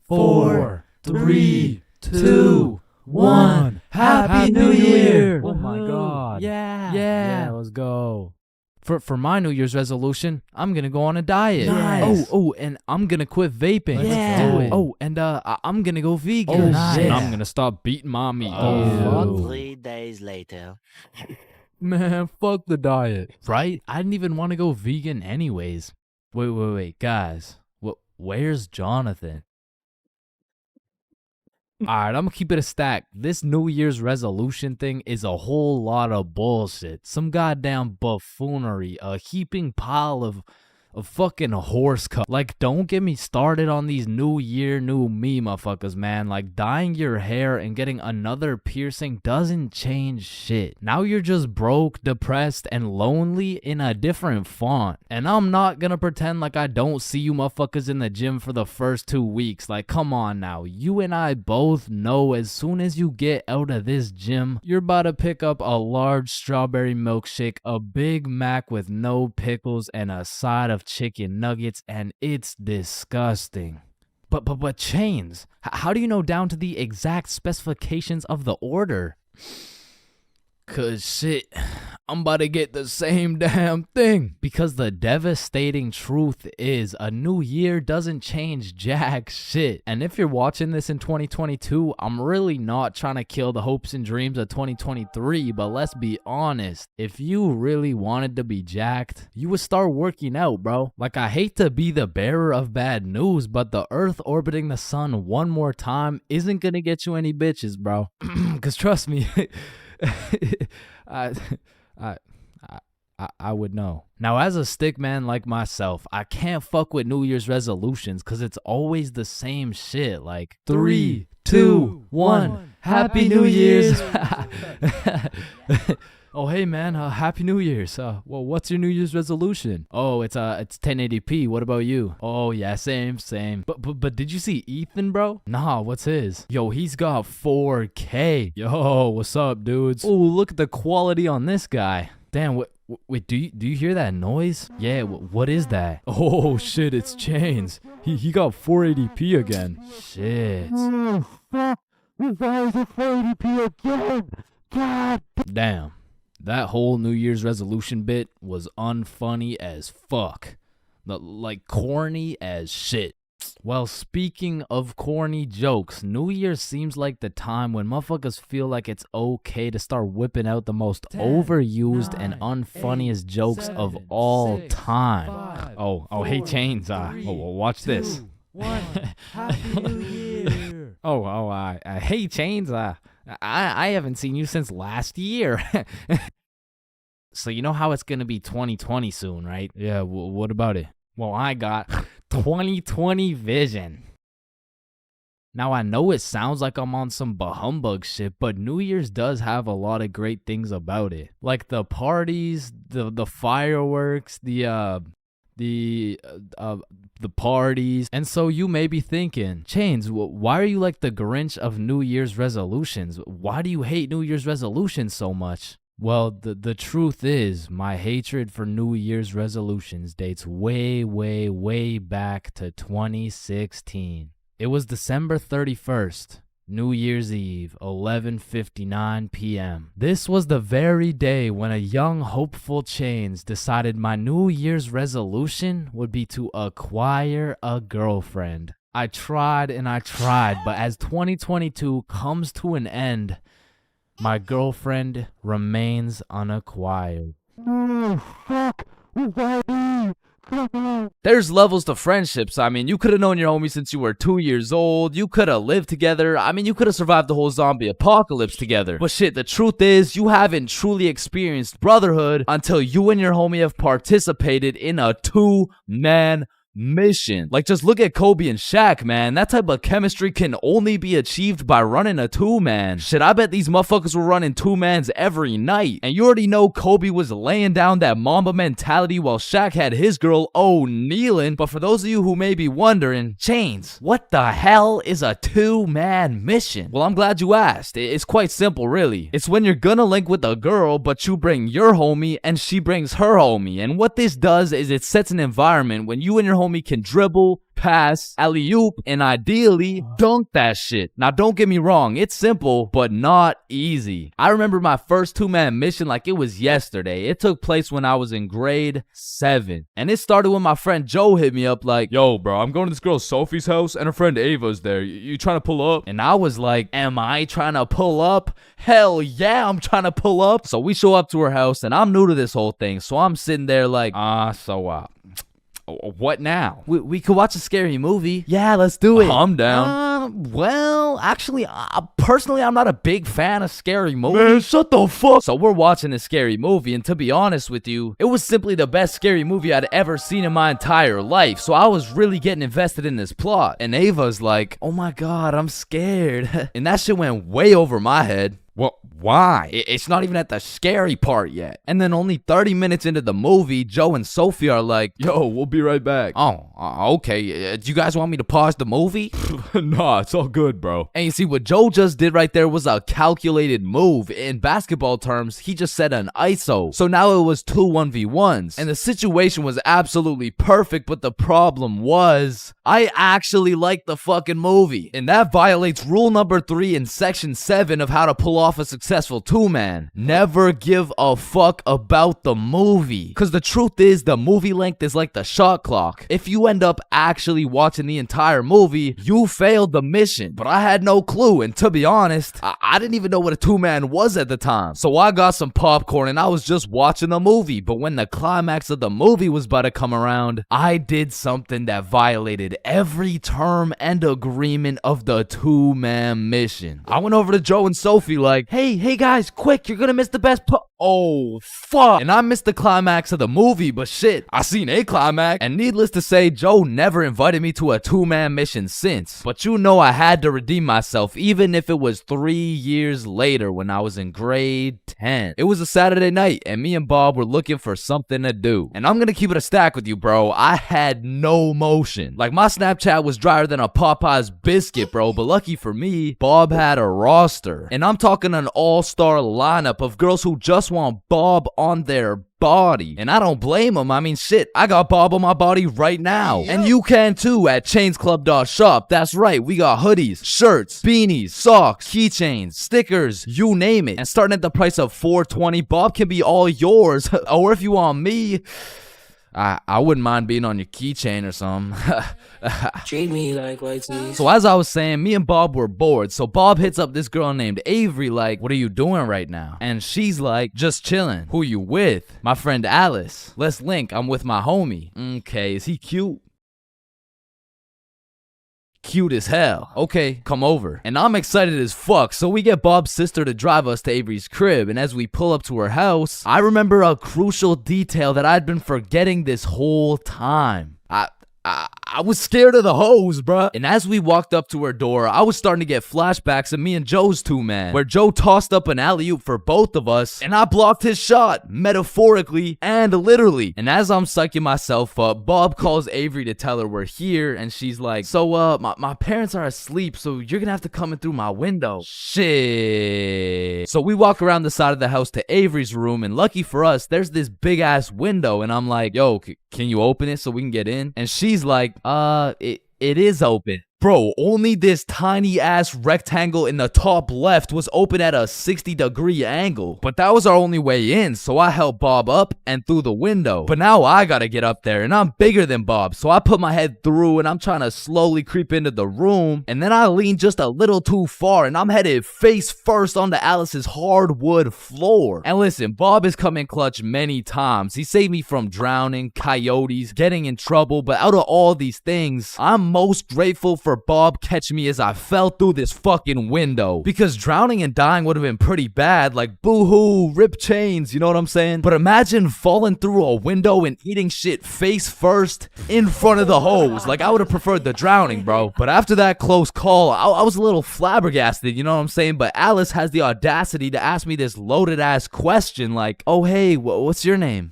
4, 3, 2, 1. Happy New Year! Oh my God. Yeah, let's go. For my New Year's resolution, I'm gonna go on a diet. Nice. Oh, and I'm gonna quit vaping. Let's do it. Oh, and I'm gonna go vegan. Oh, nice. And I'm gonna stop beating mommy. Oh, Fuck. 3 days later. Man, fuck the diet. Right? I didn't even want to go vegan anyways. Wait, guys. Where's Jonathan? Alright, I'm gonna keep it a stack. This New Year's resolution thing is a whole lot of bullshit. Some goddamn buffoonery. A heaping pile of fucking horse cut. Like, don't get me started on these New Year, new me motherfuckers, man. Like, dyeing your hair and getting another piercing doesn't change shit. Now you're just broke, depressed, and lonely in a different font. And I'm not gonna pretend like I don't see you motherfuckers in the gym for the first 2 weeks. Like, come on now. You and I both know as soon as you get out of this gym, you're about to pick up a large strawberry milkshake, a Big Mac with no pickles, and a side of chicken nuggets, and it's disgusting. But Chains, how do you know down to the exact specifications of the order? 'Cause shit, I'm about to get the same damn thing. Because the devastating truth is a new year doesn't change jack shit. And if you're watching this in 2022, I'm really not trying to kill the hopes and dreams of 2023, but let's be honest. If you really wanted to be jacked, you would start working out, bro. Like, I hate to be the bearer of bad news, but the Earth orbiting the sun one more time isn't gonna get you any bitches, bro. 'Cause trust me, I would know. Now, as a stick man like myself, I can't fuck with New Year's resolutions because it's always the same shit. Like, 3, 2, 1, Happy New Year's. Oh, hey man, Happy New Year's. Well, what's your New Year's resolution? Oh, it's 1080p. What about you? Oh yeah, same. But did you see Ethan, bro? Nah, what's his? Yo, he's got 4K. Yo, what's up, dudes? Oh, look at the quality on this guy. Damn, wait, do you hear that noise? Yeah, what is that? Oh shit, it's Chains. He got 480p again. Shit. Fuck. Why is it 480p again? God. Damn. That whole New Year's resolution bit was unfunny as fuck. Like, corny as shit. Well, speaking of corny jokes, New Year's seems like the time when motherfuckers feel like it's okay to start whipping out the most 10, overused 9, and unfunniest 8, jokes 7, of all 6, time. 5, Oh, hey, 4, Chains. 3, Watch this. 2, 1. Happy New Year. Hey, Chains. I haven't seen you since last year. So you know how it's going to be 2020 soon, right? Yeah, what about it? Well, I got 2020 vision. Now, I know it sounds like I'm on some bahumbug shit, but New Year's does have a lot of great things about it. Like the parties, the fireworks, the parties. And so you may be thinking, Chains, why are you like the Grinch of New Year's resolutions? Why do you hate New Year's resolutions so much? Well, the truth is, my hatred for New Year's resolutions dates way back to 2016. It was December 31st, New Year's Eve, 11:59 p.m. This was the very day when a young, hopeful Chains decided my New Year's resolution would be to acquire a girlfriend. I tried, but as 2022 comes to an end, my girlfriend remains unacquired. Fuck. Why me? Come on. There's levels to friendships. I mean, you could have known your homie since you were 2 years old. You could have lived together. I mean, you could have survived the whole zombie apocalypse together. But shit, the truth is, you haven't truly experienced brotherhood until you and your homie have participated in a 2-man mission. Like, just look at Kobe and Shaq, man. That type of chemistry can only be achieved by running a 2-man. Shit, I bet these motherfuckers were running 2-mans every night. And you already know Kobe was laying down that Mamba mentality while Shaq had his girl kneeling. But for those of you who may be wondering, Chains, what the hell is a 2-man mission? Well, I'm glad you asked. It's quite simple, really. It's when you're gonna link with a girl, but you bring your homie and she brings her homie. And what this does is it sets an environment when you and your homie homie can dribble, pass, alley-oop, and ideally dunk that shit. Now don't get me wrong, it's simple, but not easy. I remember my first two-man mission like it was yesterday. It took place when I was in grade 7. And it started when my friend Joe hit me up like, yo bro, I'm going to this girl Sophie's house and her friend Ava's there. You trying to pull up? And I was like, am I trying to pull up? Hell yeah, I'm trying to pull up. So we show up to her house and I'm new to this whole thing. So I'm sitting there like, what now? We could watch a scary movie. Yeah, let's do it. I'm down. Well, actually, personally, I'm not a big fan of scary movies. Man, shut the fuck. So we're watching a scary movie, and to be honest with you, it was simply the best scary movie I'd ever seen in my entire life. So I was really getting invested in this plot. And Ava's like, oh my god, I'm scared. And that shit went way over my head. Well, why? It's not even at the scary part yet. And then only 30 minutes into the movie, Joe and Sophie are like, yo, we'll be right back. Oh, okay. Do you guys want me to pause the movie? Nah, it's all good, bro. And you see, what Joe just did right there was a calculated move. In basketball terms, he just set an ISO. So now it was 2 1v1s. And the situation was absolutely perfect, but the problem was, I actually liked the fucking movie. And that violates rule number 3 in section 7 of how to pull off a successful two-man. Never give a fuck about the movie. Cause the truth is, the movie length is like the shot clock. If you end up actually watching the entire movie, you failed the mission. But I had no clue, and to be honest, I didn't even know what a two-man was at the time. So I got some popcorn and I was just watching the movie. But when the climax of the movie was about to come around, I did something that violated every term and agreement of the two-man mission. I went over to Joe and Sophie like, hey guys, quick, you're gonna miss the best oh, fuck. And I missed the climax of the movie, but shit, I seen a climax. And needless to say, Joe never invited me to a two-man mission since. But you know I had to redeem myself, even if it was 3 years later when I was in grade 10. It was a Saturday night, and me and Bob were looking for something to do. And I'm gonna keep it a stack with you, bro. I had no motion. Like, my Snapchat was drier than a Popeye's biscuit, bro. But lucky for me, Bob had a roster. And I'm talking an all-star lineup of girls who just want Bob on their body. And I don't blame them. I mean, shit, I got Bob on my body right now. And you can too at chainsclub.shop. That's right, we got hoodies, shirts, beanies, socks, keychains, stickers, you name it. And starting at the price of $4.20, Bob can be all yours. Or if you want me, I wouldn't mind being on your keychain or something. Treat me like white teeth. So as I was saying, me and Bob were bored. So Bob hits up this girl named Avery like, what are you doing right now? And she's like, just chilling. Who you with? My friend Alice. Let's link. I'm with my homie. Okay, is he cute? Cute as hell. Okay, come over. And I'm excited as fuck, so we get Bob's sister to drive us to Avery's crib, and as we pull up to her house, I remember a crucial detail that I'd been forgetting this whole time. I was scared of the hoes, bruh. And as we walked up to her door, I was starting to get flashbacks of me and Joe's two-man, where Joe tossed up an alley-oop for both of us, and I blocked his shot, metaphorically and literally. And as I'm psyching myself up, Bob calls Avery to tell her we're here, and she's like, so, my parents are asleep, so you're gonna have to come in through my window. Shit. So we walk around the side of the house to Avery's room, and lucky for us, there's this big-ass window, and I'm like, yo, can you open it so we can get in? And she's like, it is open. Bro, only this tiny ass rectangle in the top left was open at a 60-degree angle. But that was our only way in, so I helped Bob up and through the window. But now I gotta get up there, and I'm bigger than Bob, so I put my head through and I'm trying to slowly creep into the room. And then I lean just a little too far, and I'm headed face first onto Alice's hardwood floor. And listen, Bob has come in clutch many times. He saved me from drowning, coyotes, getting in trouble, but out of all these things, I'm most grateful for Bob catching me as I fell through this fucking window. Because drowning and dying would have been pretty bad, like boo-hoo, rip chains, you know what I'm saying? But imagine falling through a window and eating shit face first in front of the hose. Like, I would have preferred the drowning, bro. But after that close call, I was a little flabbergasted, you know what I'm saying? But Alice has the audacity to ask me this loaded ass question like, oh hey, what's your name?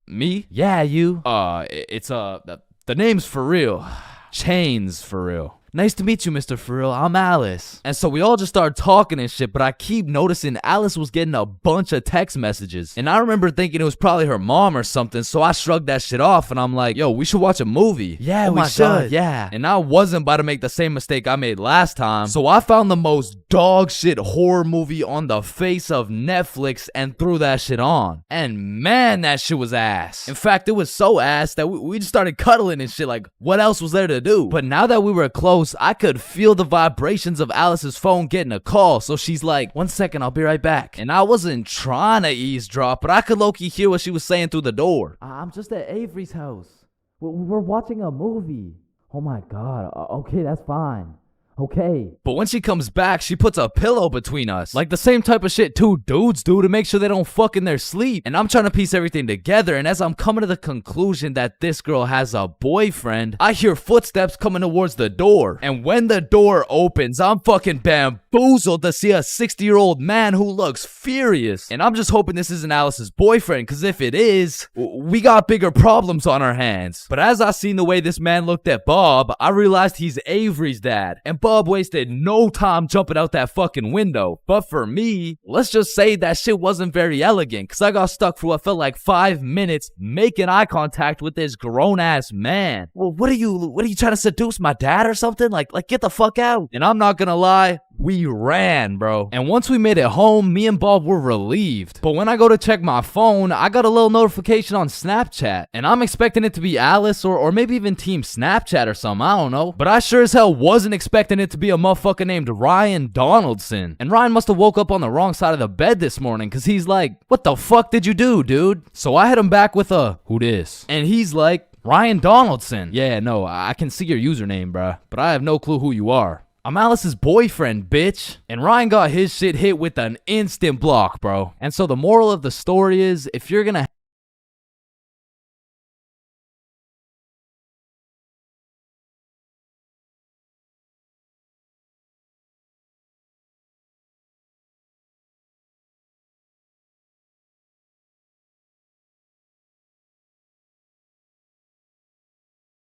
Me? Yeah, you. It's the name's for real. ChainsFR. Nice to meet you, Mr. Frill. I'm Alice. And so we all just started talking and shit, but I keep noticing Alice was getting a bunch of text messages. And I remember thinking it was probably her mom or something, so I shrugged that shit off and I'm like, yo, we should watch a movie. Yeah, we should. God, yeah. And I wasn't about to make the same mistake I made last time. So I found the most dog shit horror movie on the face of Netflix and threw that shit on. And man, that shit was ass. In fact, it was so ass that we just started cuddling and shit. Like, what else was there to do? But now that we were close, I could feel the vibrations of Alice's phone getting a call. So she's like, 1 second, I'll be right back. And I wasn't trying to eavesdrop, but I could low-key hear what she was saying through the door. I'm just at Avery's house. We're watching a movie. Oh my God. Okay, that's fine. Okay. But when she comes back, she puts a pillow between us. Like the same type of shit two dudes do to make sure they don't fuck in their sleep. And I'm trying to piece everything together. And as I'm coming to the conclusion that this girl has a boyfriend, I hear footsteps coming towards the door. And when the door opens, I'm fucking bamboozled to see a 60-year-old man who looks furious. And I'm just hoping this isn't Alice's boyfriend, because if it is, we got bigger problems on our hands. But as I seen the way this man looked at Bob, I realized he's Avery's dad. And Bob wasted no time jumping out that fucking window. But for me, let's just say that shit wasn't very elegant, because I got stuck for what felt like 5 minutes making eye contact with this grown-ass man. Well, what are you trying to seduce my dad or something? Like get the fuck out. And I'm not gonna lie, we ran, bro. And once we made it home, me and Bob were relieved. But when I go to check my phone, I got a little notification on Snapchat. And I'm expecting it to be Alice or maybe even Team Snapchat or something, I don't know. But I sure as hell wasn't expecting it to be a motherfucker named Ryan Donaldson. And Ryan must have woke up on the wrong side of the bed this morning, because he's like, what the fuck did you do, dude? So I hit him back with a, who dis? And he's like, Ryan Donaldson. Yeah, no, I can see your username, bruh, but I have no clue who you are. I'm Alice's boyfriend, bitch. And Ryan got his shit hit with an instant block, bro. And so the moral of the story is, if you're gonna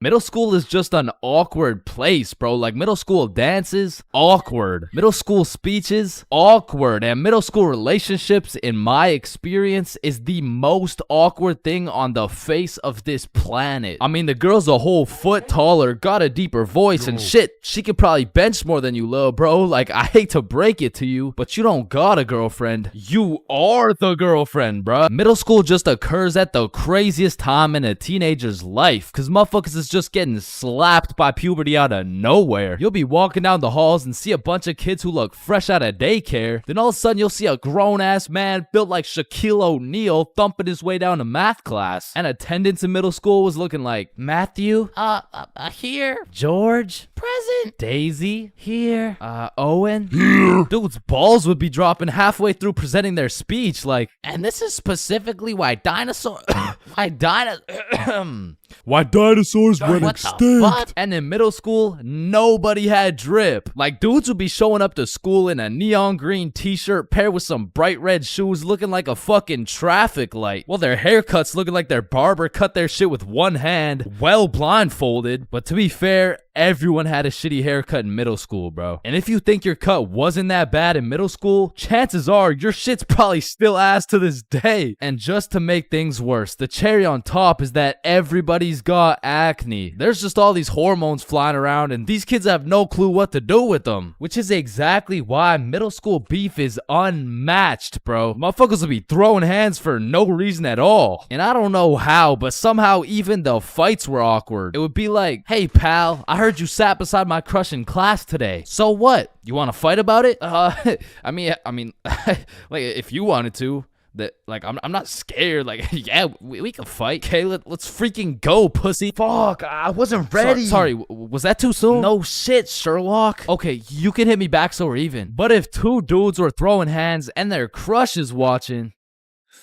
middle school is just an awkward place, bro. Like, middle school dances, awkward. Middle school speeches, awkward. And middle school relationships, in my experience, is the most awkward thing on the face of this planet. I mean, the girl's a whole foot taller, got a deeper voice, and shit, she could probably bench more than you, little bro. Like, I hate to break it to you, but you don't got a girlfriend. You are the girlfriend, bruh. Middle school just occurs at the craziest time in a teenager's life, because motherfuckers is just getting slapped by puberty out of nowhere. You'll be walking down the halls and see a bunch of kids who look fresh out of daycare. Then all of a sudden you'll see a grown-ass man built like Shaquille O'Neal thumping his way down to math class. And attendance in middle school was looking like, Matthew? Here. George? Present. Daisy? Here. Owen? Here. Dude's balls would be dropping halfway through presenting their speech, like, and this is specifically why dinosaurs went extinct. And in middle school, nobody had drip. Like, dudes would be showing up to school in a neon green t-shirt paired with some bright red shoes looking like a fucking traffic light. Well, their haircuts looking like their barber cut their shit with one hand, well blindfolded. But to be fair, everyone had a shitty haircut in middle school, bro. And if you think your cut wasn't that bad in middle school, chances are your shit's probably still ass to this day. And just to make things worse, the cherry on top is that everybody's got acne. There's just all these hormones flying around and these kids have no clue what to do with them. Which is exactly why middle school beef is unmatched, bro. Motherfuckers will be throwing hands for no reason at all. And I don't know how, but somehow even the fights were awkward. It would be like, hey pal, I heard you sat beside my crush in class today. So what? You want to fight about it? I mean, like, if you wanted to. That, like, I'm not scared. Like, yeah, we can fight. Okay, let's freaking go, pussy. Fuck, I wasn't ready. Sorry, was that too soon? No shit, Sherlock. Okay, you can hit me back so we're even. But if two dudes were throwing hands and their crush is watching,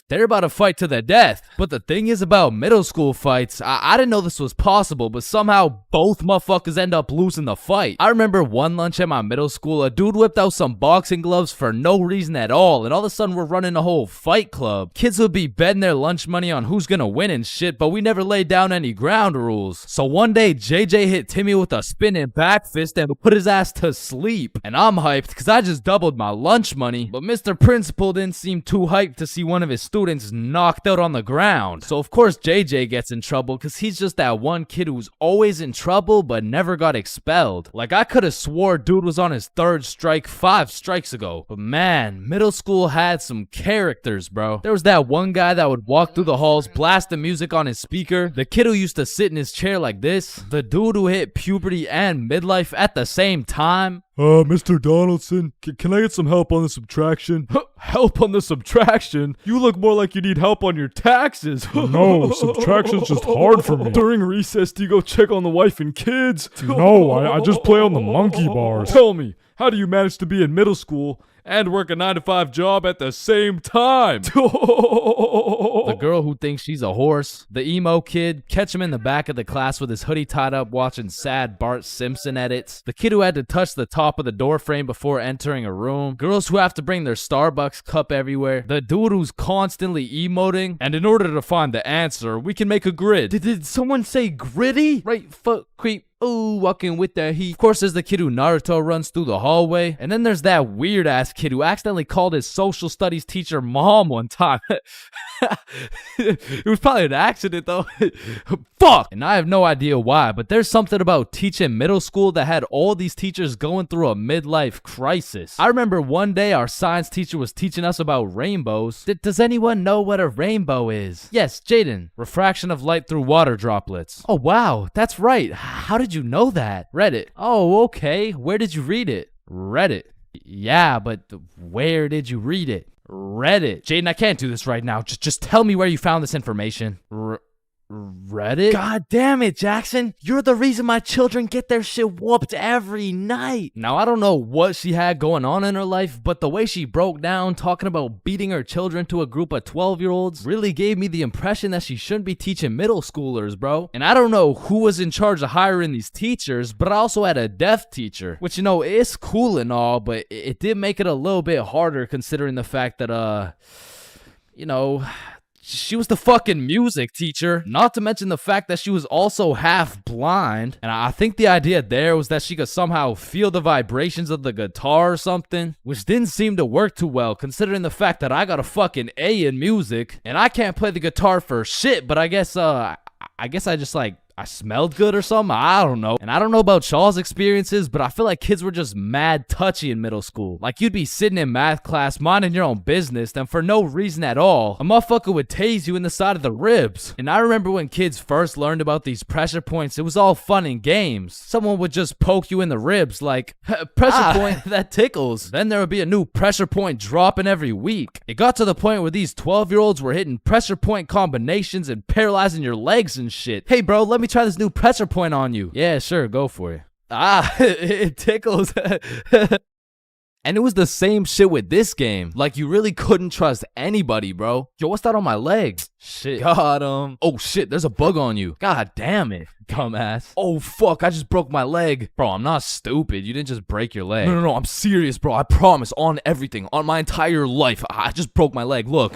They're about to fight to the death. But the thing is about middle school fights, I didn't know this was possible, but somehow both motherfuckers end up losing the fight. I remember one lunch at my middle school, a dude whipped out some boxing gloves for no reason at all, and all of a sudden we're running a whole fight club. Kids would be betting their lunch money on who's gonna win and shit, but we never laid down any ground rules. So one day, JJ hit Timmy with a spinning back fist and put his ass to sleep. And I'm hyped because I just doubled my lunch money, but Mr. Principal didn't seem too hyped to see one of his students knocked out on the ground. So of course JJ gets in trouble because he's just that one kid who's always in trouble but never got expelled. Like, I could have swore dude was on his third strike 5 strikes ago. But man, middle school had some characters, bro. There was that one guy that would walk through the halls blasting music on his speaker, the kid who used to sit in his chair like this, the dude who hit puberty and midlife at the same time. Mr. Donaldson, can I get some help on the subtraction? Help on the subtraction? You look more like you need help on your taxes. No, subtraction's just hard for me. During recess, do you go check on the wife and kids? No, I just play on the monkey bars. Tell me, how do you manage to be in middle school and work a 9-to-5 job at the same time? The girl who thinks she's a horse, the emo kid, catch him in the back of the class with his hoodie tied up watching sad Bart Simpson edits, the kid who had to touch the top of the door frame before entering a room, girls who have to bring their Starbucks cup everywhere, the dude who's constantly emoting, and in order to find the answer, we can make a grid. Did someone say gritty? Right foot creep. Ooh, walking with the heat. Of course, there's the kid who Naruto runs through the hallway. And then there's that weird ass kid who accidentally called his social studies teacher mom one time. It was probably an accident though. Fuck! And I have no idea why, but there's something about teaching middle school that had all these teachers going through a midlife crisis. I remember one day our science teacher was teaching us about rainbows. Does anyone know what a rainbow is? Yes, Jaden. Refraction of light through water droplets. Oh wow, that's right. How did you know that? Reddit. Oh, okay. Where did you read it? Reddit. Yeah, but where did you read it? Reddit. Jaden, I can't do this right now. Just tell me where you found this information. Reddit? God damn it, Jackson. You're the reason my children get their shit whooped every night. Now, I don't know what she had going on in her life, but the way she broke down talking about beating her children to a group of 12-year-olds really gave me the impression that she shouldn't be teaching middle schoolers, bro. And I don't know who was in charge of hiring these teachers, but I also had a deaf teacher, which, you know, it's cool and all, but it did make it a little bit harder considering the fact that, you know, she was the fucking music teacher, not to mention the fact that she was also half blind. And I think the idea there was that she could somehow feel the vibrations of the guitar or something, which didn't seem to work too well considering the fact that I got a fucking A in music and I can't play the guitar for shit, but I guess I just like I smelled good or something. I don't know. And I don't know about Shaw's experiences, but I feel like kids were just mad touchy in middle school. Like, you'd be sitting in math class, minding your own business, and for no reason at all, a motherfucker would tase you in the side of the ribs. And I remember when kids first learned about these pressure points, it was all fun and games. Someone would just poke you in the ribs like, pressure point, that tickles. Then there would be a new pressure point dropping every week. It got to the point where these 12-year-olds were hitting pressure point combinations and paralyzing your legs and shit. Hey bro, let me try this new pressure point on you. Yeah, sure, go for it. It tickles. And it was the same shit with this game. Like, you really couldn't trust anybody, bro. Yo, what's that on my legs? Shit. Got him. Oh shit, there's a bug on you. God damn it, dumbass. Oh fuck, I just broke my leg. Bro, I'm not stupid. You didn't just break your leg. No, I'm serious, bro. I promise, on everything, on my entire life. I just broke my leg, look.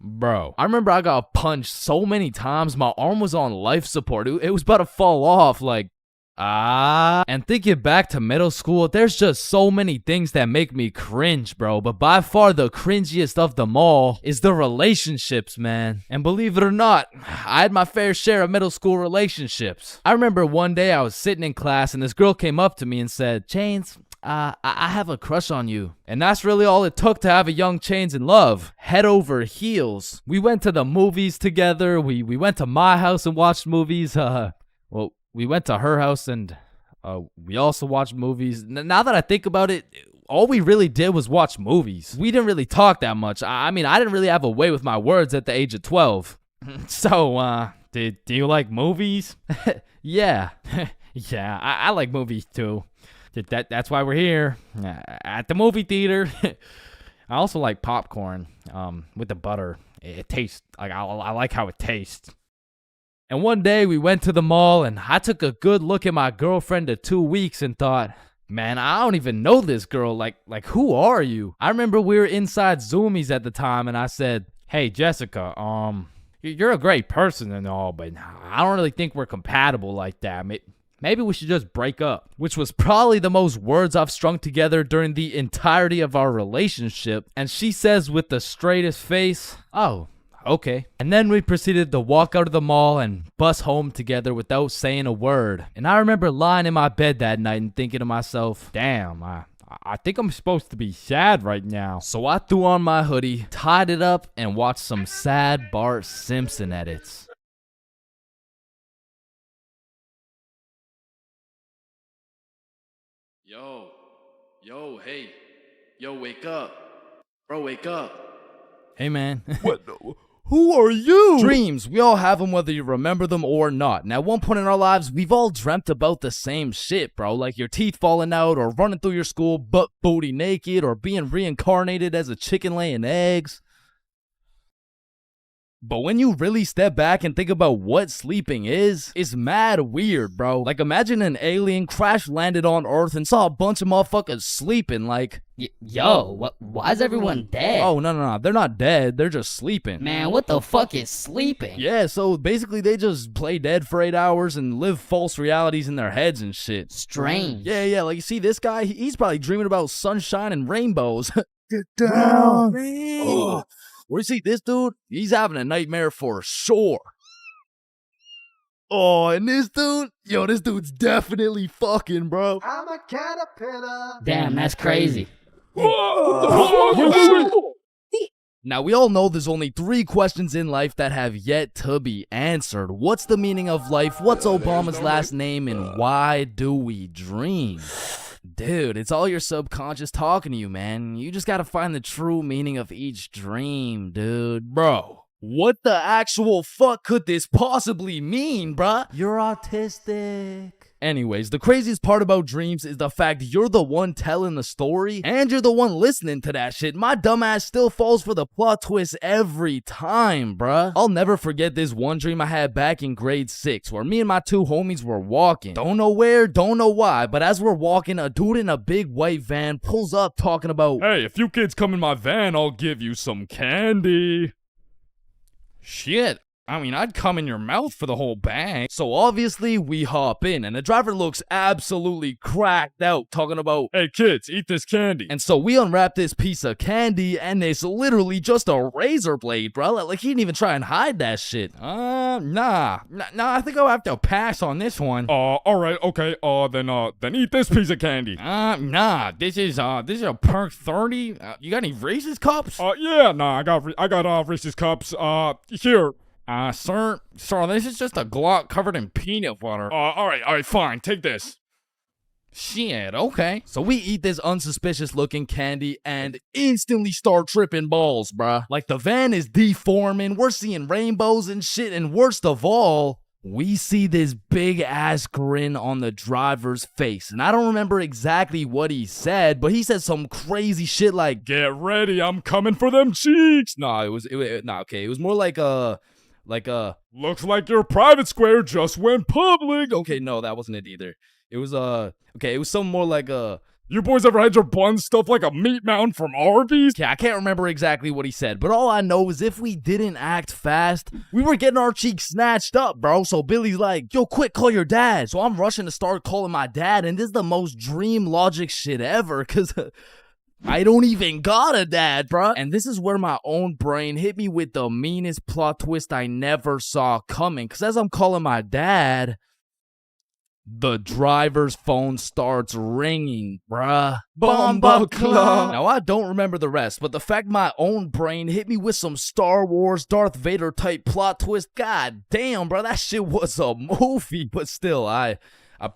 Bro, I remember I got punched so many times, my arm was on life support. It was about to fall off, like, And thinking back to middle school, there's just so many things that make me cringe, bro. But by far the cringiest of them all is the relationships, man. And believe it or not, I had my fair share of middle school relationships. I remember one day I was sitting in class and this girl came up to me and said, Chains, I have a crush on you. And that's really all it took to have a young Chains in love. Head over heels. We went to the movies together. We went to my house and watched movies. Well, we went to her house and we also watched movies. Now that I think about it, all we really did was watch movies. We didn't really talk that much. I mean, I didn't really have a way with my words at the age of 12. So, do you like movies? Yeah. Yeah, I like movies too. That's why we're here at the movie theater. I also like popcorn with the butter It tastes like I like how it tastes. And one day we went to the mall and I took a good look at my girlfriend of 2 weeks and thought, man, I don't even know this girl. Like who are you? I remember we were inside Zoomies at the time and I said, hey, Jessica, you're a great person and all, but I don't really think we're compatible like that. Maybe we should just break up. Which was probably the most words I've strung together during the entirety of our relationship. And she says with the straightest face, oh, okay. And then we proceeded to walk out of the mall and bus home together without saying a word. And I remember lying in my bed that night and thinking to myself, damn, I think I'm supposed to be sad right now. So I threw on my hoodie, tied it up, and watched some sad Bart Simpson edits. Yo, wake up. Bro, wake up. Hey, man. What? Who are you? Dreams, we all have them whether you remember them or not. And at one point in our lives, we've all dreamt about the same shit, bro. Like your teeth falling out, or running through your school butt booty naked, or being reincarnated as a chicken laying eggs. But when you really step back and think about what sleeping is, it's mad weird, bro. Like imagine an alien crash landed on Earth and saw a bunch of motherfuckers sleeping, like... Why is everyone dead? Oh, no, they're not dead, they're just sleeping. Man, what the fuck is sleeping? Yeah, so basically they just play dead for 8 hours and live false realities in their heads and shit. Strange. Yeah, like you see this guy, he's probably dreaming about sunshine and rainbows. Get down. Oh. Where you see this dude? He's having a nightmare for sure. Oh, and this dude? Yo, this dude's definitely fucking, bro. I'm a caterpillar. Damn, that's crazy. Now, we all know there's only 3 questions in life that have yet to be answered. What's the meaning of life? What's Obama's last name? And why do we dream? Dude, it's all your subconscious talking to you, man. You just gotta find the true meaning of each dream, dude. Bro, what the actual fuck could this possibly mean, bruh? You're autistic. Anyways, the craziest part about dreams is the fact you're the one telling the story and you're the one listening to that shit. My dumbass still falls for the plot twist every time, bruh. I'll never forget this one dream I had back in grade 6 where me and my 2 homies were walking. Don't know where, don't know why, but as we're walking, a dude in a big white van pulls up talking about, hey, if you kids come in my van, I'll give you some candy. shit. I mean, I'd come in your mouth for the whole bang. So obviously, we hop in, and the driver looks absolutely cracked out, talking about, hey kids, eat this candy. and so we unwrap this piece of candy, and it's literally just a razor blade, bro. Like, he didn't even try and hide that shit. Nah, I think I'll have to pass on this one. Alright, okay, then eat this piece of candy. Nah, this is a perk 30. You got any Reese's cups? Yeah, nah, I got Reese's cups, here. Sir, this is just a Glock covered in peanut butter. Alright, fine, take this. Shit, okay. So we eat this unsuspicious looking candy and instantly start tripping balls, bruh. Like the van is deforming, we're seeing rainbows and shit, and worst of all, we see this big ass grin on the driver's face. And I don't remember exactly what he said, but he said some crazy shit like, Get ready, I'm coming for them cheeks. nah, it was more like Looks like your private square just went public. okay, no, that wasn't it either. It was, it was something more like, You boys ever had your buns stuffed like a meat mountain from Arby's? yeah, I can't remember exactly what he said, but all I know is if we didn't act fast, we were getting our cheeks snatched up, bro. So Billy's like, yo, quick, call your dad. So I'm rushing to start calling my dad, and this is the most dream logic shit ever, because I don't even got a dad, bruh. And this is where my own brain hit me with the meanest plot twist I never saw coming. Because as I'm calling my dad, the driver's phone starts ringing, bruh. Bomba Club. Now, I don't remember the rest, but the fact my own brain hit me with some Star Wars Darth Vader type plot twist, god damn, bro, that shit was a movie. But still, I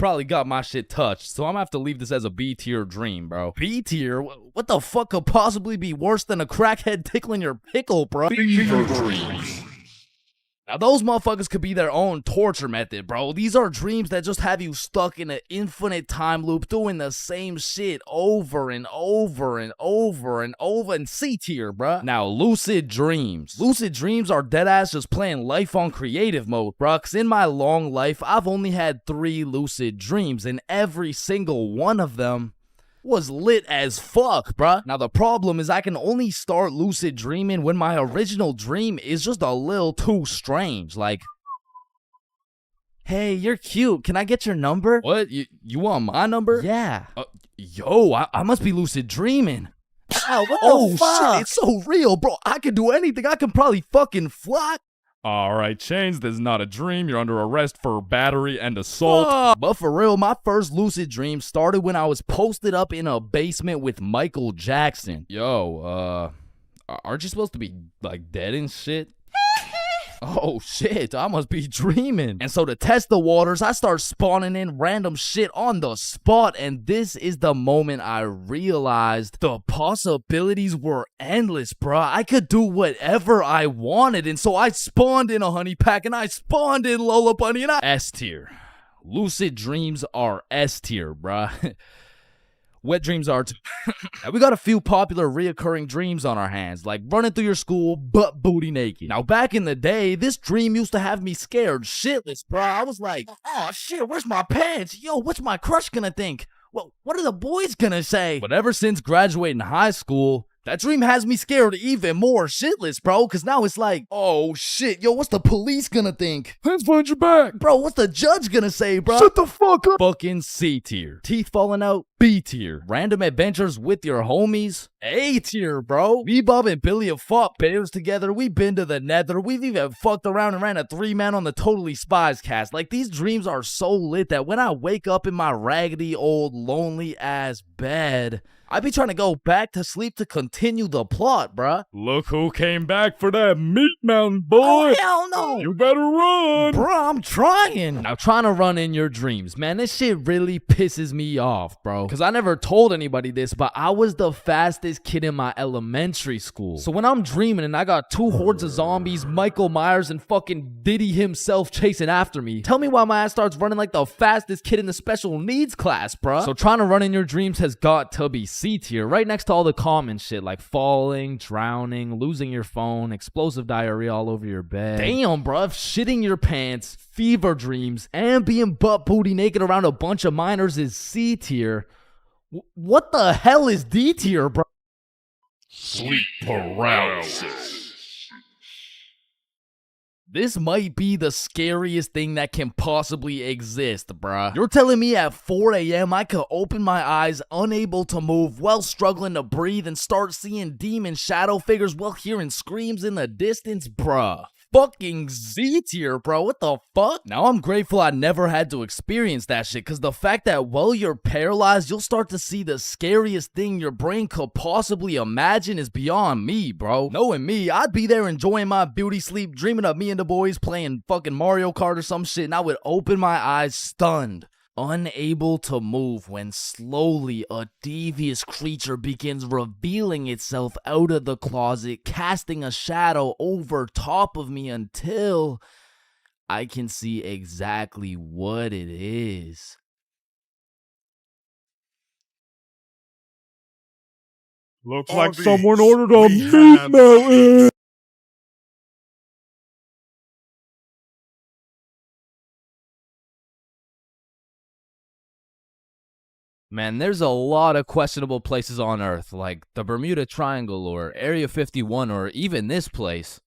probably got my shit touched, so I'm gonna have to leave this as a B-tier dream, bro. B-tier? What the fuck could possibly be worse than a crackhead tickling your pickle, bro? Fever dreams. Now, those motherfuckers could be their own torture method, bro. These are dreams that just have you stuck in an infinite time loop doing the same shit over and over and over and over and C tier, bro. Now, lucid dreams. Lucid dreams are deadass just playing life on creative mode, bro. Cause in my long life, I've only had 3 lucid dreams, and every single one of them was lit as fuck, bruh. Now, the problem is I can only start lucid dreaming when my original dream is just a little too strange. Like, hey, you're cute. Can I get your number? What? You want my number? Yeah. Yo, I must be lucid dreaming. Ow, what the fuck? Shit, it's so real, bro. I can do anything. I can probably fucking fly. Alright, Chains, this is not a dream. You're under arrest for battery and assault. But for real, my first lucid dream started when I was posted up in a basement with Michael Jackson. Yo, aren't you supposed to be, like, dead and shit? Oh shit, I must be dreaming. And so to test the waters, I start spawning in random shit on the spot, and this is the moment I realized the possibilities were endless, bruh. I could do whatever I wanted, and so I spawned in a honey pack, and I spawned in Lola Bunny, and I S tier. Lucid dreams are S tier, bruh. Wet dreams are too. Now, we got a few popular reoccurring dreams on our hands, like running through your school butt booty naked. Now, back in the day, this dream used to have me scared shitless, bro. I was like, oh shit, where's my pants? Yo, what's my crush gonna think? Well, what are the boys gonna say? But ever since graduating high school, that dream has me scared even more shitless, bro, because now it's like, oh shit, yo, what's the police gonna think? Hands behind your back. Bro, what's the judge gonna say, bro? Shut the fuck up. Fucking C tier. Teeth falling out, B tier. Random adventures with your homies, A tier, bro. Me, Bob, and Billy have fought bears together. We've been to the nether. We've even fucked around and ran a 3-man on the Totally Spies cast. Like, these dreams are so lit that when I wake up in my raggedy old lonely ass bed, I be trying to go back to sleep to continue the plot, bruh. Look who came back for that meat mountain, boy. Oh, hell no. You better run. Bruh, I'm trying. Now, trying to run in your dreams, man, this shit really pisses me off, bro. Because I never told anybody this, but I was the fastest kid in my elementary school. So when I'm dreaming and I got 2 hordes of zombies, Michael Myers, and fucking Diddy himself chasing after me, tell me why my ass starts running like the fastest kid in the special needs class, bruh. So trying to run in your dreams has got to be C tier, right next to all the common shit like falling, drowning, losing your phone, explosive diarrhea all over your bed. Damn, bruh, shitting your pants, fever dreams, and being butt booty naked around a bunch of minors is C tier. What the hell is D tier, bro? Sleep paralysis. This might be the scariest thing that can possibly exist, bruh. You're telling me at 4 a.m. I could open my eyes, unable to move, while struggling to breathe, and start seeing demon shadow figures while hearing screams in the distance, bruh. Fucking Z tier, bro. What the fuck? Now, I'm grateful I never had to experience that shit, because the fact that while you're paralyzed, you'll start to see the scariest thing your brain could possibly imagine is beyond me, bro. Knowing me, I'd be there enjoying my beauty sleep, dreaming of me and the boys playing fucking Mario Kart or some shit, and I would open my eyes stunned, unable to move, when slowly a devious creature begins revealing itself out of the closet, casting a shadow over top of me until I can see exactly what it is. Looks like someone ordered a meat mountain. Man, there's a lot of questionable places on Earth, like the Bermuda Triangle or Area 51 or even this place.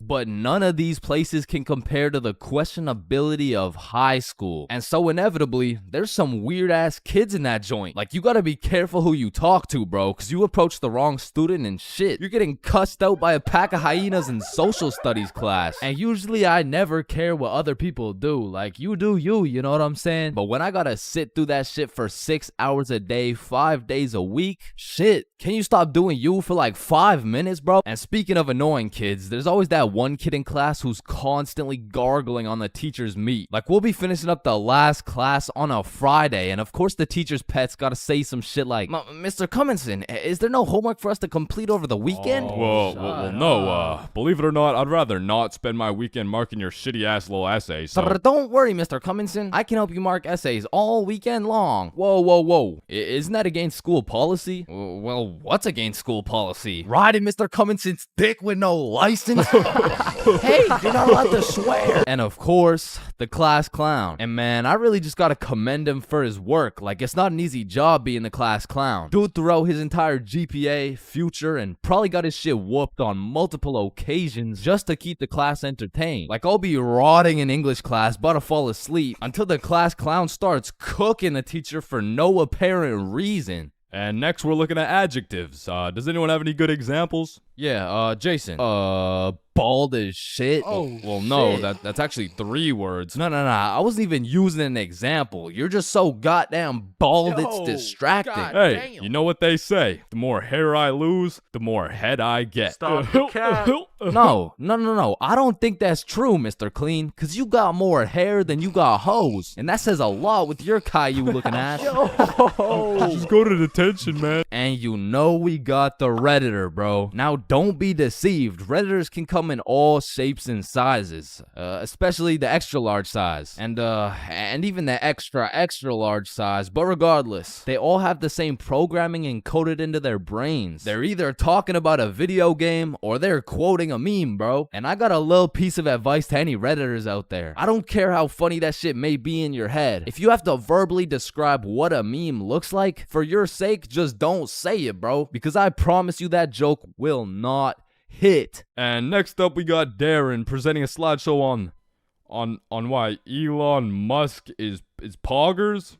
But none of these places can compare to the questionability of high school. And so inevitably, there's some weird ass kids in that joint. Like, you gotta be careful who you talk to, bro, cause you approach the wrong student and shit, you're getting cussed out by a pack of hyenas in social studies class. And usually I never care what other people do. Like, you do you know what I'm saying? But when I gotta sit through that shit for 6 hours a day, 5 days a week, shit, can you stop doing you for like 5 minutes, bro? And speaking of annoying kids, there's always that that one kid in class who's constantly gargling on the teacher's meat. Like, we'll be finishing up the last class on a Friday, and of course the teacher's pet's gotta say some shit like, Mr. Cummingson, is there no homework for us to complete over the weekend? Well, no, believe it or not, I'd rather not spend my weekend marking your shitty-ass little essays, so... Don't worry, Mr. Cummingson. I can help you mark essays all weekend long. Whoa. Isn't that against school policy? Well, what's against school policy? Riding Mr. Cumminson's dick with no license? Hey, you're not allowed to swear. And of course, the class clown. And man, I really just gotta commend him for his work. Like, it's not an easy job being the class clown. Dude threw out his entire GPA, future, and probably got his shit whooped on multiple occasions just to keep the class entertained. Like, I'll be rotting in English class, about to fall asleep, until the class clown starts cooking the teacher for no apparent reason. And next we're looking at adjectives. Does anyone have any good examples? Yeah, Jason. Bald as shit. Oh, well, no, that's actually 3 words. No. I wasn't even using an example. You're just so goddamn bald, it's distracting. Hey, you know what they say? The more hair I lose, the more head I get. Stop the cat. No. I don't think that's true, Mr. Clean, because you got more hair than you got hoes. And that says a lot with your Caillou looking ass. Just go to detention, man. And you know we got the Redditor, bro. Now, don't be deceived. Redditors can come in all shapes and sizes, especially the extra large size, and even the extra large size. But regardless, they all have the same programming encoded into their brains. They're either talking about a video game or they're quoting a meme, bro. And I got a little piece of advice to any Redditors out there. I don't care how funny that shit may be in your head. If you have to verbally describe what a meme looks like, for your sake, just don't say it, bro, because I promise you that joke will not hit. And next up we got Darren presenting a slideshow on why Elon Musk is poggers.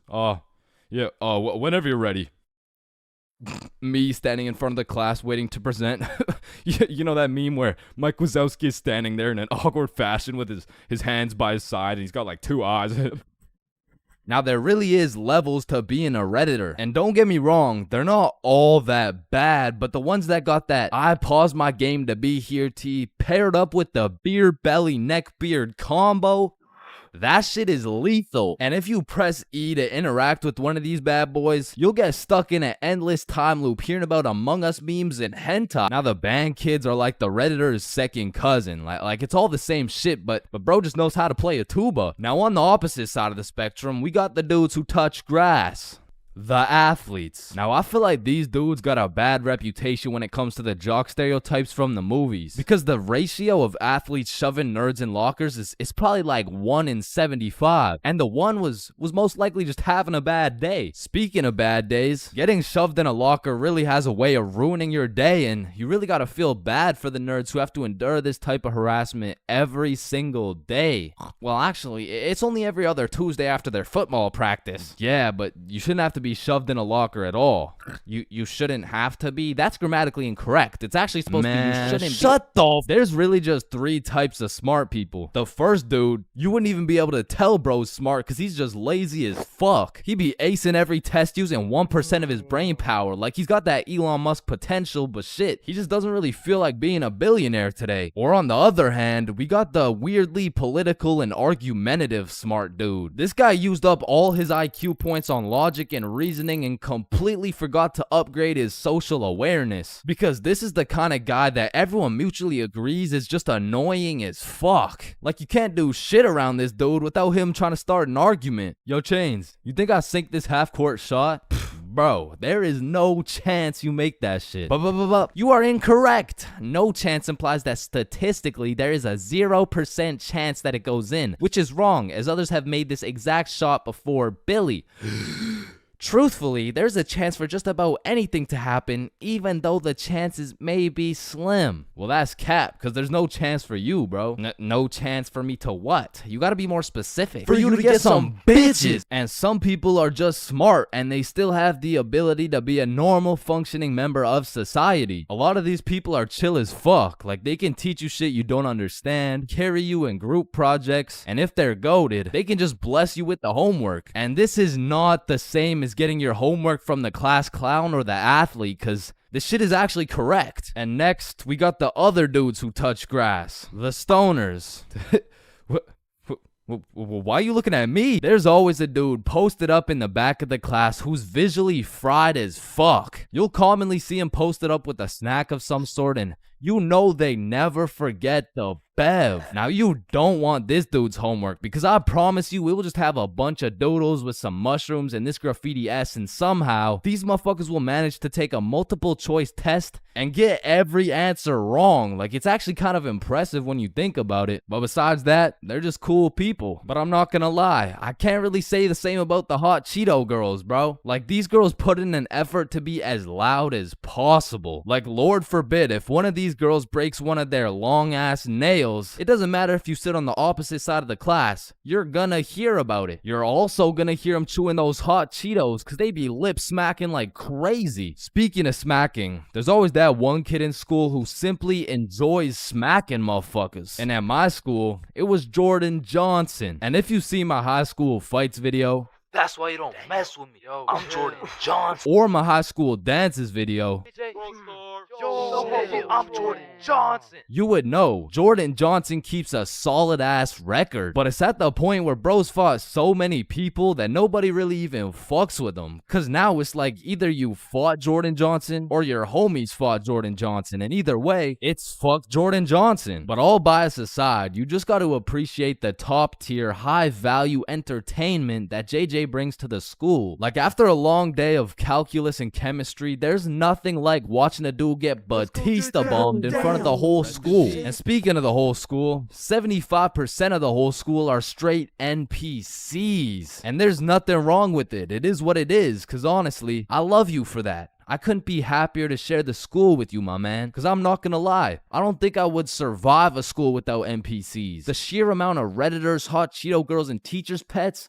Whenever you're ready. Me standing in front of the class waiting to present. You know that meme where Mike Wazowski is standing there in an awkward fashion with his hands by his side and he's got like 2 eyes. Now, there really is levels to being a Redditor. And don't get me wrong, they're not all that bad, but the ones that got that I paused my game to be here tea paired up with the beer belly neck beard combo, that shit is lethal. And if you press E to interact with one of these bad boys, you'll get stuck in an endless time loop hearing about Among Us memes and hentai. Now, the band kids are like the Redditor's second cousin. Like it's all the same shit, but bro just knows how to play a tuba. Now, on the opposite side of the spectrum, we got the dudes who touch grass. The athletes. Now, I feel like these dudes got a bad reputation when it comes to the jock stereotypes from the movies, because the ratio of athletes shoving nerds in lockers is probably like 1 in 75, and the one was most likely just having a bad day. Speaking of bad days, getting shoved in a locker really has a way of ruining your day, and you really gotta feel bad for the nerds who have to endure this type of harassment every single day. Well, actually, it's only every other Tuesday after their football practice. Yeah, but you shouldn't have to be shoved in a locker at all. You shouldn't have to be. That's grammatically incorrect. It's actually supposed to be you shouldn't shut the There's really just 3 types of smart people. The first dude, you wouldn't even be able to tell bro's smart because he's just lazy as fuck. He be acing every test using 1% of his brain power. Like, he's got that Elon Musk potential, but shit, he just doesn't really feel like being a billionaire today. Or on the other hand, we got the weirdly political and argumentative smart dude. This guy used up all his IQ points on logic and reasoning and completely forgot to upgrade his social awareness, because this is the kind of guy that everyone mutually agrees is just annoying as fuck. Like, you can't do shit around this dude without him trying to start an argument. Yo, Chains, you think I sink this half-court shot? Bro, there is no chance you make that shit. But you are incorrect. No chance implies that statistically there is a 0% chance that it goes in, which is wrong, as others have made this exact shot before Billy. Truthfully, there's a chance for just about anything to happen, even though the chances may be slim. Well, that's cap, because there's no chance for you, bro. No chance for me to what? You gotta be more specific. For you to get some bitches. And some people are just smart, and they still have the ability to be a normal functioning member of society. A lot of these people are chill as fuck. Like, they can teach you shit you don't understand, carry you in group projects, and if they're goated, they can just bless you with the homework. And this is not the same is getting your homework from the class clown or the athlete, cause this shit is actually correct. And next, we got the other dudes who touch grass. The stoners. Why are you looking at me? There's always a dude posted up in the back of the class who's visually fried as fuck. You'll commonly see him posted up with a snack of some sort, and you know they never forget the bev. Now, you don't want this dude's homework, because I promise you, we will just have a bunch of doodles with some mushrooms and this graffiti S, and somehow these motherfuckers will manage to take a multiple choice test and get every answer wrong. Like, it's actually kind of impressive when you think about it. But besides that, they're just cool people. But I'm not gonna lie, I can't really say the same about the hot Cheeto girls, bro. Like, these girls put in an effort to be as loud as possible. Like, Lord forbid, if one of these girls breaks one of their long ass nails, it doesn't matter if you sit on the opposite side of the class, you're gonna hear about it. You're also gonna hear them chewing those hot Cheetos, cause they be lip smacking like crazy. Speaking of smacking, there's always that one kid in school who simply enjoys smacking motherfuckers. And at my school, it was Jordan Johnson. And if you see my high school fights video, that's why you don't mess with me. Yo, I'm Jordan Johnson. or my high school dances video, I'm Jordan Johnson. you would know Jordan Johnson keeps a solid ass record. But it's at the point where bros fought so many people that nobody really even fucks with them. Cause now it's like either you fought Jordan Johnson or your homies fought Jordan Johnson. And either way, it's fuck Jordan Johnson. But all bias aside, you just got to appreciate the top tier, high value entertainment that JJ brings to the school. Like, after a long day of calculus and chemistry, there's nothing like watching a dude get Batista bombed in front of the whole school. And speaking of the whole school, 75% of the whole school are straight NPCs. And there's nothing wrong with it. It is what it is, cause honestly, I love you for that. I couldn't be happier to share the school with you, my man. Cause I'm not gonna lie, I don't think I would survive a school without NPCs. The sheer amount of Redditors, hot Cheeto girls, and teachers' pets,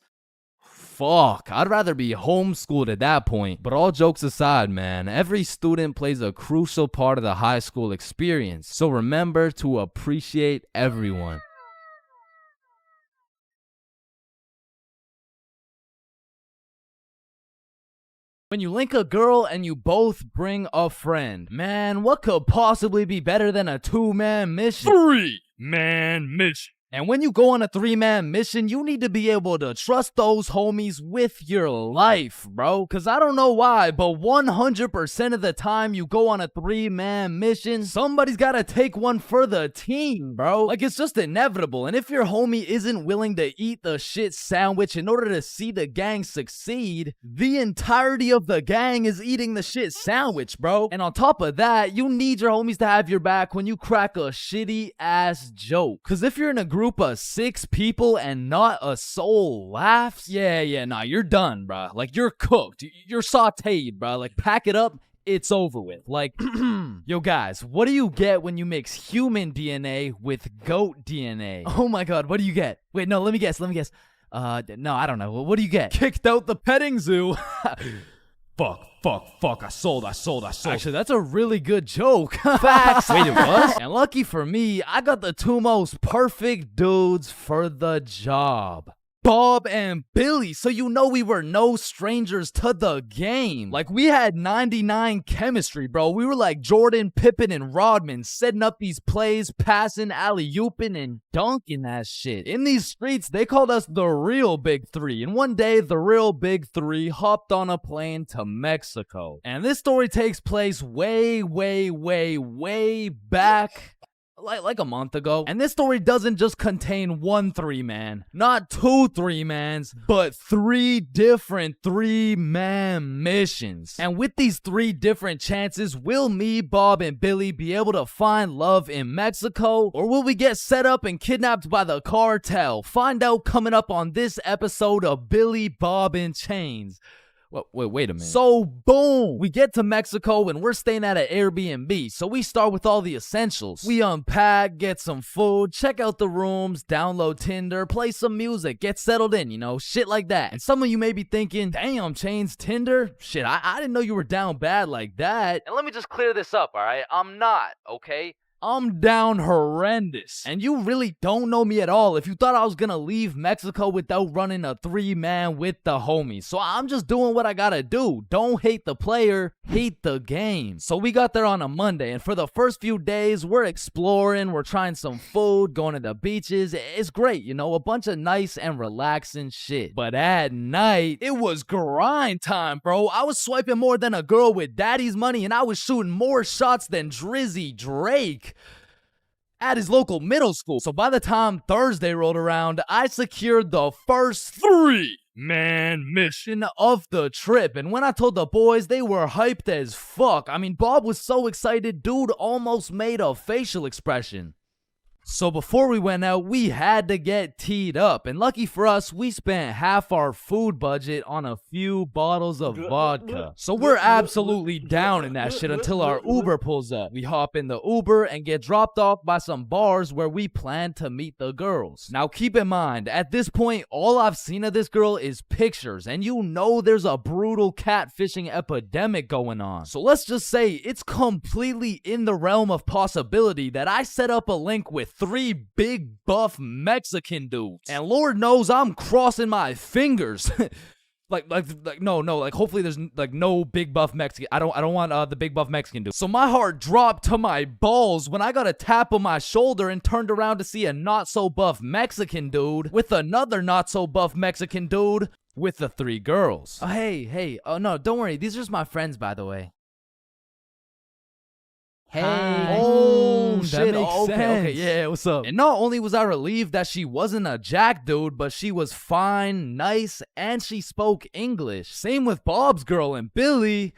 fuck, I'd rather be homeschooled at that point. But all jokes aside, man, every student plays a crucial part of the high school experience. So remember to appreciate everyone. When you link a girl and you both bring a friend, man, what could possibly be better than a 2-man mission? 3-man mission. And when you go on a 3-man mission, you need to be able to trust those homies with your life, bro. Cause I don't know why, but 100% of the time you go on a 3-man mission, somebody's gotta take one for the team, bro. Like, it's just inevitable. And if your homie isn't willing to eat the shit sandwich in order to see the gang succeed, the entirety of the gang is eating the shit sandwich, bro. And on top of that, you need your homies to have your back when you crack a shitty ass joke. Cause if you're in a group of 6 people and not a soul laughs, nah, you're done, bruh. Like, you're cooked. You're sauteed, bruh. Like, pack it up. It's over with. Like, yo guys, what do you get when you mix human DNA with goat DNA? Oh my god, what do you get? Wait, no, let me guess. No, I don't know. What do you get? Kicked out the petting zoo. Fuck, I sold. Actually, that's a really good joke. Facts. Wait, it was? And lucky for me, I got the 2 most perfect dudes for the job. Bob and Billy, so you know we were no strangers to the game. Like, we had 99 chemistry, bro. We were like Jordan, Pippen, and Rodman, setting up these plays, passing, alley-ooping, and dunking that shit. In these streets, they called us the real Big Three. And one day, the real Big Three hopped on a plane to Mexico. And this story takes place way back. Like a month ago. And this story doesn't just contain one 3-man, not 2 3-mans, but 3 different 3-man missions. And with these 3 different chances, will me, Bob, and Billy be able to find love in Mexico? Or will we get set up and kidnapped by the cartel? Find out coming up on this episode of Billy, Bob, and Chains. Wait a minute. So, boom, we get to Mexico and we're staying at an Airbnb. So we start with all the essentials. We unpack, get some food, check out the rooms, download Tinder, play some music, get settled in, you know, shit like that. And some of you may be thinking, damn, Chains, Tinder? Shit, I didn't know you were down bad like that. And let me just clear this up, alright? I'm not, okay? I'm down horrendous. And you really don't know me at all if you thought I was gonna leave Mexico without running a 3-man with the homies. So I'm just doing what I gotta do. Don't hate the player, hate the game. So we got there on a Monday, and for the first few days, we're exploring, we're trying some food, going to the beaches. It's great, you know, a bunch of nice and relaxing shit. But at night, it was grind time, bro. I was swiping more than a girl with daddy's money, and I was shooting more shots than Drizzy Drake at his local middle school. So by the time Thursday rolled around, I secured the first 3-man mission of the trip. And when I told the boys, they were hyped as fuck. I mean, Bob was so excited, dude almost made a facial expression. So before we went out, we had to get teed up. And lucky for us, we spent half our food budget on a few bottles of vodka. So we're absolutely down in that shit until our Uber pulls up. We hop in the Uber and get dropped off by some bars where we plan to meet the girls. Now keep in mind, at this point, all I've seen of this girl is pictures. And you know there's a brutal catfishing epidemic going on. So let's just say it's completely in the realm of possibility that I set up a link with 3 big buff Mexican dudes. And Lord knows I'm crossing my fingers. Like hopefully there's like no big buff Mexican. I don't want the big buff Mexican dude. So my heart dropped to my balls when I got a tap on my shoulder and turned around to see a not so buff Mexican dude with another not so buff Mexican dude with the 3 girls. Oh, hey, oh no, don't worry. These are just my friends, by the way. Hey. Oh, that shit. makes Okay, sense. yeah, what's up? And not only was I relieved that she wasn't a jack dude, but she was fine, nice, and she spoke English. Same with Bob's girl and Billy.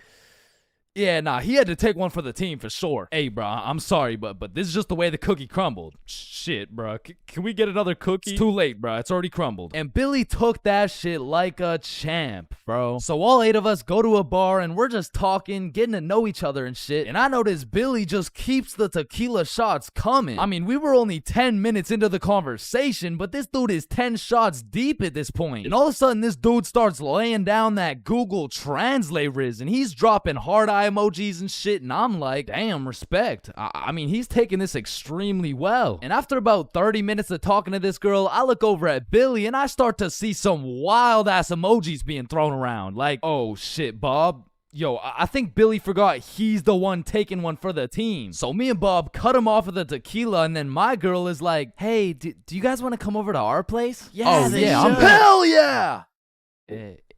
Yeah, nah, he had to take one for the team for sure. Hey, bro, I'm sorry, but this is just the way the cookie crumbled. Shit, bro. Can we get another cookie? It's too late, bro. It's already crumbled. And Billy took that shit like a champ, bro. So all 8 of us go to a bar and we're just talking, getting to know each other and shit. And I notice Billy just keeps the tequila shots coming. I mean, we were only 10 minutes into the conversation, but this dude is 10 shots deep at this point. And all of a sudden, this dude starts laying down that Google Translate riz, and he's dropping hard eye emojis and shit, and I'm like, damn, respect. I mean, he's taking this extremely well. And after about 30 minutes of talking to this girl, I look over at Billy and I start to see some wild ass emojis being thrown around. Like, oh shit, Bob. Yo, I think Billy forgot he's the one taking one for the team. So me and Bob cut him off of the tequila, and then my girl is like, hey, do you guys want to come over to our place? Yeah, oh, they yeah, should. hell yeah!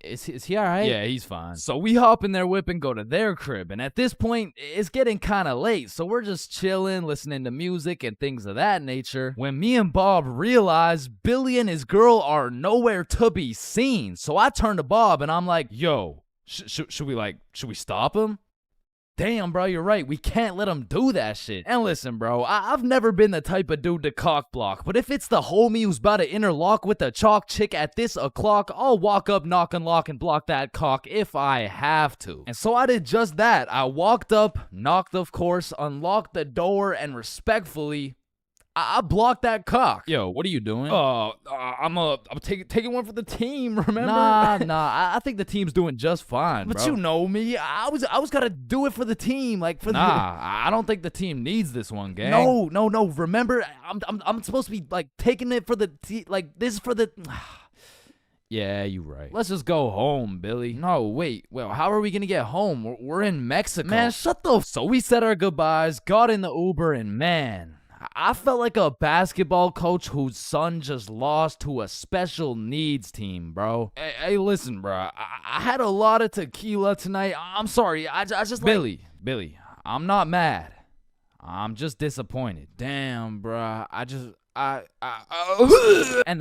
Is he alright? Yeah, he's fine. So we hop in their whip and go to their crib. And at this point, it's getting kind of late. So we're just chilling, listening to music and things of that nature. When me and Bob realize Billy and his girl are nowhere to be seen. So I turn to Bob and I'm like, yo, should we stop him? Damn, bro, you're right. We can't let him do that shit. And listen, bro, I've never been the type of dude to cock block, but if it's the homie who's about to interlock with the chalk chick at this o'clock, I'll walk up, knock, unlock, and block that cock if I have to. And so I did just that. I walked up, knocked, of course, unlocked the door, and respectfully, I blocked that cock. Yo, what are you doing? I'm taking one for the team, remember? Nah, I think the team's doing just fine, but bro. You know me. I was gotta do it for the team, like for I don't think the team needs this one, gang. No. Remember, I'm supposed to be like taking it for the like this is for the. Yeah, you're right. Let's just go home, Billy. No, wait. Well, how are we gonna get home? We're in Mexico. Man, shut the. So we said our goodbyes, got in the Uber, and man, I felt like a basketball coach whose son just lost to a special needs team, bro. Hey, listen, bro. I had a lot of tequila tonight. I'm sorry. I just Billy, I'm not mad. I'm just disappointed. Damn, bro. And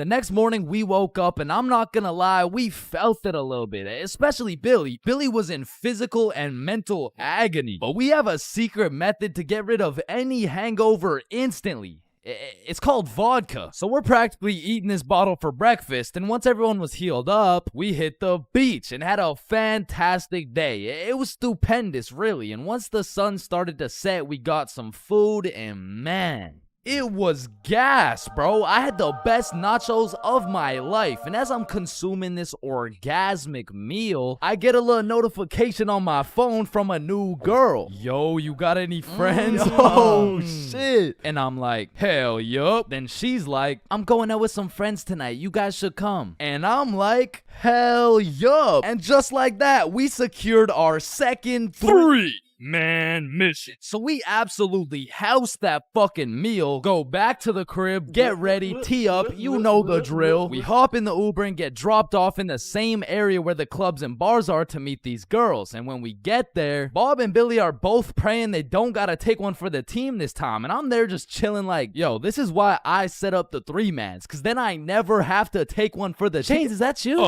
the next morning we woke up, and I'm not gonna lie, we felt it a little bit, especially Billy. Billy was in physical and mental agony, but we have a secret method to get rid of any hangover instantly. It's called vodka. So we're practically eating this bottle for breakfast, and once everyone was healed up, we hit the beach and had a fantastic day. It was stupendous, really, and once the sun started to set, we got some food, and man, it was gas, bro. I had the best nachos of my life. And as I'm consuming this orgasmic meal, I get a little notification on my phone from a new girl. Yo, you got any friends? Oh, shit. And I'm like, hell yup. Then she's like, I'm going out with some friends tonight. You guys should come. And I'm like, hell yup. And just like that, we secured our second 3-man mission. So we absolutely house that fucking meal, go back to the crib, get ready, tee up, you know the drill. We hop in the Uber and get dropped off in the same area where the clubs and bars are to meet these girls. And when we get there, Bob and Billy are both praying they don't gotta take one for the team this time. And I'm there just chilling like, yo, this is why I set up the 3-mans, cause then I never have to take one for the Chains, is that you?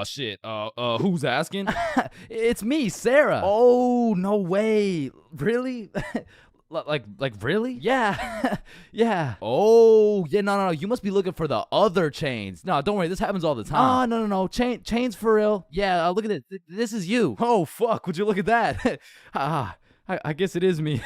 Shit. Who's asking? It's me, Sarah. Oh, no way. Really? Like really? Yeah. Yeah. Oh, yeah, no. You must be looking for the other Chains. No, don't worry. This happens all the time. Oh, no. Chains for real. Yeah, look at it. This is you. Oh, fuck. Would you look at that? I guess it is me.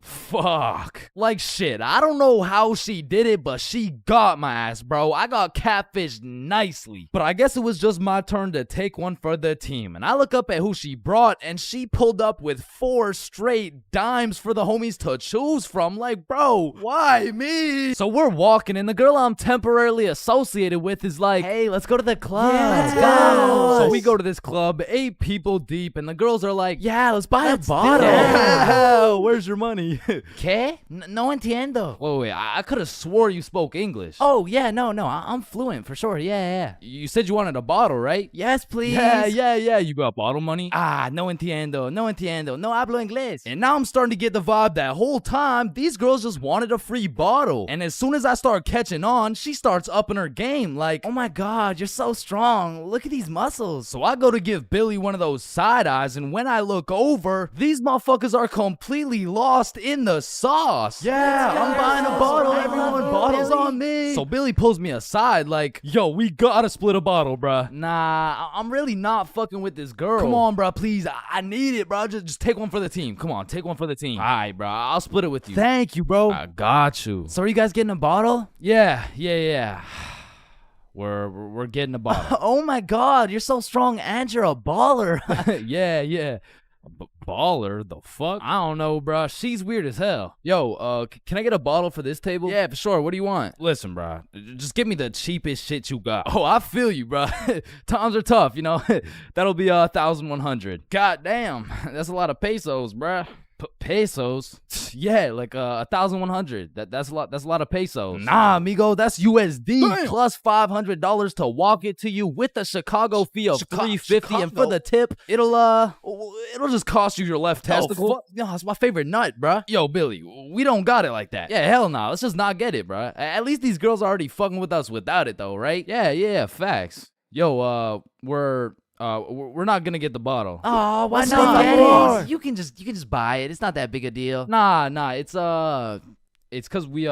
Fuck. Like shit, I don't know how she did it, but she got my ass, bro. I got catfished nicely. But I guess it was just my turn to take one for the team. And I look up at who she brought, and she pulled up with 4 straight dimes for the homies to choose from. Like, bro, why me? So we're walking, and the girl I'm temporarily associated with is like, hey, let's go to the club. Yeah, let's go. So we go to this club, 8 people deep, and the girls are like, yeah, let's buy a bottle. Yeah. Where's your money? ¿Qué? No entiendo. Wait, I could have swore you spoke English. Oh, yeah, no, I'm fluent for sure. Yeah. You said you wanted a bottle, right? Yes, please. Yeah. You got bottle money? No entiendo. No hablo inglés. And now I'm starting to get the vibe that whole time these girls just wanted a free bottle. And as soon as I start catching on, she starts upping her game like, oh my God, you're so strong. Look at these muscles. So I go to give Billy one of those side eyes, and when I look over, these motherfuckers are completely lost in the sauce. Yeah, I'm buying a bottle. Everyone, bottles on me. So Billy pulls me aside like, yo, we gotta split a bottle, bruh. Nah, I'm really not fucking with this girl. Come on, bruh, please. I need it, bruh. Just take one for the team. Come on, take one for the team. All right, bruh. I'll split it with you. Thank you, bro. I got you. So are you guys getting a bottle? Yeah. We're getting a bottle. Oh my God, you're so strong and you're a baller. Yeah. Baller? The fuck? I don't know, bro. She's weird as hell. Yo, can I get a bottle for this table? Yeah, for sure. What do you want? Listen, bro. Just give me the cheapest shit you got. Oh, I feel you, bro. Times are tough, you know. That'll be 1,100. God damn, that's a lot of pesos, bro. Pesos? Yeah, like 1,100. That's a lot. That's a lot of pesos. Nah, amigo, that's USD. Damn. Plus $500 to walk it to you with the Chicago fee of $350, and for the tip, it'll just cost you your left testicle. No, that's my favorite nut, bruh. Yo, Billy, we don't got it like that. Yeah, hell no. Let's just not get it, bruh. At least these girls are already fucking with us without it, though, right? Yeah, facts. Yo, we're not gonna get the bottle. Oh, why not? You can just buy it. It's not that big a deal. Nah. It's cause we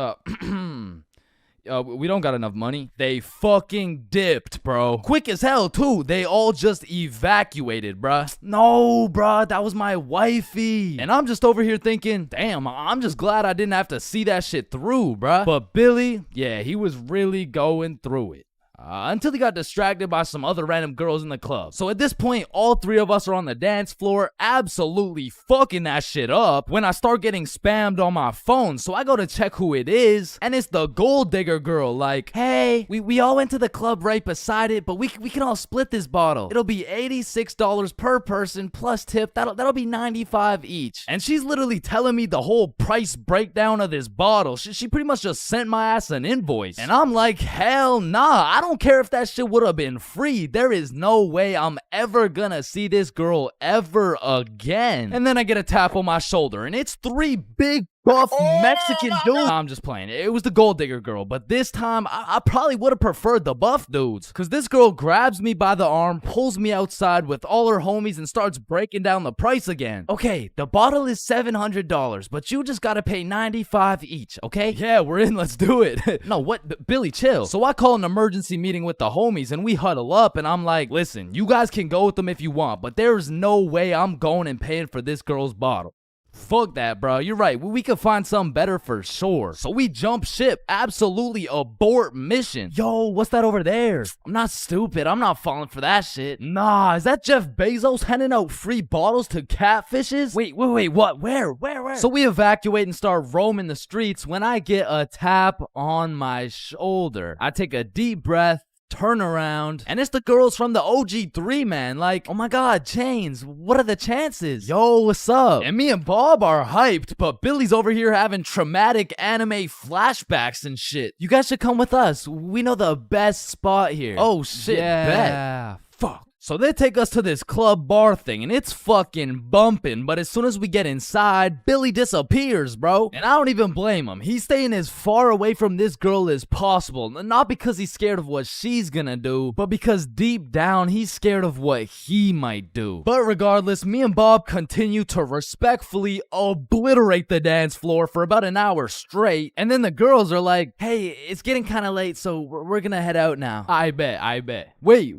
we don't got enough money. They fucking dipped, bro. Quick as hell too. They all just evacuated, bruh. No, bruh, that was my wifey. And I'm just over here thinking, damn, I'm just glad I didn't have to see that shit through, bruh. But Billy, yeah, he was really going through it. Until he got distracted by some other random girls in the club. So at this point, all 3 of us are on the dance floor, absolutely fucking that shit up, when I start getting spammed on my phone. So I go to check who it is, and it's the gold digger girl. Like, hey, we all went to the club right beside it, but we can all split this bottle. It'll be $86 per person plus tip. That'll be $95 each. And she's literally telling me the whole price breakdown of this bottle. She pretty much just sent my ass an invoice. And I'm like, hell nah, I don't care if that shit would have been free. There is no way I'm ever gonna see this girl ever again. And then I get a tap on my shoulder, and it's 3 big buff Mexican dudes. I'm just playing. It was the gold digger girl, but this time I probably would have preferred the buff dudes, because this girl grabs me by the arm, pulls me outside with all her homies, and starts breaking down the price again. Okay, the bottle is $700, but you just gotta pay $95 each, okay? Yeah, we're in. Let's do it. No, what? Billy, chill. So I call an emergency meeting with the homies, and we huddle up, and I'm like, listen, you guys can go with them if you want, but there's no way I'm going and paying for this girl's bottle. Fuck that, bro. You're right. We could find something better for sure. So we jump ship. Absolutely abort mission. Yo, what's that over there? I'm not stupid. I'm not falling for that shit. Nah, is that Jeff Bezos handing out free bottles to catfishes? Wait, what? Where? So we evacuate and start roaming the streets when I get a tap on my shoulder. I take a deep breath, turn around, and it's the girls from the OG3, man. Like, oh my god, Chains, what are the chances? Yo, what's up? And me and Bob are hyped, but Billy's over here having traumatic anime flashbacks and shit. You guys should come with us. We know the best spot here. Oh shit, bet. Fuck. So they take us to this club bar thing, and it's fucking bumping, but as soon as we get inside, Billy disappears, bro. And I don't even blame him. He's staying as far away from this girl as possible, not because he's scared of what she's gonna do, but because deep down, he's scared of what he might do. But regardless, me and Bob continue to respectfully obliterate the dance floor for about an hour straight, and then the girls are like, hey, it's getting kind of late, so we're gonna head out now. I bet. Wait.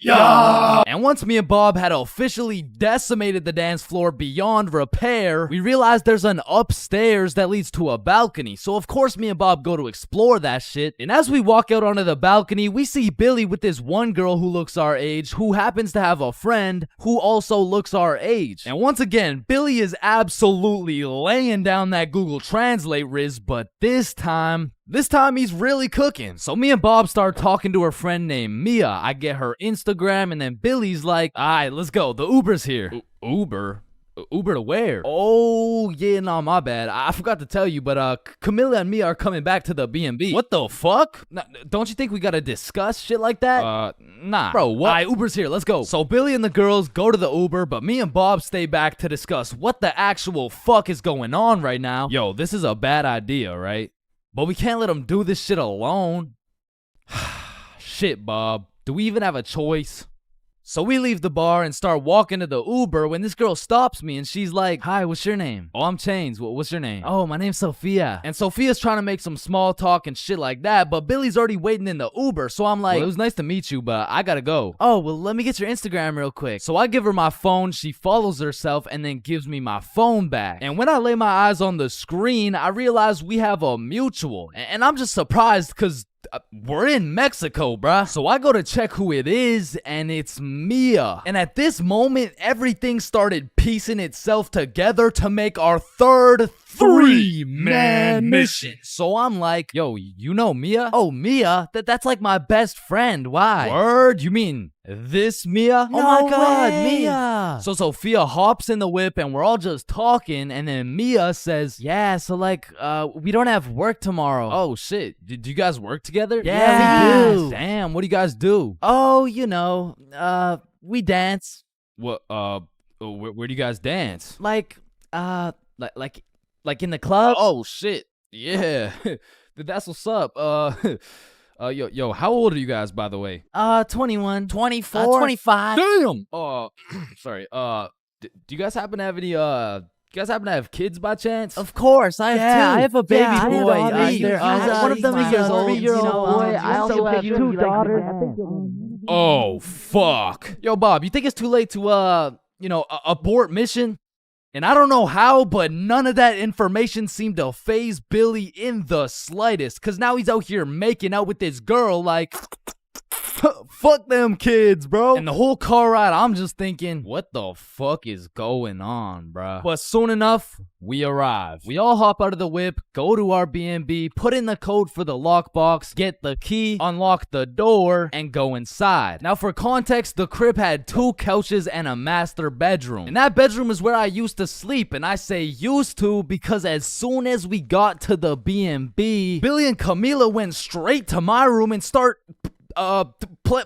Yeah! And once me and Bob had officially decimated the dance floor beyond repair, we realized there's an upstairs that leads to a balcony. So of course me and Bob go to explore that shit. And as we walk out onto the balcony, we see Billy with this one girl who looks our age, who happens to have a friend who also looks our age. And once again, Billy is absolutely laying down that Google Translate riz, but this time he's really cooking. So me and Bob start talking to her friend named Mia. I get her Instagram, and then Billy's like, alright, let's go. The Uber's here. Uber? Uber to where? Oh, yeah, no, my bad. I forgot to tell you, but Camilla and Mia are coming back to the B&B. What the fuck? Don't you think we gotta discuss shit like that? Nah. Bro, what? Alright, Uber's here. Let's go. So Billy and the girls go to the Uber, but me and Bob stay back to discuss what the actual fuck is going on right now. Yo, this is a bad idea, right? But we can't let him do this shit alone. Shit, Bob. Do we even have a choice? So we leave the bar and start walking to the Uber when this girl stops me and she's like, hi, what's your name? Oh, I'm Chains. What's your name? Oh, my name's Sophia. And Sophia's trying to make some small talk and shit like that, but Billy's already waiting in the Uber. So I'm like, well, it was nice to meet you, but I gotta go. Oh, well, let me get your Instagram real quick. So I give her my phone, she follows herself, and then gives me my phone back. And when I lay my eyes on the screen, I realize we have a mutual. And I'm just surprised because we're in Mexico, bruh. So I go to check who it is, and it's Mia. And at this moment, everything started piecing itself together to make our third three-man mission. So I'm like, yo, you know Mia? Oh, Mia? That's like my best friend. Why? Word? You mean this Mia? Oh my god, Mia. So Sophia hops in the whip and we're all just talking, and then Mia says, yeah, so like, we don't have work tomorrow. Oh shit, do you guys work together? Yeah, we do. Damn, what do you guys do? Oh, you know, we dance. What, where do you guys dance? Like in the club? Oh shit, yeah. That's what's up. Yo, how old are you guys, by the way? 21. 24. 25. Damn! Sorry, do you guys happen to have any, you guys happen to have kids by chance? Of course, I have two. I have a baby boy. One of them is a 3-year-old boy. I also have 2 daughters. Oh, fuck. Yo, Bob, you think it's too late to, abort mission? And I don't know how, but none of that information seemed to faze Billy in the slightest. Cause now he's out here making out with this girl like, fuck them kids, bro. And the whole car ride, I'm just thinking, what the fuck is going on, bruh? But soon enough, we arrive. We all hop out of the whip, go to our B&B, put in the code for the lockbox, get the key, unlock the door, and go inside. Now for context, the crib had 2 couches and a master bedroom. And that bedroom is where I used to sleep, and I say used to because as soon as we got to the B&B, Billy and Camila went straight to my room and start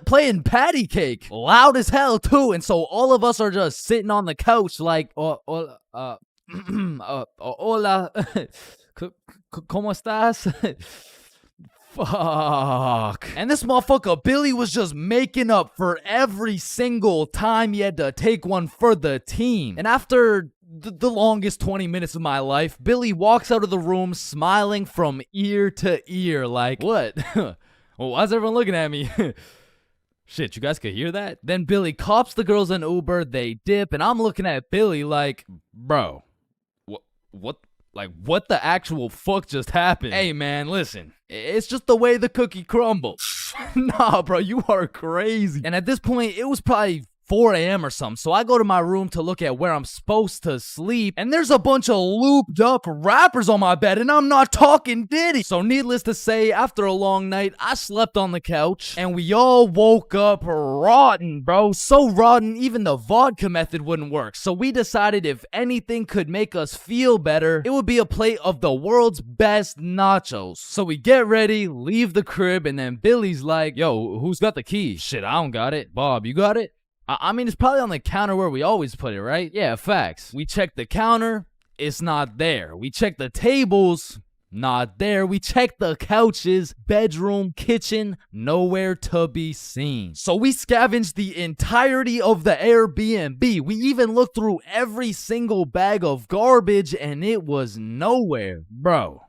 playing patty cake loud as hell too, and so all of us are just sitting on the couch like hola ¿Cómo estás? Fuck. And this motherfucker Billy was just making up for every single time he had to take one for the team. And after the longest 20 minutes of my life, Billy walks out of the room smiling from ear to ear like, what? Well, why's everyone looking at me? Shit, you guys could hear that? Then Billy cops the girls an Uber, they dip, and I'm looking at Billy like, bro, what the actual fuck just happened? Hey man, listen, it's just the way the cookie crumbles. Nah, bro, you are crazy. And at this point, it was probably 4 a.m. or something, so I go to my room to look at where I'm supposed to sleep, and there's a bunch of looped up rappers on my bed, and I'm not talking Diddy. So needless to say, after a long night, I slept on the couch, and we all woke up rotten, bro. So rotten, even the vodka method wouldn't work. So we decided if anything could make us feel better, it would be a plate of the world's best nachos. So we get ready, leave the crib, and then Billy's like, yo, who's got the key? Shit, I don't got it. Bob, you got it? I mean, it's probably on the counter where we always put it, right? Yeah, facts. We check the counter, it's not there. We check the tables, not there. We check the couches, bedroom, kitchen, nowhere to be seen. So we scavenged the entirety of the Airbnb. We even looked through every single bag of garbage, and it was nowhere. Bro,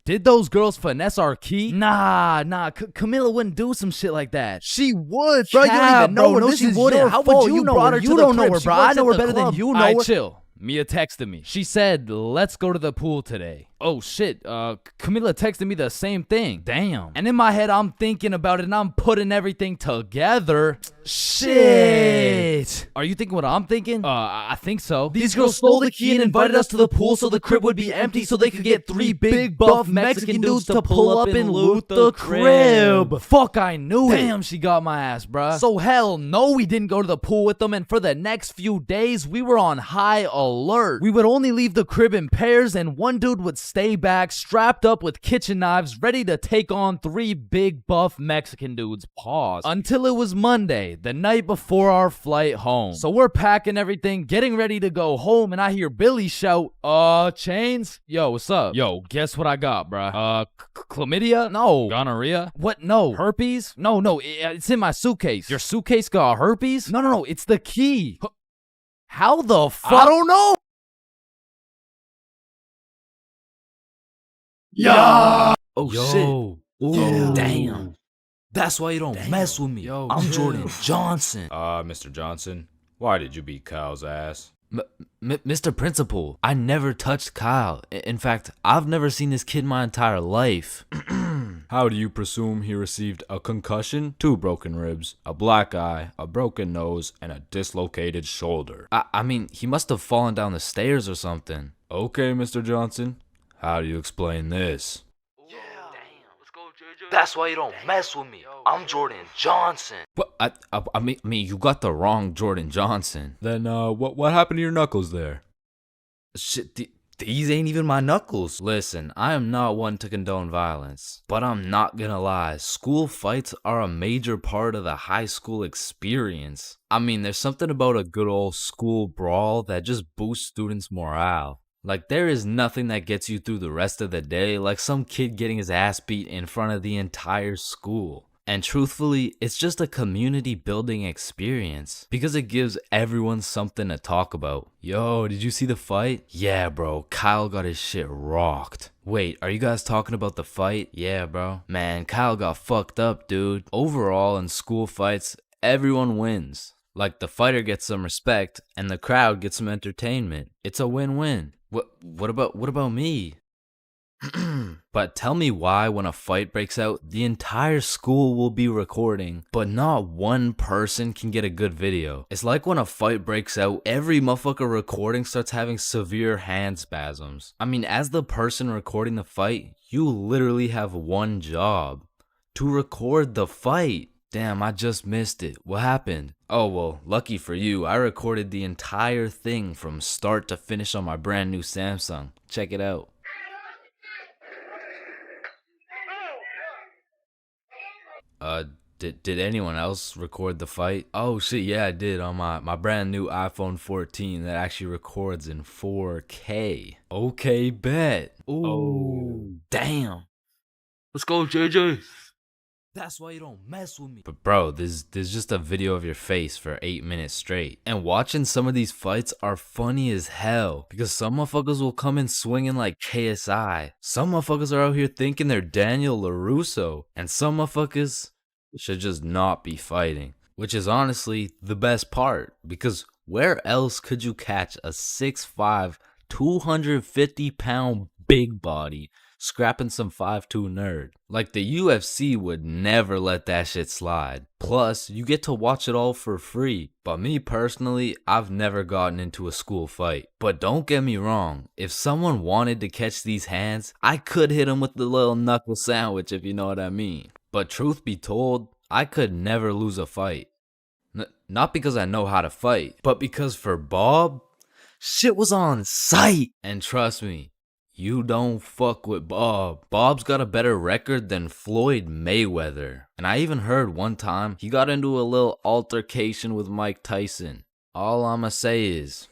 did those girls finesse our key? Nah, Camilla wouldn't do some shit like that. She would, bro. You don't even know her. No, she wouldn't. How would you know her? You don't know her, bro. I know her better than you know her. Chill. Mia texted me. She said, let's go to the pool today. Oh shit, Camila texted me the same thing. Damn. And in my head, I'm thinking about it and I'm putting everything together. Shit. Are you thinking what I'm thinking? I think so. These girls stole the key and invited us to the pool so the crib would be empty so they could get 3 big buff Mexican dudes to pull up and loot the crib. Fuck, I knew it. Damn, she got my ass, bruh. So hell no, we didn't go to the pool with them, and for the next few days, we were on high alert. We would only leave the crib in pairs, and one dude would stay back, strapped up with kitchen knives, ready to take on 3 big buff Mexican dudes. Pause. Until it was Monday, the night before our flight home. So we're packing everything, getting ready to go home, and I hear Billy shout, Chains? Yo, what's up? Yo, guess what I got, bruh? Chlamydia? No. Gonorrhea? What? No. Herpes? No, it's in my suitcase. Your suitcase got herpes? No, it's the key. How the fuck? I don't know. Yeah. Oh Yo. shit. Ooh. Damn. That's why you don't mess with me. Yo, I'm chill. Jordan Johnson. Mr. Johnson, why did you beat Kyle's ass? Mr. Principal, I never touched Kyle. In fact, I've never seen this kid my entire life. How do you presume he received a concussion, 2 broken ribs, a black eye, a broken nose, and a dislocated shoulder? I mean, he must have fallen down the stairs or something. Okay, Mr. Johnson, how do you explain this? That's why you don't mess with me. I'm Jordan Johnson. But I mean, you got the wrong Jordan Johnson. Then, what happened to your knuckles there? Shit, these ain't even my knuckles. Listen, I am not one to condone violence, but I'm not gonna lie, school fights are a major part of the high school experience. I mean, there's something about a good old school brawl that just boosts students' morale. Like, there is nothing that gets you through the rest of the day like some kid getting his ass beat in front of the entire school. And truthfully, it's just a community building experience because it gives everyone something to talk about. Yo, did you see the fight? Yeah, bro, Kyle got his shit rocked. Wait, are you guys talking about the fight? Yeah, bro. Man, Kyle got fucked up, dude. Overall, in school fights, everyone wins. Like, the fighter gets some respect and the crowd gets some entertainment. It's a win-win. What about me? But tell me why when a fight breaks out, the entire school will be recording, but not one person can get a good video. It's like when a fight breaks out, every motherfucker recording starts having severe hand spasms. I mean, as the person recording the fight, you literally have one job: to record the fight. Damn, I just missed it. What happened? Oh, well, lucky for you, I recorded the entire thing from start to finish on my brand new Samsung. Check it out. Did anyone else record the fight? Oh shit, yeah, I did on my brand new iPhone 14 that actually records in 4K. Okay, bet. Ooh, Oh. damn. Let's go, JJ. That's why you don't mess with me. But bro, there's just a video of your face for 8 minutes straight. And watching some of these fights are funny as hell, because some motherfuckers will come in swinging like KSI. Some motherfuckers are out here thinking they're Daniel LaRusso. And some motherfuckers should just not be fighting. Which is honestly the best part, because where else could you catch a 6'5", 250-pound big body scrapping some 5'2" nerd? Like, the UFC would never let that shit slide. Plus, you get to watch it all for free. But me personally, I've never gotten into a school fight. But don't get me wrong, if someone wanted to catch these hands, I could hit him with the little knuckle sandwich, if you know what I mean. But truth be told, I could never lose a fight. Not because I know how to fight, but because for Bob, shit was on sight. And trust me, you don't fuck with Bob. Bob's got a better record than Floyd Mayweather. And I even heard one time he got into a little altercation with Mike Tyson. All I'ma say is,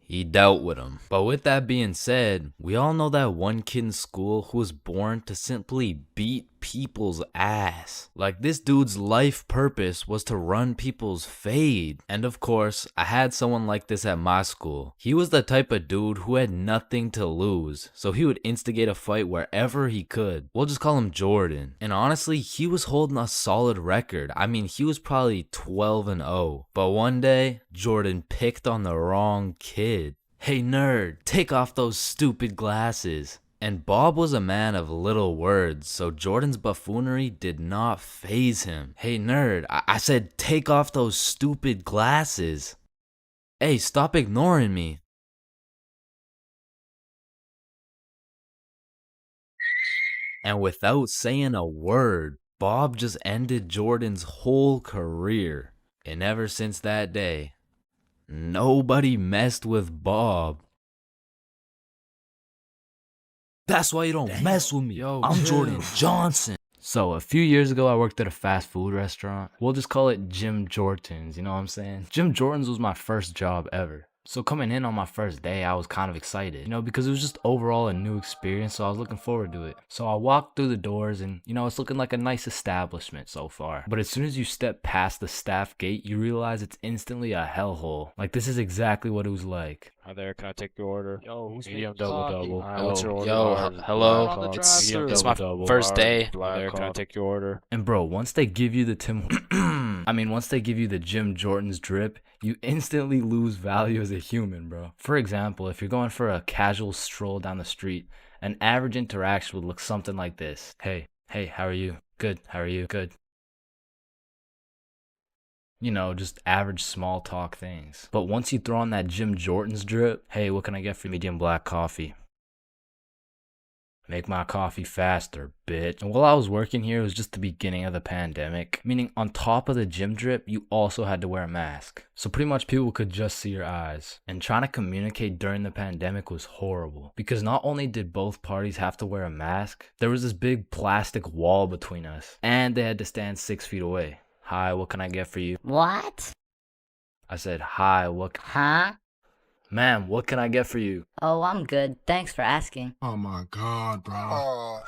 he dealt with him. But with that being said, we all know that one kid in school who was born to simply beat people's ass. Like, this dude's life purpose was to run people's fade. And of course, I had someone like this at my school. He was the type of dude who had nothing to lose, so he would instigate a fight wherever he could. We'll just call him Jordan. And honestly, he was holding a solid record. I mean, he was probably 12-0. But one day, Jordan picked on the wrong kid. Hey nerd, take off those stupid glasses. And Bob was a man of little words, so Jordan's buffoonery did not faze him. Hey nerd, I said take off those stupid glasses. Hey, stop ignoring me. And without saying a word, Bob just ended Jordan's whole career. And ever since that day, nobody messed with Bob. That's why you don't mess with me. Yo, I'm chill. Jordan Johnson. So a few years ago, I worked at a fast food restaurant. We'll just call it Jim Jordan's, you know what I'm saying? Jim Jordan's was my first job ever. So coming in on my first day, I was kind of excited, because it was just overall a new experience, so I was looking forward to it. So I walked through the doors and, it's looking like a nice establishment so far. But as soon as you step past the staff gate, you realize it's instantly a hellhole. Like, this is exactly what it was like. Hi there, can I take your order? Yo, who's Medium making double coffee? double. What's your order? Yo, Large, hello. black coffee. It's Medium it's my double, first day. Hi black there, can I coffee. take your order? And bro, once they give you the once they give you the Jim Jordan's drip, you instantly lose value as a human, bro. For example, if you're going for a casual stroll down the street, an average interaction would look something like this. Hey, how are you? Good, how are you? Good. Just average small talk things. But once you throw on that Jim Jordan's drip, hey, what can I get for medium black coffee? Make my coffee faster, bitch. And while I was working here, it was just the beginning of the pandemic, meaning on top of the gym drip, you also had to wear a mask. So pretty much people could just see your eyes. And trying to communicate during the pandemic was horrible, because not only did both parties have to wear a mask, there was this big plastic wall between us, and they had to stand 6 feet away. Hi, what can I get for you? What? I said, hi, Huh? Ma'am, what can I get for you? Oh, I'm good. Thanks for asking. Oh my god, bro.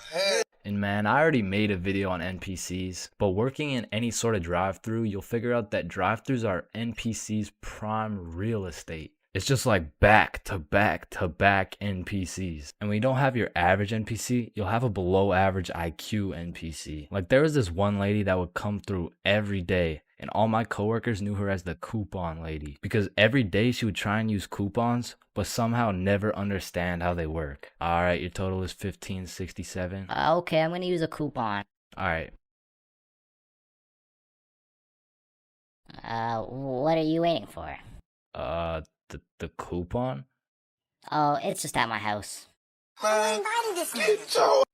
And man, I already made a video on NPCs, but working in any sort of drive-thru, you'll figure out that drive-thrus are NPCs' prime real estate. It's just like back to back to back NPCs. And when you don't have your average NPC, you'll have a below average IQ NPC. Like, there was this one lady that would come through every day, and all my coworkers knew her as the coupon lady, because every day she would try and use coupons, but somehow never understand how they work. All right, your total is $15.67. Okay, I'm gonna use a coupon. All right. What are you waiting for? The coupon? Oh, it's just at my house.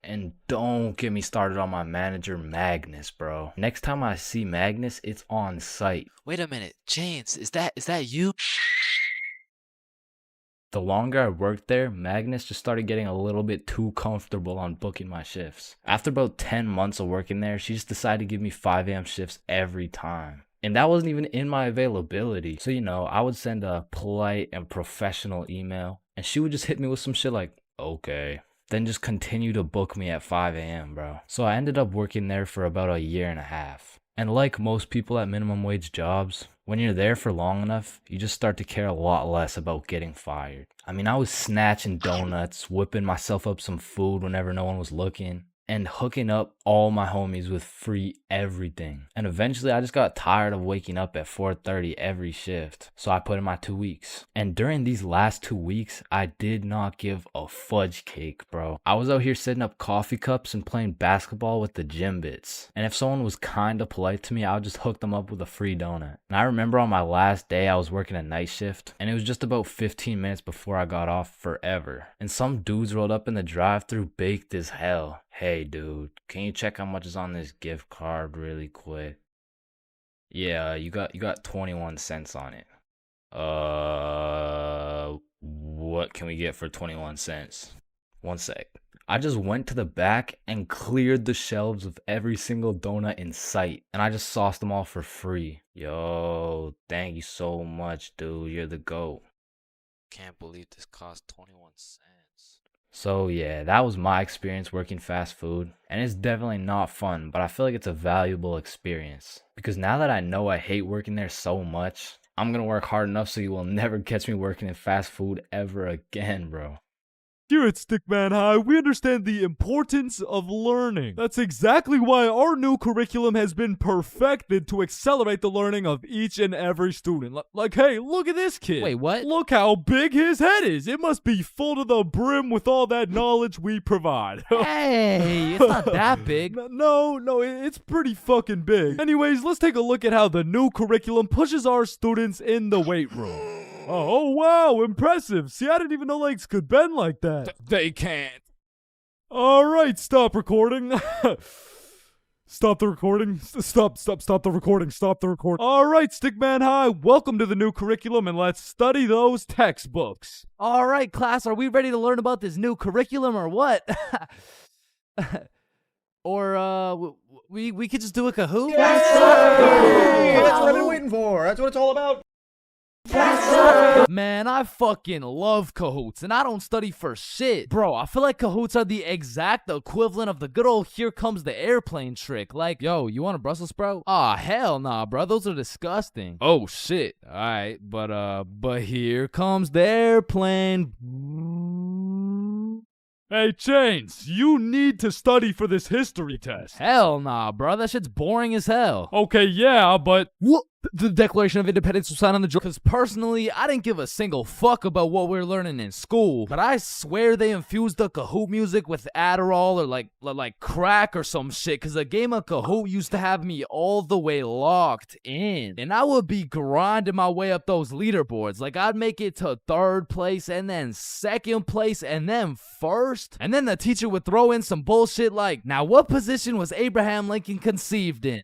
And don't get me started on my manager, Magnus, bro. Next time I see Magnus, it's on site. Wait a minute, James, is that you? The longer I worked there, Magnus just started getting a little bit too comfortable on booking my shifts. After about 10 months of working there, she just decided to give me 5 a.m. shifts every time. And that wasn't even in my availability. So, I would send a polite and professional email, and she would just hit me with some shit like, okay. Then just continue to book me at 5 a.m., bro. So I ended up working there for about a year and a half. And like most people at minimum wage jobs, when you're there for long enough, you just start to care a lot less about getting fired. I mean, I was snatching donuts, whipping myself up some food whenever no one was looking. and hooking up all my homies with free everything. And eventually I just got tired of waking up at 4:30 every shift. So I put in my 2 weeks. And during these last 2 weeks, I did not give a fudge cake, bro. I was out here setting up coffee cups and playing basketball with the gym bits. And if someone was kind of polite to me, I would just hook them up with a free donut. And I remember on my last day, I was working a night shift, and it was just about 15 minutes before I got off forever. And some dudes rolled up in the drive-thru baked as hell. Hey dude, can you check how much is on this gift card really quick? Yeah, you got 21 cents on it. What can we get for 21 cents? One sec. I just went to the back and cleared the shelves of every single donut in sight, and I just sauced them all for free. Yo, thank you so much, dude. You're the GOAT. Can't believe this cost 21 cents. So yeah, that was my experience working fast food, and it's definitely not fun, but I feel like it's a valuable experience. Because now that I know I hate working there so much, I'm gonna work hard enough so you will never catch me working in fast food ever again, bro. Here at Stickman High, we understand the importance of learning. That's exactly why our new curriculum has been perfected to accelerate the learning of each and every student. Like, hey, look at this kid. Wait, what? Look how big his head is. It must be full to the brim with all that knowledge we provide. Hey, it's not that big. No, it's pretty fucking big. Anyways, let's take a look at how the new curriculum pushes our students in the weight room. Oh, wow, impressive. See, I didn't even know legs could bend like that. They can't. All right, stop recording. Stop the recording. Stop the recording. Stop the recording. All right, Stickman High, welcome to the new curriculum, and let's study those textbooks. All right, class, are we ready to learn about this new curriculum or what? Or we could just do a Kahoot? Yes, sir! That's what I've been waiting for. That's what it's all about. Man, I fucking love Kahoots, and I don't study for shit. Bro, I feel like Kahoots are the exact equivalent of the good old here comes the airplane trick. Like, yo, you want a Brussels sprout? Aw, hell nah, bro, those are disgusting. Oh, shit. Alright, but here comes the airplane. Hey, Chains, you need to study for this history test. Hell nah, bro, that shit's boring as hell. Okay, yeah, but... What? The Declaration of Independence was signed on the Georgia. Because personally, I didn't give a single fuck about what we were learning in school. But I swear they infused the Kahoot music with Adderall or like crack or some shit. Because a game of Kahoot used to have me all the way locked in. And I would be grinding my way up those leaderboards. Like I'd make it to 3rd place and then 2nd place and then 1st. And then the teacher would throw in some bullshit like, now what position was Abraham Lincoln conceived in?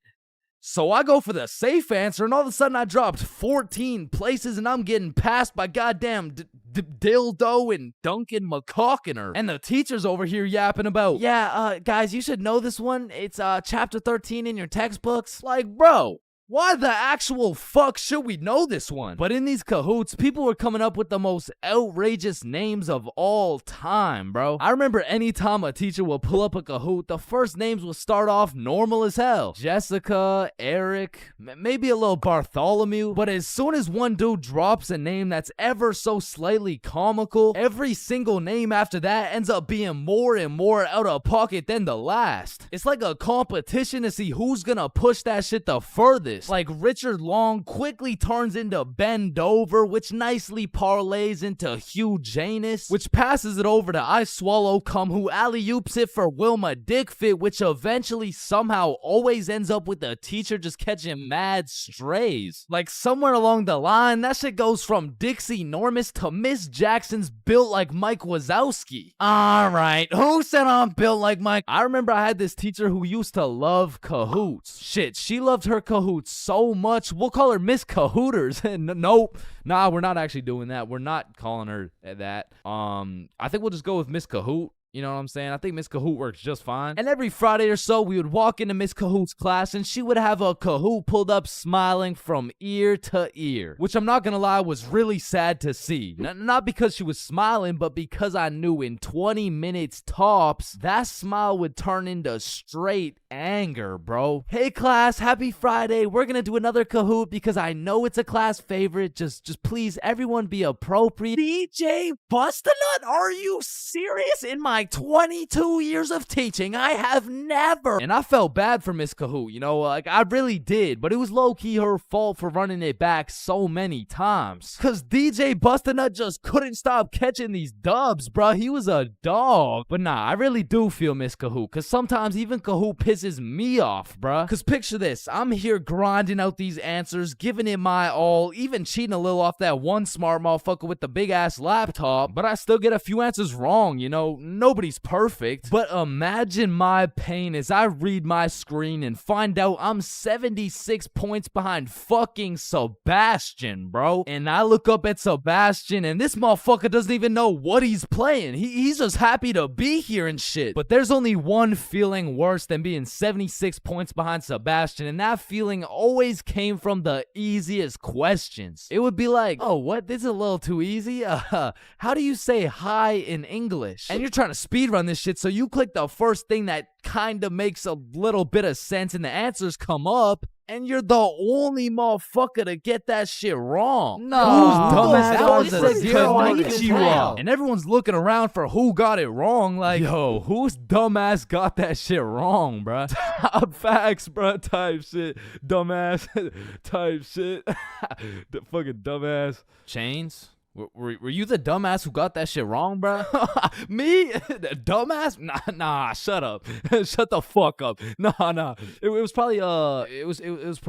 So I go for the safe answer, and all of a sudden I dropped 14 places, and I'm getting passed by goddamn Dildo and Duncan McCawkiner. And the teacher's over here yapping about, yeah, guys, you should know this one. It's chapter 13 in your textbooks. Like, bro, why the actual fuck should we know this one? But in these Kahoots, people were coming up with the most outrageous names of all time, bro. I remember anytime a teacher would pull up a Kahoot, the first names would start off normal as hell. Jessica, Eric, maybe a little Bartholomew. But as soon as one dude drops a name that's ever so slightly comical, every single name after that ends up being more and more out of pocket than the last. It's like a competition to see who's gonna push that shit the furthest. Like Richard Long quickly turns into Ben Dover, which nicely parlays into Hugh Janus, which passes it over to I Swallow Cum, who alley-oops it for Wilma Dickfit, which eventually somehow always ends up with the teacher just catching mad strays. Like somewhere along the line, that shit goes from Dixie Normus to Miss Jackson's built like Mike Wazowski. Alright, who said I'm built like Mike? I remember I had this teacher who used to love Kahoots. Shit, she loved her Kahoots so much, we'll call her Miss Cahooters. Nope. Nah, we're not actually doing that. We're not calling her that. I think we'll just go with Miss Kahoot. You know what I'm saying? I think Miss Kahoot works just fine. And every Friday or so, we would walk into Miss Kahoot's class, and she would have a Kahoot pulled up smiling from ear to ear. Which I'm not gonna lie, was really sad to see. Not because she was smiling, but because I knew in 20 minutes tops, that smile would turn into straight anger, bro. Hey class, happy Friday. We're gonna do another Kahoot because I know it's a class favorite. Just please, everyone be appropriate. DJ Bustanut, are you serious? In my like 22 years of teaching, I have never. And I felt bad for Miss Kahoot, you know, like I really did. But it was low-key her fault for running it back so many times. Cause DJ Bustinut just couldn't stop catching these dubs, bruh. He was a dog. But nah, I really do feel Miss Kahoot. Cause sometimes even Kahoot pisses me off, bruh. Cause picture this, I'm here grinding out these answers, giving it my all, even cheating a little off that one smart motherfucker with the big ass laptop, but I still get a few answers wrong, you know, nobody's perfect. But imagine my pain as I read my screen and find out I'm 76 points behind fucking Sebastian, bro. And I look up at Sebastian and this motherfucker doesn't even know what he's playing. He's just happy to be here and shit. But there's only one feeling worse than being 76 points behind Sebastian, and that feeling always came from the easiest questions. It would be like, oh, what? This is a little too easy? How do you say hi in English? And you're trying to speedrun this shit, so you click the first thing that kind of makes a little bit of sense and the answers come up, and you're the only motherfucker to get that shit wrong. No, dumbass that was a Konnichiwa. And everyone's looking around for who got it wrong. Like, yo, whose dumbass got that shit wrong, bruh? Top facts, bruh. Type shit. Dumbass. Type shit. The fucking dumbass. Chains? Were you the dumbass who got that shit wrong, bro? Me? Dumbass? Nah, shut up. Shut the fuck up. Nah. It was probably it was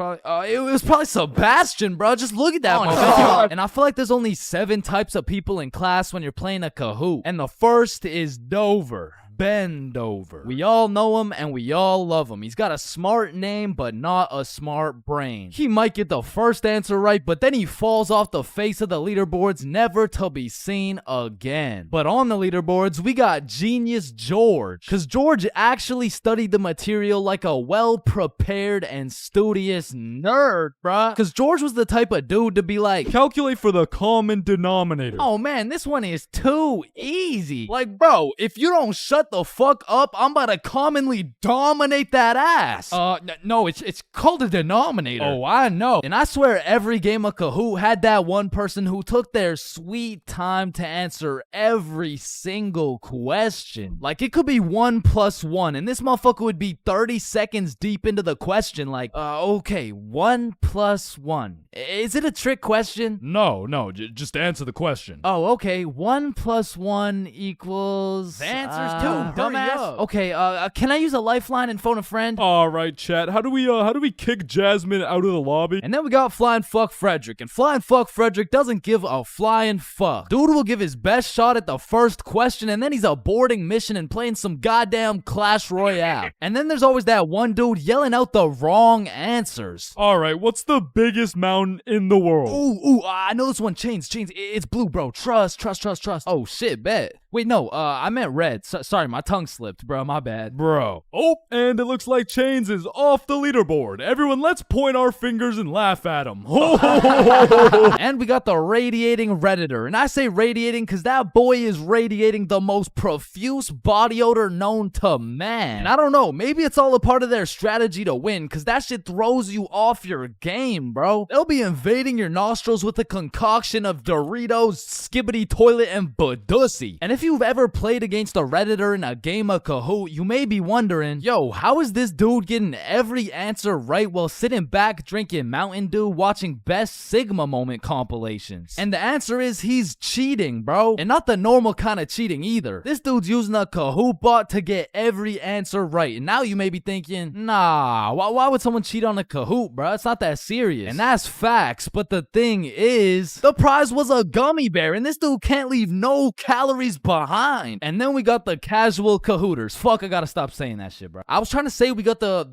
probably Sebastian, bro. Just look at that motherfucker. And I feel like there's only 7 types of people in class when you're playing a Kahoot. And the first is Dover. Bend over. We all know him and we all love him. He's got a smart name, but not a smart brain. He might get the first answer right, but then he falls off the face of the leaderboards, never to be seen again. But on the leaderboards, we got Genius George, because George actually studied the material like a well-prepared and studious nerd, bruh. Because George was the type of dude to be like, calculate for the common denominator. oh man, this one is too easy. Like, bro, if you don't shut the fuck up, I'm about to commonly dominate that ass. No, it's called a denominator. Oh, I know. And I swear every game of Kahoot had that one person who took their sweet time to answer every single question. Like, it could be 1 + 1, and this motherfucker would be 30 seconds deep into the question, like, okay, 1 + 1. Is it a trick question? No, just answer the question. Oh, okay, 1 + 1 equals... The answer's 2, dumbass. Okay, can I use a lifeline and phone a friend? All right, chat. How do we kick Jasmine out of the lobby? And then we got Flying Fuck Frederick, and Flying Fuck Frederick doesn't give a flying fuck. Dude will give his best shot at the first question, and then he's aborting mission and playing some goddamn Clash Royale. And then there's always that one dude yelling out the wrong answers. All right, what's the biggest mountain in the world? Ooh, I know this one. Chains. It's blue, bro. Trust. Oh, shit, bet. Wait, no, I meant red. Sorry, my tongue slipped, bro. My bad. Bro. Oh, and it looks like Chains is off the leaderboard. Everyone, let's point our fingers and laugh at him. And we got the radiating Redditor. And I say radiating because that boy is radiating the most profuse body odor known to man. And I don't know, maybe it's all a part of their strategy to win, because that shit throws you off your game, bro. They'll be invading your nostrils with a concoction of Doritos, Skibbity Toilet, and Badussy. And if you've ever played against a Redditor in a game of Kahoot, you may be wondering, yo, how is this dude getting every answer right while sitting back drinking Mountain Dew watching Best Sigma Moment compilations? And the answer is he's cheating, bro. And not the normal kind of cheating either. This dude's using a Kahoot bot to get every answer right. And now you may be thinking, nah, why would someone cheat on a Kahoot, bro? It's not that serious. And that's facts, but the thing is, the prize was a gummy bear, and this dude can't leave no calories behind. And then we got the casual Kahooters. Fuck, I gotta stop saying that shit, bro. I was trying to say we got the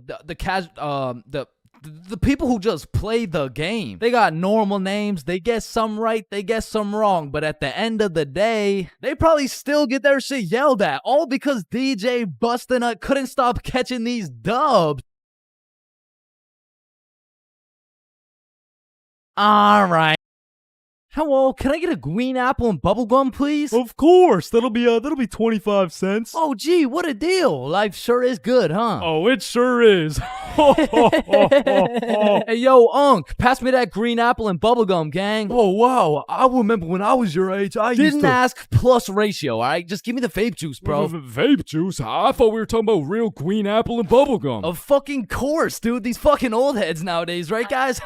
people who just play the game. They got normal names, they guess some right, they guess some wrong, but at the end of the day, they probably still get their shit yelled at, all because DJ Bustinut couldn't stop catching these dubs. Alright. Hello, can I get a green apple and bubblegum, please? Of course, that'll be 25 cents. Oh, gee, what a deal. Life sure is good, huh? Oh, it sure is. Hey, yo, Unc, pass me that green apple and bubblegum, gang. Oh, wow. I remember when I was your age, I used Didn't to... ask plus ratio, all right? Just give me the vape juice, bro. Vape juice? I thought we were talking about real green apple and bubblegum. Of fucking course, dude. These fucking old heads nowadays, right, guys?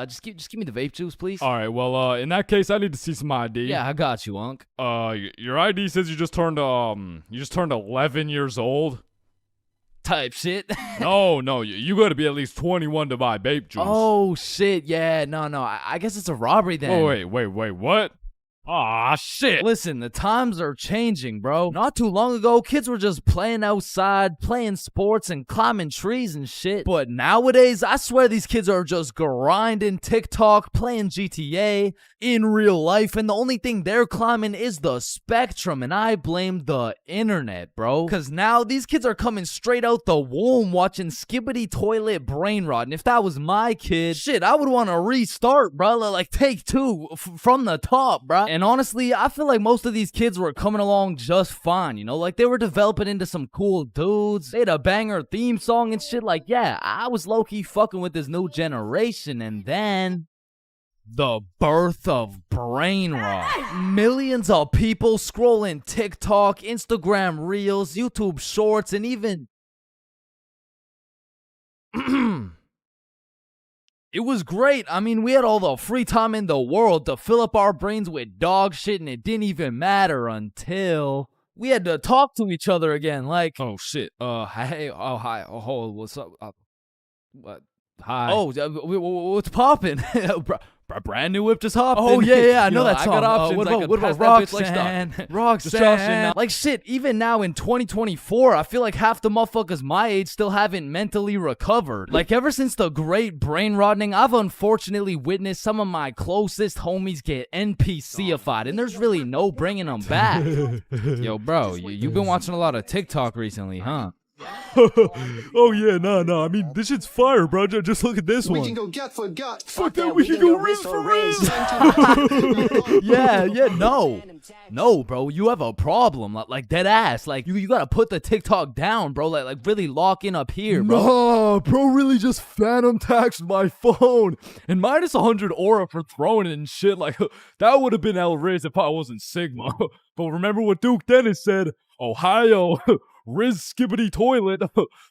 Just give me the vape juice, please. All right, well, in that case, I need to see some ID. Yeah, I got you, Unc. Your ID says you just turned 11 years old. Type shit. No, you gotta be at least 21 to buy vape juice. Oh, shit, yeah, no, I guess it's a robbery then. Oh, wait, what? Ah, shit. Listen, the times are changing, bro. Not too long ago, kids were just playing outside, playing sports, and climbing trees and shit. But nowadays, I swear these kids are just grinding TikTok, playing GTA in real life, and the only thing they're climbing is the spectrum, and I blame the internet, bro. Because now these kids are coming straight out the womb watching Skibbity Toilet Brain Rot, and if that was my kid, shit, I would want to restart, bro. Like, take two from the top, bro. And honestly, I feel like most of these kids were coming along just fine, you know? Like, they were developing into some cool dudes. They had a banger theme song and shit. Like, yeah, I was low-key fucking with this new generation. And then... the birth of brain rot. Millions of people scrolling TikTok, Instagram Reels, YouTube Shorts, and even... It was great. I mean, we had all the free time in the world to fill up our brains with dog shit, and it didn't even matter until we had to talk to each other again. Like, Oh, shit. hey, oh, hi, oh, what's up? What? Hi. Oh, what's poppin'? Brand new whip just hopped. Oh, yeah, I know Yo, that I song. got options. What I about- could what pass about that bitch like Roxanne? stock. Roxanne. Roxanne. Like shit, even now in 2024, I feel like half the motherfuckers my age still haven't mentally recovered. Like ever since the great brain rotting, I've unfortunately witnessed some of my closest homies get NPC-ified, and there's really no bringing them back. Yo, bro, you've been watching a lot of TikTok recently, huh? Oh, yeah, nah. I mean, this shit's fire, bro. Just look at this one. We can go gut for gut. Fuck that, we can go wrist for wrist. Yeah, no, bro, you have a problem, like dead ass. Like you gotta put the TikTok down, bro. Like really lock in up here, bro. Nah, bro really just phantom taxed my phone. And minus 100 aura for throwing it and shit. Like, that would have been outrageous if I wasn't Sigma. But remember what Duke Dennis said? Ohio, Riz Skibbity Toilet,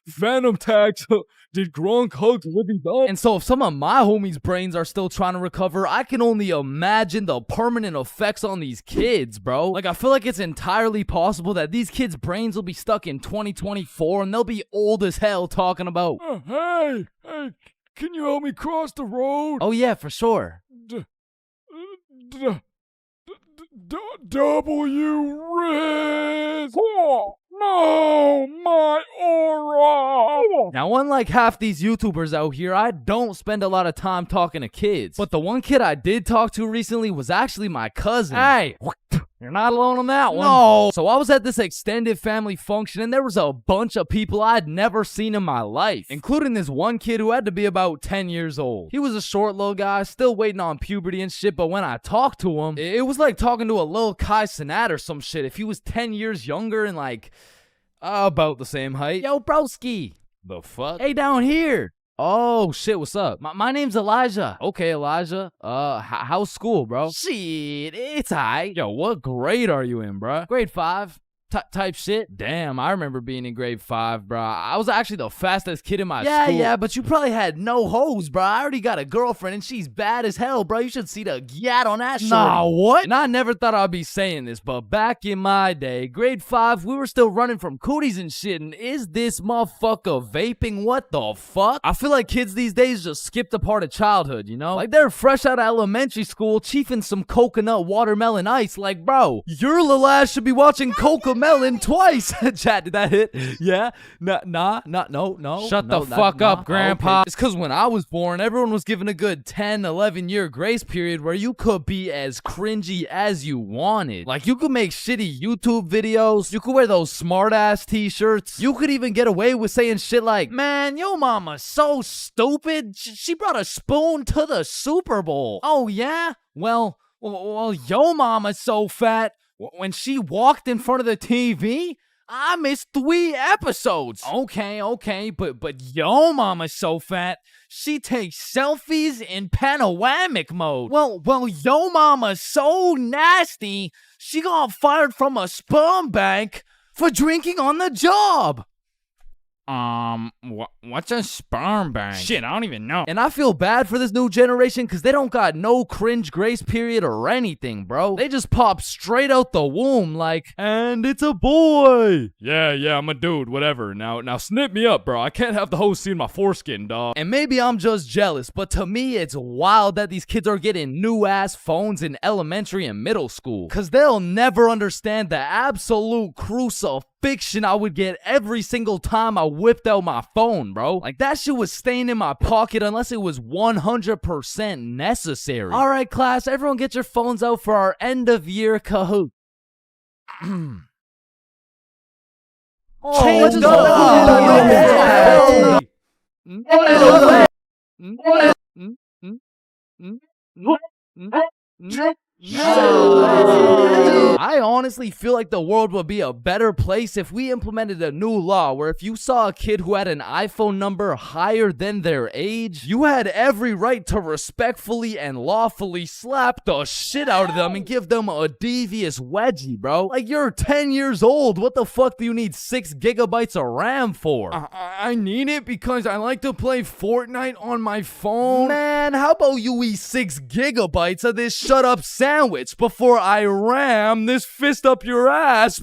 Phantom Tax, did Gronk hugs Libby Dunn? And so if some of my homies' brains are still trying to recover, I can only imagine the permanent effects on these kids, bro. Like, I feel like it's entirely possible that these kids' brains will be stuck in 2024 and they'll be old as hell talking about, Hey, can you help me cross the road? oh yeah, for sure. W Riz! Oh, no, my aura! Now, unlike half these YouTubers out here, I don't spend a lot of time talking to kids. But the one kid I did talk to recently was actually my cousin. Hey, you're not alone on that one. No. So I was at this extended family function, and there was a bunch of people I'd never seen in my life, including this one kid who had to be about 10 years old. He was a short little guy, still waiting on puberty and shit, but when I talked to him, it was like talking to a little Kai Cenat or some shit. If he was 10 years younger and like, about the same height. Yo, broski. The fuck? Hey, down here. Oh, shit, what's up? My name's Elijah. Okay, Elijah. How's school, bro? Shit, it's alright. Yo, what grade are you in, bro? Grade 5. Type shit. Damn, I remember being in grade 5, bro. I was actually the fastest kid in my school. Yeah, but you probably had no hoes, bro. I already got a girlfriend and she's bad as hell, bro. You should see the gyat on that shit. Nah, what? And I never thought I'd be saying this, but back in my day, grade 5, we were still running from cooties and shit, and is this motherfucker vaping? What the fuck? I feel like kids these days just skipped a part of childhood, you know? Like they're fresh out of elementary school, chiefing some coconut watermelon ice. Like, bro, your little ass should be watching Coca melon twice. Chat, did that hit? Yeah? No. Shut no, the fuck up, Grandpa. Okay. It's because when I was born, everyone was given a good 10, 11-year grace period where you could be as cringy as you wanted. Like, you could make shitty YouTube videos. You could wear those smart-ass t-shirts. You could even get away with saying shit like, man, yo mama's so stupid. She brought a spoon to the Super Bowl. Oh, yeah? Well, yo mama's so fat. When she walked in front of the TV, I missed 3 episodes. Okay, but yo mama's so fat, she takes selfies in panoramic mode. Well, yo mama's so nasty, she got fired from a sperm bank for drinking on the job. What's a sperm bank? Shit, I don't even know. And I feel bad for this new generation because they don't got no cringe grace period or anything, bro. They just pop straight out the womb like, and it's a boy. Yeah, I'm a dude, whatever. Now snip me up, bro. I can't have the host seeing my foreskin, dog. And maybe I'm just jealous, but to me, it's wild that these kids are getting new-ass phones in elementary and middle school. Because they'll never understand the absolute crucifixion I would get every single time I whipped out my phone, bro. Like, that shit was staying in my pocket unless it was 100% necessary. All right, class, everyone get your phones out for our end-of-year Kahoot. Oh, I honestly feel like the world would be a better place if we implemented a new law where if you saw a kid who had an iPhone number higher than their age, you had every right to respectfully and lawfully slap the shit out of them and give them a devious wedgie, bro. Like, you're 10 years old. What the fuck do you need 6 gigabytes of RAM for? I need it because I like to play Fortnite on my phone. Man, how about you eat 6 gigabytes of this shut up sandwich before I ram this fist up your ass?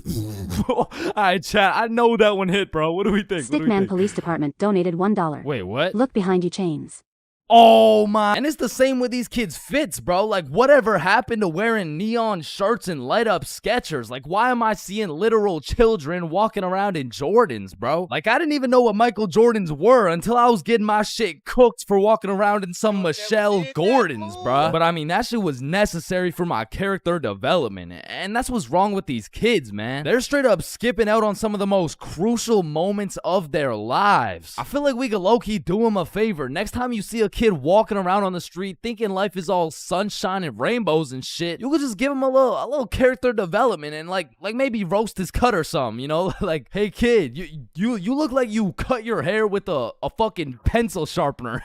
Alright, chat, I know that one hit, bro. What do we think? Stickman Police Department donated $1. Wait, what? Look behind you, Chains. Oh my. And it's the same with these kids' fits, bro. Like, whatever happened to wearing neon shirts and light up Skechers? Like, why am I seeing literal children walking around in Jordans, bro? Like, I didn't even know what Michael Jordans were until I was getting my shit cooked for walking around in some Michelle Gordons, bro. But I mean, that shit was necessary for my character development. And that's what's wrong with these kids, man. They're straight up skipping out on some of the most crucial moments of their lives. I feel like we could low-key do them a favor. Next time you see a kid walking around on the street thinking life is all sunshine and rainbows and shit, you could just give him a little character development and like maybe roast his cut or something, you know? Like, hey kid, you look like you cut your hair with a fucking pencil sharpener.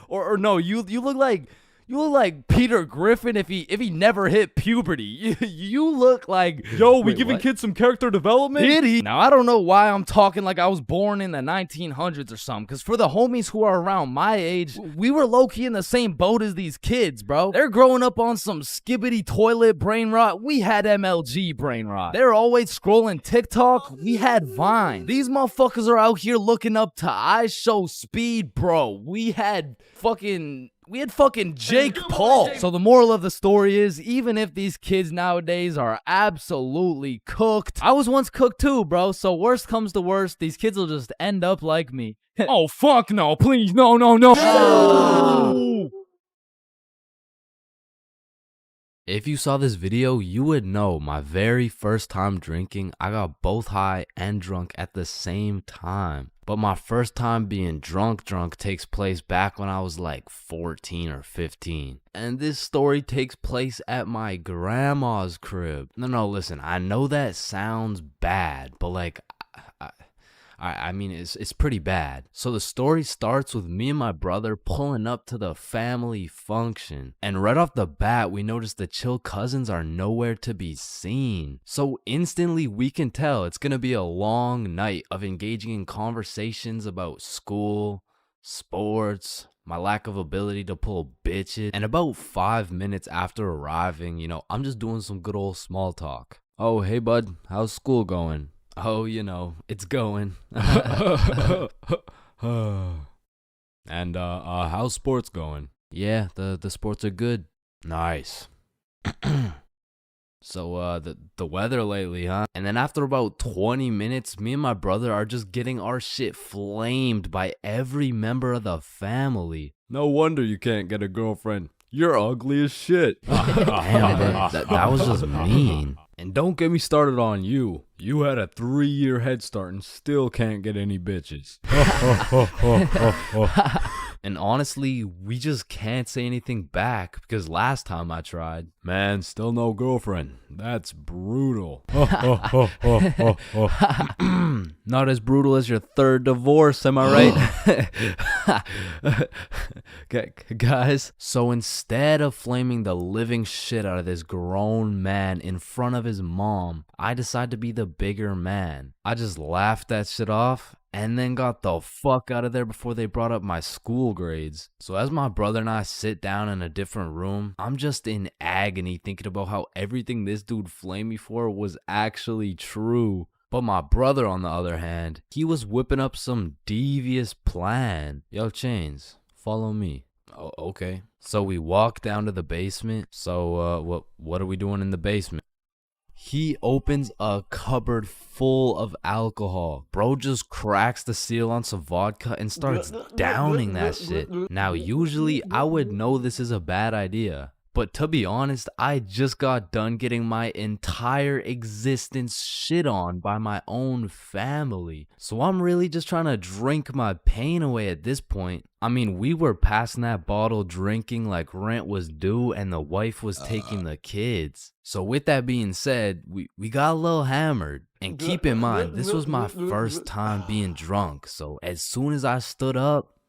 or no, you look like Peter Griffin if he never hit puberty. You look like... Yo, we giving kids some character development? Did Now, I don't know why I'm talking like I was born in the 1900s or something, because for the homies who are around my age, we were low-key in the same boat as these kids, bro. They're growing up on some skibbity toilet brain rot. We had MLG brain rot. They're always scrolling TikTok. We had Vine. These motherfuckers are out here looking up to I Show Speed, bro. We had fucking Jake Paul. So the moral of the story is, even if these kids nowadays are absolutely cooked, I was once cooked too, bro. So worst comes to worst, these kids will just end up like me. Oh, fuck no, please, no. If you saw this video, you would know my very first time drinking, I got both high and drunk at the same time. But my first time being drunk takes place back when I was like 14 or 15. And this story takes place at my grandma's crib. No, listen, I know that sounds bad, but like, I mean, it's pretty bad. So the story starts with me and my brother pulling up to the family function. And right off the bat, we notice the chill cousins are nowhere to be seen. So instantly we can tell it's gonna be a long night of engaging in conversations about school, sports, my lack of ability to pull bitches. And about 5 minutes after arriving, you know, I'm just doing some good old small talk. Oh, hey bud, how's school going? Oh, you know, it's going. And, how's sports going? Yeah, the sports are good. Nice. So, the weather lately, huh? And then after about 20 minutes, me and my brother are just getting our shit flamed by every member of the family. No wonder you can't get a girlfriend. You're ugly as shit. Damn, that was just mean. And don't get me started on you. You had a 3-year head start and still can't get any bitches. And honestly, we just can't say anything back because last time I tried, man, still no girlfriend. That's brutal. not as brutal as your third divorce, am I right? Guys, so instead of flaming the living shit out of this grown man in front of his mom, I decided to be the bigger man. I just laughed that shit off and then got the fuck out of there before they brought up my school grades. So as my brother and I sit down in a different room, I'm just in agony thinking about how everything this dude flamed me for was actually true. But my brother, on the other hand, he was whipping up some devious plan. Yo, Chains, follow me. Oh, okay. So we walk down to the basement. So, what are we doing in the basement? He opens a cupboard full of alcohol. Bro just cracks the seal on some vodka and starts downing that shit. Now, usually I would know this is a bad idea. But to be honest, I just got done getting my entire existence shit on by my own family. So I'm really just trying to drink my pain away at this point. I mean, we were passing that bottle drinking like rent was due and the wife was taking the kids. So with that being said, we got a little hammered. And keep in mind, this was my first time being drunk. So as soon as I stood up,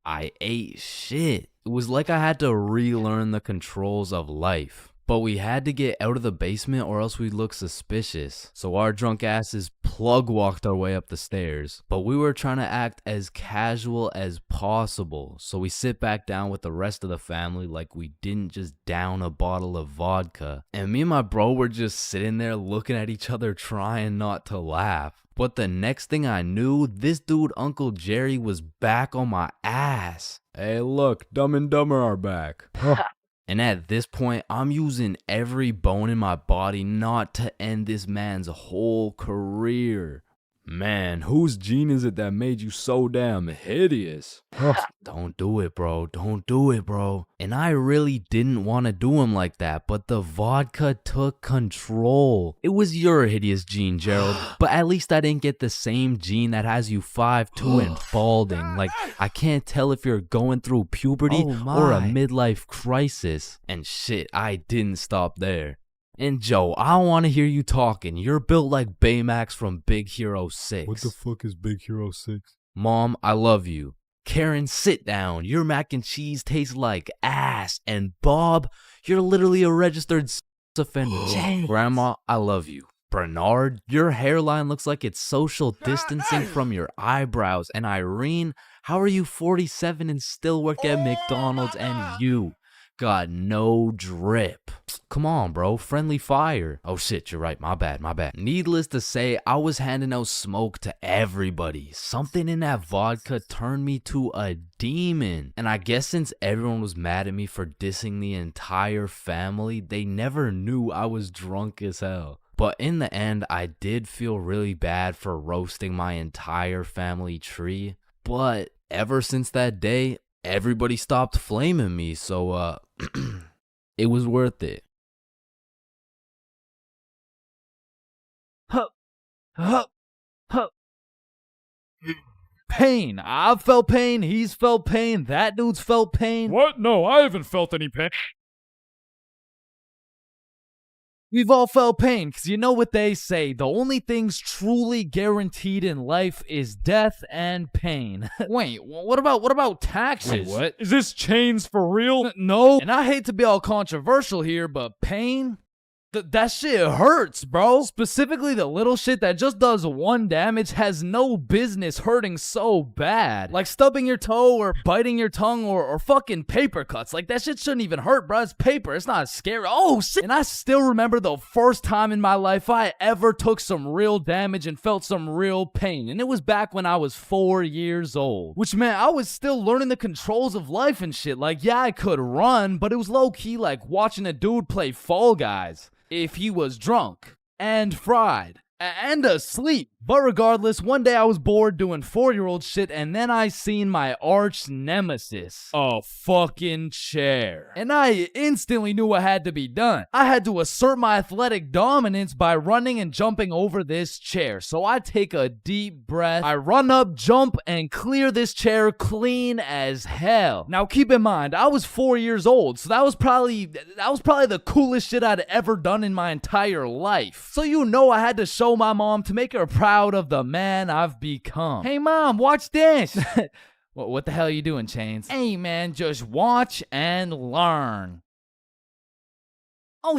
I ate shit. It was like I had to relearn the controls of life. But we had to get out of the basement or else we'd look suspicious. So our drunk asses plug walked our way up the stairs. But we were trying to act as casual as possible. So we sit back down with the rest of the family like we didn't just down a bottle of vodka. And me and my bro were just sitting there looking at each other trying not to laugh. But the next thing I knew, this dude, Uncle Jerry, was back on my ass. Hey, look, Dumb and Dumber are back. And at this point, I'm using every bone in my body not to end this man's whole career. Man, whose gene is it that made you so damn hideous? Don't do it, bro. Don't do it, bro. And I really didn't want to do him like that, but the vodka took control. It was your hideous gene, Gerald, but at least I didn't get the same gene that has you 5'2" and balding. Like, I can't tell if you're going through puberty or a midlife crisis. And shit, I didn't stop there. And Joe, I don't want to hear you talking. You're built like Baymax from Big Hero 6. What the fuck is Big Hero 6? Mom, I love you. Karen, sit down. Your mac and cheese tastes like ass. And Bob, you're literally a registered offender. Grandma, I love you. Bernard, your hairline looks like it's social distancing from your eyebrows. And Irene, how are you 47 and still work at McDonald's? And you got no drip. Come on, bro. Friendly fire. Oh shit, you're right. My bad. Needless to say, I was handing out smoke to everybody. Something in that vodka turned me to a demon. And I guess since everyone was mad at me for dissing the entire family, they never knew I was drunk as hell. But in the end, I did feel really bad for roasting my entire family tree. But ever since that day, everybody stopped flaming me, so it was worth it. Pain. I've felt pain. He's felt pain. That dude's felt pain. What? No, I haven't felt any pain. We've all felt pain, because you know what they say, the only things truly guaranteed in life is death and pain. Wait, what about taxes? Wait, what? Is this chains for real? No. And I hate to be all controversial here, but pain? That shit hurts, bro. Specifically, the little shit that just does 1 damage has no business hurting so bad. Like stubbing your toe or biting your tongue or fucking paper cuts. Like, that shit shouldn't even hurt, bro. It's paper. It's not scary. Oh, shit. And I still remember the first time in my life I ever took some real damage and felt some real pain. And it was back when I was 4 years old. Which meant I was still learning the controls of life and shit. Like, yeah, I could run, but it was low-key like watching a dude play Fall Guys. if he was drunk and fried and asleep. But regardless, one day I was bored doing 4-year-old shit, and then I seen my arch nemesis, a fucking chair. And I instantly knew what had to be done. I had to assert my athletic dominance by running and jumping over this chair. So I take a deep breath, I run up, jump, and clear this chair clean as hell. Now keep in mind, I was 4 years old, so that was probably the coolest shit I'd ever done in my entire life. So you know I had to show my mom to make her proud of the man I've become. Hey mom, watch this. What the hell are you doing, Chains? Hey man, just watch and learn. Oh,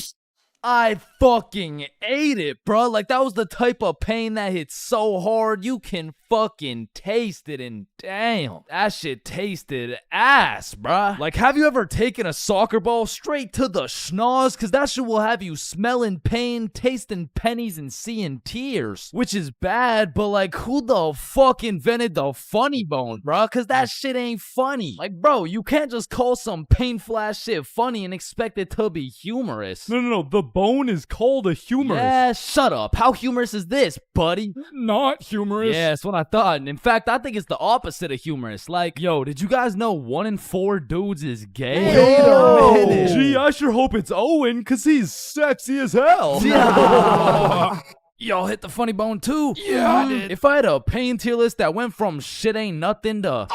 I fucking ate it, bruh. Like, that was the type of pain that hits so hard, you can fucking taste it, and damn, that shit tasted ass, bruh. Like, have you ever taken a soccer ball straight to the schnoz? Cause that shit will have you smelling pain, tasting pennies, and seeing tears. Which is bad, but like, who the fuck invented the funny bone, bruh? Cause that shit ain't funny. Like, bro, you can't just call some painful ass shit funny and expect it to be humorous. No, the bone is called a humorous. Yeah, shut up. How humorous is this, buddy? Not humorous. Yeah, that's what I thought. And in fact, I think it's the opposite of humorous. Like, yo, did you guys know 1 in 4 dudes is gay? Wait a minute. Gee, I sure hope it's Owen, cause he's sexy as hell. Yeah. Y'all hit the funny bone too? Yeah, I did. If I had a pain tier list that went from shit ain't nothing to...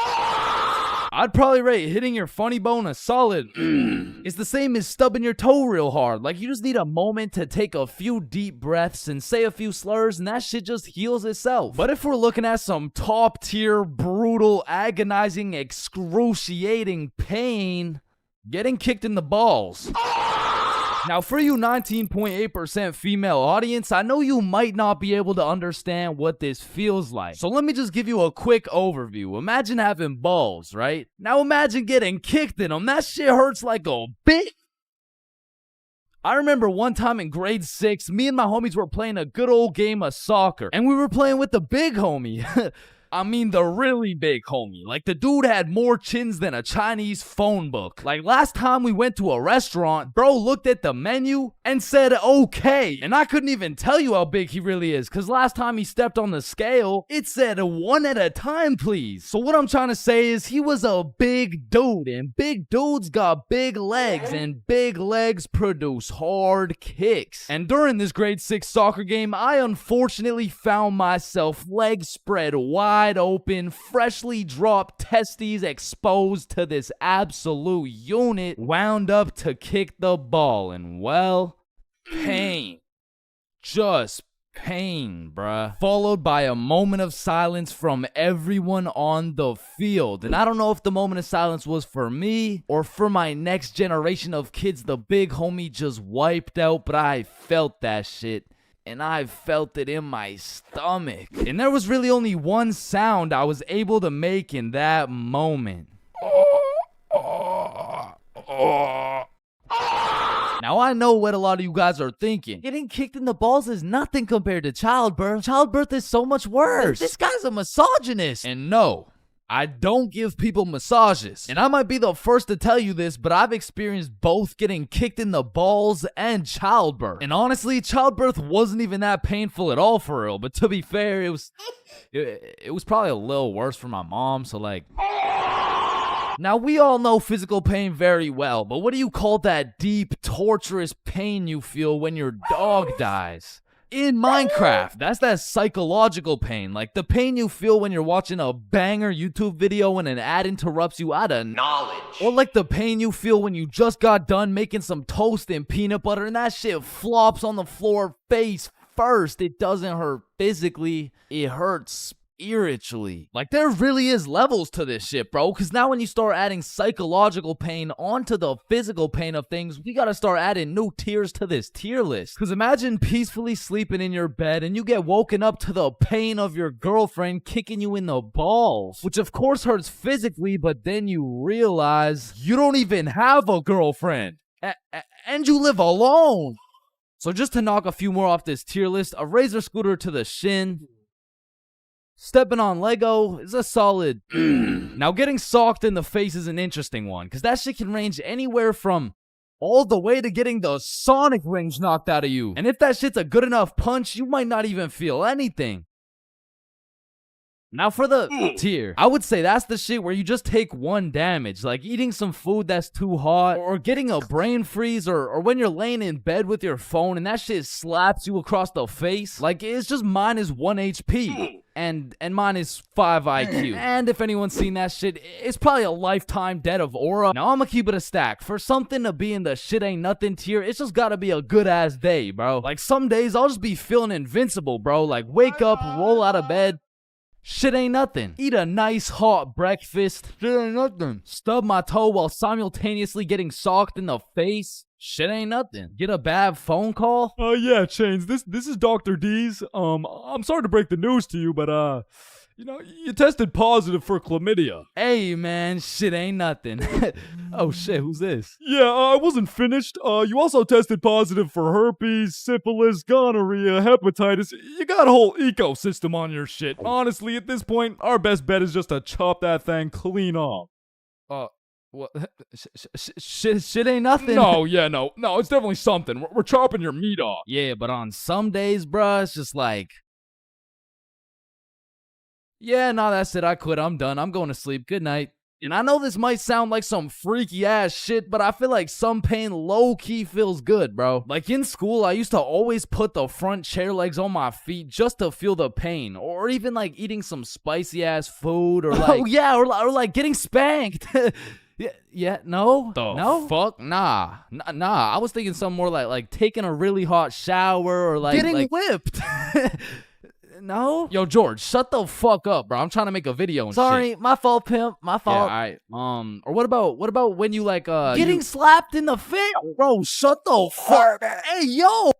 I'd probably rate hitting your funny bone a solid. It's the same as stubbing your toe real hard. Like, you just need a moment to take a few deep breaths and say a few slurs, and that shit just heals itself. But if we're looking at some top tier, brutal, agonizing, excruciating pain, getting kicked in the balls. Now, for you 19.8% female audience, I know you might not be able to understand what this feels like. So let me just give you a quick overview. Imagine having balls, right? Now imagine getting kicked in them. That shit hurts like a bitch. I remember one time in grade 6, me and my homies were playing a good old game of soccer. And we were playing with the big homie. I mean the really big homie. Like, the dude had more chins than a Chinese phone book. Like, last time we went to a restaurant, bro looked at the menu and said okay. And I couldn't even tell you how big he really is, cause last time he stepped on the scale, it said 1 at a time, please. So what I'm trying to say is he was a big dude, and big dudes got big legs, and big legs produce hard kicks. And during this grade 6 soccer game, I unfortunately found myself legs spread wide open, freshly dropped testes exposed to this absolute unit, wound up to kick the ball, and well, pain. Just pain, bruh. Followed by a moment of silence from everyone on the field. And I don't know if the moment of silence was for me or for my next generation of kids the big homie just wiped out, but I felt that shit. And I felt it in my stomach. And there was really only one sound I was able to make in that moment. Now, I know what a lot of you guys are thinking. Getting kicked in the balls is nothing compared to childbirth. Childbirth is so much worse. This guy's a misogynist. And no, I don't give people massages. And I might be the first to tell you this, but I've experienced both getting kicked in the balls and childbirth. And honestly, childbirth wasn't even that painful at all for real. But to be fair, it was probably a little worse for my mom, so like... Now, we all know physical pain very well, but what do you call that deep, torturous pain you feel when your dog dies? In Minecraft, that's that psychological pain, like the pain you feel when you're watching a banger YouTube video and an ad interrupts you out of knowledge. Or like the pain you feel when you just got done making some toast and peanut butter and that shit flops on the floor face first. It doesn't hurt physically, it hurts spiritually. Like, there really is levels to this shit, bro, because now when you start adding psychological pain onto the physical pain of things, we gotta start adding new tiers to this tier list. Because imagine peacefully sleeping in your bed and you get woken up to the pain of your girlfriend kicking you in the balls, which of course hurts physically, but then you realize you don't even have a girlfriend and you live alone. So just to knock a few more off this tier list, a razor scooter to the shin, stepping on Lego is a solid. Now, getting socked in the face is an interesting one, because that shit can range anywhere from all the way to getting the sonic rings knocked out of you. And if that shit's a good enough punch, you might not even feel anything. Now for the tier, I would say that's the shit where you just take one damage, like eating some food that's too hot, or getting a brain freeze, or when you're laying in bed with your phone and that shit slaps you across the face. Like, it's just minus 1 HP. And minus 5 IQ. And if anyone's seen that shit, it's probably a lifetime debt of aura. Now I'ma keep it a stack. For something to be in the shit ain't nothing tier, it's just gotta be a good ass day, bro. Like, some days I'll just be feeling invincible, bro. Like, wake up, roll out of bed. Shit ain't nothing. Eat a nice hot breakfast. Shit ain't nothing. Stub my toe while simultaneously getting socked in the face. Shit ain't nothing. Get a bad phone call. Yeah, Chains. This is Dr. D's. I'm sorry to break the news to you, but you tested positive for chlamydia. Hey man, shit ain't nothing. Oh shit, who's this? Yeah, I wasn't finished. You also tested positive for herpes, syphilis, gonorrhea, hepatitis. You got a whole ecosystem on your shit. Honestly, at this point, our best bet is just to chop that thing clean off. What? Shit ain't nothing. No, it's definitely something. We're chopping your meat off. Yeah, but on some days, bruh, it's just like, yeah, no, that's it. I quit. I'm done. I'm going to sleep. Good night. And I know this might sound like some freaky ass shit, but I feel like some pain low-key feels good, bro. Like in school, I used to always put the front chair legs on my feet just to feel the pain. Or even like eating some spicy ass food or like, oh yeah, or like getting spanked. No? No? Fuck? Nah. I was thinking something more like taking a really hot shower or like getting whipped. No? Yo, George, shut the fuck up, bro. I'm trying to make a video and Sorry, shit. my fault, pimp. My fault. Yeah, alright. Or what about when you like getting slapped in the face? Bro, shut the fuck. Hey, yo.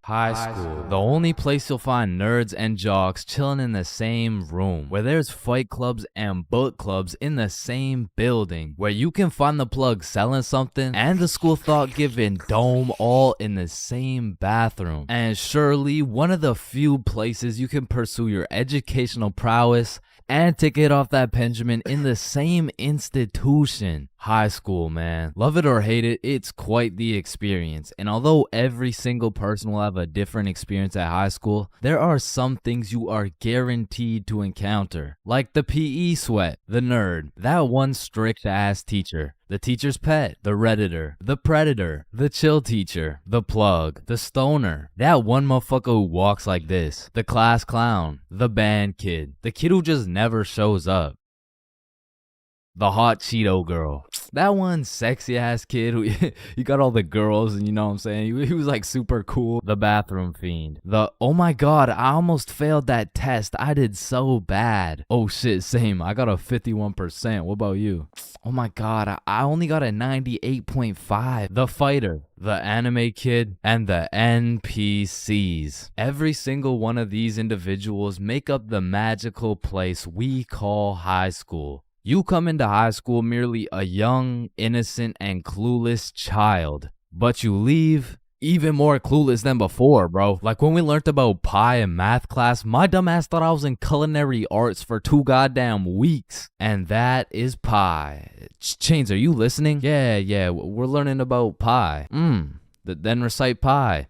High school, the only place you'll find nerds and jocks chilling in the same room, where there's fight clubs and book clubs in the same building, where you can find the plug selling something and the school thought-giving dome all in the same bathroom. And surely one of the few places you can pursue your educational prowess and take it off that Benjamin in the same institution. High school, man. Love it or hate it, it's quite the experience. And although every single person will have a different experience at high school, there are some things you are guaranteed to encounter. Like the PE sweat, the nerd, that one strict ass teacher, the teacher's pet, the redditor, the predator, the chill teacher, the plug, the stoner, that one motherfucker who walks like this, the class clown, the band kid, the kid who just never shows up, the hot Cheeto girl, that one sexy ass kid who he got all the girls and you know what I'm saying, he was like super cool, the bathroom fiend, the oh my god I almost failed that test, I did so bad, oh shit same, I got a 51%, what about you? Oh my god, I only got a 98.5. The fighter, the anime kid, and the NPCs. Every single one of these individuals make up the magical place we call high school. You come into high school merely a young, innocent, and clueless child, but you leave even more clueless than before, bro. Like when we learned about pie in math class, my dumb ass thought I was in culinary arts for 2 goddamn weeks. And that is pie. Chains, are you listening? Yeah, we're learning about pie. Then recite pie.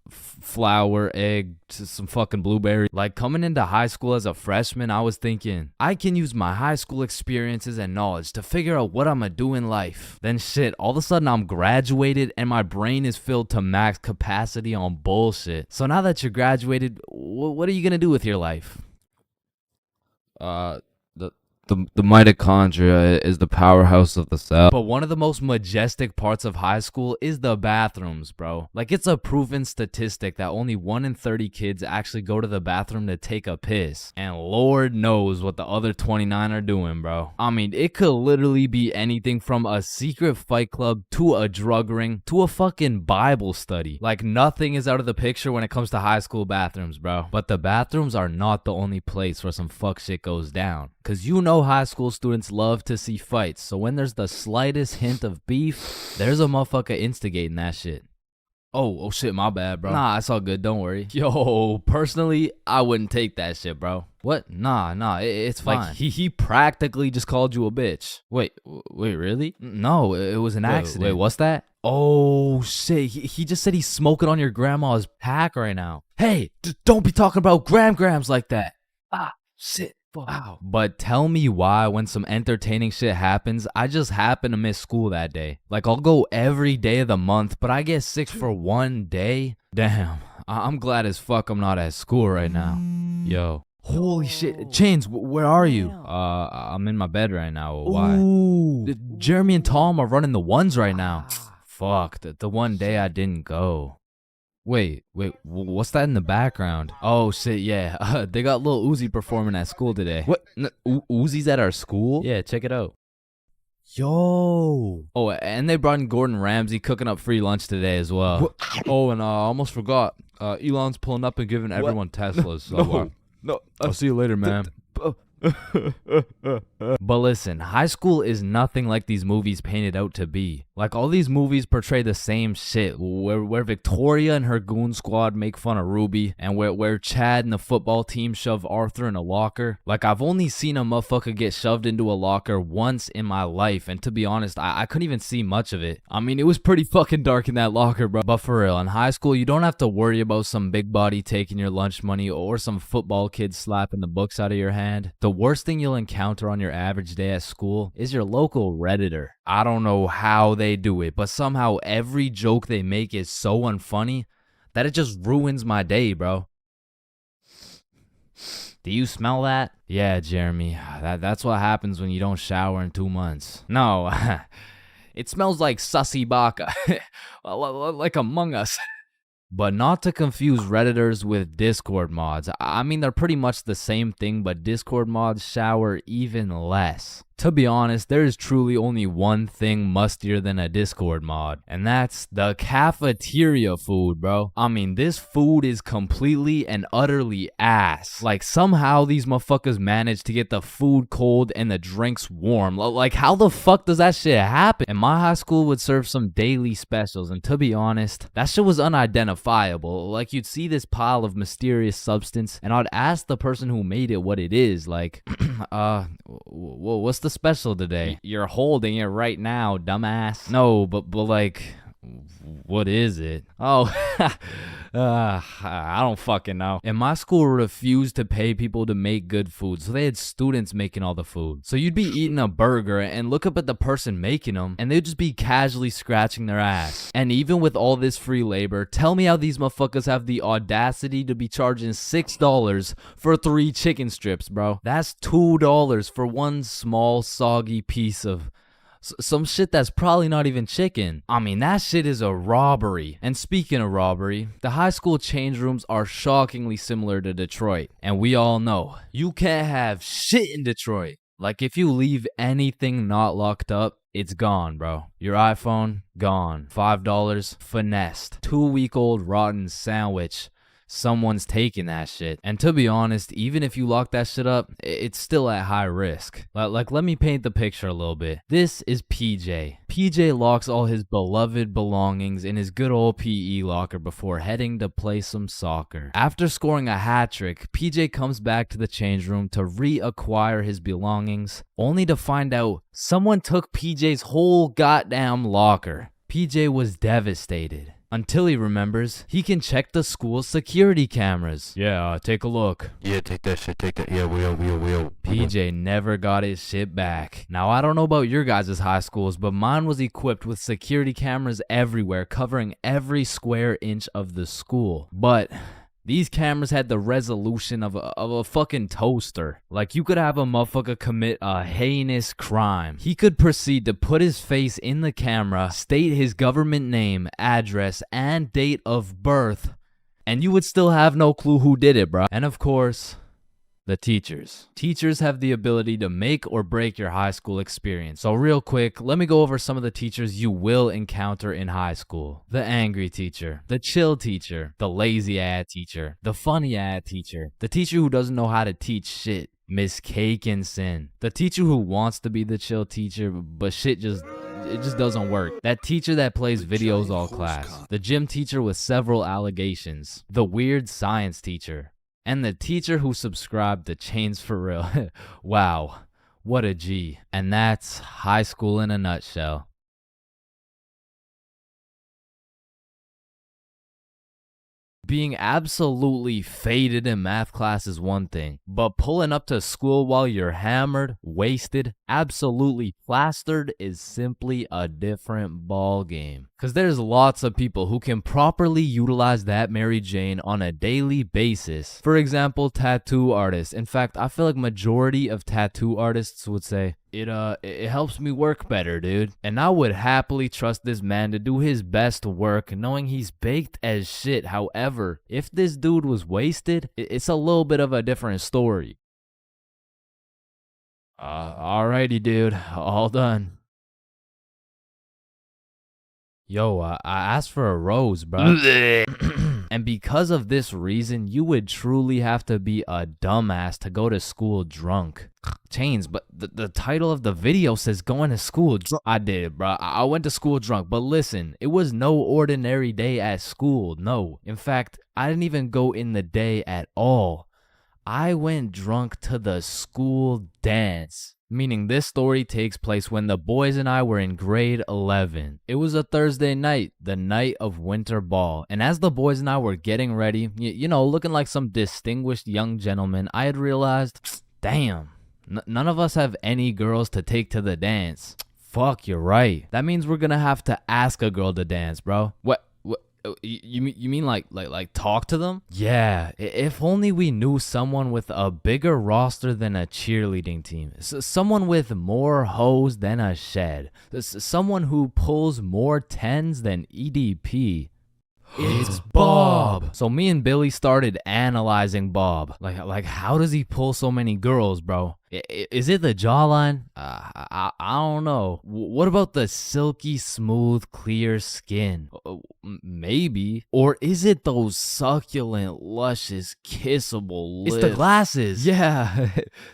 Flour, egg, some fucking blueberry. Like coming into high school as a freshman, I was thinking, I can use my high school experiences and knowledge to figure out what I'm gonna do in life. Then shit, all of a sudden I'm graduated and my brain is filled to max capacity on bullshit. So now that you're graduated, what are you gonna do with your life? The mitochondria is the powerhouse of the cell. But one of the most majestic parts of high school is the bathrooms, bro. Like it's a proven statistic that only 1 in 30 kids actually go to the bathroom to take a piss. And Lord knows what the other 29 are doing, bro. I mean, it could literally be anything from a secret fight club to a drug ring to a fucking Bible study. Like nothing is out of the picture when it comes to high school bathrooms, bro. But the bathrooms are not the only place where some fuck shit goes down. Cause you know high school students love to see fights, so when there's the slightest hint of beef, there's a motherfucker instigating that shit. Oh shit, my bad, bro. Nah, it's all good. Don't worry. Yo, personally, I wouldn't take that shit, bro. What? Nah, it's fine. Like, he practically just called you a bitch. Wait, really? No, it was an accident. Wait, what's that? Oh shit, he just said he's smoking on your grandma's pack right now. Hey, don't be talking about grams like that. Ah, shit. Wow. But tell me why when some entertaining shit happens, I just happen to miss school that day. Like, I'll go every day of the month, but I get sick for one day? Damn, I'm glad as fuck I'm not at school right now. Yo. Holy shit. Chains, where are you? I'm in my bed right now. Why? Ooh. Jeremy and Tom are running the ones right now. Fuck, the one day I didn't go. Wait, what's that in the background? Oh shit, yeah. They got Lil Uzi performing at school today. What? Uzi's at our school? Yeah, check it out. Yo. Oh, and they brought in Gordon Ramsay cooking up free lunch today as well. What? Oh, and I almost forgot. Elon's pulling up and giving everyone Teslas. So, no. I'll see you later, man. But listen, high school is nothing like these movies paint it out to be. Like, all these movies portray the same shit, where Victoria and her goon squad make fun of Ruby, and where Chad and the football team shove Arthur in a locker. Like, I've only seen a motherfucker get shoved into a locker once in my life, and to be honest, I couldn't even see much of it. I mean, it was pretty fucking dark in that locker, bro. But for real, in high school, you don't have to worry about some big body taking your lunch money or some football kid slapping the books out of your hand. The worst thing you'll encounter on your average day at school is your local Redditor. I don't know how they do it, but somehow every joke they make is so unfunny that it just ruins my day, bro. Do you smell that? Yeah, Jeremy, that's what happens when you don't shower in 2 months. No, it smells like sussy baka, like Among Us. But not to confuse Redditors with Discord mods. I mean, they're pretty much the same thing, but Discord mods shower even less. To be honest, there is truly only one thing mustier than a Discord mod, and that's the cafeteria food, bro. I mean, this food is completely and utterly ass. Like, somehow these motherfuckers manage to get the food cold and the drinks warm. Like, how the fuck does that shit happen? And my high school would serve some daily specials, and to be honest, that shit was unidentifiable. Like, you'd see this pile of mysterious substance, and I'd ask the person who made it what it is. Like, what's the special today? You're holding it right now, dumbass. No, but like, what is it? Oh, I don't fucking know. And my school refused to pay people to make good food, so they had students making all the food. So you'd be eating a burger and look up at the person making them, and they'd just be casually scratching their ass. And even with all this free labor, tell me how these motherfuckers have the audacity to be charging $6 for 3 chicken strips, bro. That's $2 for one small soggy piece of some shit that's probably not even chicken. I mean, that shit is a robbery. And speaking of robbery, the high school change rooms are shockingly similar to Detroit. And we all know, you can't have shit in Detroit. Like, if you leave anything not locked up, it's gone, bro. Your iPhone, gone. $5, finessed. 2-week-old rotten sandwich. Someone's taking that shit. And to be honest, even if you lock that shit up, it's still at high risk. Like, let me paint the picture a little bit. This is PJ. PJ locks all his beloved belongings in his good old PE locker before heading to play some soccer. After scoring a hat trick, PJ comes back to the change room to reacquire his belongings, only to find out someone took PJ's whole goddamn locker. PJ was devastated. Until he remembers, he can check the school's security cameras. Yeah, take a look. Yeah, take that shit, take that. Yeah, we will. PJ never got his shit back. Now, I don't know about your guys' high schools, but mine was equipped with security cameras everywhere, covering every square inch of the school. But these cameras had the resolution of a fucking toaster. Like, you could have a motherfucker commit a heinous crime. He could proceed to put his face in the camera, state his government name, address, and date of birth, and you would still have no clue who did it, bro. And of course, the teachers. Teachers have the ability to make or break your high school experience. So real quick, let me go over some of the teachers you will encounter in high school. The angry teacher, the chill teacher, the lazy ass teacher, the funny ass teacher, the teacher who doesn't know how to teach shit, Miss Cakinson, the teacher who wants to be the chill teacher, but shit just it just doesn't work. That teacher that plays videos all class. The gym teacher with several allegations. The weird science teacher. And the teacher who subscribed to ChainsFR. Wow, what a G. And that's high school in a nutshell. Being absolutely faded in math class is one thing, but pulling up to school while you're hammered, wasted, absolutely plastered is simply a different ball game. Cause there's lots of people who can properly utilize that Mary Jane on a daily basis. For example, tattoo artists. In fact, I feel like majority of tattoo artists would say, it helps me work better, dude. And I would happily trust this man to do his best work knowing he's baked as shit. However, if this dude was wasted, it's a little bit of a different story. Alrighty, dude. All done. Yo, I asked for a rose, bro. And because of this reason, you would truly have to be a dumbass to go to school drunk. Chains, but the title of the video says going to school drunk. I did, bro. I went to school drunk, but listen, it was no ordinary day at school. No. In fact, I didn't even go in the day at all. I went drunk to the school dance. Meaning this story takes place when the boys and I were in grade 11. It was a Thursday night, the night of winter ball. And as the boys and I were getting ready, you know, looking like some distinguished young gentlemen, I had realized, damn, none of us have any girls to take to the dance. Fuck, you're right. That means we're gonna have to ask a girl to dance, bro. What? You mean like talk to them? Yeah, if only we knew someone with a bigger roster than a cheerleading team. Someone with more hoes than a shed. Someone who pulls more tens than EDP. It's Bob. So me and Billy started analyzing Bob. Like how does he pull so many girls, bro? Is it the jawline? I don't know. What about the silky smooth clear skin? Maybe. Or is it those succulent luscious kissable lips? It's the glasses. Yeah.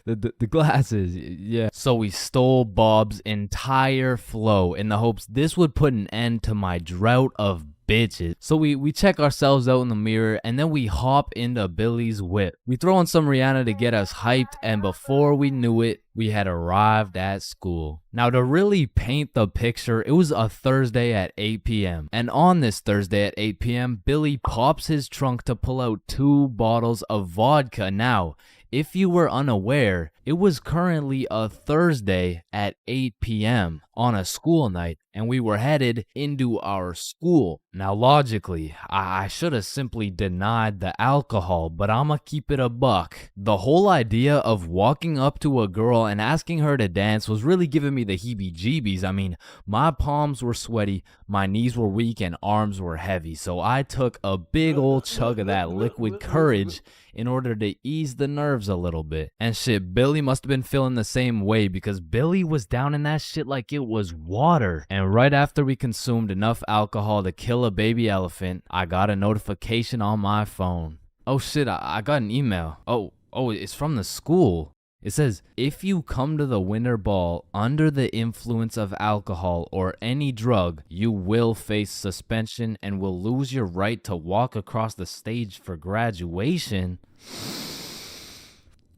the glasses. Yeah. So we stole Bob's entire flow in the hopes this would put an end to my drought of bitches. So we check ourselves out in the mirror and then we hop into Billy's whip. We throw on some Rihanna to get us hyped, and before we knew it, we had arrived at school. Now to really paint the picture, it was a Thursday at 8 p.m. And on this Thursday at 8 p.m., Billy pops his trunk to pull out 2 bottles of vodka. Now, if you were unaware, it was currently a Thursday at 8 p.m. on a school night, and we were headed into our school. Now, logically, I should have simply denied the alcohol, but I'ma keep it a buck. The whole idea of walking up to a girl and asking her to dance was really giving me the heebie-jeebies. I mean, my palms were sweaty, my knees were weak, and arms were heavy, so I took a big old chug of that liquid courage in order to ease the nerves a little bit. And shit, Billy must have been feeling the same way because Billy was down in that shit like it was water. And right after we consumed enough alcohol to kill a baby elephant, I got a notification on my phone. Oh shit, I got an email. Oh, it's from the school. It says, if you come to the winter ball under the influence of alcohol or any drug, you will face suspension and will lose your right to walk across the stage for graduation.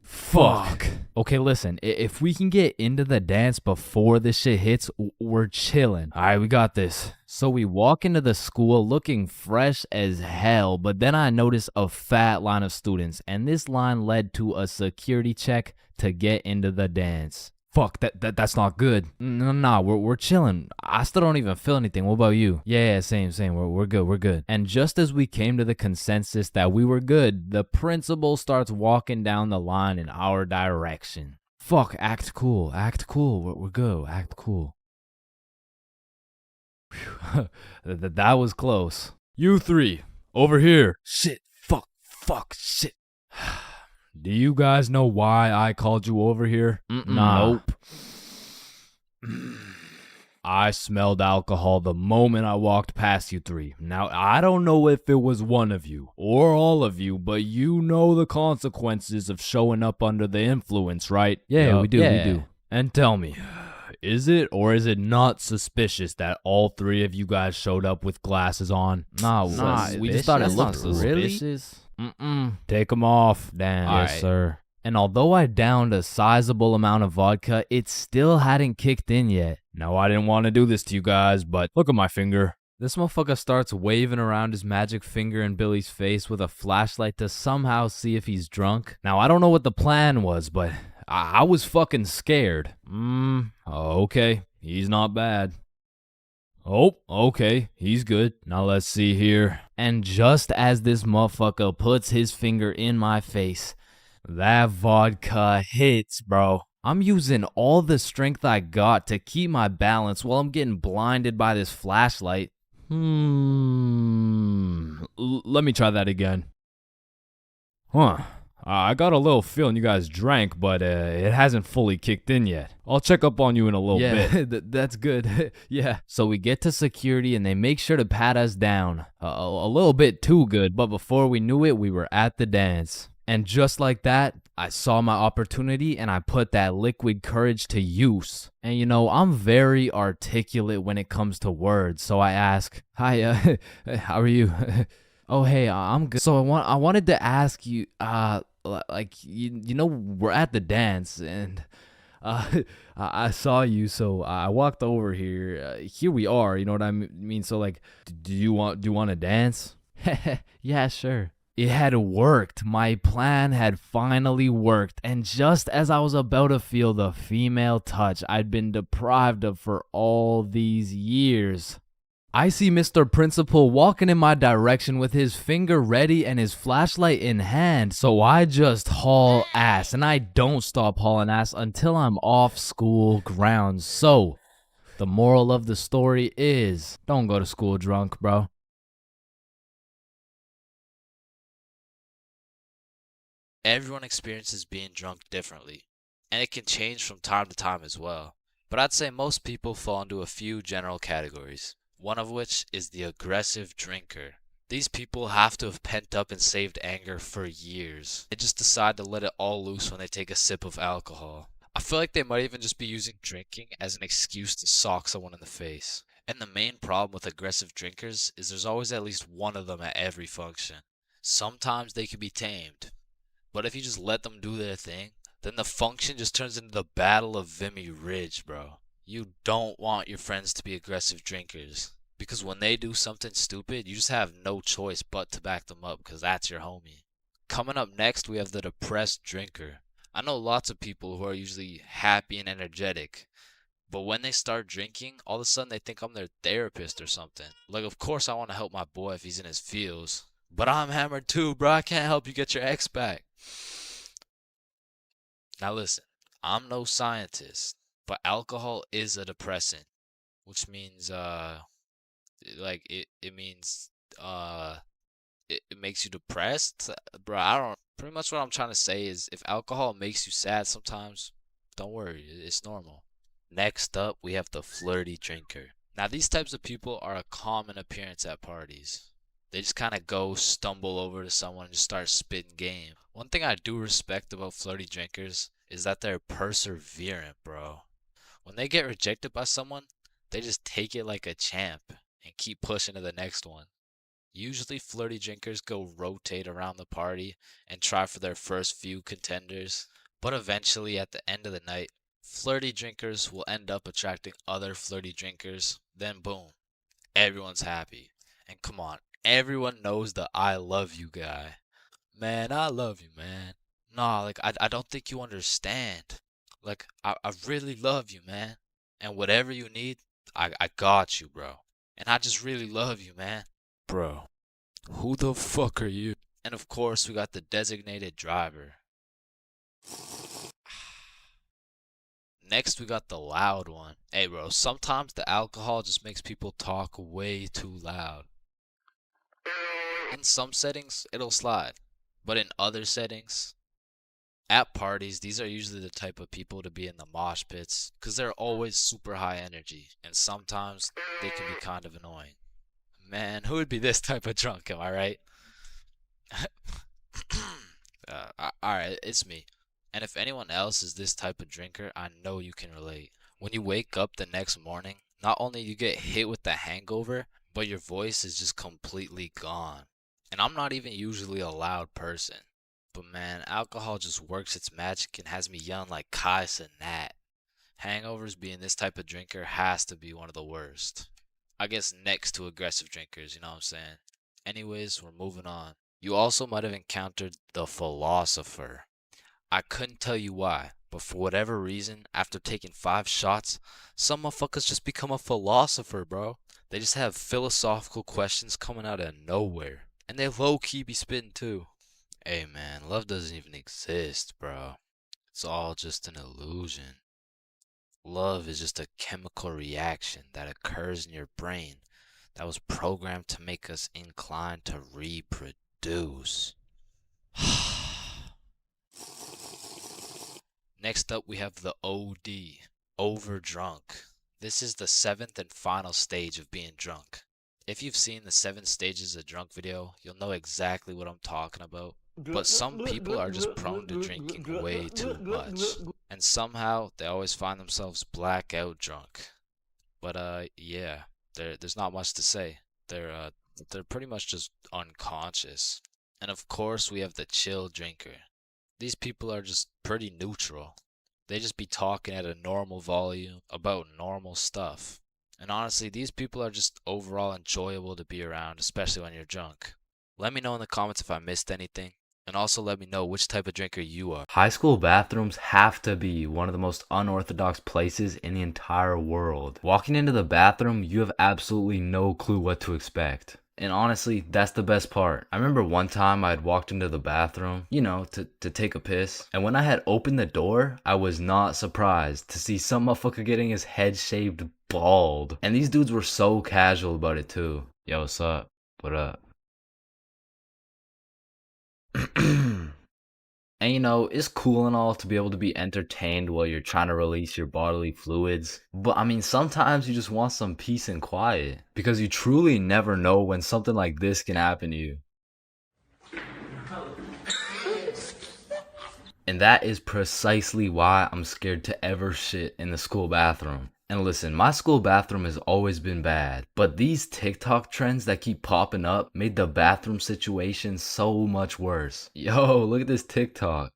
Fuck. Okay, listen, if we can get into the dance before this shit hits, we're chilling. All right, we got this. So we walk into the school looking fresh as hell, but then I noticed a fat line of students, and this line led to a security check to get into the dance. Fuck, that's not good. Nah, we're chilling. I still don't even feel anything. What about you? Yeah, same. We're good. And just as we came to the consensus that we were good, the principal starts walking down the line in our direction. Fuck, act cool. We're good. Act cool. That was close. You 3, over here. Shit, fuck, shit. Do you guys know why I called you over here? Nah. Nope. I smelled alcohol the moment I walked past you 3. Now, I don't know if it was one of you or all of you, but you know the consequences of showing up under the influence, right? Yeah, we do. And tell me, Is it or is it not suspicious that all three of you guys showed up with glasses on? Nah, we just thought it looked suspicious. Take them off. Damn. Yes, sir. And although I downed a sizable amount of vodka, it still hadn't kicked in yet. No, I didn't want to do this to you guys, but look at my finger. This motherfucker starts waving around his magic finger in Billy's face with a flashlight to somehow see if he's drunk. Now, I don't know what the plan was, but I was fucking scared. Okay, he's not bad. Oh, okay, he's good. Now let's see here. And just as this motherfucker puts his finger in my face, that vodka hits, bro. I'm using all the strength I got to keep my balance while I'm getting blinded by this flashlight. Let me try that again. I got a little feeling you guys drank, but it hasn't fully kicked in yet. I'll check up on you in a little bit. Yeah, that's good. Yeah. So we get to security and they make sure to pat us down. A little bit too good, but before we knew it, we were at the dance. And just like that, I saw my opportunity and I put that liquid courage to use. And you know, I'm very articulate when it comes to words, so I ask, "Hi, how are you?" "Oh, hey, I'm good." So I wanted to ask you, like you know, we're at the dance and I saw you, so I walked over here. Here we are, you know what I mean? So like, do you want to dance? Yeah, sure. It had worked. My plan had finally worked. And just as I was about to feel the female touch I'd been deprived of for all these years, I see Mr. Principal walking in my direction with his finger ready and his flashlight in hand. So I just haul ass, and I don't stop hauling ass until I'm off school grounds. So the moral of the story is, don't go to school drunk, bro. Everyone experiences being drunk differently, and it can change from time to time as well. But I'd say most people fall into a few general categories, one of which is the aggressive drinker. These people have to have pent up and saved anger for years. They just decide to let it all loose when they take a sip of alcohol. I feel like they might even just be using drinking as an excuse to sock someone in the face. And the main problem with aggressive drinkers is there's always at least one of them at every function. Sometimes they can be tamed, but if you just let them do their thing, then the function just turns into the Battle of Vimy Ridge, bro. You don't want your friends to be aggressive drinkers, because when they do something stupid, you just have no choice but to back them up, because that's your homie. Coming up next, we have the depressed drinker. I know lots of people who are usually happy and energetic, but when they start drinking, all of a sudden they think I'm their therapist or something. Like, of course I want to help my boy if he's in his feels, but I'm hammered too, bro. I can't help you get your ex back. Now listen, I'm no scientist, but alcohol is a depressant, which means like it means it makes you depressed, bro. I don't. Pretty much what I'm trying to say is, if alcohol makes you sad sometimes, don't worry, it's normal. Next up, we have the flirty drinker. Now these types of people are a common appearance at parties. They just kind of go stumble over to someone and just start spitting game. One thing I do respect about flirty drinkers is that they're perseverant, bro. When they get rejected by someone, they just take it like a champ and keep pushing to the next one. Usually flirty drinkers go rotate around the party and try for their first few contenders, but eventually at the end of the night, flirty drinkers will end up attracting other flirty drinkers, then boom, everyone's happy. And come on, everyone knows the I love you guy. Man, I love you, man. Nah, like, I don't think you understand. Like, I really love you, man. And whatever you need, I got you, bro. And I just really love you, man. Bro, who the fuck are you? And of course, we got the designated driver. Next, we got the loud one. Hey, bro, sometimes the alcohol just makes people talk way too loud. In some settings, it'll slide. But in other settings, at parties, these are usually the type of people to be in the mosh pits, because they're always super high energy, and sometimes they can be kind of annoying. Man, who would be this type of drunk, am I right? Alright, it's me. And if anyone else is this type of drinker, I know you can relate. When you wake up the next morning, not only you get hit with the hangover, but your voice is just completely gone. And I'm not even usually a loud person. But man, alcohol just works its magic and has me yelling like Kai Cenat. Hangovers being this type of drinker has to be one of the worst. I guess next to aggressive drinkers, you know what I'm saying? Anyways, we're moving on. You also might have encountered the philosopher. I couldn't tell you why, but for whatever reason, after taking 5 shots, some motherfuckers just become a philosopher, bro. They just have philosophical questions coming out of nowhere. And they low-key be spitting too. Hey man, love doesn't even exist, bro. It's all just an illusion. Love is just a chemical reaction that occurs in your brain that was programmed to make us inclined to reproduce. Next up, we have the OD, overdrunk. This is the 7th and final stage of being drunk. If you've seen the 7 stages of drunk video, you'll know exactly what I'm talking about. But some people are just prone to drinking way too much. And somehow, they always find themselves blackout drunk. But yeah, there's not much to say. They're pretty much just unconscious. And of course, we have the chill drinker. These people are just pretty neutral. They just be talking at a normal volume about normal stuff. And honestly, these people are just overall enjoyable to be around, especially when you're drunk. Let me know in the comments if I missed anything. And also let me know which type of drinker you are. High school bathrooms have to be one of the most unorthodox places in the entire world. Walking into the bathroom, you have absolutely no clue what to expect. And honestly, that's the best part. I remember one time I had walked into the bathroom, you know, to take a piss. And when I had opened the door, I was not surprised to see some motherfucker getting his head shaved bald. And these dudes were so casual about it too. Yo, what's up? What up? And you know, it's cool and all to be able to be entertained while you're trying to release your bodily fluids. But I mean, sometimes you just want some peace and quiet. Because you truly never know when something like this can happen to you. And that is precisely why I'm scared to ever shit in the school bathroom. And listen, my school bathroom has always been bad, but these TikTok trends that keep popping up made the bathroom situation so much worse. Yo, look at this TikTok.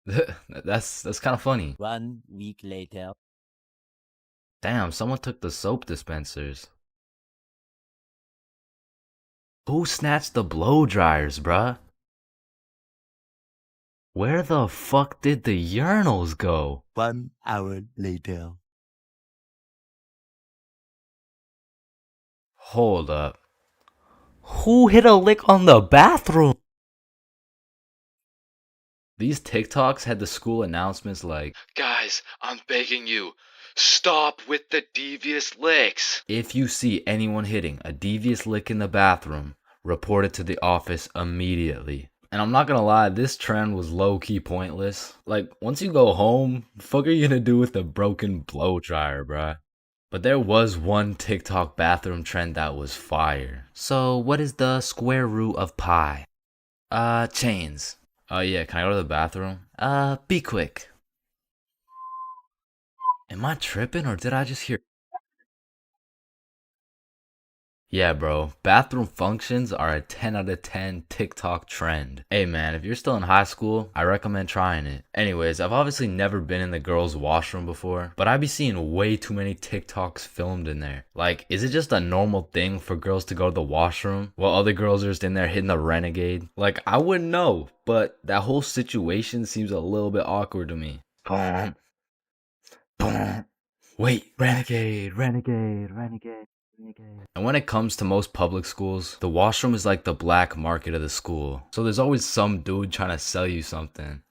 That's kind of funny. 1 week later. Damn, someone took the soap dispensers. Who snatched the blow dryers, bruh? Where the fuck did the urinals go? 1 hour later. Hold up. Who hit a lick on the bathroom? These TikToks had the school announcements like, Guys, I'm begging you, stop with the devious licks. if you see anyone hitting a devious lick in the bathroom, report it to the office immediately. And I'm not gonna lie, this trend was low-key pointless. Like, once you go home, the fuck are you gonna do with the broken blow dryer, bruh? But there was one TikTok bathroom trend that was fire. So, what is the square root of pi? Chains. Yeah, can I go to the bathroom? Be quick. Am I tripping or did I just hear? Yeah, bro, bathroom functions are a 10 out of 10 TikTok trend. Hey man, if you're still in high school, I recommend trying it. Anyways, I've obviously never been in the girls' washroom before, but I be seeing way too many TikToks filmed in there. Like, is it just a normal thing for girls to go to the washroom while other girls are just in there hitting the renegade? Like, I wouldn't know, but that whole situation seems a little bit awkward to me. Boom. Boom. Wait, renegade, renegade, renegade. And when it comes to most public schools, the washroom is like the black market of the school. So there's always some dude trying to sell you something.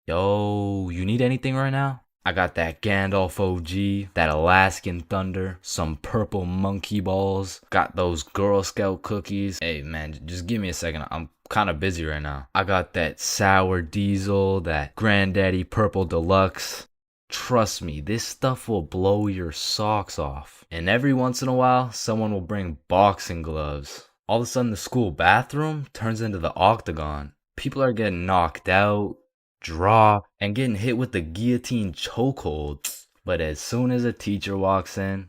Yo, you need anything right now? I got that Gandalf OG, that Alaskan Thunder, some purple monkey balls, got those Girl Scout cookies. Hey man, just give me a second. I'm kind of busy right now. I got that sour diesel, that Granddaddy Purple Deluxe. Trust me, this stuff will blow your socks off. And every once in a while, someone will bring boxing gloves. All of a sudden, the school bathroom turns into the octagon. People are getting knocked out, draw, and getting hit with the guillotine chokehold. But as soon as a teacher walks in,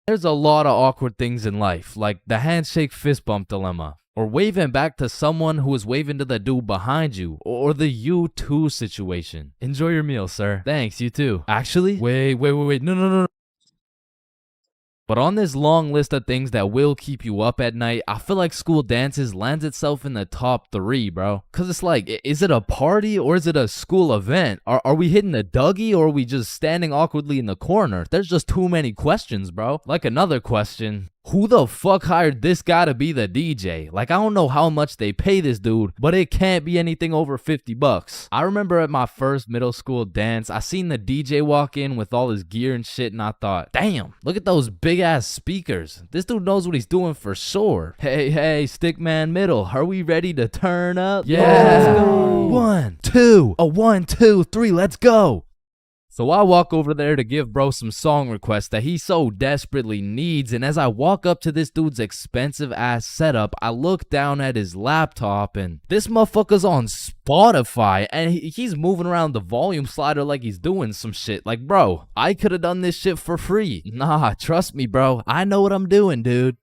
there's a lot of awkward things in life, like the handshake fist bump dilemma, or waving back to someone who is waving to the dude behind you, or the you too situation. Enjoy your meal, sir. Thanks, you too. Actually, wait, no. But on this long list of things that will keep you up at night, I feel like school dances lands itself in the top 3, bro. Cause it's like, is it a party or is it a school event? Are we hitting a Dougie or are we just standing awkwardly in the corner? There's just too many questions, bro. Like another question. Who the fuck hired this guy to be the DJ? Like, I don't know how much they pay this dude, but it can't be anything over 50 bucks. I remember at my first middle school dance, I seen the DJ walk in with all his gear and shit, and I thought, damn, look at those big ass speakers. This dude knows what he's doing for sure. Hey, Stickman Middle, are we ready to turn up? Yeah, let's go. 1, 2, 1, 2, 3, let's go. So I walk over there to give bro some song requests that he so desperately needs, and as I walk up to this dude's expensive ass setup, I look down at his laptop and this motherfucker's on Spotify and he's moving around the volume slider like he's doing some shit. Like, bro, I could have done this shit for free. Nah, trust me, bro. I know what I'm doing, dude.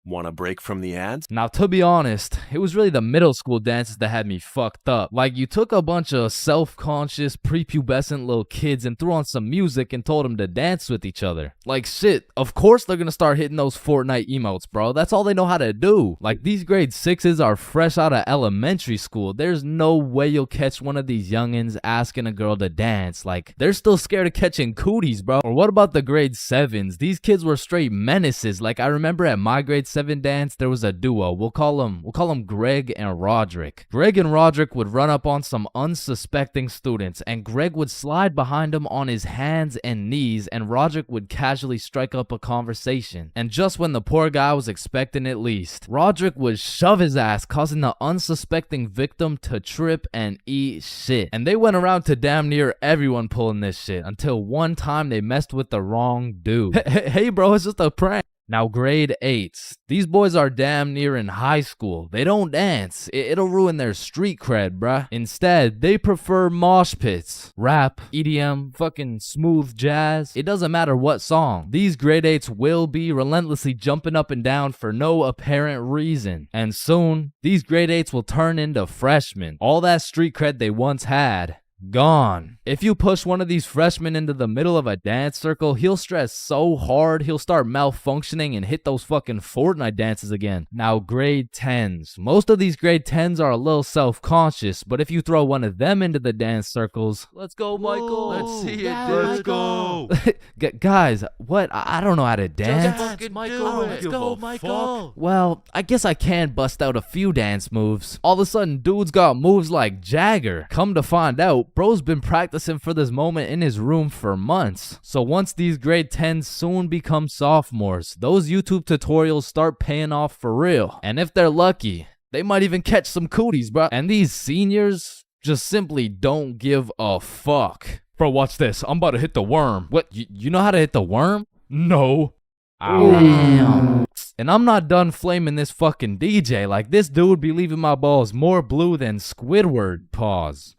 Want a break from the ads? Now, to be honest, it was really the middle school dances that had me fucked up. Like, you took a bunch of self-conscious, prepubescent little kids and threw on some music and told them to dance with each other. Like, shit, of course they're gonna start hitting those Fortnite emotes, bro. That's all they know how to do. Like, these grade 6s are fresh out of elementary school. There's no way you'll catch one of these youngins asking a girl to dance. Like, they're still scared of catching cooties, bro. Or what about the grade 7s? These kids were straight menaces. Like, I remember at my grade 7 dance, there was a duo. We'll call them Greg and Roderick. Greg and Roderick would run up on some unsuspecting students, and Greg would slide behind him on his hands and knees, and Roderick would casually strike up a conversation. And just when the poor guy was expecting it least, Roderick would shove his ass, causing the unsuspecting victim to trip and eat shit. And they went around to damn near everyone pulling this shit, until one time they messed with the wrong dude. Hey bro, it's just a prank. Now, grade 8s. These boys are damn near in high school. They don't dance. It'll ruin their street cred, bruh. Instead, they prefer mosh pits, rap, EDM, fucking smooth jazz. It doesn't matter what song. These grade 8s will be relentlessly jumping up and down for no apparent reason. And soon, these grade 8s will turn into freshmen. All that street cred they once had, gone. If you push one of these freshmen into the middle of a dance circle, he'll stress so hard he'll start malfunctioning and hit those fucking Fortnite dances again. Now, grade 10s. Most of these grade 10s are a little self-conscious, but if you throw one of them into the dance circles, let's go, Michael. Let's see it, let's go. Guys, what? I don't know how to dance. Let's go, Michael. Well, I guess I can bust out a few dance moves. All of a sudden, dude's got moves like Jagger. Come to find out, bro's been practicing for this moment in his room for months. So once these grade 10s soon become sophomores, those YouTube tutorials start paying off for real. And if they're lucky, they might even catch some cooties, bro. And these seniors just simply don't give a fuck. Bro, watch this. I'm about to hit the worm. What? You know how to hit the worm? No. Damn. And I'm not done flaming this fucking DJ. Like, this dude be leaving my balls more blue than Squidward. Pause.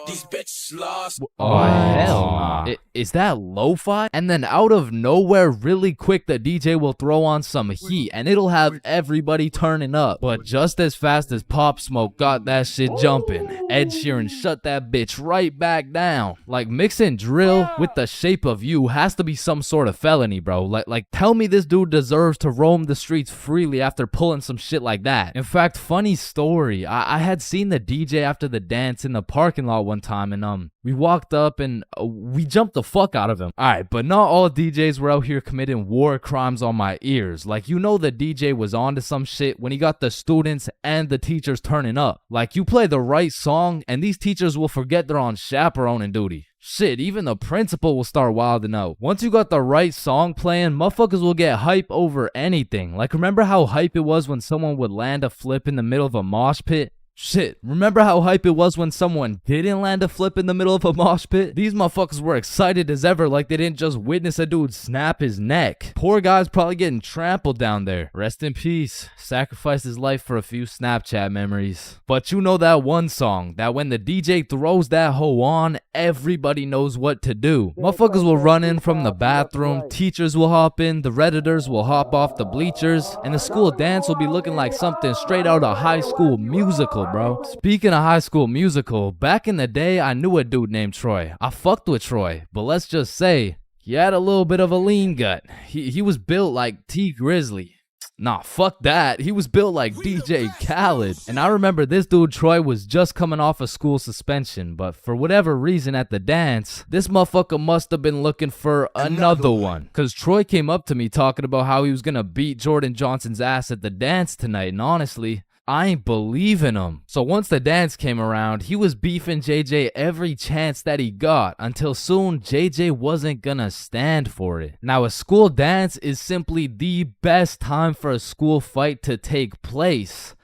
These bitches lost. Oh, hell nah. Is that lo-fi? And then out of nowhere, really quick, the DJ will throw on some heat and it'll have everybody turning up. But just as fast as Pop Smoke got that shit jumping, Ed Sheeran shut that bitch right back down. Like, mixing drill with The Shape of You has to be some sort of felony, bro. Like tell me this dude deserves to roam the streets freely after pulling some shit like that. In fact, funny story, I had seen the DJ after the dance in the parking lot one time, and we walked up and we jumped the fuck out of him. Alright, but not all DJs were out here committing war crimes on my ears. Like, you know, the DJ was onto some shit when he got the students and the teachers turning up. Like, you play the right song and these teachers will forget they're on chaperoning duty. Shit, even the principal will start wilding out. Once you got the right song playing, motherfuckers will get hype over anything. Like, remember how hype it was when someone would land a flip in the middle of a mosh pit? Shit, remember how hype it was when someone didn't land a flip in the middle of a mosh pit? These motherfuckers were excited as ever like they didn't just witness a dude snap his neck. Poor guy's probably getting trampled down there. Rest in peace. Sacrificed his life for a few Snapchat memories. But you know that one song, that when the DJ throws that hoe on, everybody knows what to do. Motherfuckers will run in from the bathroom, teachers will hop in, the Redditors will hop off the bleachers, and the school dance will be looking like something straight out of High School Musical, bro. Speaking of High School Musical, back in the day, I knew a dude named Troy. I fucked with Troy, but let's just say, he had a little bit of a lean gut. He was built like T Grizzly. Nah, fuck that. He was built like DJ Khaled. And I remember this dude, Troy, was just coming off a school suspension, but for whatever reason at the dance, this motherfucker must have been looking for another one. Cause Troy came up to me talking about how he was gonna beat Jordan Johnson's ass at the dance tonight, and honestly, I ain't believing him. So once the dance came around, he was beefing JJ every chance that he got, until soon JJ wasn't gonna stand for it. Now, a school dance is simply the best time for a school fight to take place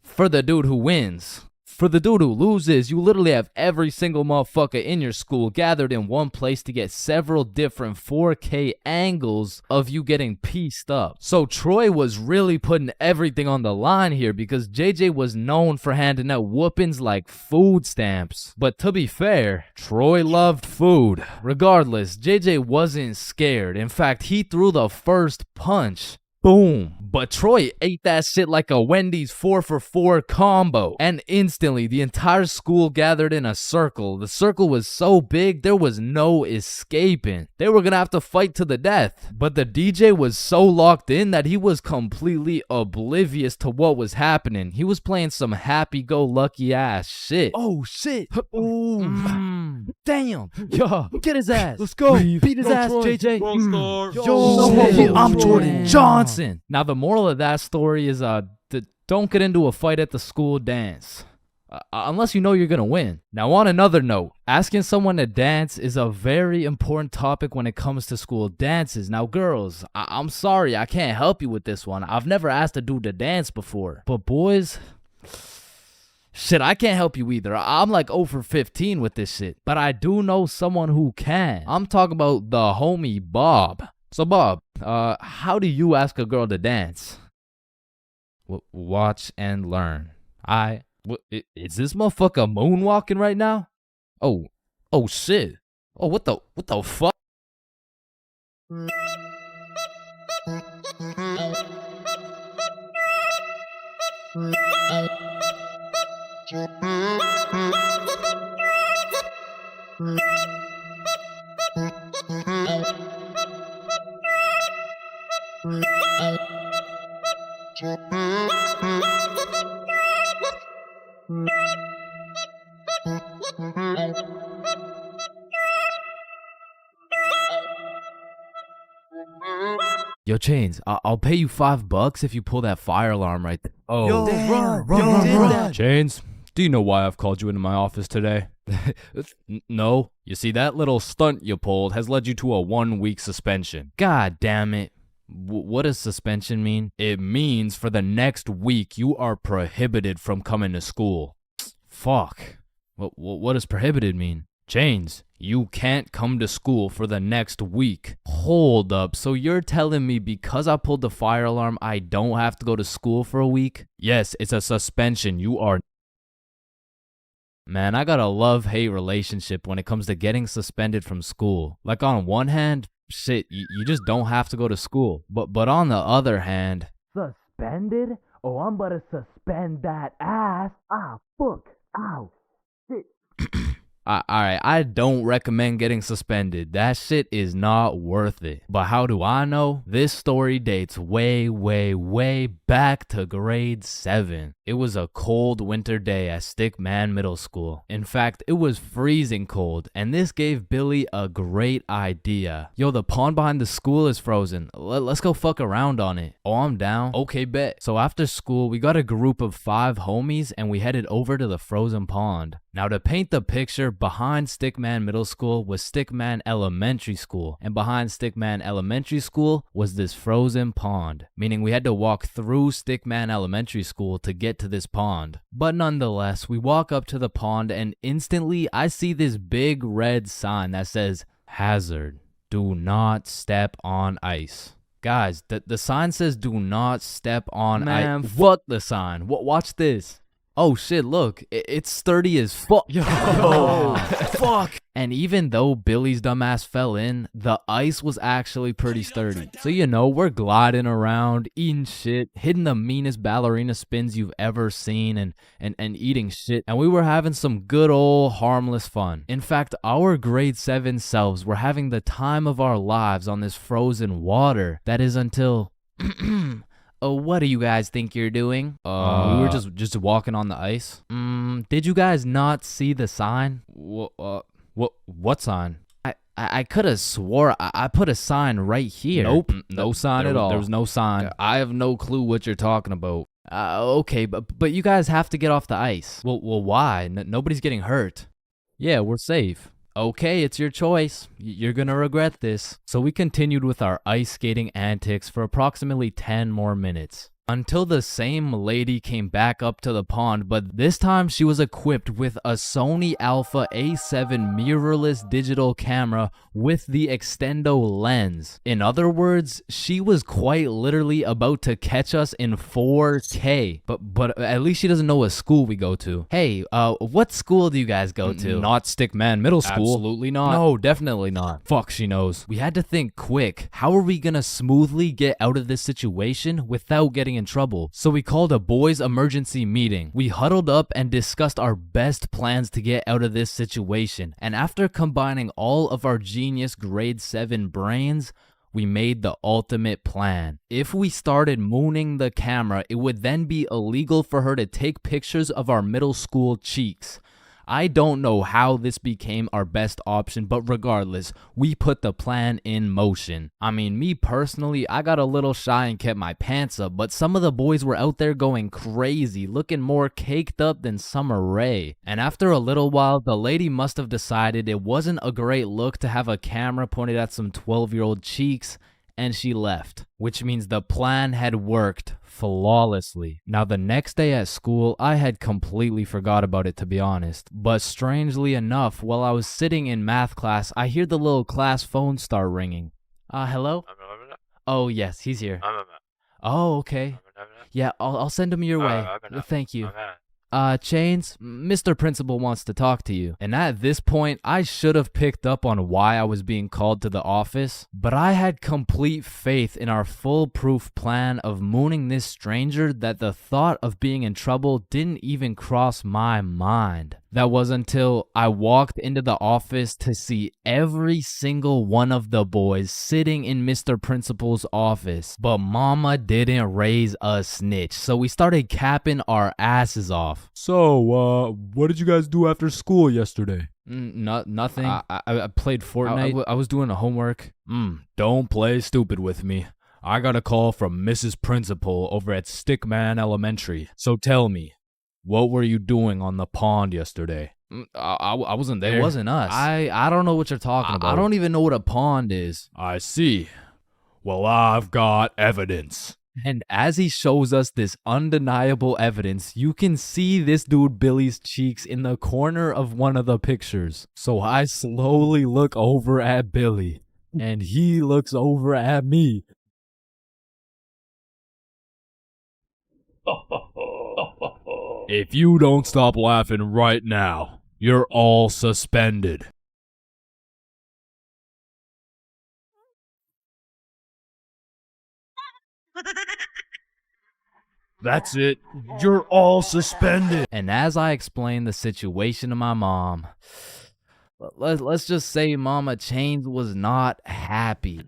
for the dude who wins. For the dude who loses, you literally have every single motherfucker in your school gathered in one place to get several different 4K angles of you getting pieced up. So Troy was really putting everything on the line here because JJ was known for handing out whoopings like food stamps. But to be fair, Troy loved food. Regardless, JJ wasn't scared. In fact, he threw the first punch. Boom. But Troy ate that shit like a Wendy's 4-for-4 combo. And instantly, the entire school gathered in a circle. The circle was so big, there was no escaping. They were gonna have to fight to the death. But the DJ was so locked in that he was completely oblivious to what was happening. He was playing some happy-go-lucky ass shit. Oh, shit. Ooh. Damn. Yo, get his ass. Let's go. Beat his ass, Troy. JJ. Yo, I'm Jordan Johnson. Now, the moral of that story is don't get into a fight at the school dance. Unless you know you're gonna win. Now, on another note, asking someone to dance is a very important topic when it comes to school dances. Now, girls, I'm sorry, I can't help you with this one. I've never asked a dude to dance before. But boys, shit, I can't help you either. I'm like 0 for 15 with this shit. But I do know someone who can. I'm talking about the homie Bob. So Bob, how do you ask a girl to dance? Watch and learn. Is this motherfucker moonwalking right now? Oh shit. Oh, what the fuck? Yo, Chains, I'll pay you $5 if you pull that fire alarm right there. Oh, Yo, run. Chains, do you know why I've called you into my office today? No. You see, that little stunt you pulled has led you to a 1-week suspension. God damn it. What does suspension mean? It means for the next week you are prohibited from coming to school. Fuck. What does prohibited mean? Chains, you can't come to school for the next week. Hold up, so you're telling me because I pulled the fire alarm, I don't have to go to school for a week? Yes, it's a suspension. You are... Man, I got a love-hate relationship when it comes to getting suspended from school. Like, on one hand, shit, you just don't have to go to school. But on the other hand... Suspended? Oh, I'm about to suspend that ass. Ah, fuck. Ow. Shit. Alright, I don't recommend getting suspended. That shit is not worth it. But how do I know? This story dates way back to grade 7. It was a cold winter day at Stickman Middle School. In fact, it was freezing cold, and this gave Billy a great idea. Yo, the pond behind the school is frozen. Let's go fuck around on it. Oh, I'm down. Okay, bet. So after school, we got a group of 5 homies, and we headed over to the frozen pond. Now, to paint the picture, behind Stickman Middle School was Stickman Elementary School, and behind Stickman Elementary School was this frozen pond, meaning we had to walk through Stickman Elementary School to get get to this pond. But nonetheless, we walk up to the pond and instantly I see this big red sign that says, "Hazard, do not step on ice." Guys, the sign says do not step on ice. Man, fuck the sign. Watch this. Oh shit, look, it's sturdy as fuck. Yo, fuck. And even though Billy's dumbass fell in, the ice was actually pretty sturdy. So you know, we're gliding around, eating shit, hitting the meanest ballerina spins you've ever seen, and eating shit. And we were having some good old harmless fun. In fact, our grade 7 selves were having the time of our lives on this frozen water. That is until... Oh, what do you guys think you're doing? We were just walking on the ice. Did you guys not see the sign? What sign? I could have swore I put a sign right here. Nope, no sign at all. There was no sign. I have no clue what you're talking about. Okay, but you guys have to get off the ice. Well, why? Nobody's getting hurt. Yeah, we're safe. Okay, it's your choice. You're gonna regret this. So we continued with our ice skating antics for approximately 10 more minutes. Until the same lady came back up to the pond, but this time she was equipped with a Sony Alpha A7 mirrorless digital camera with the extendo lens. In other words, she was quite literally about to catch us in 4K. But at least she doesn't know what school we go to. Hey, what school do you guys go to? Not Stickman Middle School. Absolutely not. No, definitely not. Fuck, she knows. We had to think quick. How are we gonna smoothly get out of this situation without getting in trouble? So we called a boys emergency meeting. We huddled up and discussed our best plans to get out of this situation. And after combining all of our genius grade 7 brains, we made the ultimate plan. If we started mooning the camera, it would then be illegal for her to take pictures of our middle school cheeks. I don't know how this became our best option, but regardless, we put the plan in motion. I mean, me personally, I got a little shy and kept my pants up, but some of the boys were out there going crazy, looking more caked up than Summer Rae. And after a little while, the lady must have decided it wasn't a great look to have a camera pointed at some 12-year-old cheeks, and she left, which means the plan had worked flawlessly. Now, the next day at school, I had completely forgot about it, to be honest. But strangely enough, while I was sitting in math class, I hear the little class phone start ringing. Hello? Oh, yes, he's here. Oh, okay. Yeah, I'll send him your way. Thank you. Chains, Mr. Principal wants to talk to you. And at this point, I should have picked up on why I was being called to the office, but I had complete faith in our foolproof plan of mooning this stranger that the thought of being in trouble didn't even cross my mind. That was until I walked into the office to see every single one of the boys sitting in Mr. Principal's office. But mama didn't raise a snitch, so we started capping our asses off. So, what did you guys do after school yesterday? Nothing. I played Fortnite. I was doing a homework. Don't play stupid with me. I got a call from Mrs. Principal over at Stickman Elementary. So tell me, what were you doing on the pond yesterday? I wasn't there. It wasn't us. I don't know what you're talking about. I don't even know what a pond is. I see. Well, I've got evidence. And as he shows us this undeniable evidence, you can see this dude Billy's cheeks in the corner of one of the pictures. So I slowly look over at Billy, and he looks over at me. If you don't stop laughing right now, you're all suspended. That's it. You're all suspended. And as I explained the situation to my mom, let's just say Mama Chains was not happy.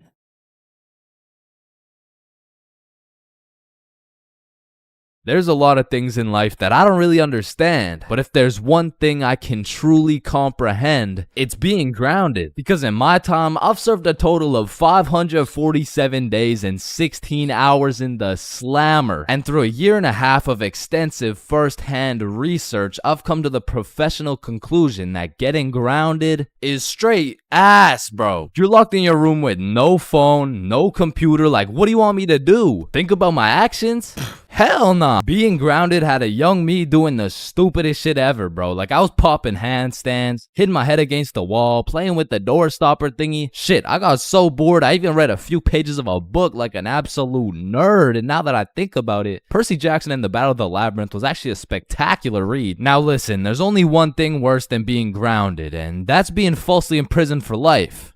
There's a lot of things in life that I don't really understand, but if there's one thing I can truly comprehend, it's being grounded. Because in my time, I've served a total of 547 days and 16 hours in the slammer. And through a year and a half of extensive first-hand research, I've come to the professional conclusion that getting grounded is straight ass, bro. You're locked in your room with no phone, no computer. Like, what do you want me to do? Think about my actions? Hell nah. Being grounded had a young me doing the stupidest shit ever, bro. Like, I was popping handstands, hitting my head against the wall, playing with the door stopper thingy. Shit, I got so bored, I even read a few pages of a book like an absolute nerd. And now that I think about it, Percy Jackson and the Battle of the Labyrinth was actually a spectacular read. Now listen, there's only one thing worse than being grounded, and that's being falsely imprisoned for life.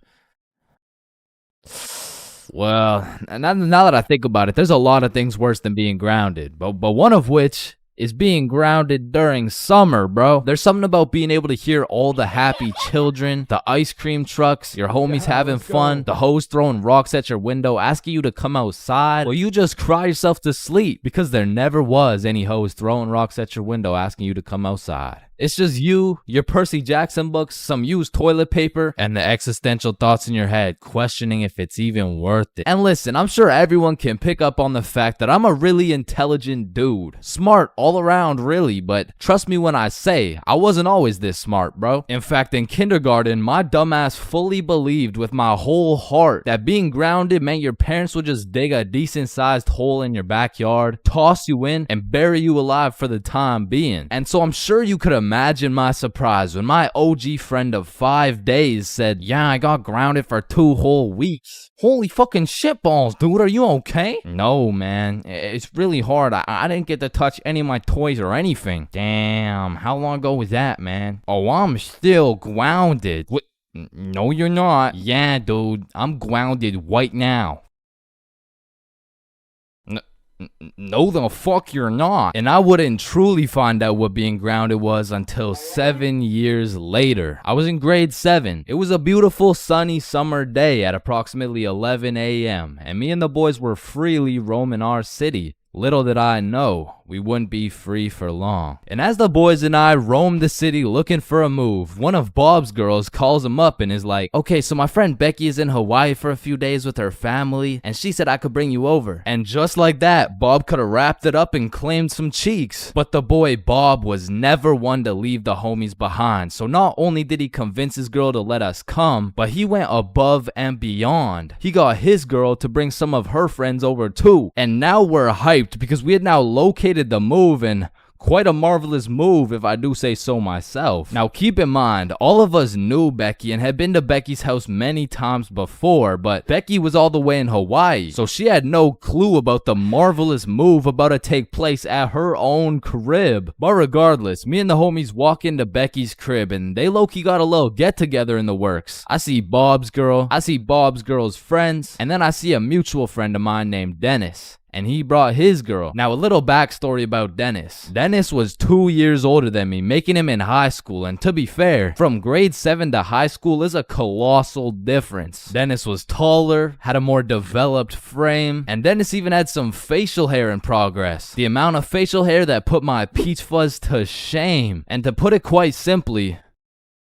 Well, now that I think about it, there's a lot of things worse than being grounded, but one of which is being grounded during summer, bro. There's something about being able to hear all the happy children, the ice cream trucks, your homies having fun, the hoes throwing rocks at your window, asking you to come outside. Well, you just cry yourself to sleep because there never was any hoes throwing rocks at your window asking you to come outside. It's just you, your Percy Jackson books, some used toilet paper, and the existential thoughts in your head questioning if it's even worth it. And listen, I'm sure everyone can pick up on the fact that I'm a really intelligent dude. Smart all around, really, but trust me when I say, I wasn't always this smart, bro. In fact, in kindergarten, my dumbass fully believed with my whole heart that being grounded meant your parents would just dig a decent-sized hole in your backyard, toss you in, and bury you alive for the time being. And so I'm sure you could imagine my surprise when my OG friend of 5 days said, yeah, I got grounded for 2 whole weeks. Holy fucking shitballs, dude, are you okay? No, man, it's really hard. I didn't get to touch any of my toys or anything. Damn, how long ago was that, man? Oh, I'm still grounded. What? No, you're not. Yeah, dude, I'm grounded right now. No, the fuck you're not. And I wouldn't truly find out what being grounded was until 7 years later. I was in grade 7. It was a beautiful sunny summer day at approximately 11 a.m. and me and the boys were freely roaming our city. Little did I know, we wouldn't be free for long. And as the boys and I roamed the city looking for a move, one of Bob's girls calls him up and is like, okay, so my friend Becky is in Hawaii for a few days with her family, and she said I could bring you over. And just like that, Bob could have wrapped it up and claimed some cheeks. But the boy Bob was never one to leave the homies behind, so not only did he convince his girl to let us come, but he went above and beyond. He got his girl to bring some of her friends over too, and now we're hyped because we had now located the move, and quite a marvelous move if I do say so myself. Now keep in mind, all of us knew Becky and had been to Becky's house many times before, but Becky was all the way in Hawaii, so she had no clue about the marvelous move about to take place at her own crib. But regardless, me and the homies walk into Becky's crib and they low-key got a little get-together in the works. I see Bob's girl, I see Bob's girl's friends, and then I see a mutual friend of mine named Dennis. And he brought his girl. Now, a little backstory about Dennis. Dennis was 2 years older than me, making him in high school. And to be fair, from grade 7 to high school is a colossal difference. Dennis was taller, had a more developed frame, and Dennis even had some facial hair in progress. The amount of facial hair that put my peach fuzz to shame. And to put it quite simply,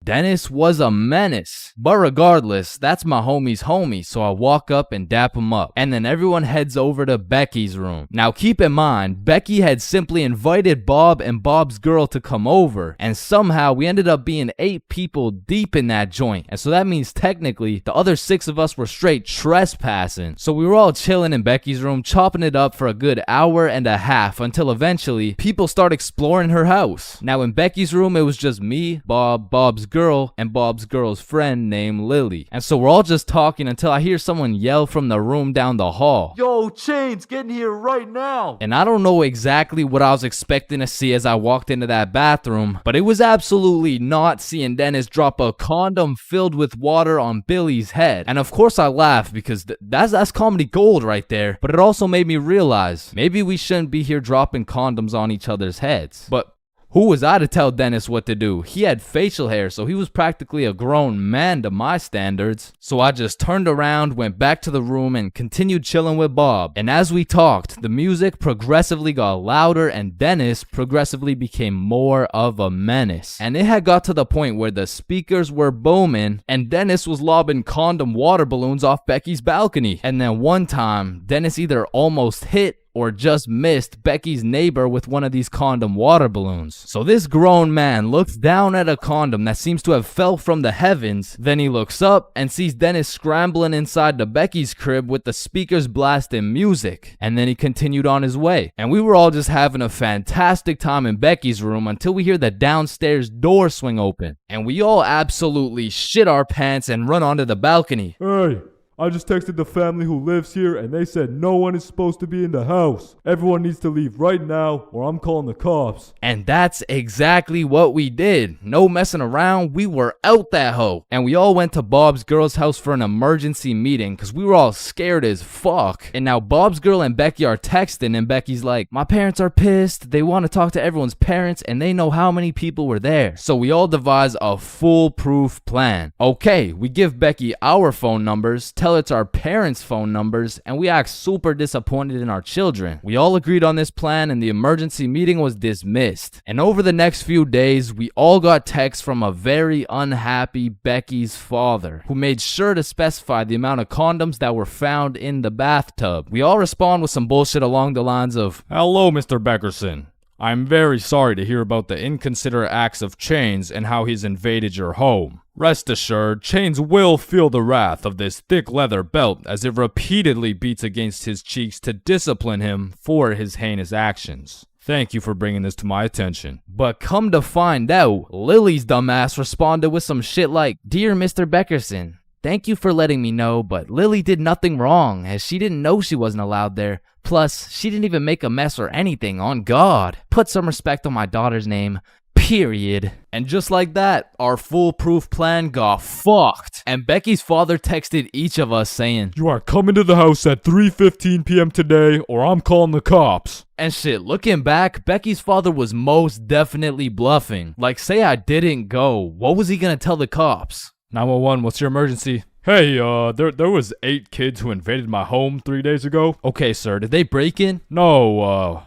Dennis was a menace. But regardless, that's my homie's homie, so I walk up and dap him up. And then everyone heads over to Becky's room. Now keep in mind, Becky had simply invited Bob and Bob's girl to come over, and somehow we ended up being 8 people deep in that joint. And so that means technically, the other 6 of us were straight trespassing. So we were all chilling in Becky's room, chopping it up for a good hour and a half, until eventually, people start exploring her house. Now in Becky's room, it was just me, Bob's girl, and Bob's girl's friend named Lily. And so we're all just talking until I hear someone yell from the room down the hall, "Yo, Chains, get in here right now!" And I don't know exactly what I was expecting to see as I walked into that bathroom, but it was absolutely not seeing Dennis drop a condom filled with water on Billy's head. And of course I laughed because that's comedy gold right there, but it also made me realize maybe we shouldn't be here dropping condoms on each other's heads. But who was I to tell Dennis what to do? He had facial hair, so he was practically a grown man to my standards. So I just turned around, went back to the room, and continued chilling with Bob. And as we talked, the music progressively got louder, and Dennis progressively became more of a menace. And it had got to the point where the speakers were booming, and Dennis was lobbing condom water balloons off Becky's balcony. And then one time, Dennis either almost hit or just missed Becky's neighbor with one of these condom water balloons. So this grown man looks down at a condom that seems to have fell from the heavens. Then he looks up and sees Dennis scrambling inside the Becky's crib with the speakers blasting music. And then he continued on his way. And we were all just having a fantastic time in Becky's room until we hear the downstairs door swing open. And we all absolutely shit our pants and run onto the balcony. Hey, I just texted the family who lives here and they said no one is supposed to be in the house. Everyone needs to leave right now or I'm calling the cops. And that's exactly what we did. No messing around, we were out that hoe. And we all went to Bob's girl's house for an emergency meeting because we were all scared as fuck. And now Bob's girl and Becky are texting and Becky's like, my parents are pissed. They want to talk to everyone's parents and they know how many people were there. So we all devise a foolproof plan. Okay, we give Becky our phone numbers, tell it's our parents' phone numbers, and we act super disappointed in our children. We all agreed on this plan and the emergency meeting was dismissed. And over the next few days, we all got texts from a very unhappy Becky's father, who made sure to specify the amount of condoms that were found in the bathtub. We all respond with some bullshit along the lines of, hello, Mr. Beckerson. I'm very sorry to hear about the inconsiderate acts of Chains and how he's invaded your home. Rest assured, Chains will feel the wrath of this thick leather belt as it repeatedly beats against his cheeks to discipline him for his heinous actions. Thank you for bringing this to my attention. But come to find out, Lily's dumbass responded with some shit like, Dear Mr. Beckerson, thank you for letting me know, but Lily did nothing wrong as she didn't know she wasn't allowed there. Plus, she didn't even make a mess or anything, on God. Put some respect on my daughter's name. Period. And just like that, our foolproof plan got fucked. And Becky's father texted each of us saying, You are coming to the house at 3:15 p.m. today or I'm calling the cops. And shit, looking back, Becky's father was most definitely bluffing. Like, say I didn't go, what was he gonna tell the cops? 911, what's your emergency? Hey, there was 8 kids who invaded my home 3 days ago. Okay, sir, did they break in? No,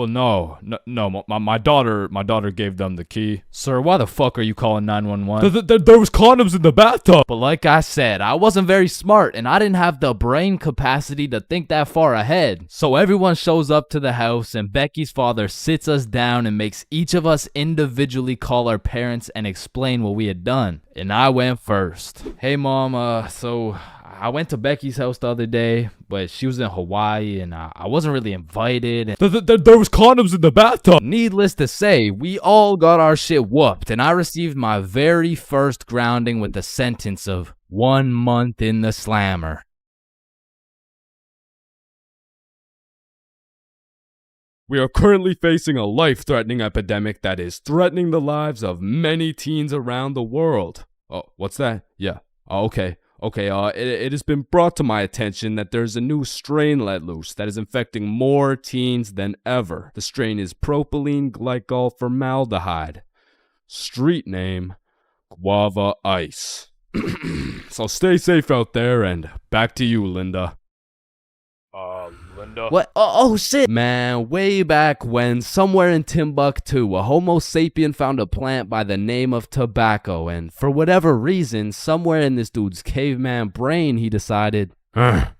no. My daughter gave them the key. Sir, why the fuck are you calling 911? There was condoms in the bathtub. But like I said, I wasn't very smart and I didn't have the brain capacity to think that far ahead. So everyone shows up to the house and Becky's father sits us down and makes each of us individually call our parents and explain what we had done. And I went first. Hey mom, so I went to Becky's house the other day, but she was in Hawaii and I wasn't really invited. There was condoms in the bathtub. Needless to say, we all got our shit whooped and I received my very first grounding with the sentence of 1 month in the slammer. We are currently facing a life-threatening epidemic that is threatening the lives of many teens around the world. Oh, what's that? Yeah. Oh, okay. It has been brought to my attention that there's a new strain let loose that is infecting more teens than ever. The strain is propylene glycol formaldehyde. Street name, Guava Ice. So stay safe out there and back to you, Linda. Linda? What? Oh shit! Man, way back when, somewhere in Timbuktu, a Homo sapien found a plant by the name of tobacco, and for whatever reason, somewhere in this dude's caveman brain, he decided,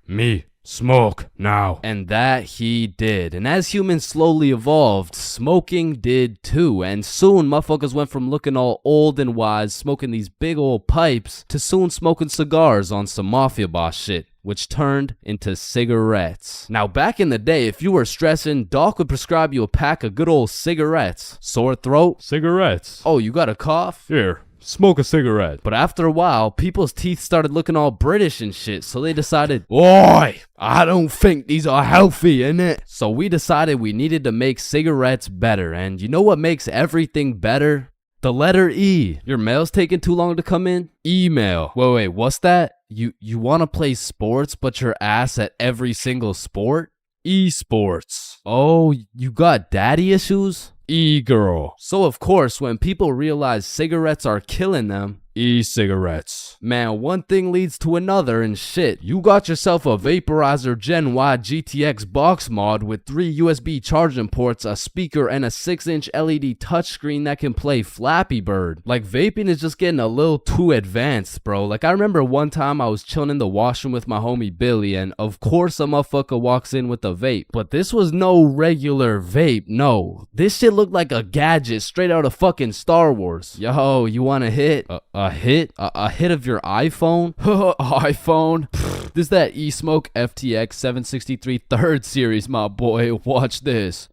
me, smoke, now. And that he did. And as humans slowly evolved, smoking did too. And soon, motherfuckers went from looking all old and wise, smoking these big old pipes, to soon smoking cigars on some mafia boss shit, which turned into cigarettes. Now, back in the day, if you were stressing, Doc would prescribe you a pack of good old cigarettes. Sore throat? Cigarettes. Oh, you got a cough? Here, smoke a cigarette. But after a while, people's teeth started looking all British and shit, so they decided, Oi, I don't think these are healthy, innit? So we decided we needed to make cigarettes better, and you know what makes everything better? The letter E. Your mail's taking too long to come in? Email. Wait, what's that? You want to play sports, but you're ass at every single sport? Esports. Oh, you got daddy issues? E-girl. So of course, when people realize cigarettes are killing them, e-cigarettes. Man, one thing leads to another and shit. You got yourself a vaporizer Gen Y GTX box mod with 3 USB charging ports, a speaker, and a 6-inch LED touchscreen that can play Flappy Bird. Like, vaping is just getting a little too advanced, bro. Like, I remember one time I was chilling in the washroom with my homie Billy, and of course a motherfucker walks in with a vape. But this was no regular vape, no. This shit looked like a gadget straight out of fucking Star Wars. Yo, you want a hit? A hit? A hit of your iPhone? iPhone? This that E-Smoke FTX 763 3rd series, my boy. Watch this.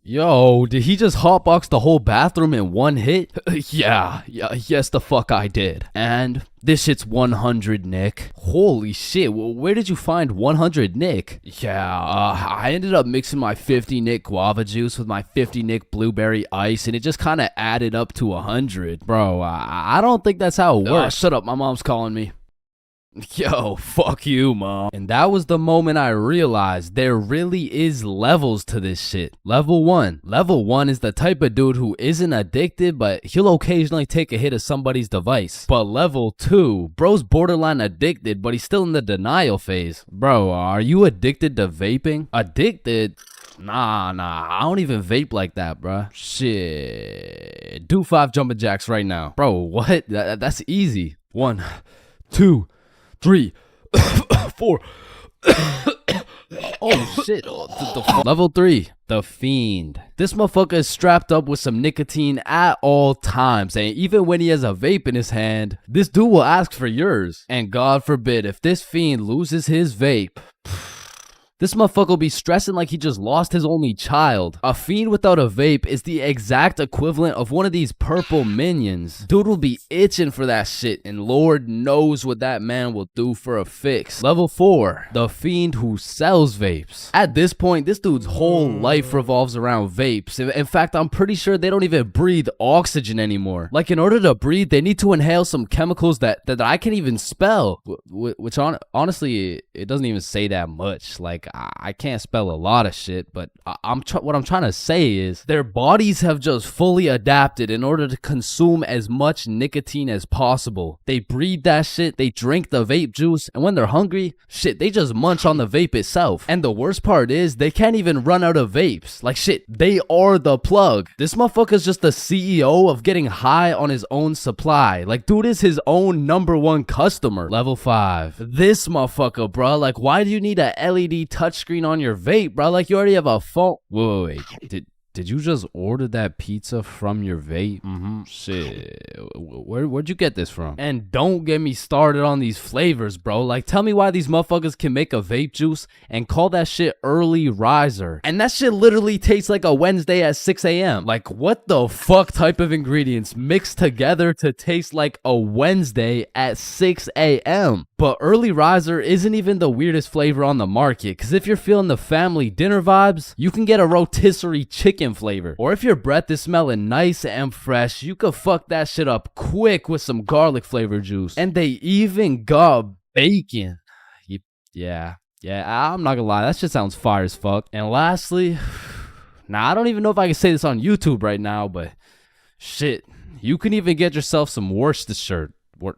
Yo, did he just hotbox the whole bathroom in one hit? Yes the fuck I did. And this shit's 100 Nick. Holy shit, where did you find 100 Nick? I ended up mixing my 50 Nick guava juice with my 50 Nick blueberry ice, and it just kind of added up to 100. Bro, I don't think that's how it works. Shut up, my mom's calling me. Yo, fuck you, mom. And that was the moment I realized there really is levels to this shit. Level 1. Level 1 is the type of dude who isn't addicted, but he'll occasionally take a hit of somebody's device. But level 2, bro's borderline addicted, but he's still in the denial phase. Bro, are you addicted to vaping? Addicted? Nah, I don't even vape like that, bruh. Shit. Do 5 jumping jacks right now. Bro, what? That's easy. 1, 2, 3, 4. Oh shit. Level 3, the fiend. This motherfucker is strapped up with some nicotine at all times, and even when he has a vape in his hand, this dude will ask for yours. And God forbid, if this fiend loses his vape, this motherfucker will be stressing like he just lost his only child. A fiend without a vape is the exact equivalent of one of these purple minions. Dude will be itching for that shit, and Lord knows what that man will do for a fix. Level 4, the fiend who sells vapes. At this point, this dude's whole life revolves around vapes. In fact, I'm pretty sure they don't even breathe oxygen anymore. Like, in order to breathe, they need to inhale some chemicals that I can't even spell. Which honestly, it doesn't even say that much. Like, I can't spell a lot of shit, but what I'm trying to say is their bodies have just fully adapted in order to consume as much nicotine as possible. They breathe that shit, they drink the vape juice, and when they're hungry, shit, they just munch on the vape itself. And the worst part is they can't even run out of vapes. Like, shit, they are the plug. This motherfucker's just the CEO of getting high on his own supply. Like, dude is his own #1 customer. Level 5, this motherfucker, bro. Like, why do you need a LED touchscreen on your vape, bro? Like, you already have a phone. Wait. Did you just order that pizza from your vape? Shit. Where'd you get this from? And don't get me started on these flavors, bro. Like, tell me why these motherfuckers can make a vape juice and call that shit early riser. And that shit literally tastes like a Wednesday at 6 a.m. Like, what the fuck type of ingredients mixed together to taste like a Wednesday at 6 a.m.? But early riser isn't even the weirdest flavor on the market, because if you're feeling the family dinner vibes, you can get a rotisserie chicken flavor. Or if your breath is smelling nice and fresh, you could fuck that shit up quick with some garlic flavor juice. And they even got bacon. Yeah, I'm not gonna lie, that shit sounds fire as fuck. And lastly, now I don't even know if I can say this on YouTube right now, but shit, you can even get yourself some Worcestershire. Worcestershire.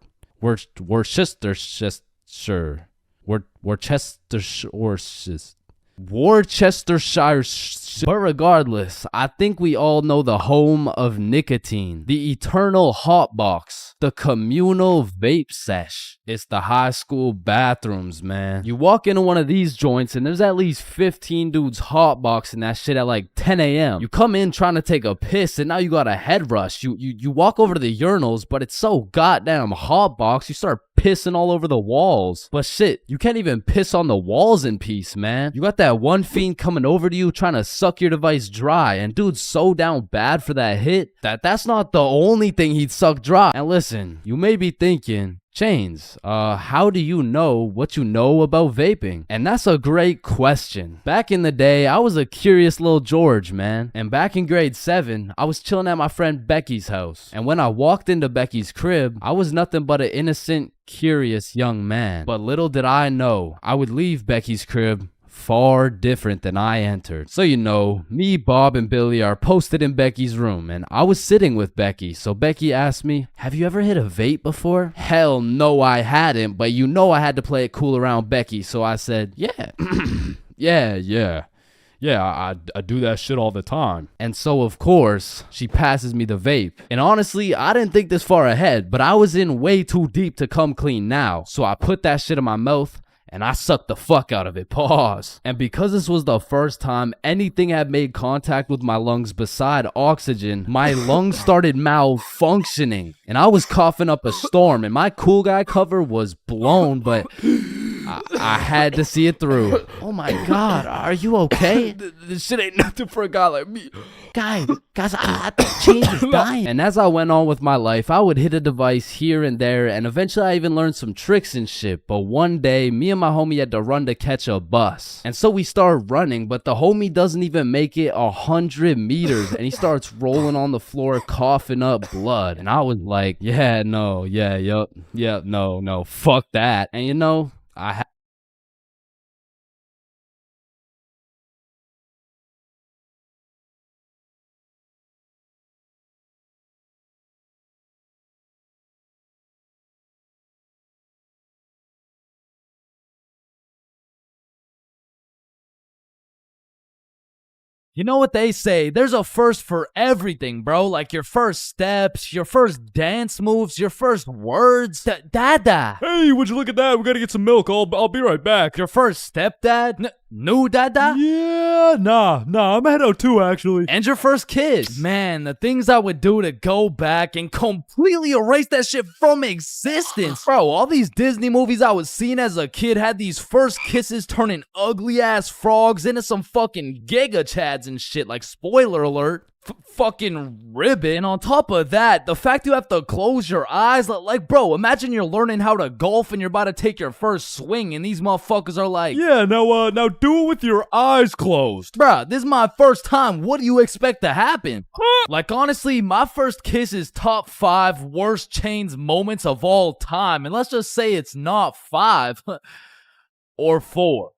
But regardless, I think we all know the home of nicotine, the eternal hot box, the communal vape sesh. It's the high school bathrooms, man. You walk into one of these joints and there's at least 15 dudes hotboxing that shit at like 10 a.m. You come in trying to take a piss and now you got a head rush. You walk over to the urinals, but it's so goddamn hotbox, you start pissing all over the walls. But shit, you can't even piss on the walls in peace, man. You got that one fiend coming over to you trying to suck your device dry, and dude's so down bad for that hit that's not the only thing he'd suck dry. And listen, you may be thinking, Chains, how do you know what you know about vaping? And that's a great question. Back in the day, I was a curious little George, man. And back in grade 7, I was chilling at my friend Becky's house. And when I walked into Becky's crib, I was nothing but an innocent, curious young man. But little did I know, I would leave Becky's crib, far different than I entered. So you know, me, Bob, and Billy are posted in Becky's room, and I was sitting with Becky. So Becky asked me, have you ever hit a vape before? Hell no, I hadn't, but you know I had to play it cool around Becky, so I said, yeah. Yeah, I do that shit all the time. And so, of course, she passes me the vape. And honestly, I didn't think this far ahead, but I was in way too deep to come clean now. So I put that shit in my mouth, and I sucked the fuck out of it. Pause. And because this was the first time anything had made contact with my lungs beside oxygen, my lungs started malfunctioning. And I was coughing up a storm, and my cool guy cover was blown, but I had to see it through. Oh my God, are you okay? This shit ain't nothing for a guy like me. Guys, I think Chains is dying. And as I went on with my life, I would hit a device here and there, and eventually I even learned some tricks and shit. But one day, me and my homie had to run to catch a bus. And so we started running, but the homie doesn't even make it 100 meters, and he starts rolling on the floor, coughing up blood. And I was like, no, fuck that. And you know, you know what they say, there's a first for everything, bro. Like your first steps, your first dance moves, your first words. Dada. Hey, would you look at that? We gotta get some milk. I'll be right back. Your first stepdad? New dada? Yeah, nah, I'm head out too, actually. And your first kiss? Man, the things I would do to go back and completely erase that shit from existence. Bro, all these Disney movies I was seeing as a kid had these first kisses turning ugly ass frogs into some fucking giga chads and shit. Like, spoiler alert. Fucking ribbon. And on top of that, the fact you have to close your eyes, like, bro, imagine you're learning how to golf and you're about to take your first swing, and these motherfuckers are like, yeah, now do it with your eyes closed. Bruh, this is my first time. What do you expect to happen? Like, honestly, my first kiss is top 5 worst Chains moments of all time, and let's just say it's not 5 or 4.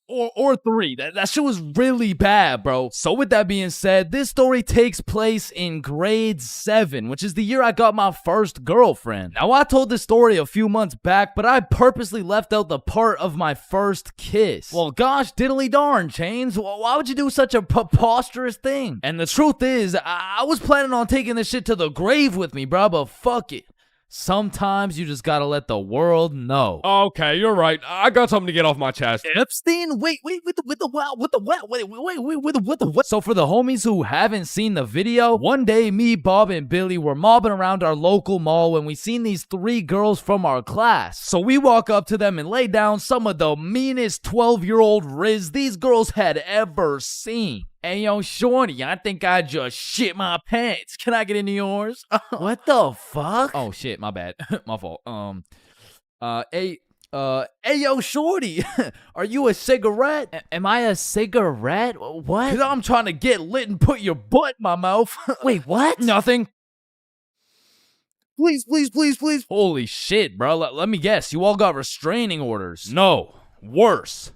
Or 3. That shit was really bad, bro. So with that being said, this story takes place in grade 7, which is the year I got my first girlfriend. Now, I told this story a few months back, but I purposely left out the part of my first kiss. Well, gosh diddly darn, Chains. Why would you do such a preposterous thing? And the truth is, I was planning on taking this shit to the grave with me, bro, but fuck it. Sometimes you just gotta let the world know. Okay, you're right. I got something to get off my chest. Epstein? Wait, with the what? So for the homies who haven't seen the video, one day me, Bob, and Billy were mobbing around our local mall when we seen these 3 girls from our class. So we walk up to them and lay down some of the meanest 12-year-old riz these girls had ever seen. Hey, yo, shorty, I think I just shit my pants. Can I get into yours? What the fuck? Oh, shit, my bad. My fault. Hey, yo, shorty, are you a cigarette? Am I a cigarette? What? Cause I'm trying to get lit and put your butt in my mouth. Wait, what? Nothing. Please. Holy shit, bro. Let me guess. You all got restraining orders. No, worse.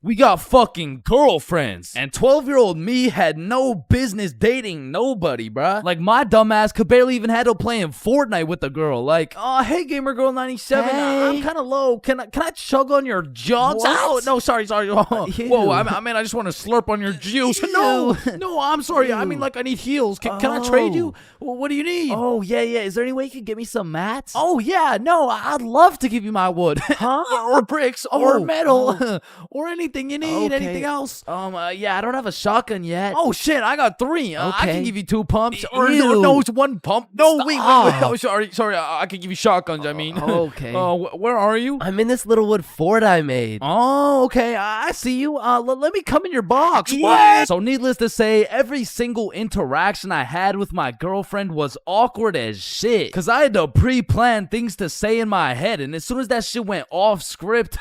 We got fucking girlfriends. And 12-year-old me had no business dating nobody, bruh. Like, my dumbass could barely even handle playing Fortnite with a girl. Like, oh, hey, Gamer Girl 97, I'm kind of low. Can I chug on your jugs? Oh, no, sorry. Whoa, I mean, I just want to slurp on your juice. No, I'm sorry. I mean, like, I need heels. Can I trade you? What do you need? Oh, yeah. Is there any way you could give me some mats? Oh, yeah, no, I'd love to give you my wood. Huh? or bricks, or metal, or anything you need. Okay. Anything else? Yeah, I don't have a shotgun yet. Oh shit, I got 3. I can give you 2 pumps. Or Ew. no, it's 1 pump. No, wait. Stop. Oh, sorry. I can give you shotguns. I mean. Okay. Where are you? I'm in this little wood fort I made. Oh, okay. I see you. Let me come in your box. What? So needless to say, every single interaction I had with my girlfriend was awkward as shit. Cause I had to pre-plan things to say in my head, and as soon as that shit went off script,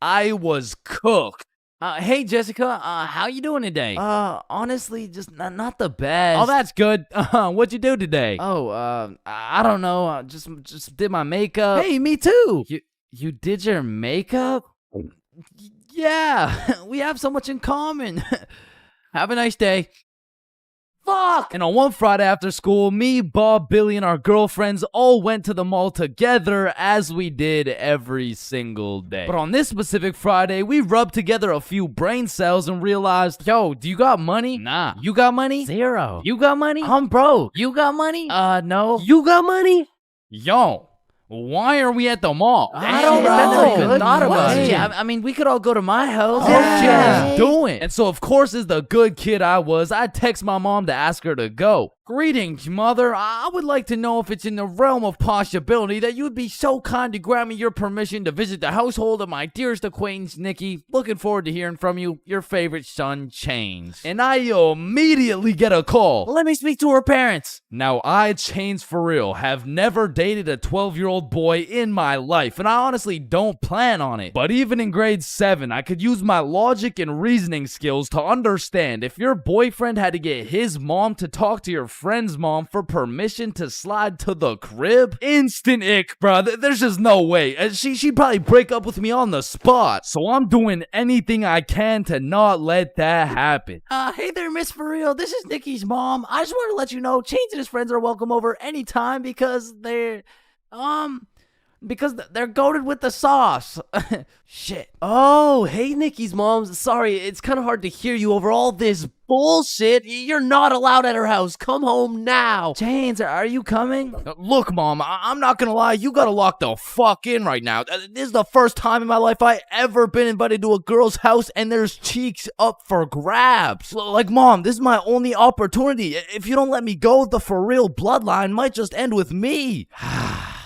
I was cooked. Hey Jessica, how you doing today? Honestly, just not the best. Oh, that's good. What'd you do today? Oh, I don't know. Just did my makeup. Hey, me too. You did your makeup? Yeah, we have so much in common. Have a nice day. Fuck! And on one Friday after school, me, Bob, Billy, and our girlfriends all went to the mall together as we did every single day. But on this specific Friday, we rubbed together a few brain cells and realized, yo, do you got money? Nah. You got money? Zero. You got money? I'm broke. You got money? No. You got money? Yo, why are we at the mall? I don't know. I never even Good thought about question. it. I mean, we could all go to my house. Oh, shit, Yeah. let's do it. And so, of course, as the good kid I was, I text my mom to ask her to go. Greetings, mother. I would like to know if it's in the realm of possibility that you would be so kind to grant me your permission to visit the household of my dearest acquaintance, Nikki. Looking forward to hearing from you. Your favorite son, Chains. And I immediately get a call. Let me speak to her parents. Now, I, ChainsFR, have never dated a 12-year-old boy in my life, and I honestly don't plan on it. But even in grade 7, I could use my logic and reasoning skills to understand if your boyfriend had to get his mom to talk to your friend's mom for permission to slide to the crib, instant ick, bruh. There's just no way. She'd probably break up with me on the spot. So I'm doing anything I can to not let that happen. Hey there, Miss For Real. This is Nikki's mom. I just want to let you know Chains and his friends are welcome over anytime because they're goated with the sauce. Shit. Oh, hey, Nikki's mom. Sorry, it's kind of hard to hear you over all this bullshit. You're not allowed at her house. Come home now. Chains, are you coming? Look, Mom, I'm not gonna lie. You gotta lock the fuck in right now. This is the first time in my life I ever been invited to a girl's house and there's cheeks up for grabs. Like, Mom, this is my only opportunity. If you don't let me go, the For Real bloodline might just end with me.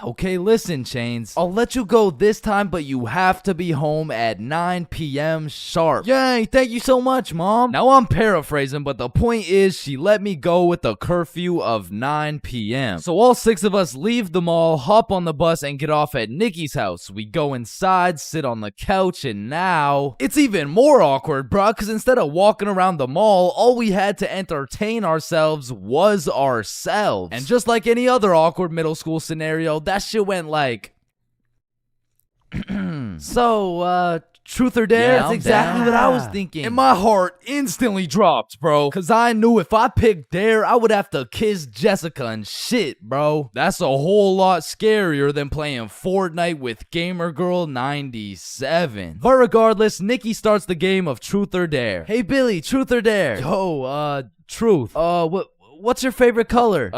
Okay, listen, Chains. I'll let you go this time, but you have to be home at 9 p.m. sharp. Yay, thank you so much, Mom. Now, I'm paraphrasing, but the point is she let me go with a curfew of 9 p.m. So all 6 of us leave the mall, hop on the bus, and get off at Nikki's house. We go inside, sit on the couch, and now it's even more awkward, bruh, because instead of walking around the mall, all we had to entertain ourselves was ourselves. And just like any other awkward middle school scenario, that shit went like... So, truth or dare? Yeah, That's I'm exactly down. what I was thinking. And my heart instantly dropped, bro. Because I knew if I picked dare, I would have to kiss Jessica and shit, bro. That's a whole lot scarier than playing Fortnite with Gamer Girl 97. But regardless, Nikki starts the game of truth or dare. Hey, Billy, truth or dare? Yo, truth. What's your favorite color?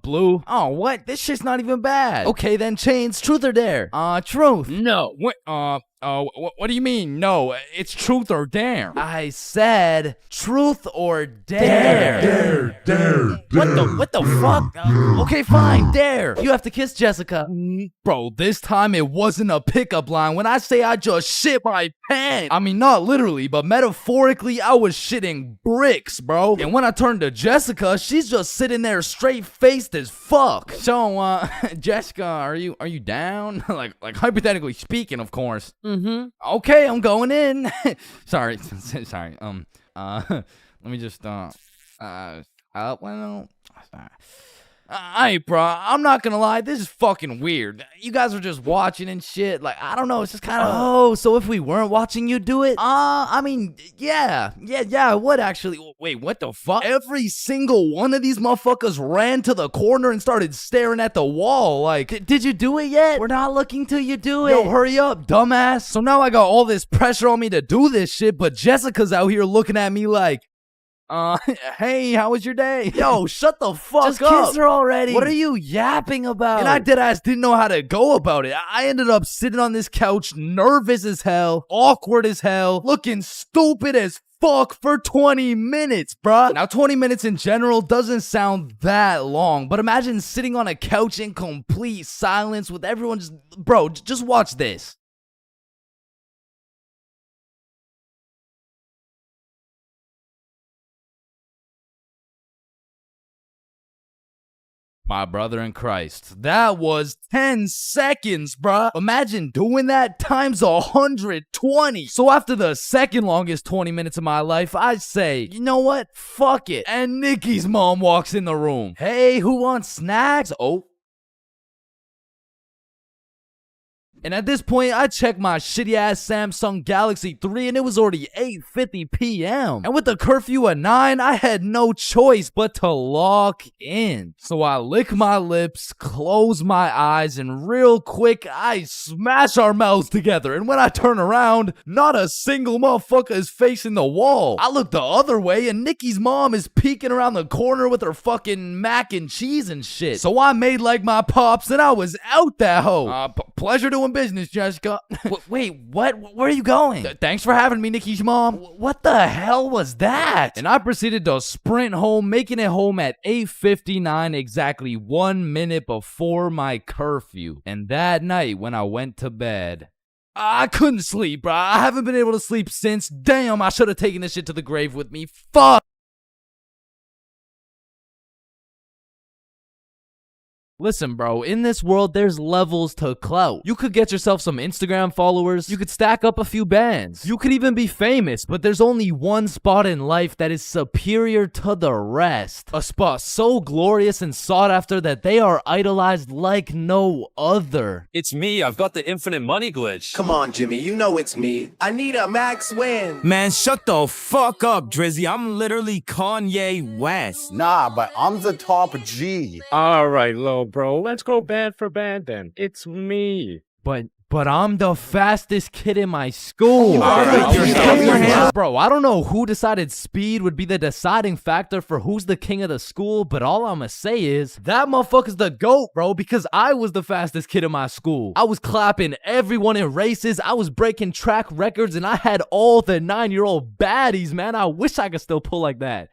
Blue. Oh, what? This shit's not even bad. Okay, then Chains, truth or dare? Truth. No. What do you mean? No, it's truth or dare. I said truth or dare. Dare. What the fuck? Okay, fine, dare. You have to kiss Jessica. Bro, this time it wasn't a pickup line. When I say I just shit my pants, I mean not literally, but metaphorically, I was shitting bricks, bro. And when I turned to Jessica, she's just sitting there straight-faced as fuck. So, Jessica, are you down? like hypothetically speaking, of course. Okay, I'm going in. Sorry. Let me just, Alright, bro, I'm not gonna lie, this is fucking weird. You guys are just watching and shit. Like, I don't know, it's just kind of... Oh, so if we weren't watching you do it? I mean, yeah, I would actually. Wait, what the fuck? Every single one of these motherfuckers ran to the corner and started staring at the wall. Like, did you do it yet? We're not looking till you do it. Yo, hurry up, dumbass. So now I got all this pressure on me to do this shit, but Jessica's out here looking at me like, hey, how was your day? Yo, shut the fuck Just up. kiss her already. What are you yapping about? And I deadass didn't know how to go about it. I ended up sitting on this couch, nervous as hell, awkward as hell, looking stupid as fuck for 20 minutes, bruh. Now, 20 minutes in general doesn't sound that long, but imagine sitting on a couch in complete silence with everyone just... Bro, just watch this. My brother in Christ, that was 10 seconds, bruh. Imagine doing that times 120. So after the second longest 20 minutes of my life, I say, you know what? Fuck it. And Nikki's mom walks in the room. Hey, who wants snacks? Oh. And at this point, I checked my shitty ass Samsung Galaxy 3 and it was already 8:50 p.m. And with the curfew at 9, I had no choice but to lock in. So I lick my lips, close my eyes, and real quick, I smash our mouths together. And when I turn around, not a single motherfucker is facing the wall. I look the other way and Nikki's mom is peeking around the corner with her fucking mac and cheese and shit. So I made like my pops and I was out that hoe. Pleasure doing business, Jessica. Wait, what? Where are you going? Thanks for having me, Nikki's mom. What the hell was that? And I proceeded to sprint home, making it home at 8:59, exactly 1 minute before my curfew. And that night when I went to bed, I couldn't sleep, bro. I haven't been able to sleep since. Damn, I should have taken this shit to the grave with me. Fuck. Listen, bro, in this world, there's levels to clout. You could get yourself some Instagram followers. You could stack up a few bands. You could even be famous, but there's only one spot in life that is superior to the rest. A spot so glorious and sought after that they are idolized like no other. It's me. I've got the infinite money glitch. Come on, Jimmy. You know it's me. I need a max win. Man, shut the fuck up, Drizzy. I'm literally Kanye West. Nah, but I'm the top G. All right, little bro. Let's go band for band then. It's me. But I'm the fastest kid in my school. Bro, I don't know who decided speed would be the deciding factor for who's the king of the school, but all I'ma say is that motherfucker's the GOAT, bro, because I was the fastest kid in my school. I was clapping everyone in races. I was breaking track records, and I had all the 9-year-old baddies, man. I wish I could still pull like that.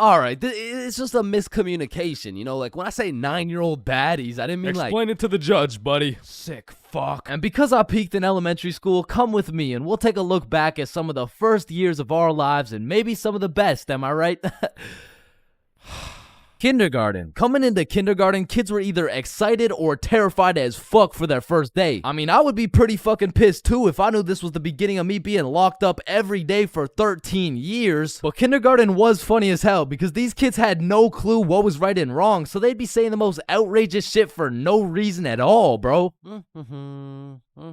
Alright, it's just a miscommunication, you know, like when I say 9-year-old baddies, I didn't mean Explain it to the judge, buddy. Sick fuck. And because I peaked in elementary school, come with me and we'll take a look back at some of the first years of our lives and maybe some of the best, am I right? Kindergarten. Coming into kindergarten, kids were either excited or terrified as fuck for their first day. I mean, I would be pretty fucking pissed too if I knew this was the beginning of me being locked up every day for 13 years. But kindergarten was funny as hell because these kids had no clue what was right and wrong, so they'd be saying the most outrageous shit for no reason at all, bro.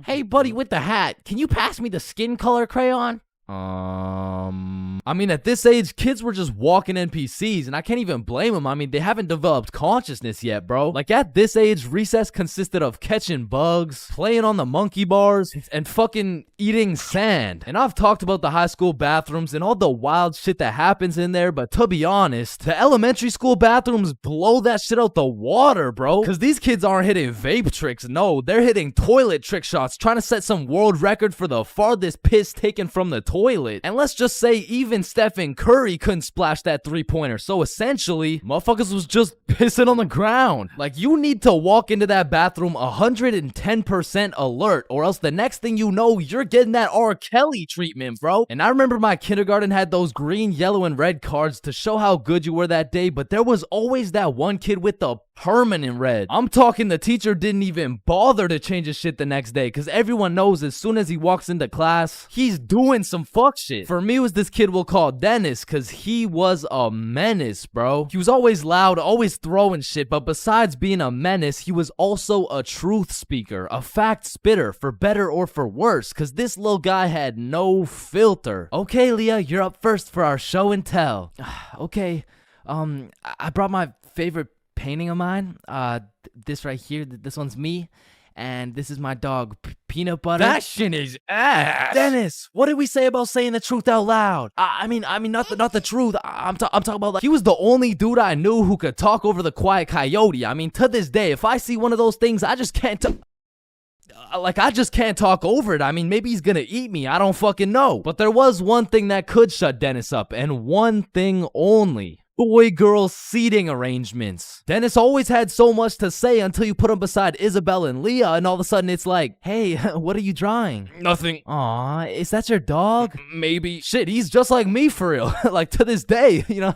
Hey, buddy with the hat, can you pass me the skin color crayon? I mean, at this age, kids were just walking NPCs, and I can't even blame them. I mean, they haven't developed consciousness yet, bro. Like, at this age, recess consisted of catching bugs, playing on the monkey bars, and fucking eating sand. And I've talked about the high school bathrooms and all the wild shit that happens in there, but to be honest, the elementary school bathrooms blow that shit out the water, bro. Because these kids aren't hitting vape tricks, no, they're hitting toilet trick shots, trying to set some world record for the farthest piss taken from the toilet. And let's just say even Stephen Curry couldn't splash that 3-pointer. So essentially, motherfuckers was just pissing on the ground. Like, you need to walk into that bathroom 110% alert, or else the next thing you know, you're getting that R. Kelly treatment, bro. And I remember my kindergarten had those green, yellow, and red cards to show how good you were that day, but there was always that one kid with the permanent red. I'm talking the teacher didn't even bother to change his shit the next day, because everyone knows as soon as he walks into class, he's doing some fuck shit. For me, it was this kid we'll call Dennis, because he was a menace, bro. He was always loud, always throwing shit, but besides being a menace, he was also a truth speaker, a fact spitter, for better or for worse, because this little guy had no filter. Okay, Leah, you're up first for our show and tell. Okay, I brought my favorite painting of mine. This right here, this one's me, and this is my dog, Peanut Butter. That shit is ass. Dennis, what did we say about saying the truth out loud? I mean, not the truth. I'm talking about, like, he was the only dude I knew who could talk over the quiet coyote. I mean, to this day, if I see one of those things, I just can't I just can't talk over it. I mean, maybe he's gonna eat me. I don't fucking know. But there was one thing that could shut Dennis up, and one thing only. Boy-girl seating arrangements. Dennis always had so much to say until you put him beside Isabel and Leah, and all of a sudden it's like, hey, what are you drawing? Nothing. Aw, is that your dog? Maybe. Shit, he's just like me for real. Like, to this day, you know?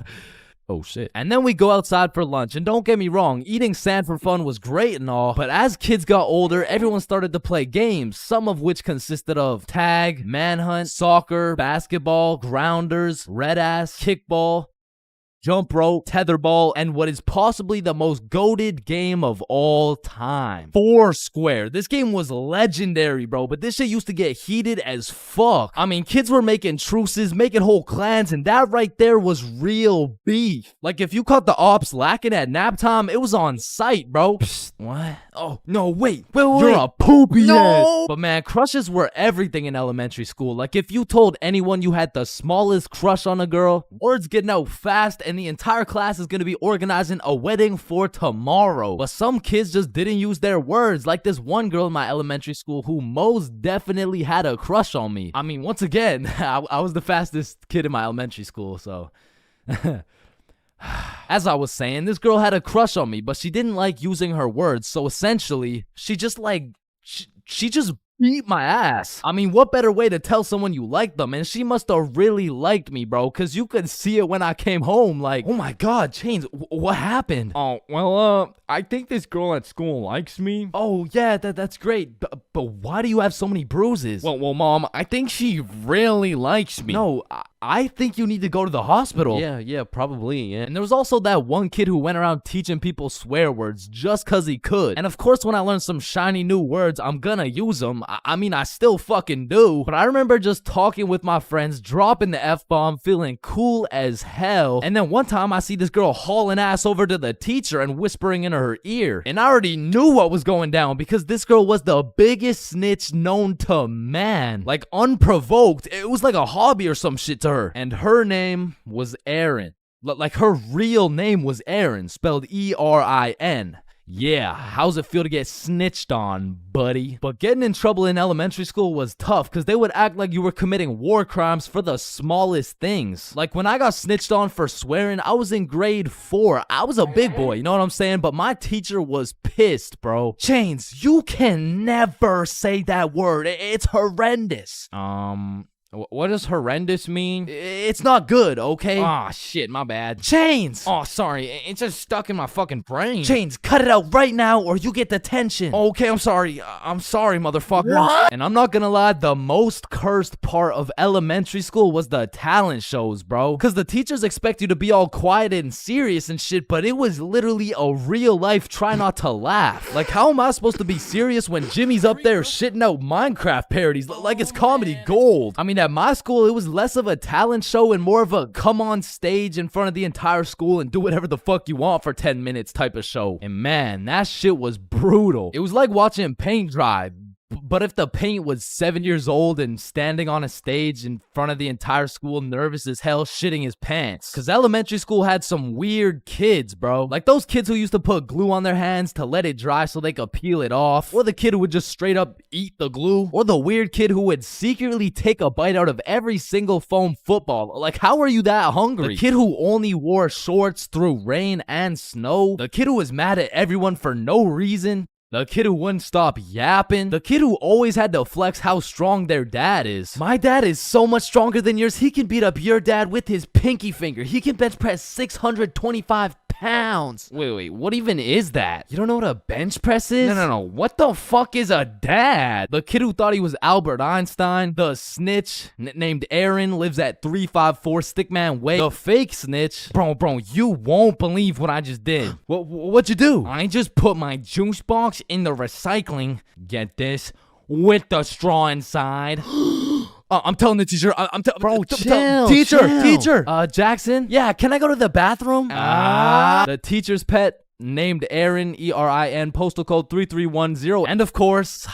Oh shit. And then we go outside for lunch, and don't get me wrong, eating sand for fun was great and all, but as kids got older, everyone started to play games, some of which consisted of tag, manhunt, soccer, basketball, grounders, red ass, kickball. jump rope, tetherball, and what is possibly the most goated game of all time, Foursquare. This game was legendary, bro, but this shit used to get heated as fuck. I mean, kids were making truces, making whole clans, and that right there was real beef. Like, if you caught the ops lacking at nap time, it was on sight, bro. Psst, what? Oh, no, wait. You're a poopy head. But man, crushes were everything in elementary school. Like, if you told anyone you had the smallest crush on a girl, word's getting out fast, and the entire class is gonna be organizing a wedding for tomorrow. But some kids just didn't use their words, like this one girl in my elementary school who most definitely had a crush on me. I mean, once again, I was the fastest kid in my elementary school, so... As I was saying, this girl had a crush on me, but she didn't like using her words, so essentially, she just she just beat my ass. I mean, what better way to tell someone you like them? And she must have really liked me, bro, because you could see it when I came home. Like, oh my god, Chains, what happened? Oh, well, I think this girl at school likes me. Oh, yeah, that's great. But why do you have so many bruises? Well, Mom, I think she really likes me. No, I think you need to go to the hospital. Yeah, probably, yeah. And there was also that one kid who went around teaching people swear words just cause he could. And of course, when I learn some shiny new words, I'm gonna use them. I mean, I still fucking do. But I remember just talking with my friends, dropping the F-bomb, feeling cool as hell. And then one time I see this girl hauling ass over to the teacher and whispering in her ear. And I already knew what was going down because this girl was the biggest snitch known to man. Like, unprovoked. It was like a hobby or some shit to her. And her name was Erin. Like, her real name was Erin, spelled E-R-I-N. Yeah, how's it feel to get snitched on, buddy? But getting in trouble in elementary school was tough because they would act like you were committing war crimes for the smallest things. Like, when I got snitched on for swearing, I was in grade 4. I was a big boy, you know what I'm saying? But my teacher was pissed, bro. Chains, you can never say that word. It's horrendous. What does horrendous mean? It's not good, okay? Aw, shit, my bad. Chains! Oh, sorry, it's just stuck in my fucking brain. Chains, cut it out right now or you get detention. Okay, I'm sorry. I'm sorry, motherfucker. What? And I'm not gonna lie, the most cursed part of elementary school was the talent shows, bro. Because the teachers expect you to be all quiet and serious and shit, but it was literally a real life try not to laugh. Like, how am I supposed to be serious when Jimmy's up there shitting out Minecraft parodies like it's comedy gold? I mean, at my school, it was less of a talent show and more of a come on stage in front of the entire school and do whatever the fuck you want for 10 minutes type of show. And man, that shit was brutal. It was like watching paint dry. But if the paint was 7 years old and standing on a stage in front of the entire school, nervous as hell, shitting his pants. Cause elementary school had some weird kids, bro. Like those kids who used to put glue on their hands to let it dry so they could peel it off. Or the kid who would just straight up eat the glue. Or the weird kid who would secretly take a bite out of every single foam football. Like, how are you that hungry? The kid who only wore shorts through rain and snow. The kid who was mad at everyone for no reason. The kid who wouldn't stop yapping. The kid who always had to flex how strong their dad is. My dad is so much stronger than yours. He can beat up your dad with his pinky finger. He can bench press 625 pounds. Wait, what even is that? You don't know what a bench press is? No. What the fuck is a dad? The kid who thought he was Albert Einstein. The snitch named Aaron lives at 354 Stickman Way. The fake snitch. Bro, you won't believe what I just did. What'd you do? I just put my juice box in the recycling. Get this? With the straw inside. I'm telling the teacher. Bro, chill. Teacher. Jackson. Yeah, can I go to the bathroom? The teacher's pet named Aaron, E-R-I-N, postal code 3310. And of course,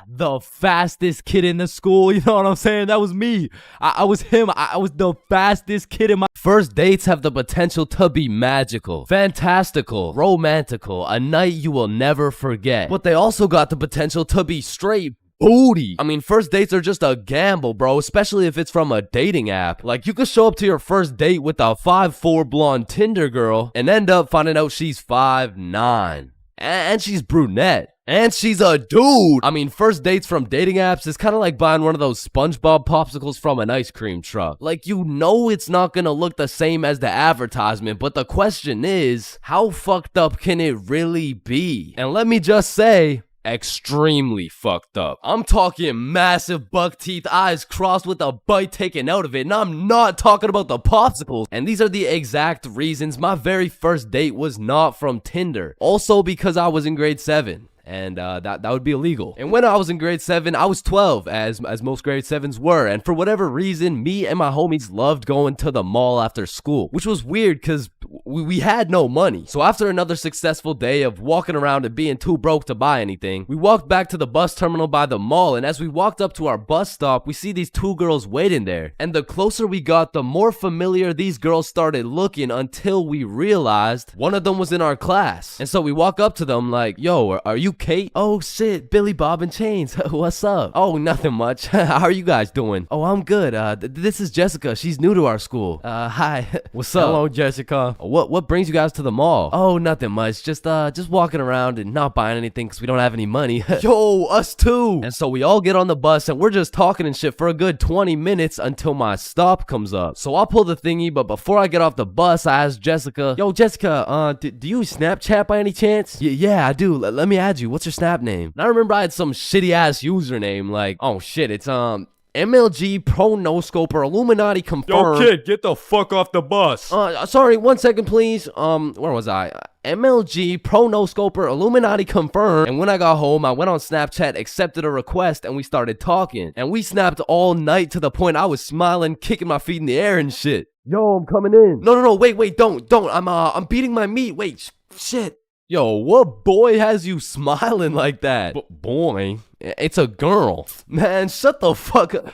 the fastest kid in the school. You know what I'm saying? That was me. I was him. I was the fastest kid in my... First dates have the potential to be magical, fantastical, romantical, a night you will never forget. But they also got the potential to be straight booty. I mean, first dates are just a gamble, bro, especially if it's from a dating app. Like, you could show up to your first date with a 5'4" blonde Tinder girl and end up finding out she's 5'9". And she's brunette. And she's a dude. I mean, first dates from dating apps is kind of like buying one of those SpongeBob popsicles from an ice cream truck. Like, you know it's not gonna look the same as the advertisement, but the question is, how fucked up can it really be? And let me just say, extremely fucked up. I'm talking massive buck teeth, eyes crossed with a bite taken out of it, and I'm not talking about the popsicles. And these are the exact reasons my very first date was not from Tinder. Also because I was in grade 7. And that would be illegal. And when I was in grade 7, I was 12, as most grade 7s were. And for whatever reason, me and my homies loved going to the mall after school, which was weird because we had no money. So after another successful day of walking around and being too broke to buy anything, we walked back to the bus terminal by the mall. And as we walked up to our bus stop, we see these 2 girls waiting there. And the closer we got, the more familiar these girls started looking, until we realized one of them was in our class. And so we walk up to them like, yo, are you Kate? Oh shit, Billy, Bob, and Chains. What's up? Oh, nothing much. How are you guys doing? Oh, I'm good. This is Jessica. She's new to our school. Hi. What's up? Hello, Jessica. What brings you guys to the mall? Oh, nothing much. Just walking around and not buying anything because we don't have any money. Yo, us too. And so we all get on the bus and we're just talking and shit for a good 20 minutes until my stop comes up. So I'll pull the thingy, but before I get off the bus, I ask Jessica, yo, Jessica, do you Snapchat by any chance? Yeah, I do. Let me add you. What's your Snap name? And I remember I had some shitty ass username like, oh shit, it's MLG Pro No Scoper Illuminati confirmed. Yo, kid, get the fuck off the bus. Sorry, 1 second, please. Where was I? MLG Pro No Scoper Illuminati confirmed. And when I got home, I went on Snapchat, accepted a request, and we started talking. And we snapped all night to the point I was smiling, kicking my feet in the air and shit. Yo, I'm coming in. No, wait, don't. I'm beating my meat. Wait, shit. Yo, what boy has you smiling like that? Boy, it's a girl. Man, shut the fuck up.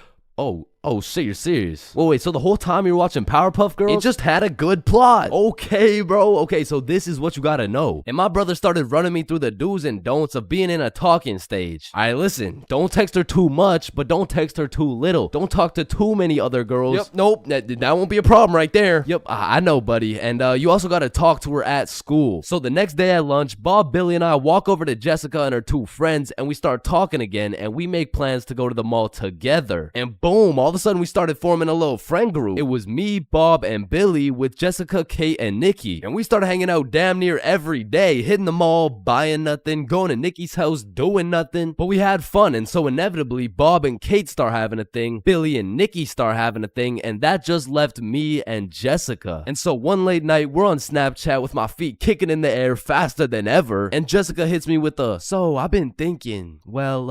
Oh shit, you're serious? Wait, so the whole time you were watching Powerpuff Girls? It just had a good plot. Okay, bro. Okay, so this is what you gotta know. And my brother started running me through the do's and don'ts of being in a talking stage. Alright, listen, don't text her too much, but don't text her too little. Don't talk to too many other girls. Yep, nope, that won't be a problem right there. Yep, I know, buddy. And you also gotta talk to her at school. So the next day at lunch, Bob, Billy, and I walk over to Jessica and her 2 friends, and we start talking again, and we make plans to go to the mall together. And boom, all of a sudden we started forming a little friend group. It was me, Bob, and Billy with Jessica, Kate, and Nikki. And we started hanging out damn near every day, hitting the mall, buying nothing, going to Nikki's house, doing nothing. But we had fun, and so inevitably, Bob and Kate start having a thing, Billy and Nikki start having a thing, and that just left me and Jessica. And so one late night, we're on Snapchat with my feet kicking in the air faster than ever, and Jessica hits me with a, so I've been thinking, well,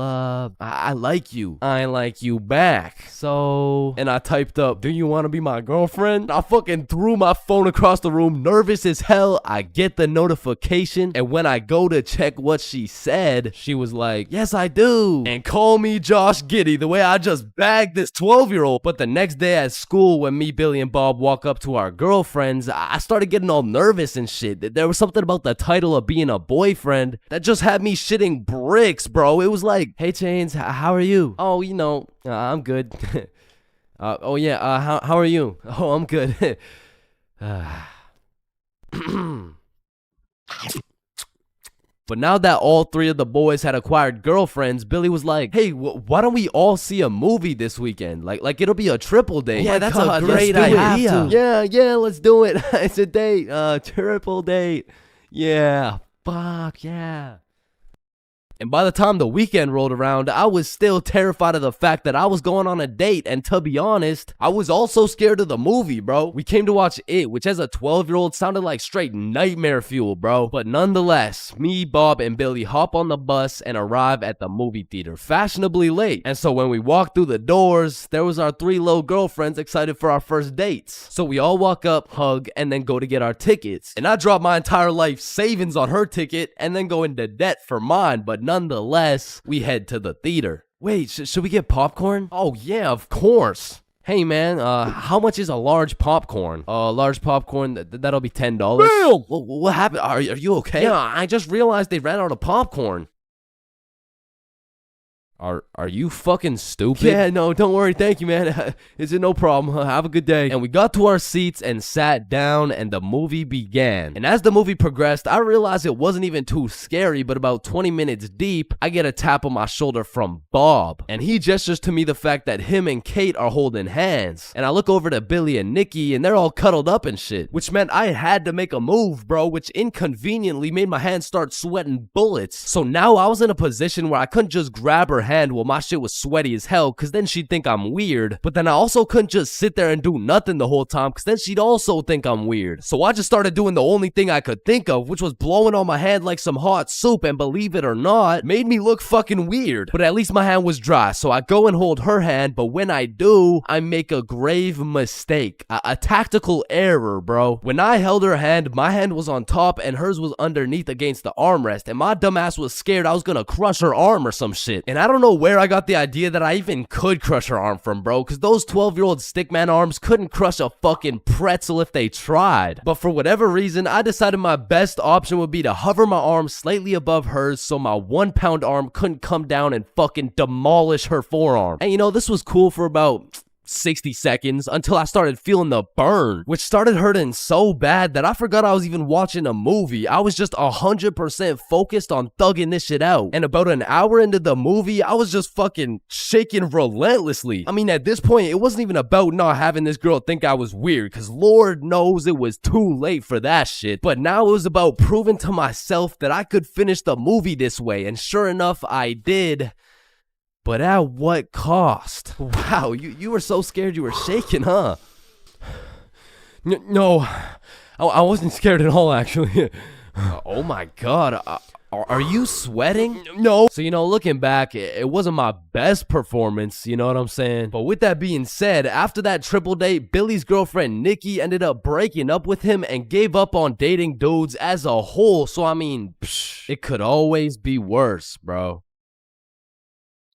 I like you. I like you back. So... And I typed up, do you want to be my girlfriend? I fucking threw my phone across the room, nervous as hell. I get the notification, and when I go to check what she said, she was like, yes, I do. And call me Josh Giddy, the way I just bagged this 12-year-old. But the next day at school, when me, Billy, and Bob walk up to our girlfriends, I started getting all nervous and shit. There was something about the title of being a boyfriend that just had me shitting bricks, bro. It was like, hey, Chains, how are you? Oh, you know, I'm good. Oh yeah, how are you? Oh, I'm good. But now that all 3 of the boys had acquired girlfriends, Billy was like, hey, why don't we all see a movie this weekend? Like it'll be a triple date. Yeah, that's a great idea. Yeah, let's do it. It's a date, triple date. Yeah, fuck yeah. And by the time the weekend rolled around, I was still terrified of the fact that I was going on a date. And to be honest, I was also scared of the movie, bro. We came to watch It, which as a 12-year-old sounded like straight nightmare fuel, bro. But nonetheless, me, Bob, and Billy hop on the bus and arrive at the movie theater fashionably late. And so when we walked through the doors, there was our 3 little girlfriends excited for our first dates. So we all walk up, hug, and then go to get our tickets. And I dropped my entire life savings on her ticket and then go into debt for mine. But nonetheless, we head to the theater. Wait, should we get popcorn? Oh yeah, of course. Hey man, how much is a large popcorn? Large popcorn, that'll be $10. Damn! What happened? Are you okay? Yeah, I just realized they ran out of popcorn. Are you fucking stupid? Yeah, no, don't worry. Thank you, man. Is it no problem? Have a good day. And we got to our seats and sat down, and the movie began. And as the movie progressed, I realized it wasn't even too scary, but about 20 minutes deep, I get a tap on my shoulder from Bob. And he gestures to me the fact that him and Kate are holding hands. And I look over to Billy and Nikki, and they're all cuddled up and shit. Which meant I had to make a move, bro, which inconveniently made my hands start sweating bullets. So now I was in a position where I couldn't just grab her hand while my shit was sweaty as hell, cause then she'd think I'm weird. But then I also couldn't just sit there and do nothing the whole time, cause then she'd also think I'm weird. So I just started doing the only thing I could think of, which was blowing on my hand like some hot soup, and believe it or not, made me look fucking weird. But at least my hand was dry, so I go and hold her hand, but when I do, I make a grave mistake. A tactical error, bro. When I held her hand, my hand was on top and hers was underneath against the armrest, and my dumbass was scared I was gonna crush her arm or some shit. And I don't know where I got the idea that I even could crush her arm from, bro, because those 12-year-old stickman arms couldn't crush a fucking pretzel if they tried. But for whatever reason, I decided my best option would be to hover my arm slightly above hers so my 1-pound arm couldn't come down and fucking demolish her forearm. And you know, this was cool for about 60 seconds until I started feeling the burn, which started hurting so bad that I forgot I was even watching a movie. I was just 100% focused on thugging this shit out. And about an hour into the movie, I was just fucking shaking relentlessly. I mean, at this point, it wasn't even about not having this girl think I was weird, because Lord knows it was too late for that shit. But now it was about proving to myself that I could finish the movie this way, and sure enough, I did. But at what cost? Wow, you were so scared you were shaking, huh? No, I wasn't scared at all, actually. Oh my god, are you sweating? No. So, you know, looking back, it wasn't my best performance, you know what I'm saying? But with that being said, after that triple date, Billy's girlfriend Nikki ended up breaking up with him and gave up on dating dudes as a whole. So, I mean, it could always be worse, bro.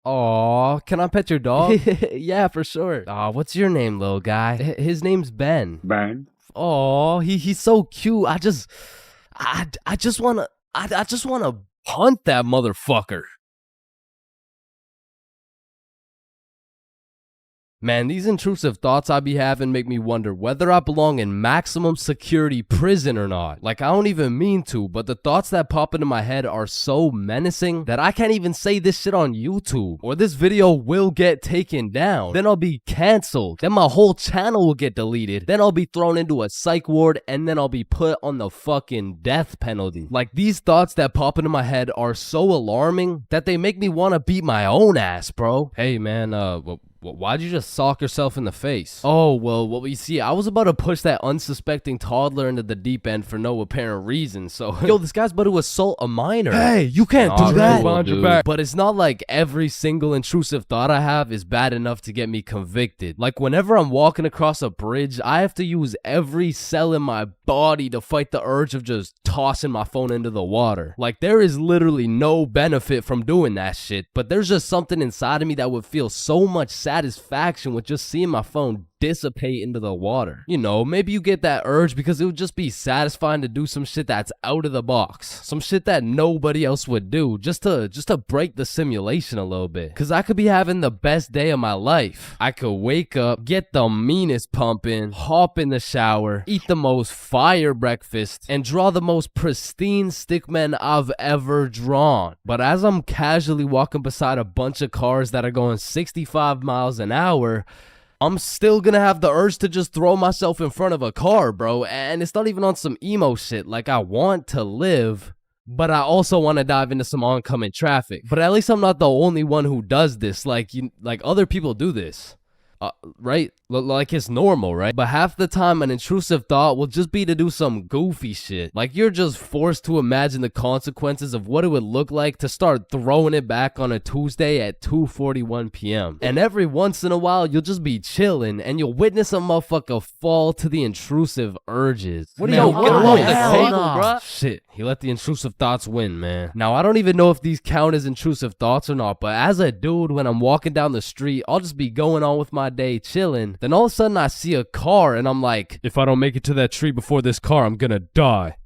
Aw, can I pet your dog? Yeah, for sure. Aw, what's your name, little guy? His name's Ben. Ben? Aw, he's so cute. I just wanna hunt that motherfucker. Man, these intrusive thoughts I be having make me wonder whether I belong in maximum security prison or not. Like, I don't even mean to, but the thoughts that pop into my head are so menacing that I can't even say this shit on YouTube, or this video will get taken down. Then I'll be canceled. Then my whole channel will get deleted. Then I'll be thrown into a psych ward, and then I'll be put on the fucking death penalty. Like, these thoughts that pop into my head are so alarming that they make me want to beat my own ass, bro. Hey, man, why'd you just sock yourself in the face? Oh, well, you see, I was about to push that unsuspecting toddler into the deep end for no apparent reason, so... Yo, this guy's about to assault a minor. Hey, you can't do that! Behind your back. But it's not like every single intrusive thought I have is bad enough to get me convicted. Like, whenever I'm walking across a bridge, I have to use every cell in my body to fight the urge of just tossing my phone into the water. Like, there is literally no benefit from doing that shit, but there's just something inside of me that would feel so much satisfaction with just seeing my phone dissipate into the water. You know, maybe you get that urge because it would just be satisfying to do some shit that's out of the box, some shit that nobody else would do, just to break the simulation a little bit. Cause I could be having the best day of my life. I could wake up, get the meanest pump in, hop in the shower, eat the most fire breakfast, and draw the most pristine stickmen I've ever drawn. But as I'm casually walking beside a bunch of cars that are going 65 miles an hour, I'm still gonna have the urge to just throw myself in front of a car, bro. And it's not even on some emo shit. Like, I want to live, but I also want to dive into some oncoming traffic. But at least I'm not the only one who does this. Like, other people do this. Right? Like, it's normal, right? But half the time an intrusive thought will just be to do some goofy shit. Like, you're just forced to imagine the consequences of what it would look like to start throwing it back on a Tuesday at 2:41 p.m. And every once in a while, you'll just be chilling and you'll witness a motherfucker fall to the intrusive urges. What are you get off the table, bruh? Shit, he let the intrusive thoughts win, man. Now, I don't even know if these count as intrusive thoughts or not, but as a dude, when I'm walking down the street, I'll just be going on with my day chilling. Then all of a sudden I see a car and I'm like, if I don't make it to that tree before this car, I'm gonna die.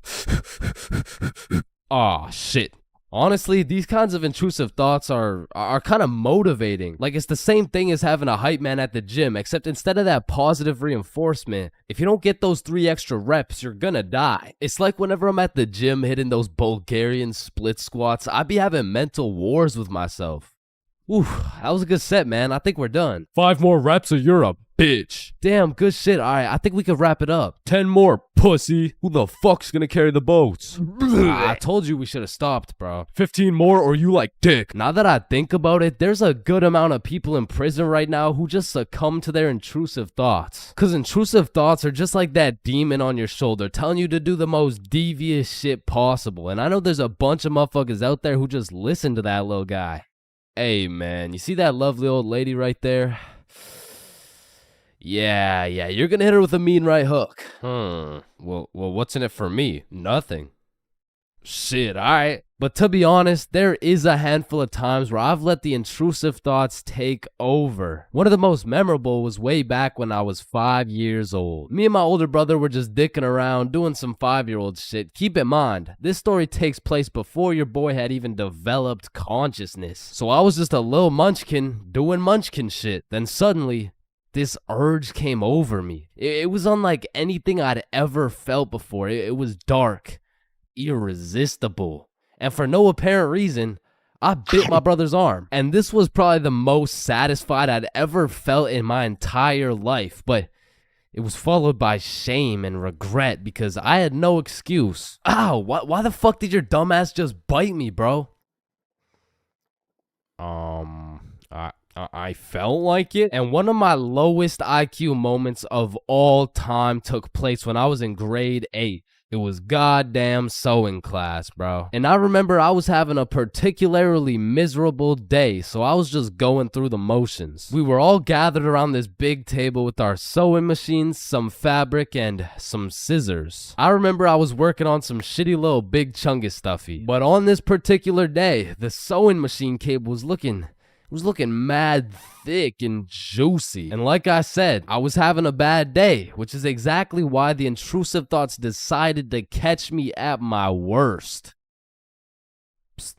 Aw, shit. Honestly, these kinds of intrusive thoughts are kind of motivating. Like, it's the same thing as having a hype man at the gym, except instead of that positive reinforcement, if you don't get those 3 extra reps, you're gonna die. It's like whenever I'm at the gym hitting those Bulgarian split squats, I be having mental wars with myself. Ooh, that was a good set, man. I think we're done. 5 more reps or you're a bitch. Damn, good shit. All right, I think we could wrap it up. 10 more, pussy. Who the fuck's gonna carry the boats? I told you we should have stopped, bro. 15 more or you like dick. Now that I think about it, there's a good amount of people in prison right now who just succumb to their intrusive thoughts. Cause intrusive thoughts are just like that demon on your shoulder telling you to do the most devious shit possible. And I know there's a bunch of motherfuckers out there who just listen to that little guy. Hey man, you see that lovely old lady right there? Yeah, you're gonna hit her with a mean right hook. Well, what's in it for me? Nothing. Shit, alright. But to be honest, there is a handful of times where I've let the intrusive thoughts take over. One of the most memorable was way back when I was 5 years old. Me and my older brother were just dicking around, doing some 5-year-old shit. Keep in mind, this story takes place before your boy had even developed consciousness. So I was just a little munchkin doing munchkin shit. Then suddenly, this urge came over me. It was unlike anything I'd ever felt before. It was dark, irresistible. And for no apparent reason, I bit my brother's arm. And this was probably the most satisfied I'd ever felt in my entire life. But it was followed by shame and regret because I had no excuse. Ow, why the fuck did your dumbass just bite me, bro? I felt like it. And one of my lowest IQ moments of all time took place when I was in grade 8. It was goddamn sewing class, bro. And I remember I was having a particularly miserable day, so I was just going through the motions. We were all gathered around this big table with our sewing machines, some fabric, and some scissors. I remember I was working on some shitty little big chungus stuffy. But on this particular day, the sewing machine cable was looking mad thick and juicy. And like I said, I was having a bad day, which is exactly why the intrusive thoughts decided to catch me at my worst. Psst,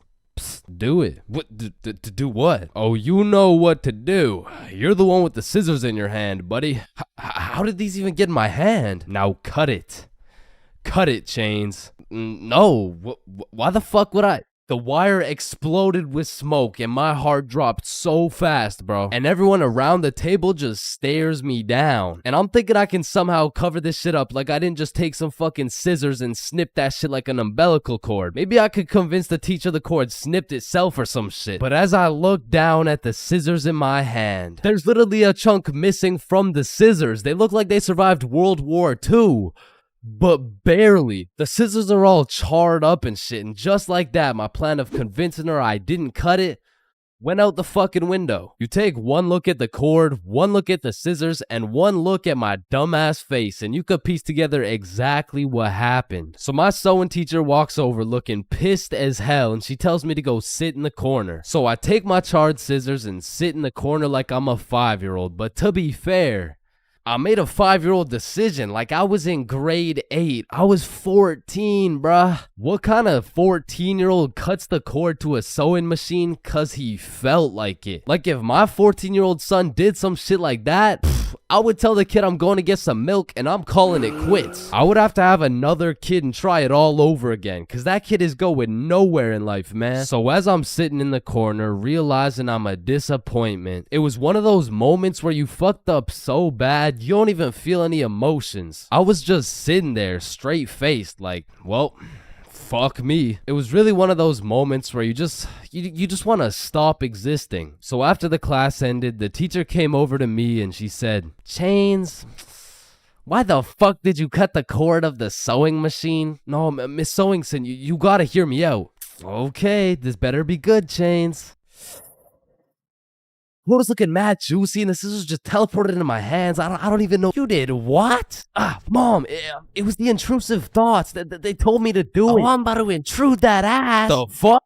do it. What? To do what? Oh, you know what to do. You're the one with the scissors in your hand, buddy. How did these even get in my hand? Now cut it. Cut it, Chains. No. Why the fuck would I? The wire exploded with smoke and my heart dropped so fast, bro. And everyone around the table just stares me down. And I'm thinking I can somehow cover this shit up like I didn't just take some fucking scissors and snip that shit like an umbilical cord. Maybe I could convince the teacher the cord snipped itself or some shit. But as I look down at the scissors in my hand, there's literally a chunk missing from the scissors. They look like they survived World War II. But barely. The scissors are all charred up and shit, and just like that, my plan of convincing her I didn't cut it went out the fucking window. You take one look at the cord, one look at the scissors, and one look at my dumbass face, and you could piece together exactly what happened. So my sewing teacher walks over looking pissed as hell, and she tells me to go sit in the corner. So I take my charred scissors and sit in the corner like I'm a 5-year-old, but to be fair, I made a 5-year-old decision like I was in grade 8. I was 14, bruh. What kind of 14-year-old cuts the cord to a sewing machine cause he felt like it? Like if my 14-year-old son did some shit like that, I would tell the kid I'm going to get some milk and I'm calling it quits. I would have to have another kid and try it all over again cause that kid is going nowhere in life, man. So as I'm sitting in the corner realizing I'm a disappointment, it was one of those moments where you fucked up so bad you don't even feel any emotions. I was just sitting there straight faced like, well, fuck me. It was really one of those moments where you just want to stop existing. So after the class ended, the teacher came over to me and she said, Chains, why the fuck did you cut the cord of the sewing machine? No, Miss Sewingson, you gotta hear me out. Okay, this better be good, Chains. What was looking mad juicy and the scissors just teleported into my hands. I don't even know. You did what? Mom, it was the intrusive thoughts that they told me to do it. I'm about to intrude that ass. The fuck?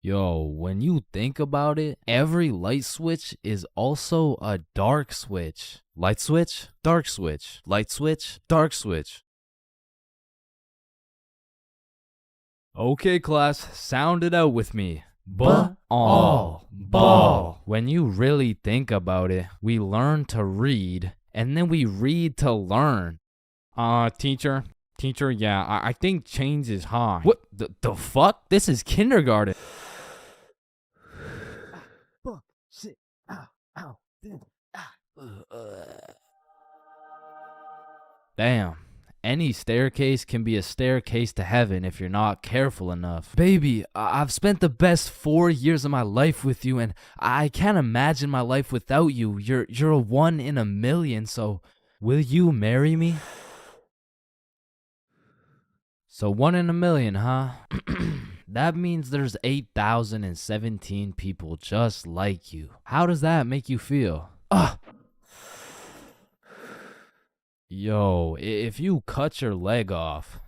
Yo, when you think about it, every light switch is also a dark switch. Light switch, dark switch. Light switch, dark switch. Okay, class, sound it out with me. Ball. When you really think about it, we learn to read, and then we read to learn. Teacher, yeah, I think change is high. What the fuck? This is kindergarten. Fuck, shit, ow, Damn. Any staircase can be a staircase to heaven if you're not careful enough. Baby, I've spent the best 4 years of my life with you, and I can't imagine my life without you. You're a 1 in a million, so will you marry me? So 1 in a million, huh? That means there's 8,017 people just like you. How does that make you feel? Yo, if you cut your leg off,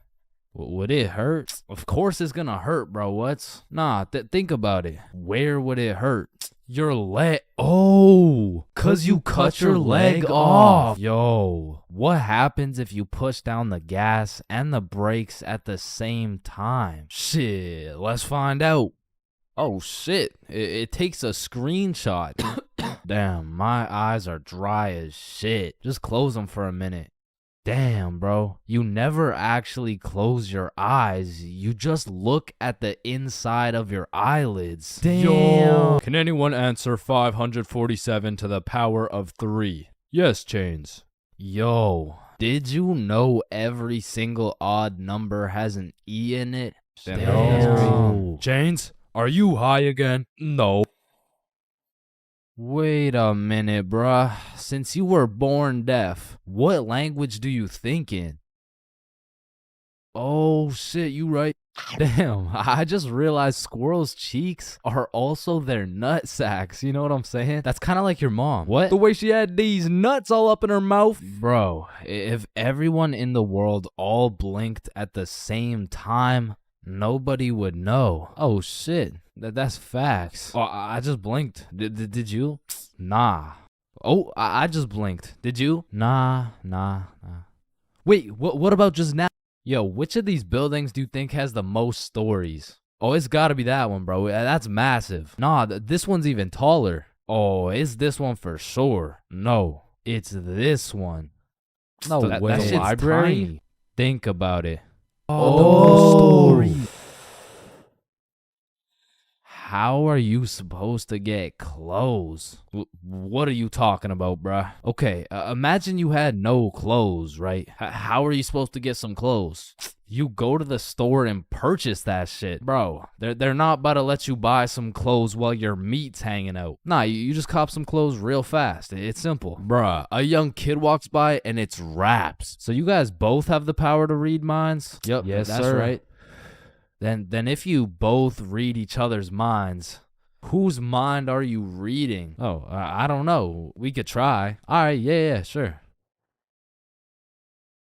would it hurt? Of course it's gonna hurt, bro. What? Nah, think about it. Where would it hurt? Your leg. Oh, cause you cut your leg off. Yo, what happens if you push down the gas and the brakes at the same time? Shit, let's find out. Oh shit, it takes a screenshot. Damn, my eyes are dry as shit. Just close them for a minute. Damn, bro. You never actually close your eyes. You just look at the inside of your eyelids. Damn. Yo. Can anyone answer 547 to the power of 3? Yes, Chains. Yo, did you know every single odd number has an E in it? Damn. Chains, are you high again? No. Wait a minute, bruh. Since you were born deaf, what language do you think in? Oh shit, you right. Damn, I just realized squirrels' cheeks are also their nut sacks. You know what I'm saying? That's kind of like your mom. What? The way she had these nuts all up in her mouth. Bro, if everyone in the world all blinked at the same time, nobody would know. Oh shit, that's facts. Oh, I just blinked. Did you? Nah. Oh, I just blinked. Did you? Nah. Wait, what about just now? Yo, which of these buildings do you think has the most stories? Oh, it's gotta be that one, bro. That's massive. Nah, this one's even taller. Oh, it's this one for sure. No, it's this one. No way. That shit's library? Tiny. Think about it. Oh, story. How are you supposed to get clothes? What are you talking about, bruh? Okay, imagine you had no clothes, right? How are you supposed to get some clothes? You go to the store and purchase that shit. Bro, they're not about to let you buy some clothes while your meat's hanging out. Nah, you just cop some clothes real fast. It's simple. Bruh, a young kid walks by and it's raps. So you guys both have the power to read minds? Yep, yes, that's sir. Right. Then if you both read each other's minds, whose mind are you reading? Oh, I don't know. We could try. All right, yeah, sure.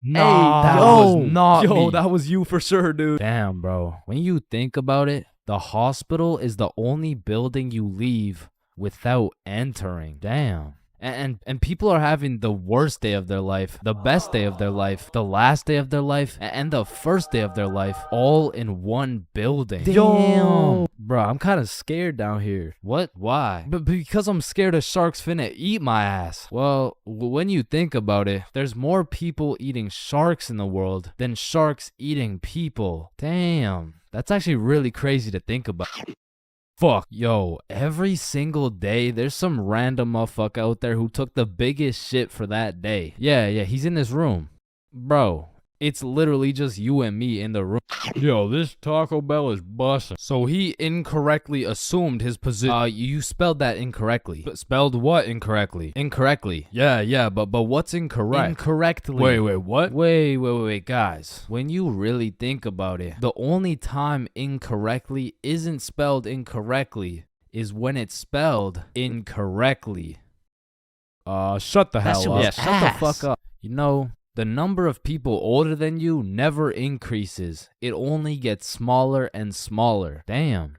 Nah, that was not me. That was you for sure, dude. Damn, bro. When you think about it, the hospital is the only building you leave without entering. Damn. And people are having the worst day of their life, the best day of their life, the last day of their life, and the first day of their life, all in one building. Damn. Bro, I'm kind of scared down here. What? Why? But because I'm scared a shark's finna eat my ass. Well, when you think about it, there's more people eating sharks in the world than sharks eating people. Damn. That's actually really crazy to think about. Fuck, yo, every single day, there's some random motherfucker out there who took the biggest shit for that day. Yeah, he's in this room. Bro, it's literally just you and me in the room. Yo, this Taco Bell is bussin'. So he incorrectly assumed his position. You spelled that incorrectly. But spelled what incorrectly? Incorrectly. Yeah, but what's incorrect? Incorrectly. Wait, what? Wait, guys. When you really think about it, the only time incorrectly isn't spelled incorrectly is when it's spelled incorrectly. Shut the hell up. Yeah, shut the fuck up. You know, the number of people older than you never increases. It only gets smaller and smaller. Damn.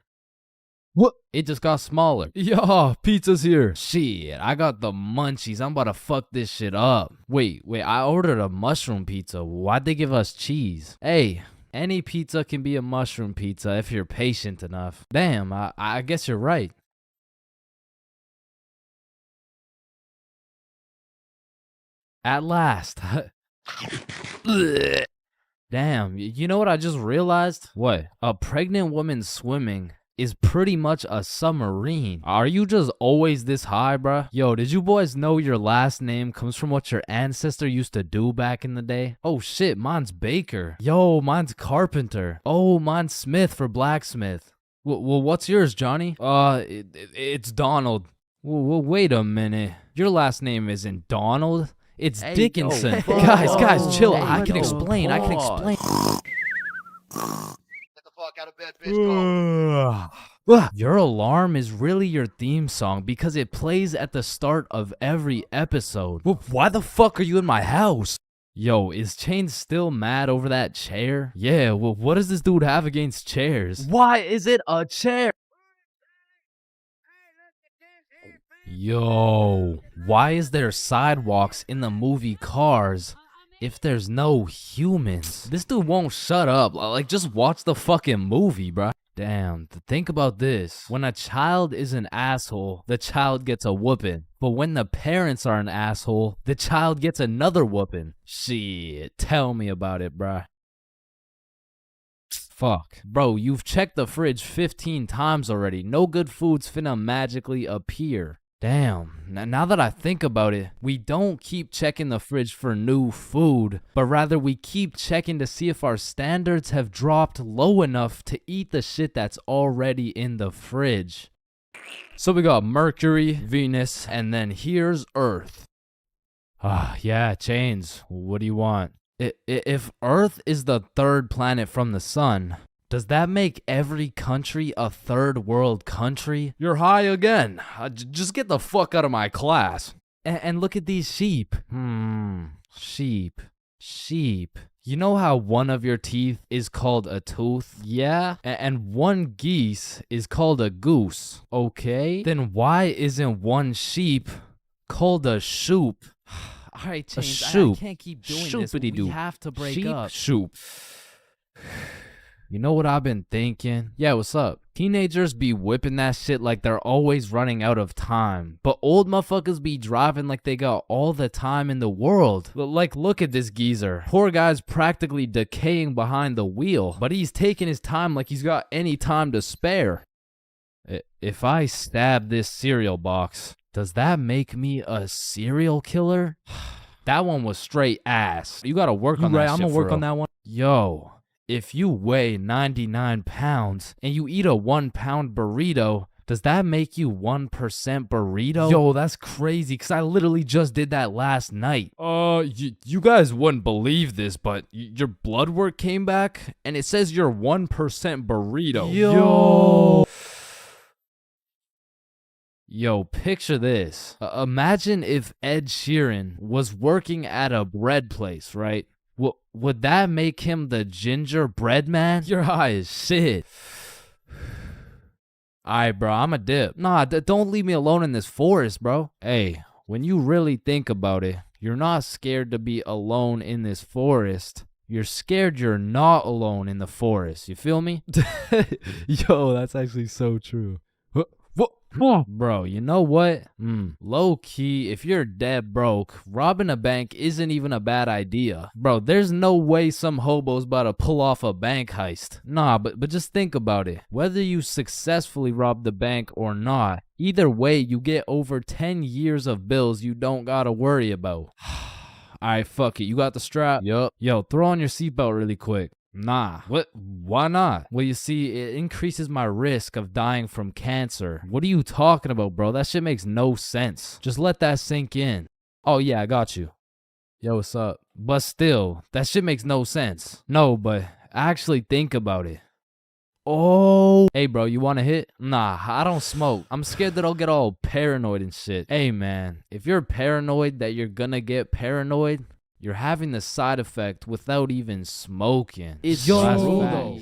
What? It just got smaller. Yo, pizza's here. Shit, I got the munchies. I'm about to fuck this shit up. Wait, I ordered a mushroom pizza. Why'd they give us cheese? Hey, any pizza can be a mushroom pizza if you're patient enough. Damn, I guess you're right. At last. Damn, you know what I just realized? What? A pregnant woman swimming is pretty much a submarine. Are you just always this high, bruh? Yo, did you boys know your last name comes from what your ancestor used to do back in the day? Oh shit, mine's Baker. Yo, mine's Carpenter. Oh, mine's Smith for blacksmith. Well, what's yours, Johnny? It's Donald. Well, wait a minute. Your last name isn't Donald. It's Dickinson. Guys, chill. I can explain. Get the fuck out of bed, bitch. Your alarm is really your theme song because it plays at the start of every episode. Well, why the fuck are you in my house? Yo, is Chains still mad over that chair? Yeah, well, what does this dude have against chairs? Why is it a chair? Yo, why is there sidewalks in the movie Cars if there's no humans? This dude won't shut up. Like, just watch the fucking movie, bruh. Damn, think about this. When a child is an asshole, the child gets a whooping. But when the parents are an asshole, the child gets another whooping. Shit, tell me about it, bruh. Fuck. Bro, you've checked the fridge 15 times already. No good food's finna magically appear. Damn, now that I think about it, we don't keep checking the fridge for new food, but rather we keep checking to see if our standards have dropped low enough to eat the shit that's already in the fridge. So we got Mercury, Venus, and then here's Earth. Yeah, Chains, what do you want? If Earth is the third planet from the sun, does that make every country a third world country? You're high again. Just get the fuck out of my class. And look at these sheep. Sheep. You know how one of your teeth is called a tooth? Yeah? And one geese is called a goose. Okay? Then why isn't one sheep called a shoop? Alright, Chains, I can't keep doing this. We have to break up. Shoop. You know what I've been thinking? Yeah, what's up? Teenagers be whipping that shit like they're always running out of time. But old motherfuckers be driving like they got all the time in the world. Like, look at this geezer. Poor guy's practically decaying behind the wheel. But he's taking his time like he's got any time to spare. If I stab this cereal box, does that make me a serial killer? That one was straight ass. You gotta work on that shit. I'm gonna work on that one. Yo. If you weigh 99 pounds and you eat a 1 pound burrito, does that make you 1% burrito? Yo, that's crazy, because I literally just did that last night. You guys wouldn't believe this, but your blood work came back and it says you're 1% burrito. Yo, picture this. Imagine if Ed Sheeran was working at a bread place, right? Would that make him the gingerbread man? You're high as shit. Alright, bro, I'm a dip. Nah, don't leave me alone in this forest, bro. Hey, when you really think about it, you're not scared to be alone in this forest. You're scared you're not alone in the forest. You feel me? Yo, that's actually so true. Bro, you know what? Low key, if you're dead broke, robbing a bank isn't even a bad idea. Bro, there's no way some hobo's about to pull off a bank heist. Nah, but just think about it. Whether you successfully rob the bank or not, either way, you get over 10 years of bills you don't gotta worry about. Alright, fuck it. You got the strap? Yup. Yo, throw on your seatbelt really quick. Nah. What? Why not? Well, you see, it increases my risk of dying from cancer. What are you talking about, bro? That shit makes no sense. Just let that sink in. Oh, yeah, I got you. Yo, what's up? But still, that shit makes no sense. No, but actually think about it. Oh. Hey, bro, you want to hit? Nah, I don't smoke. I'm scared that I'll get all paranoid and shit. Hey, man, if you're paranoid that you're gonna get paranoid, you're having the side effect without even smoking. It's true, though.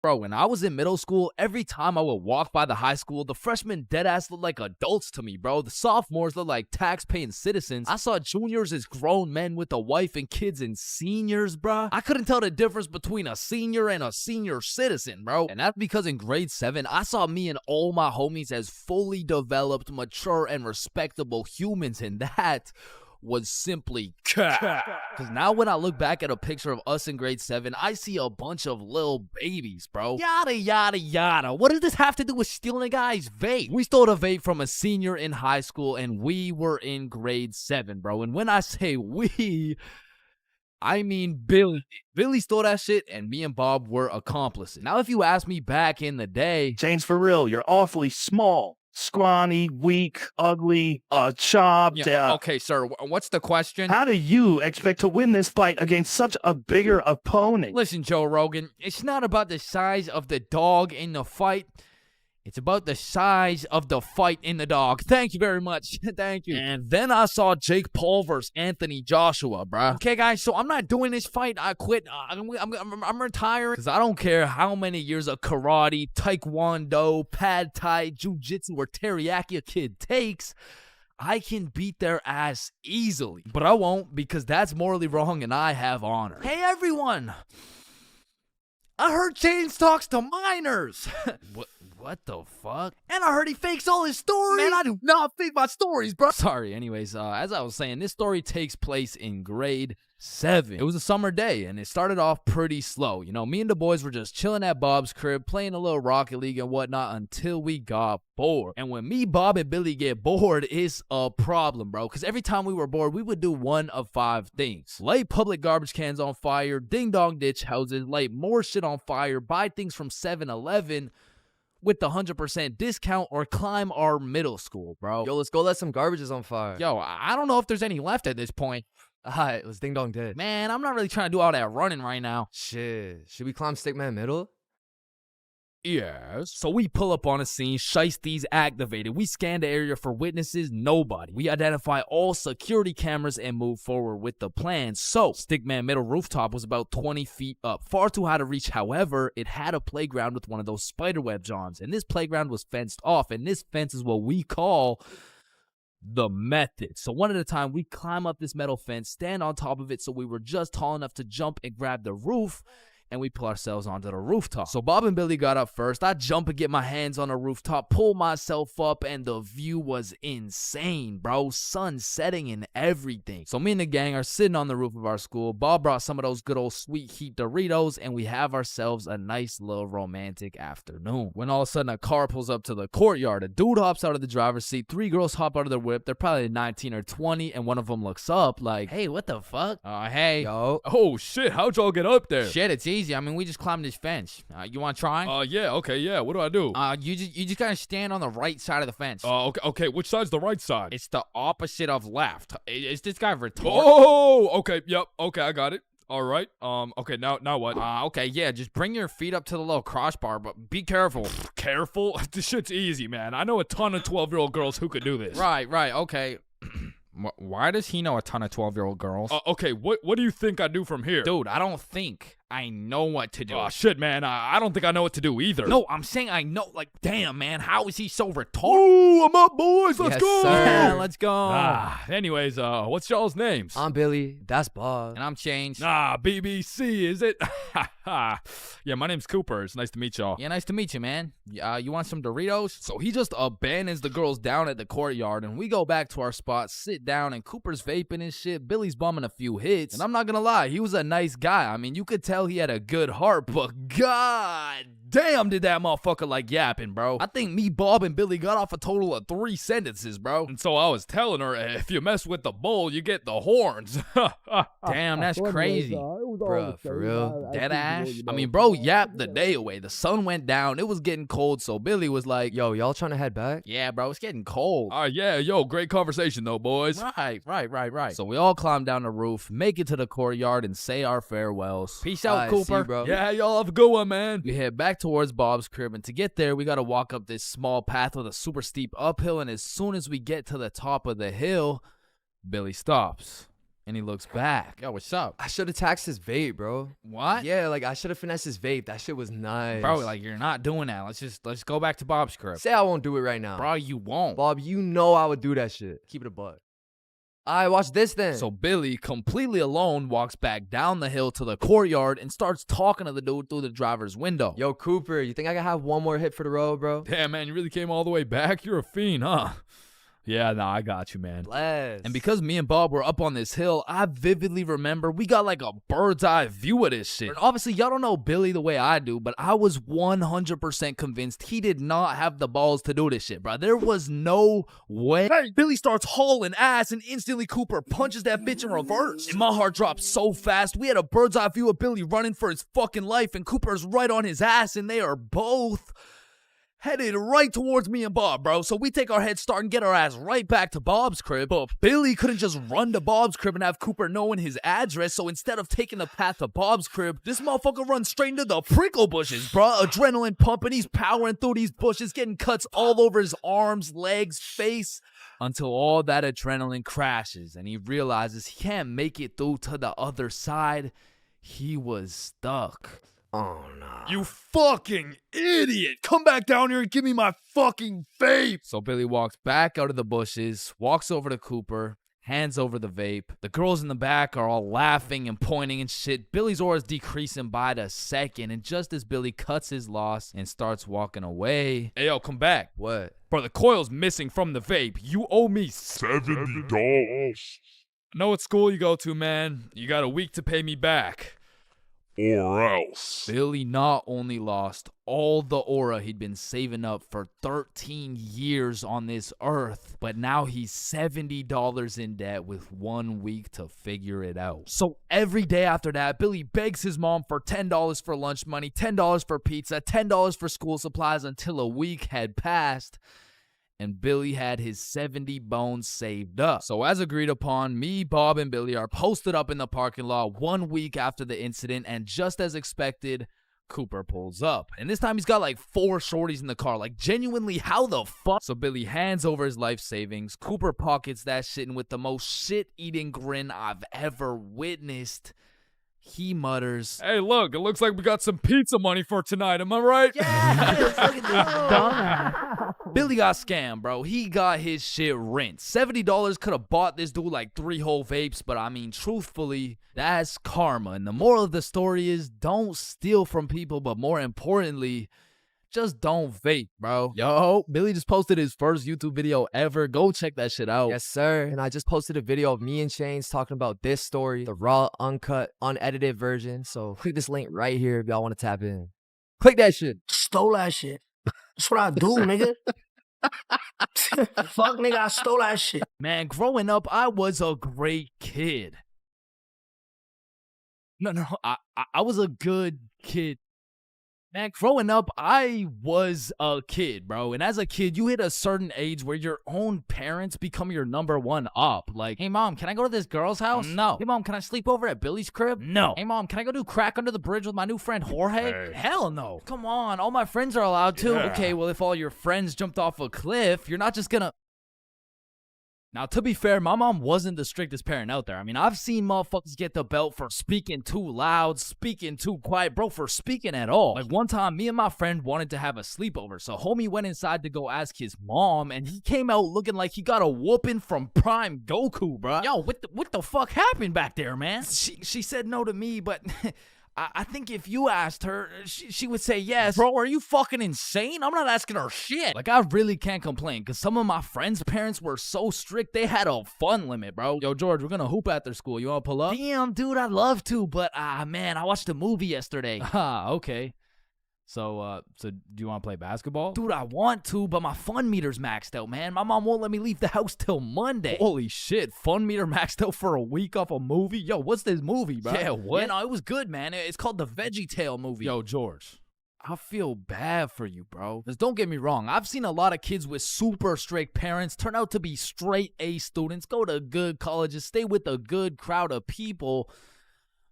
Bro, when I was in middle school, every time I would walk by the high school, the freshmen deadass looked like adults to me, bro. The sophomores looked like tax-paying citizens. I saw juniors as grown men with a wife and kids, and seniors, bro. I couldn't tell the difference between a senior and a senior citizen, bro. And that's because in grade 7, I saw me and all my homies as fully developed, mature, and respectable humans, and that was simply cat. Because now when I look back at a picture of us in grade 7, I see a bunch of little babies, bro. Yada, yada, yada. What does this have to do with stealing a guy's vape? We stole a vape from a senior in high school, and we were in grade 7, bro. And when I say we, I mean Billy. Billy stole that shit, and me and Bob were accomplices. Now, if you ask me back in the day, ChainsFR, you're awfully small. Scrawny, weak, ugly, chopped. Okay, sir, what's the question? How do you expect to win this fight against such a bigger opponent? Listen, Joe Rogan, it's not about the size of the dog in the fight. It's about the size of the fight in the dog. Thank you very much. Thank you. And then I saw Jake Paul versus Anthony Joshua, bruh. Okay, guys, so I'm not doing this fight. I quit. I'm retiring. Because I don't care how many years of karate, taekwondo, pad thai, jujitsu, or teriyaki a kid takes. I can beat their ass easily. But I won't, because that's morally wrong and I have honor. Hey, everyone. I heard Chains talks to minors. What the fuck? And I heard he fakes all his stories. Man, I do not fake my stories, bro. Sorry, anyways, as I was saying, this story takes place in grade 7. It was a summer day, and it started off pretty slow. You know, me and the boys were just chilling at Bob's crib, playing a little Rocket League and whatnot until we got bored. And when me, Bob, and Billy get bored, it's a problem, bro. Because every time we were bored, we would do one of 5 things. Light public garbage cans on fire, ding-dong ditch houses, light more shit on fire, buy things from 7-Eleven, with the 100% discount, or climb our middle school, bro. Yo, let's go let some garbages on fire. Yo, I don't know if there's any left at this point. Alright, let's ding dong ditch. Man, I'm not really trying to do all that running right now. Shit, should we climb Stickman Middle? Yes. So we pull up on a scene, shiesties activated. We scan the area for witnesses, nobody. We identify all security cameras and move forward with the plan. So, Stickman Middle rooftop was about 20 feet up, far too high to reach. However, it had a playground with one of those spiderweb johns, and this playground was fenced off, and this fence is what we call the method. So one at a time, we climb up this metal fence, stand on top of it so we were just tall enough to jump and grab the roof, and we pull ourselves onto the rooftop. So Bob and Billy got up first. I jump and get my hands on the rooftop, pull myself up, and the view was insane, bro. Sun setting and everything. So me and the gang are sitting on the roof of our school. Bob brought some of those good old sweet heat Doritos, and we have ourselves a nice little romantic afternoon. When all of a sudden a car pulls up to the courtyard. A dude hops out of the driver's seat. 3 girls hop out of their whip. They're probably 19 or 20, and one of them looks up like, hey, what the fuck? Hey. Yo. Oh, shit, how'd y'all get up there? Shit, it's easy. I mean, we just climbed this fence. You want to try? Yeah, okay, yeah. What do I do? You just gotta stand on the right side of the fence. Okay. Which side's the right side? It's the opposite of left. Is this guy retarded? Oh, okay, yep, okay, I got it. All right. Okay, now what? Okay, yeah, just bring your feet up to the little crossbar, but be careful. Careful? This shit's easy, man. I know a ton of 12-year-old girls who could do this. Right, okay. Why does he know a ton of 12-year-old girls? Okay, what do you think I do from here? Dude, I don't think. I know what to do. Oh, shit, man. I don't think I know what to do either. No, I'm saying I know. Like, damn, man. How is he so retarded? Ooh, I'm up, boys. Let's Yes, go. sir. Yeah, let's go. Anyways, what's y'all's names? I'm Billy. That's Bob. And I'm Chains. BBC, is it? Yeah, my name's Cooper. It's nice to meet y'all. Yeah, nice to meet you, man. You want some Doritos? So he just abandons the girls down at the courtyard, and we go back to our spot, sit down, and Cooper's vaping his shit. Billy's bumming a few hits. And I'm not gonna lie, he was a nice guy. I mean, you could tell he had a good heart, but god damn did that motherfucker like yapping, bro. I think me, Bob, and Billy got off a total of 3 sentences, bro. And so I was telling her, if you mess with the bull, you get the horns. Damn, that's crazy. Bruh, for real? Dead ass? I mean, bro yapped the day away. The sun went down. It was getting cold, so Billy was like, yo, y'all trying to head back? Yeah, bro, it's getting cold. Yeah, yo, great conversation though, boys. Right. So we all climb down the roof, make it to the courtyard, and say our farewells. Peace out, See you, Cooper. bro. Yeah, y'all have a good one, man. We head back towards Bob's crib, and to get there, we gotta walk up this small path with a super steep uphill, and as soon as we get to the top of the hill, Billy stops. and he looks back. Yo, what's up? I should have taxed his vape, bro. What? Yeah, like I should have finessed his vape. That shit was nice. Bro, like you're not doing that. Let's go back to Bob's crib. Say I won't do it right now. Bro, you won't. Bob, you know I would do that shit. Keep it a buck. Alright, watch this then. So Billy, completely alone, walks back down the hill to the courtyard and starts talking to the dude through the driver's window. Yo, Cooper, you think I can have one more hit for the road, bro? Damn, man, you really came all the way back? You're a fiend, huh? Yeah, nah, I got you, man. Bless. And because me and Bob were up on this hill, I vividly remember we got like a bird's eye view of this shit. And obviously, y'all don't know Billy the way I do, but I was 100% convinced he did not have the balls to do this shit, bro. There was no way. Hey, Billy starts hauling ass, and instantly Cooper punches that bitch in reverse. And my heart dropped so fast. We had a bird's eye view of Billy running for his fucking life, and Cooper's right on his ass, and they are both headed right towards me and Bob, bro. So we take our head start and get our ass right back to Bob's crib. But Billy couldn't just run to Bob's crib and have Cooper knowing his address. So instead of taking the path to Bob's crib, this motherfucker runs straight into the prickle bushes, bro. Adrenaline pumping. He's powering through these bushes, getting cuts all over his arms, legs, face, until all that adrenaline crashes and he realizes he can't make it through to the other side. He was stuck. Oh, no. You fucking idiot. Come back down here and give me my fucking vape. So Billy walks back out of the bushes, walks over to Cooper, hands over the vape. The girls in the back are all laughing and pointing and shit. Billy's aura is decreasing by the second, and just as Billy cuts his loss and starts walking away... Hey, yo, come back. What? Bro, the coil's missing from the vape. You owe me $70. I know what school you go to, man. You got a week to pay me back. Or else. Billy not only lost all the aura he'd been saving up for 13 years on this earth, but now he's $70 in debt with 1 week to figure it out. So every day after that, Billy begs his mom for $10 for lunch money, $10 for pizza, $10 for school supplies until a week had passed. And Billy had his 70 bones saved up. So as agreed upon, me, Bob, and Billy are posted up in the parking lot 1 week after the incident, and just as expected, Cooper pulls up. And this time he's got like 4 shorties in the car. Like, genuinely, how the fuck? So Billy hands over his life savings. Cooper pockets that shit, and with the most shit-eating grin I've ever witnessed, he mutters, "Hey, look, it looks like we got some pizza money for tonight. Am I right?" Yeah, look at this dumbass. Billy got scammed, bro. He got his shit rinsed. $70 could have bought this dude like 3 whole vapes, but I mean, truthfully, that's karma. And the moral of the story is don't steal from people, but more importantly, just don't vape, bro. Yo, Billy just posted his first YouTube video ever. Go check that shit out. Yes, sir. And I just posted a video of me and Chains talking about this story, the raw, uncut, unedited version. So click this link right here if y'all want to tap in. Click that shit. Stole that shit. That's what I do, nigga. Fuck, nigga, I stole that shit. Man, growing up, I was a great kid. No, I was a good kid. Man, growing up, I was a kid, bro. And as a kid, you hit a certain age where your own parents become your number one up. Like, hey, mom, can I go to this girl's house? No. Hey, mom, can I sleep over at Billy's crib? No. Hey, mom, can I go do crack under the bridge with my new friend Jorge? Hey. Hell no. Come on, all my friends are allowed to. Yeah. Okay, well, if all your friends jumped off a cliff, you're not just gonna... Now, to be fair, my mom wasn't the strictest parent out there. I mean, I've seen motherfuckers get the belt for speaking too loud, speaking too quiet, bro, for speaking at all. Like, one time, me and my friend wanted to have a sleepover, so homie went inside to go ask his mom, and he came out looking like he got a whooping from Prime Goku, bro. Yo, what the fuck happened back there, man? She said no to me, but... I think if you asked her, she would say yes. Bro, are you fucking insane? I'm not asking her shit. Like, I really can't complain, because some of my friends' parents were so strict, they had a fun limit, bro. Yo, George, we're gonna hoop after school. You wanna pull up? Damn, dude, I'd love to, but, man, I watched a movie yesterday. Okay. So do you want to play basketball? Dude, I want to, but my fun meter's maxed out, man. My mom won't let me leave the house till Monday. Holy shit, fun meter maxed out for a week off a movie? Yo, what's this movie, bro? Yeah, what? Yeah, no, it was good, man. It's called the Veggie Tale movie. Yo, George, I feel bad for you, bro. Because don't get me wrong, I've seen a lot of kids with super strict parents turn out to be straight A students, go to good colleges, stay with a good crowd of people.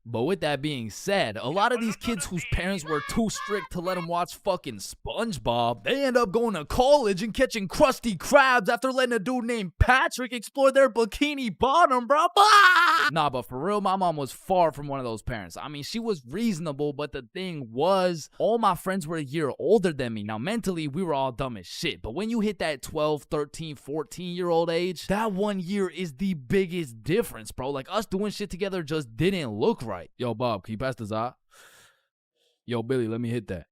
But with that being said, a lot of these kids whose parents were too strict to let them watch fucking SpongeBob, they end up going to college and catching Krusty Krabs after letting a dude named Patrick explore their bikini bottom, bro. Nah, but for real, my mom was far from one of those parents. I mean, she was reasonable, but the thing was, all my friends were a year older than me. Now, mentally, we were all dumb as shit. But when you hit that 12, 13, 14-year-old age, that 1 year is the biggest difference, bro. Like, us doing shit together just didn't look right. Yo, Bob, can you pass the za? Yo, Billy, let me hit that.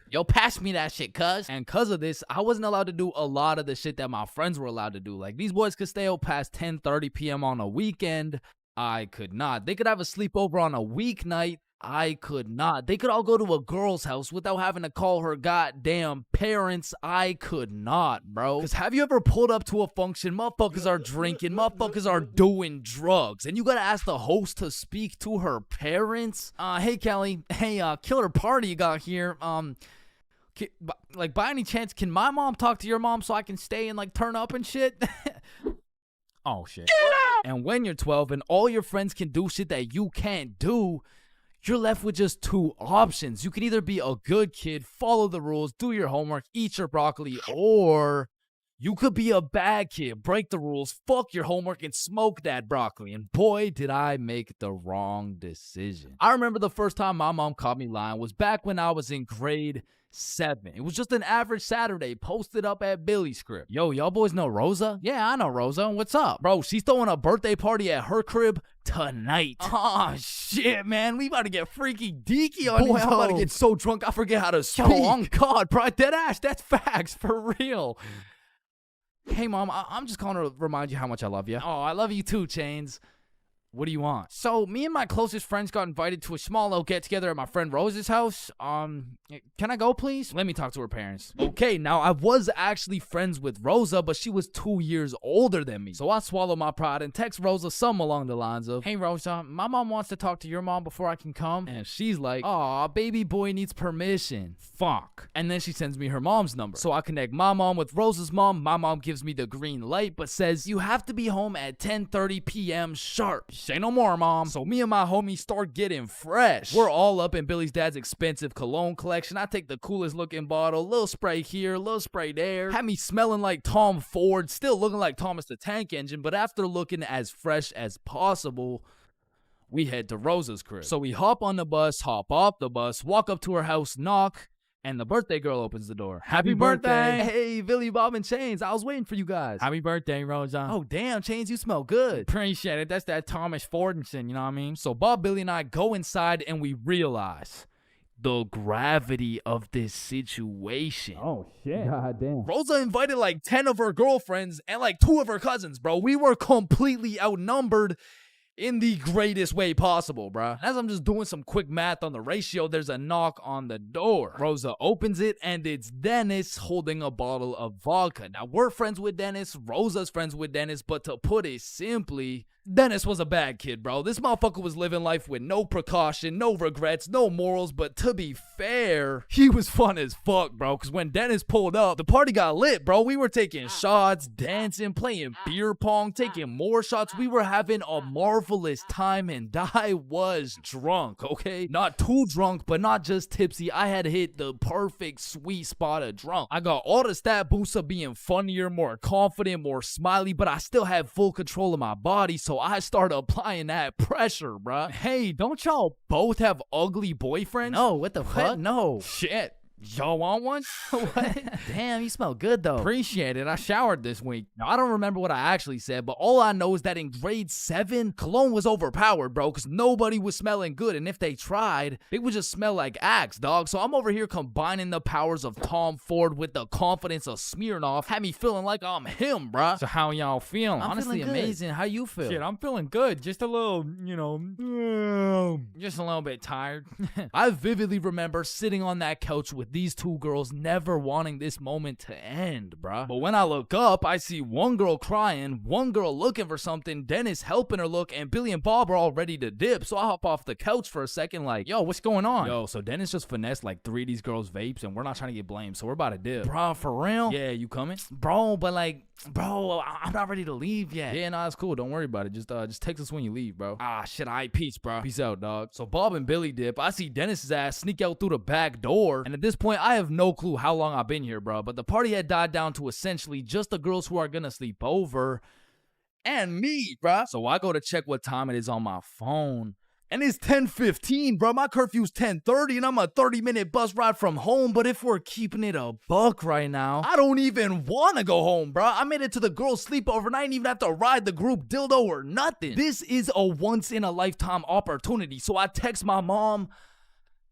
Yo, pass me that shit, cuz. And cuz of this, I wasn't allowed to do a lot of the shit that my friends were allowed to do. Like, these boys could stay up past 10:30 p.m. on a weekend. I could not. They could have a sleepover on a weeknight. I could not. They could all go to a girl's house without having to call her goddamn parents. I could not, bro. Because have you ever pulled up to a function, motherfuckers are drinking, motherfuckers are doing drugs, and you gotta ask the host to speak to her parents? Hey, Kelly. Hey, killer party you got here. Like, by any chance, can my mom talk to your mom so I can stay and, like, turn up and shit? Oh, shit. And when you're 12 and all your friends can do shit that you can't do, you're left with just two options. You can either be a good kid, follow the rules, do your homework, eat your broccoli, or you could be a bad kid, break the rules, fuck your homework, and smoke that broccoli. And boy, did I make the wrong decision. I remember the first time my mom caught me lying was back when I was in grade 7. It was just an average Saturday posted up at Billy's crib. Yo, y'all boys know Rosa? Yeah, I know Rosa. What's up? Bro, she's throwing a birthday party at her crib tonight. Oh, shit, man. We about to get freaky deaky on Boy, these I'm about to hoes. get so drunk I forget how to speak. Yo, on God, bro. Dead ass. That's facts. For real. Hey, Mom, I'm just calling to remind you how much I love you. Oh, I love you too, Chains. What do you want? So, me and my closest friends got invited to a small little get-together at my friend Rose's house. Can I go, please? Let me talk to her parents. Okay, now, I was actually friends with Rosa, but she was 2 years older than me. So, I swallowed my pride and text Rosa something along the lines of, hey, Rosa, my mom wants to talk to your mom before I can come. And she's like, aw, baby boy needs permission. Fuck. And then she sends me her mom's number. So, I connect my mom with Rosa's mom. My mom gives me the green light, but says, you have to be home at 10:30 p.m. sharp. Say no more, Mom. So me and my homies start getting fresh. We're all up in Billy's dad's expensive cologne collection. I take the coolest looking bottle, little spray here, little spray there. Had me smelling like Tom Ford, still looking like Thomas the Tank Engine, but after looking as fresh as possible, we head to Rosa's crib. So we hop on the bus, hop off the bus, walk up to her house, knock, and the birthday girl opens the door. Happy birthday! Hey, Billy, Bob, and Chains. I was waiting for you guys. Happy birthday, Rosa. Oh, damn, Chains, you smell good. Appreciate it. That's that Thomas Fordinson, you know what I mean? So Bob, Billy, and I go inside, and we realize the gravity of this situation. Oh, shit. God damn. Rosa invited like 10 of her girlfriends and like 2 of her cousins, bro. We were completely outnumbered in the greatest way possible, bruh. As I'm just doing some quick math on the ratio, there's a knock on the door. Rosa opens it, and it's Dennis holding a bottle of vodka. Now, we're friends with Dennis. Rosa's friends with Dennis. But to put it simply, Dennis was a bad kid, bro. This motherfucker was living life with no precaution, no regrets, no morals. But to be fair, he was fun as fuck, bro. Because when Dennis pulled up, the party got lit, bro. We were taking shots, dancing, playing beer pong, taking more shots. We were having a marvelous time, and I was drunk, okay? Not too drunk, but not just tipsy. I had hit the perfect sweet spot of drunk. I got all the stat boosts of being funnier, more confident, more smiley, but I still had full control of my body, so I started applying that pressure, bruh. Hey, don't y'all both have ugly boyfriends? No, what the fuck? No. Shit. Y'all want one? What? Damn, you smell good though. Appreciate it. I showered this week. Now, I don't remember what I actually said, but all I know is that in grade 7, cologne was overpowered, bro, because nobody was smelling good. And if they tried, it would just smell like Axe, dog. So I'm over here combining the powers of Tom Ford with the confidence of Smirnoff. Had me feeling like I'm him, bruh. So how y'all feeling? Honestly, feeling amazing. How you feel? Shit, I'm feeling good. Just a little, just a little bit tired. I vividly remember sitting on that couch with these two girls never wanting this moment to end, bruh. But when I look up, I see one girl crying, one girl looking for something, Dennis helping her look, and Billy and Bob are all ready to dip. So I hop off the couch for a second like, yo, what's going on? Yo, so Dennis just finessed like 3 of these girls' vapes, and we're not trying to get blamed, so we're about to dip. Bruh, for real? Yeah, you coming? Bro, but like, bro, I'm not ready to leave yet. Yeah, nah, it's cool. Don't worry about it. Just text us when you leave, bro. Ah, shit, all right, peace, bro. Peace out, dog. So Bob and Billy dip. I see Dennis's ass sneak out through the back door, and at this point, I have no clue how long I've been here, bro, but the party had died down to essentially just the girls who are gonna sleep over and me, bruh. So I go to check what time it is on my phone, and it's 10:15, bro. My curfew's 10:30, and I'm a 30-minute bus ride from home. But if we're keeping it a buck right now, I don't even want to go home, bro. I made it to the girls' sleepover, and I didn't even have to ride the group dildo or nothing. This is a once-in-a-lifetime opportunity, so I text my mom,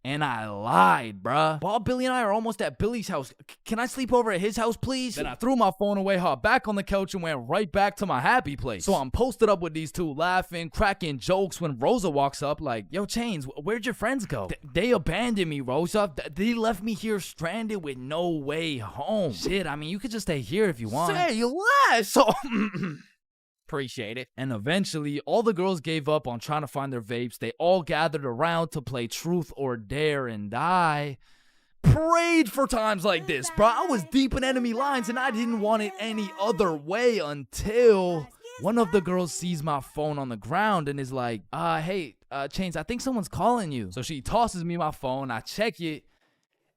and I lied, bruh. Bob, Billy, and I are almost at Billy's house. Can I sleep over at his house, please? Then I threw my phone away, hopped back on the couch, and went right back to my happy place. So I'm posted up with these two, laughing, cracking jokes when Rosa walks up like, yo, Chains, where'd your friends go? They abandoned me, Rosa. They left me here stranded with no way home. Shit, I mean, you could just stay here if you want. Say less. So... Appreciate it. And eventually, all the girls gave up on trying to find their vapes. They all gathered around to play Truth or Dare, and I prayed for times like this, bro. I was deep in enemy lines, and I didn't want it any other way until one of the girls sees my phone on the ground and is like, hey, Chains, I think someone's calling you. So she tosses me my phone. I check it,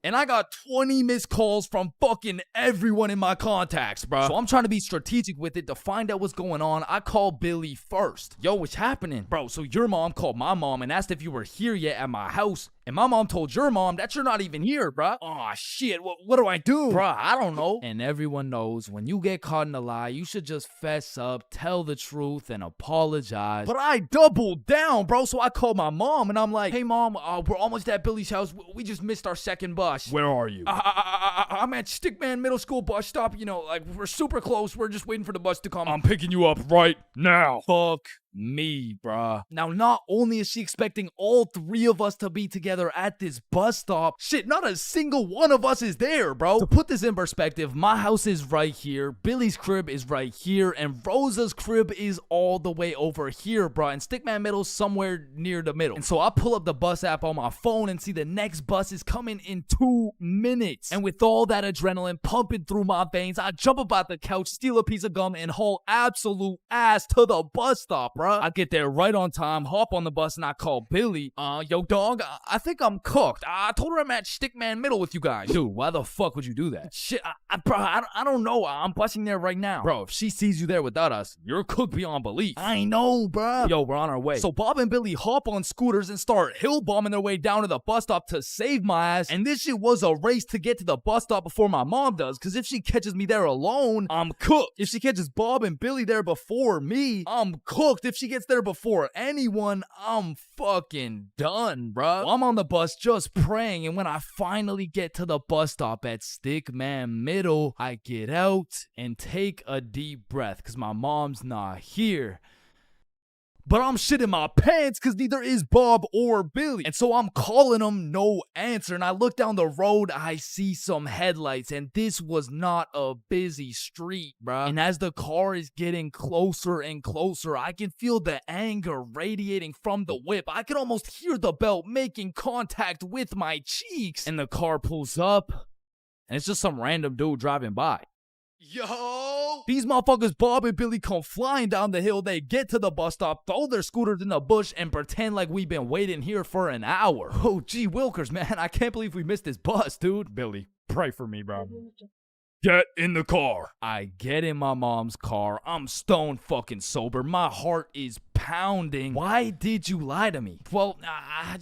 and I got 20 missed calls from fucking everyone in my contacts, bro. So I'm trying to be strategic with it to find out what's going on. I call Billy first. Yo, what's happening? Bro, so your mom called my mom and asked if you were here yet at my house. And my mom told your mom that you're not even here, bruh. Aw, shit, what do I do? Bruh, I don't know. And everyone knows when you get caught in a lie, you should just fess up, tell the truth, and apologize. But I doubled down, bro, so I called my mom, and I'm like, hey, mom, we're almost at Billy's house. We just missed our second bus. Where are you? I'm at Stickman Middle School bus stop. You know, like, we're super close. We're just waiting for the bus to come. I'm picking you up right now. Fuck me, bruh. Now, not only is she expecting all 3 of us to be together at this bus stop, shit, not a single one of us is there, bro. To put this in perspective, my house is right here, Billy's crib is right here, and Rosa's crib is all the way over here, bruh, and Stickman Middle's somewhere near the middle. And so I pull up the bus app on my phone and see the next bus is coming in 2 minutes. And with all that adrenaline pumping through my veins, I jump up out the couch, steal a piece of gum, and haul absolute ass to the bus stop, bruh. I get there right on time, hop on the bus, and I call Billy. Yo, dog, I think I'm cooked. I told her I'm at Stickman Middle with you guys. Dude, why the fuck would you do that? Shit, bro, I don't know. I'm busting there right now. Bro, if she sees you there without us, you're cooked beyond belief. I know, bro. Yo, we're on our way. So Bob and Billy hop on scooters and start hill bombing their way down to the bus stop to save my ass. And this shit was a race to get to the bus stop before my mom does, because if she catches me there alone, I'm cooked. If she catches Bob and Billy there before me, I'm cooked. If she gets there before anyone, I'm fucking done, bruh. I'm on the bus just praying, and when I finally get to the bus stop at Stickman Middle, I get out and take a deep breath because my mom's not here. But I'm shitting my pants because neither is Bob or Billy. And so I'm calling them, no answer. And I look down the road, I see some headlights. And this was not a busy street, bruh. And as the car is getting closer and closer, I can feel the anger radiating from the whip. I can almost hear the belt making contact with my cheeks. And the car pulls up, and it's just some random dude driving by. Yo! These motherfuckers, Bob and Billy, come flying down the hill. They get to the bus stop, throw their scooters in the bush, and pretend like we've been waiting here for an hour. Oh, gee wilkers, man. I can't believe we missed this bus, dude. Billy, pray for me, bro. Get in the car. I get in my mom's car. I'm stone fucking sober. My heart is pounding. Why did you lie to me? Well, I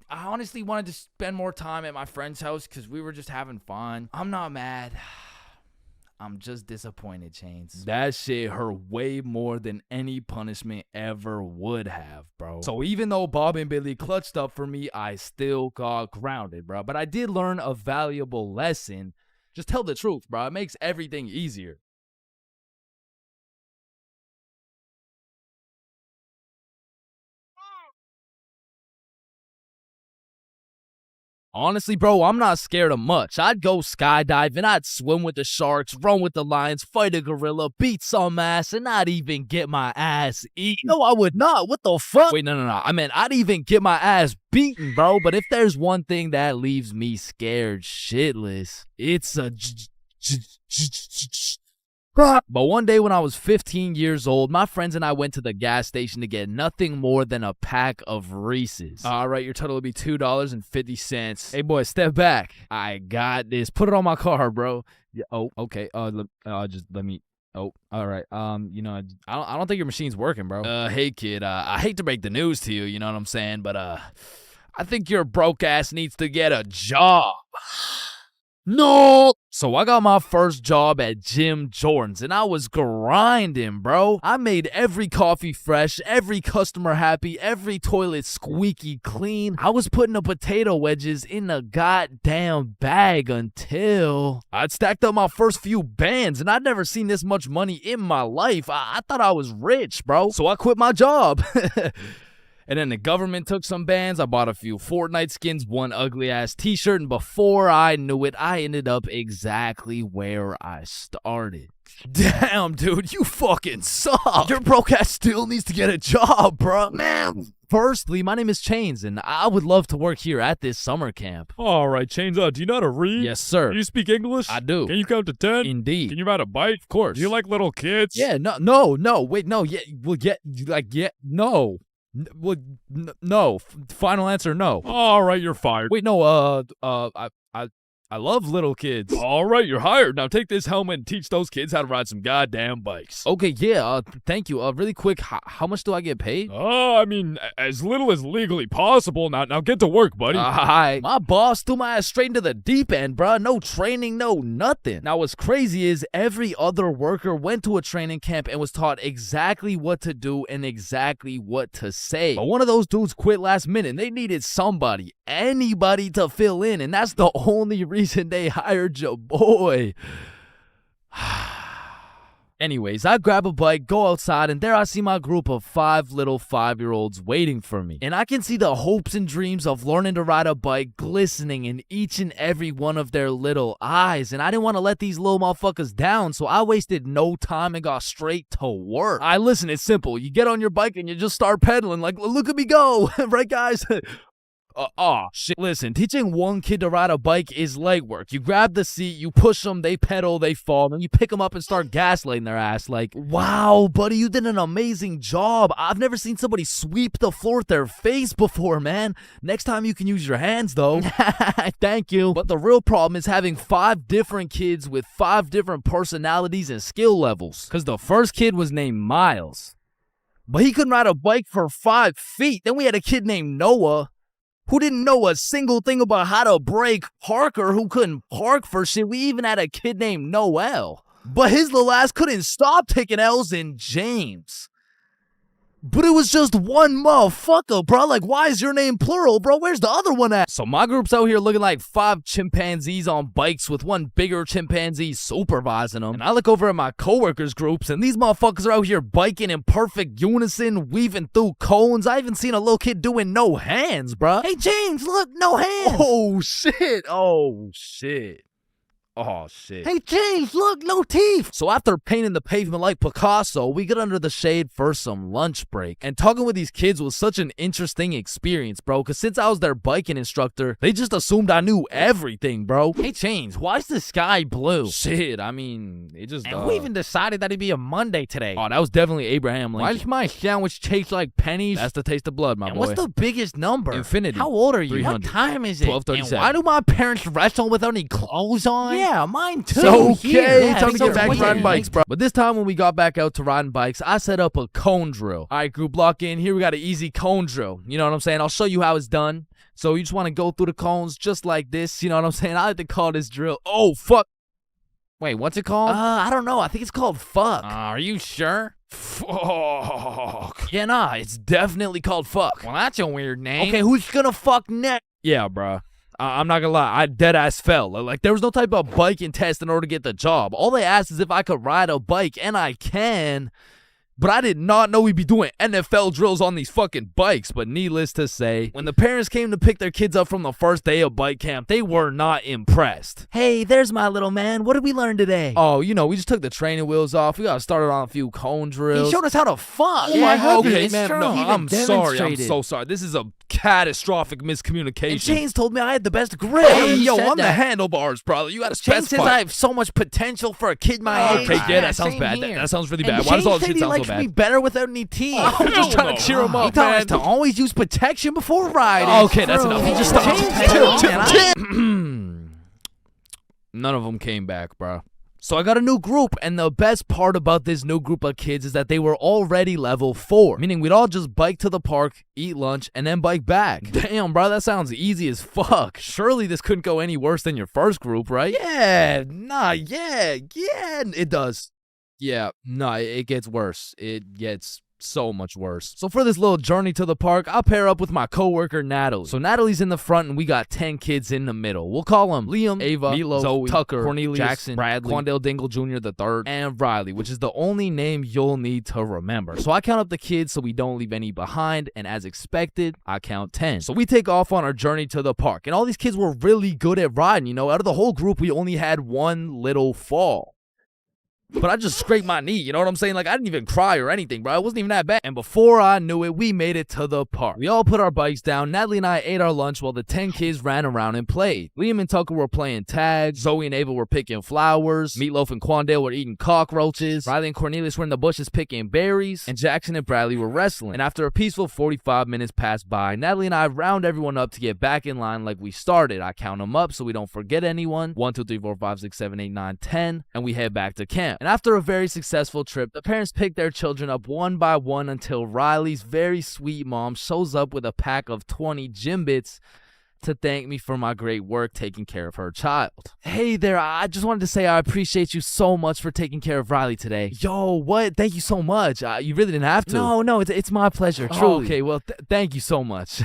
honestly wanted to spend more time at my friend's house because we were just having fun. I'm not mad. I'm just disappointed, Chains. That shit hurt way more than any punishment ever would have, bro. So even though Bob and Billy clutched up for me, I still got grounded, bro. But I did learn a valuable lesson. Just tell the truth, bro. It makes everything easier. Honestly, bro, I'm not scared of much. I'd go skydiving, I'd swim with the sharks, run with the lions, fight a gorilla, beat some ass, and not even get my ass eaten. No, I would not. What the fuck? Wait, no. I mean, I'd even get my ass beaten, bro. But if there's one thing that leaves me scared shitless, it's a But one day when I was 15 years old, my friends and I went to the gas station to get nothing more than a pack of Reese's. All right, your total will be $2.50. Hey, boy, step back. I got this. Put it on my car, bro. Yeah, oh, okay. Just let me. Oh, all right. You know, I don't think your machine's working, bro. Hey, kid. I hate to break the news to you. You know what I'm saying? But I think your broke ass needs to get a job. No! So I got my first job at Jim Jordan's, and I was grinding, bro. I made every coffee fresh, every customer happy, every toilet squeaky clean. I was putting the potato wedges in a goddamn bag until I'd stacked up my first few bands, and I'd never seen this much money in my life. I thought I was rich, bro. So I quit my job. And then the government took some bands. I bought a few Fortnite skins, one ugly-ass t-shirt, and before I knew it, I ended up exactly where I started. Damn, dude, you fucking suck. Your broke ass still needs to get a job, bro. Man. Firstly, my name is Chains, and I would love to work here at this summer camp. All right, Chains, do you know how to read? Yes, sir. Do you speak English? I do. Can you count to 10? Indeed. Can you ride a bike? Of course. Do you like little kids? Yeah, no, wait, no, yeah, well, no. Well, no. Final answer, no. All right, you're fired. Wait, no. I love little kids. All right, you're hired. Now take this helmet and teach those kids how to ride some goddamn bikes. Okay, yeah. Thank you. Really quick, how much do I get paid? I mean, as little as legally possible. Now get to work, buddy. My boss threw my ass straight into the deep end, bruh. No training, no nothing. Now, what's crazy is every other worker went to a training camp and was taught exactly what to do and exactly what to say. But one of those dudes quit last minute, and they needed somebody, anybody to fill in, and that's the only reason they hired your boy. Anyways, I grab a bike, go outside, and there I see my group of 5 little 5-year-olds waiting for me. And I can see the hopes and dreams of learning to ride a bike glistening in each and every one of their little eyes. And I didn't want to let these little motherfuckers down, so I wasted no time and got straight to work. Listen, it's simple. You get on your bike and you just start pedaling like, look at me go. Right, guys? Shit. Listen, teaching one kid to ride a bike is legwork. You grab the seat, you push them, they pedal, they fall, and you pick them up and start gaslighting their ass like, wow, buddy, you did an amazing job. I've never seen somebody sweep the floor with their face before, man. Next time you can use your hands, though. Thank you. But the real problem is having 5 different kids with 5 different personalities and skill levels. Because the first kid was named Miles, but he couldn't ride a bike for 5 feet. Then we had a kid named Noah, who didn't know a single thing about how to brake. Parker, who couldn't park for shit. We even had a kid named Noel, but his little ass couldn't stop taking L's. In James. But it was just one motherfucker, bro. Like, why is your name plural, bro? Where's the other one at? So my group's out here looking like 5 chimpanzees on bikes with one bigger chimpanzee supervising them. And I look over at my coworkers' groups, and these motherfuckers are out here biking in perfect unison, weaving through cones. I even seen a little kid doing no hands, bro. Hey, James, look, no hands. Oh, shit. Oh, shit. Hey, James, look, no teeth. So after painting the pavement like Picasso, we get under the shade for some lunch break. And talking with these kids was such an interesting experience, bro, because since I was their biking instructor, they just assumed I knew everything, bro. Hey, Chains, why's the sky blue? Shit, I mean, it just, And who even decided that it'd be a Monday today? Oh, that was definitely Abraham Lincoln. Why does my sandwich taste like pennies? That's the taste of blood, my boy. What's the biggest number? Infinity. How old are you? 300. What time is it? 12:37. And why do my parents wrestle without any clothes on? Yeah, mine too. So, okay, time to get back to riding bikes, bro. But this time when we got back out to riding bikes, I set up a cone drill. All right, group, lock in. Here we got an easy cone drill. You know what I'm saying? I'll show you how it's done. So you just want to go through the cones just like this. You know what I'm saying? I like to call this drill. Oh, fuck. Wait, what's it called? I don't know. I think it's called fuck. Are you sure? Fuck. Yeah, nah, it's definitely called fuck. Well, that's a weird name. Okay, who's gonna fuck next? Yeah, bro. I'm not gonna lie, I deadass fell. Like, there was no type of biking test in order to get the job. All they asked is if I could ride a bike, and I can. But I did not know we'd be doing NFL drills on these fucking bikes. But needless to say, when the parents came to pick their kids up from the first day of bike camp, they were not impressed. Hey, there's my little man. What did we learn today? Oh, you know, we just took the training wheels off. We got started on a few cone drills. He showed us how to fuck. Okay, it's man. true. No, He even I'm sorry. I'm demonstrated. so sorry. This is a catastrophic miscommunication. And Chains told me I had the best grip. Hey, He yo, said I'm the that. handlebars, brother. You gotta Chains specify. says I have so much potential for a kid my age. Okay, yeah, that sounds same bad. here. That sounds really And bad. Why does all Chains this said shit he sound so likes bad? me better without any teeth. I'm just trying to cheer him up, He taught us man. to always use protection before riding. Okay, that's enough. True. Just stop. Chains- None of them came back, bro. So I got a new group, and the best part about this new group of kids is that they were already level 4, meaning we'd all just bike to the park, eat lunch, and then bike back. Damn, bro, that sounds easy as fuck. Surely this couldn't go any worse than your first group, right? Yeah, it does. Yeah, no, it gets worse. It gets so much worse. So for this little journey to the park, I'll pair up with my coworker Natalie. So Natalie's in the front and we got 10 kids in the middle. We'll call them Liam, Ava, Meatloaf, Zoe, Tucker, Cornelius, Jackson, Bradley, Quandale Dingle Jr. the third, and Riley, which is the only name you'll need to remember. So I count up the kids so we don't leave any behind, and as expected, I count 10. So we take off on our journey to the park, and all these kids were really good at riding. You know, out of the whole group, we only had one little fall. But I just scraped my knee, you know what I'm saying? Like, I didn't even cry or anything, bro. It wasn't even that bad. And before I knew it, we made it to the park. We all put our bikes down. Natalie and I ate our lunch while the 10 kids ran around and played. Liam and Tucker were playing tag. Zoe and Ava were picking flowers. Meatloaf and Quandale were eating cockroaches. Riley and Cornelius were in the bushes picking berries. And Jackson and Bradley were wrestling. And after a peaceful 45 minutes passed by, Natalie and I round everyone up to get back in line like we started. I count them up so we don't forget anyone. 1, 2, 3, 4, 5, 6, 7, 8, 9, 10. And we head back to camp. And after a very successful trip, the parents pick their children up one by one until Riley's very sweet mom shows up with a pack of 20 gym bits to thank me for my great work taking care of her child. Hey there, I just wanted to say I appreciate you so much for taking care of Riley today. Yo, what? Thank you so much. You really didn't have to. No, it's my pleasure, truly. Okay, well, thank you so much.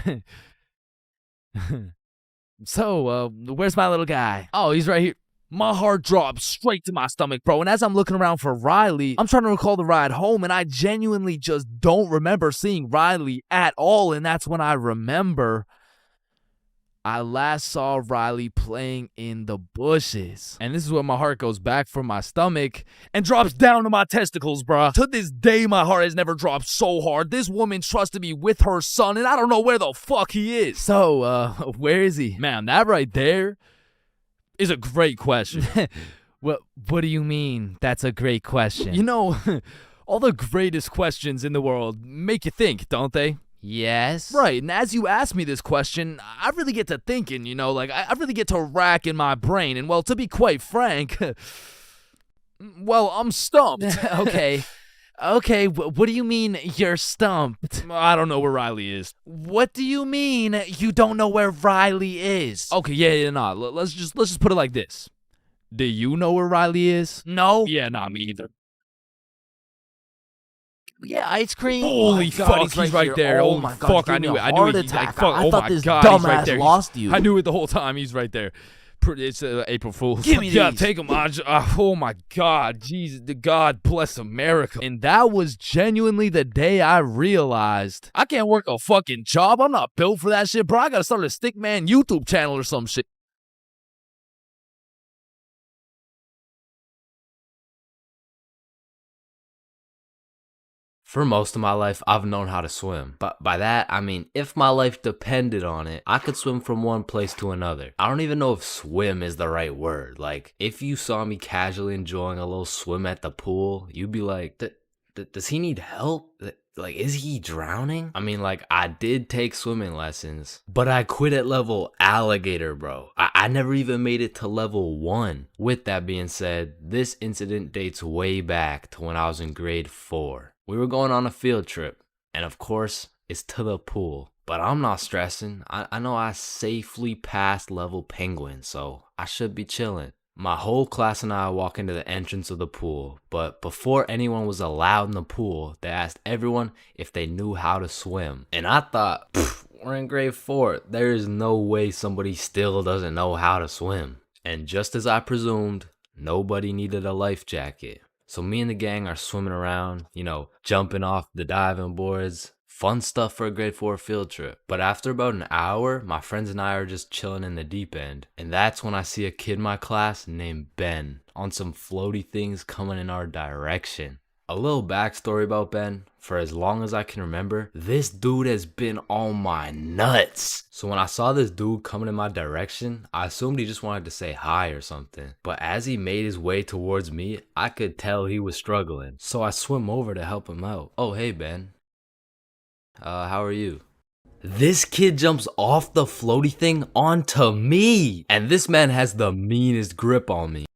So, where's my little guy? Oh, he's right here. My heart dropped straight to my stomach, bro. And as I'm looking around for Riley, I'm trying to recall the ride home, and I genuinely just don't remember seeing Riley at all. And that's when I remember I last saw Riley playing in the bushes. And this is when my heart goes back from my stomach and drops down to my testicles, bro. To this day, my heart has never dropped so hard. This woman trusted me with her son, and I don't know where the fuck he is. So, where is he? Man, that right there is a great question. What do you mean that's a great question? You know, all the greatest questions in the world make you think, don't they? Yes. Right, and as you ask me this question, I really get to thinking, you know, like I really get to rack in my brain, and well, to be quite frank, well, I'm stumped. Okay, what do you mean you're stumped? I don't know where Riley is. What do you mean you don't know where Riley is? Okay, yeah, nah. Let's just put it like this. Do you know where Riley is? No. Yeah, nah, me either. Yeah, ice cream. Holy fuck, he's right there. Oh my god, fuck, I knew it. I knew it. Like, fuck, I oh thought my this god, he's right dumbass there. lost you. I knew it the whole time. He's right there. It's April Fool's. Give me Yeah, these. take him. Oh my God, Jesus, God bless America. And that was genuinely the day I realized I can't work a fucking job. I'm not built for that shit, bro. I gotta start a Stickman YouTube channel or some shit. For most of my life, I've known how to swim. But by that, I mean, if my life depended on it, I could swim from one place to another. I don't even know if swim is the right word. Like, if you saw me casually enjoying a little swim at the pool, you'd be like, does he need help? Like, is he drowning? I mean, like, I did take swimming lessons, but I quit at level alligator, bro. I never even made it to level 1. With that being said, this incident dates way back to when I was in grade 4. We were going on a field trip, and of course, it's to the pool. But I'm not stressing. I know I safely passed level penguin, so I should be chilling. My whole class and I walk into the entrance of the pool, but before anyone was allowed in the pool, they asked everyone if they knew how to swim. And I thought, we're in grade 4. There is no way somebody still doesn't know how to swim. And just as I presumed, nobody needed a life jacket. So me and the gang are swimming around, jumping off the diving boards. Fun stuff for a grade 4 field trip. But after about an hour, my friends and I are just chilling in the deep end. And that's when I see a kid in my class named Ben on some floaty things coming in our direction. A little backstory about Ben. For as long as I can remember, this dude has been on my nuts. So when I saw this dude coming in my direction, I assumed he just wanted to say hi or something. But as he made his way towards me, I could tell he was struggling. So I swim over to help him out. Oh, hey, Ben. How are you? This kid jumps off the floaty thing onto me. And this man has the meanest grip on me.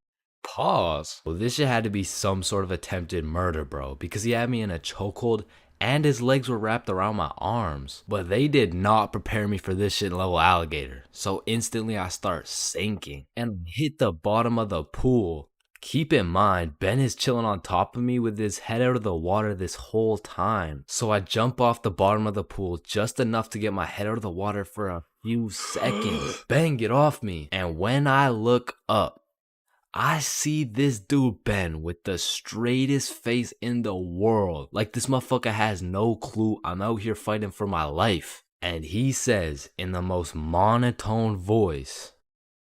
Pause. Well, this shit had to be some sort of attempted murder, bro, because he had me in a chokehold and his legs were wrapped around my arms. But they did not prepare me for this shit level alligator. So instantly I start sinking and hit the bottom of the pool. Keep in mind, Ben is chilling on top of me with his head out of the water this whole time. So I jump off the bottom of the pool just enough to get my head out of the water for a few seconds. Ben, get off me. And when I look up, I see this dude Ben with the straightest face in the world. Like this motherfucker has no clue I'm out here fighting for my life. And he says in the most monotone voice,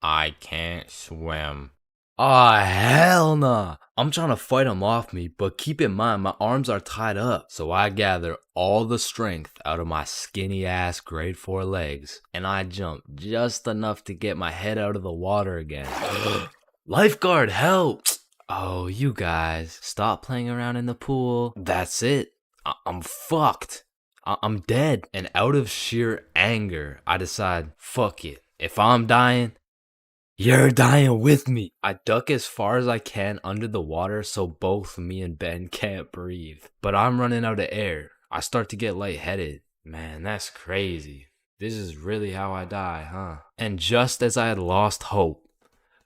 "I can't swim." Ah, hell nah. I'm trying to fight him off me, but keep in mind my arms are tied up. So I gather all the strength out of my skinny ass grade 4 legs and I jump just enough to get my head out of the water again. Lifeguard, help! Oh, you guys, stop playing around in the pool. That's it. I'm fucked. I'm dead. And out of sheer anger, I decide, fuck it. If I'm dying, you're dying with me. I duck as far as I can under the water so both me and Ben can't breathe. But I'm running out of air. I start to get lightheaded. Man, that's crazy. This is really how I die, huh? And just as I had lost hope,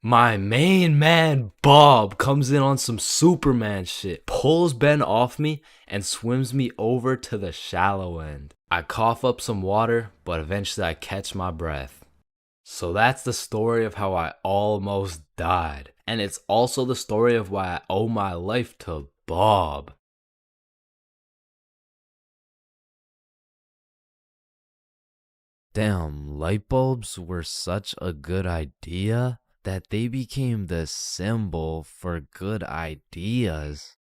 my main man, Bob, comes in on some Superman shit, pulls Ben off me, and swims me over to the shallow end. I cough up some water, but eventually I catch my breath. So that's the story of how I almost died. And it's also the story of why I owe my life to Bob. Damn, light bulbs were such a good idea that they became the symbol for good ideas.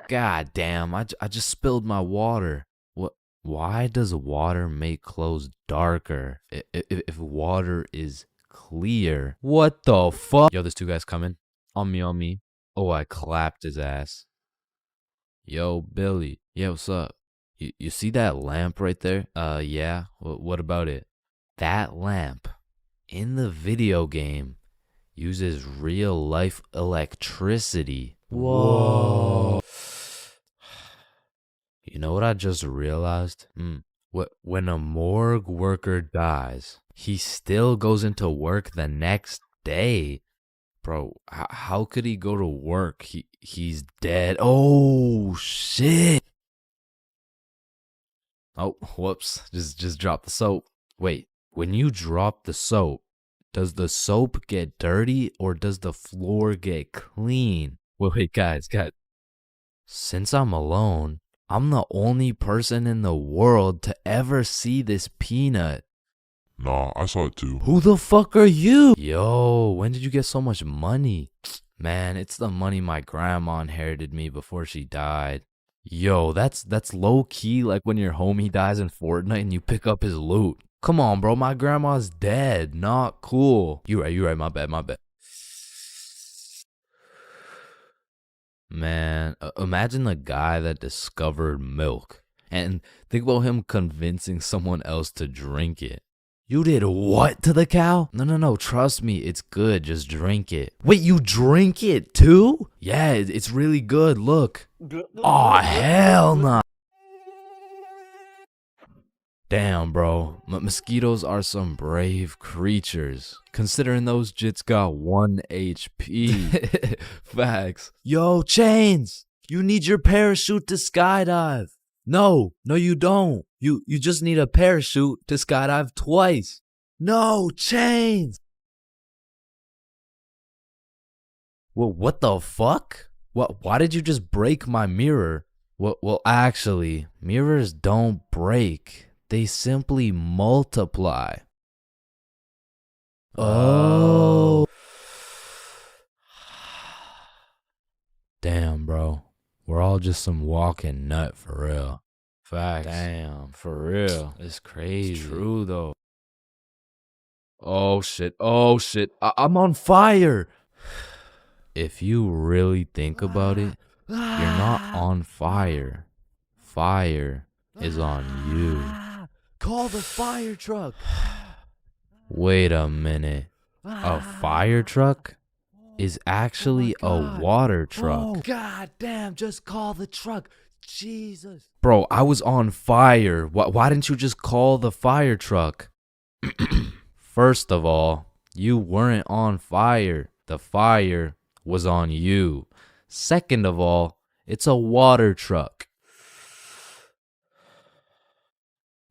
God damn, I just spilled my water. What? Why does water make clothes darker if water is clear? What the fuck? Yo, there's two guys coming. On me. Oh, I clapped his ass. Yo, Billy. Yeah, what's up? You see that lamp right there? Yeah. What about it? That lamp in the video game uses real life electricity. Whoa. You know what I just realized? When a morgue worker dies, he still goes into work the next day. Bro, how could he go to work? He's dead. Oh, shit. Oh, whoops. Just dropped the soap. Wait, when you drop the soap, does the soap get dirty or does the floor get clean? Wait, guys. Since I'm alone, I'm the only person in the world to ever see this peanut. Nah, I saw it too. Who the fuck are you? Yo, when did you get so much money? Man, it's the money my grandma inherited me before she died. Yo, that's low key like when your homie dies in Fortnite and you pick up his loot. Come on, bro, my grandma's dead. Not cool. You right, my bad. Man, imagine the guy that discovered milk. And think about him convincing someone else to drink it. You did what to the cow? No, trust me, it's good, just drink it. Wait, you drink it too? Yeah, it's really good, look. Aw, hell nah. Damn, bro, mosquitoes are some brave creatures, considering those jits got 1 HP. Facts. Yo, Chains, you need your parachute to skydive. No, you don't. You just need a parachute to skydive twice. No, Chains. Well, what the fuck? Why did you just break my mirror? Well, actually, mirrors don't break. They simply multiply. Oh. Damn, bro. We're all just some walking nut for real. Facts. Damn, for real. It's crazy. It's true, though. Oh, shit. Oh, shit. I'm on fire. If you really think about it, you're not on fire. Fire is on you. Call the fire truck. Wait a minute. A fire truck is actually a water truck. Oh, god damn, just call the truck. Jesus. Bro, I was on fire. Why didn't you just call the fire truck? First of all, you weren't on fire. The fire was on you. Second of all, it's a water truck.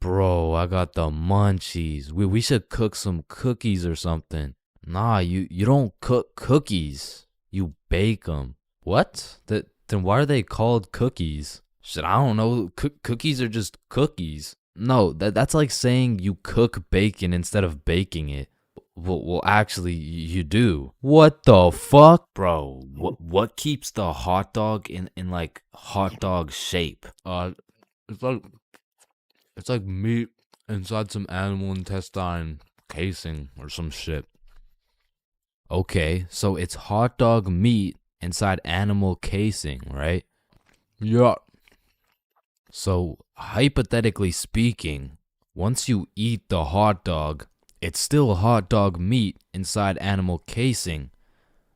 Bro, I got the munchies. We should cook some cookies or something. Nah, you don't cook cookies. You bake them. What? Then why are they called cookies? Shit, I don't know. Cookies are just cookies. No, that's like saying you cook bacon instead of baking it. Well, actually, you do. What the fuck? Bro, what keeps the hot dog in like hot dog shape? It's like meat inside some animal intestine casing or some shit. Okay, so it's hot dog meat inside animal casing, right? Yeah. So, hypothetically speaking, once you eat the hot dog, it's still hot dog meat inside animal casing,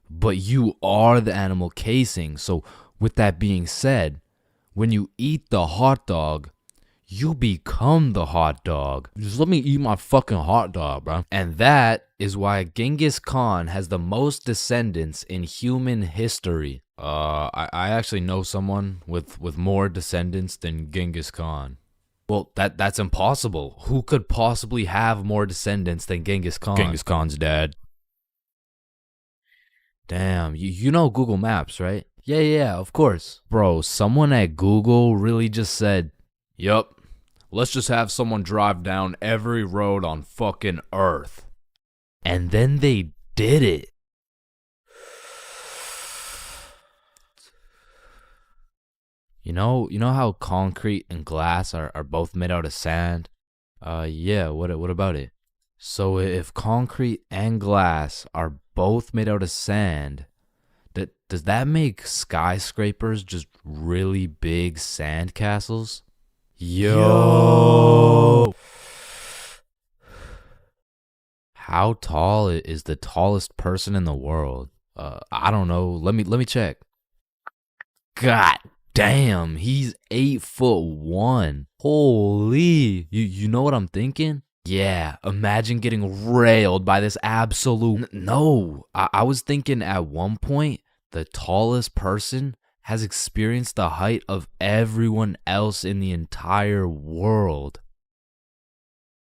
but you are the animal casing. So, with that being said, when you eat the hot dog, you become the hot dog. Just let me eat my fucking hot dog, bro. And that is why Genghis Khan has the most descendants in human history. I actually know someone with more descendants than Genghis Khan. Well, that's impossible. Who could possibly have more descendants than Genghis Khan? Genghis Khan's dad. Damn, you know Google Maps, right? Yeah, of course. Bro, someone at Google really just said, yup, let's just have someone drive down every road on fucking Earth. And then they did it. You know how concrete and glass are both made out of sand? Yeah, what about it? So if concrete and glass are both made out of sand, does that make skyscrapers just really big sand castles? Yo! How tall is the tallest person in the world? I don't know. Let me check. God damn, he's 8'1". Holy, you know what I'm thinking? Yeah, imagine getting railed by this absolute. No, I was thinking at one point the tallest person has experienced the height of everyone else in the entire world.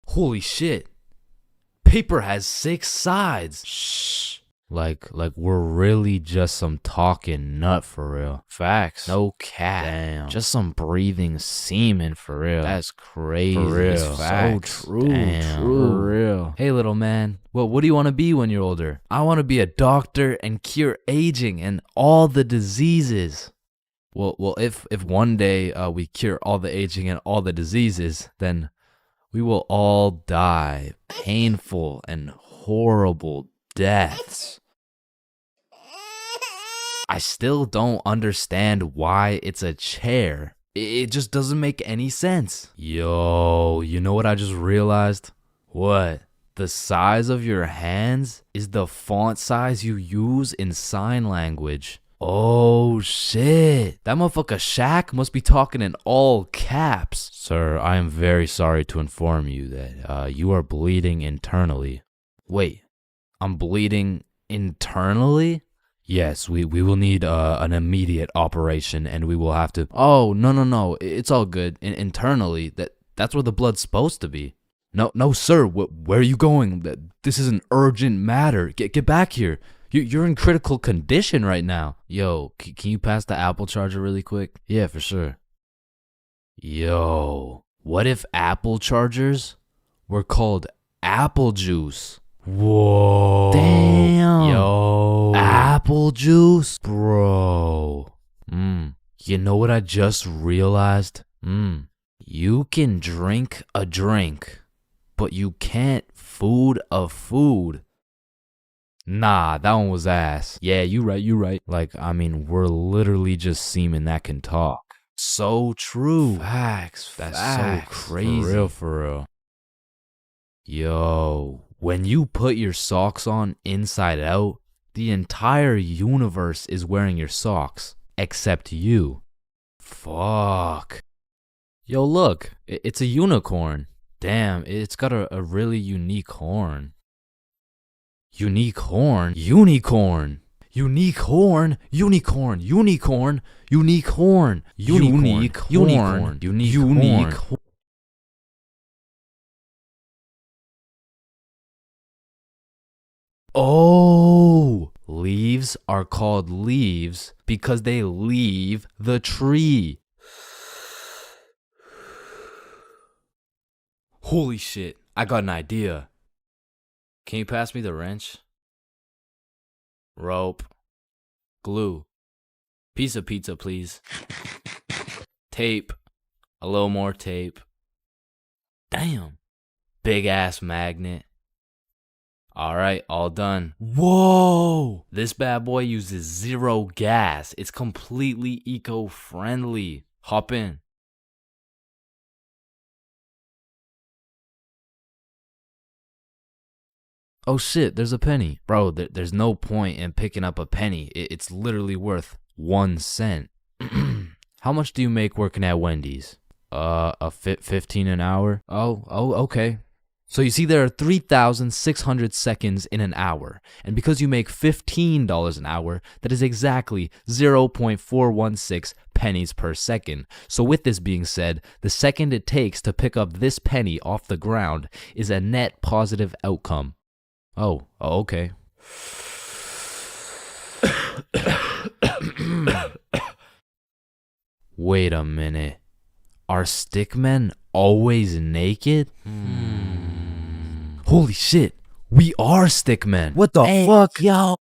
Holy shit. Paper has 6 sides. Shh. Like we're really just some talking nut for real. Facts. No cap. Damn. Just some breathing semen for real. That's crazy. For real. Facts. So true. Damn. True. For real. Hey, little man. Well, what do you want to be when you're older? I want to be a doctor and cure aging and all the diseases. Well, if one day we cure all the aging and all the diseases, then we will all die painful and horrible deaths. I still don't understand why it's a chair. It just doesn't make any sense. Yo, you know what I just realized? What? The size of your hands is the font size you use in sign language. Oh shit. That motherfucker Shaq must be talking in all caps. Sir, I am very sorry to inform you that you are bleeding internally. Wait, I'm bleeding internally? Yes, we will need an immediate operation and we will have to. Oh, no. It's all good. Internally, that's where the blood's supposed to be. No, sir. Where are you going? This is an urgent matter. Get back here. You're in critical condition right now. Yo, can you pass the Apple charger really quick? Yeah, for sure. Yo, what if Apple chargers were called apple juice? Whoa. Damn. Yo. Apple juice? Bro. You know what I just realized? You can drink a drink, but you can't food a food. Nah, that one was ass. Yeah, you right. Like, I mean, we're literally just semen that can talk. So true. Facts. That's so crazy. For real. Yo, when you put your socks on inside out, the entire universe is wearing your socks, except you. Fuck. Yo, look, it's a unicorn. Damn, it's got a really unique horn. Unique horn? Unicorn. Unique horn. Unicorn. Unicorn. Unique horn. Unique horn. Unique horn. Oh, leaves are called leaves because they leave the tree. Holy shit, I got an idea. Can you pass me the wrench? Rope. Glue. Piece of pizza, please. Tape. A little more tape. Damn. Big ass magnet. Alright, all done. Whoa! This bad boy uses 0 gas. It's completely eco-friendly. Hop in. Oh shit, there's a penny. Bro, there's no point in picking up a penny. It's literally worth 1 cent. How much do you make working at Wendy's? 15 an hour? Oh, okay. So you see there are 3,600 seconds in an hour. And because you make $15 an hour, that is exactly 0.416 pennies per second. So with this being said, the second it takes to pick up this penny off the ground is a net positive outcome. Oh, okay. Wait a minute. Are stickmen always naked? Holy shit, we are stickmen. What the fuck? Yo.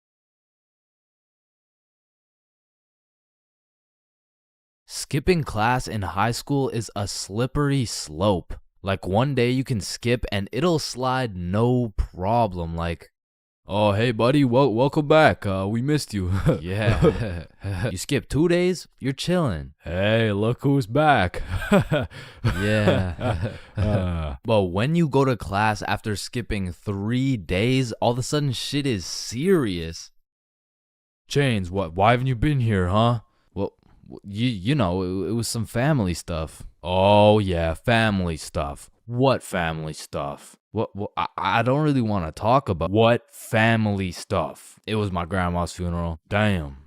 Skipping class in high school is a slippery slope. Like one day you can skip and it'll slide no problem. Like, oh, hey buddy, welcome back. We missed you. Yeah. You skip 2 days, you're chilling. Hey, look who's back. Yeah. But when you go to class after skipping 3 days, all of a sudden shit is serious. Chains, why haven't you been here, huh? Well, you know, it was some family stuff. Oh yeah, family stuff. What family stuff? What I don't really want to talk about what family stuff. It was my grandma's funeral. Damn.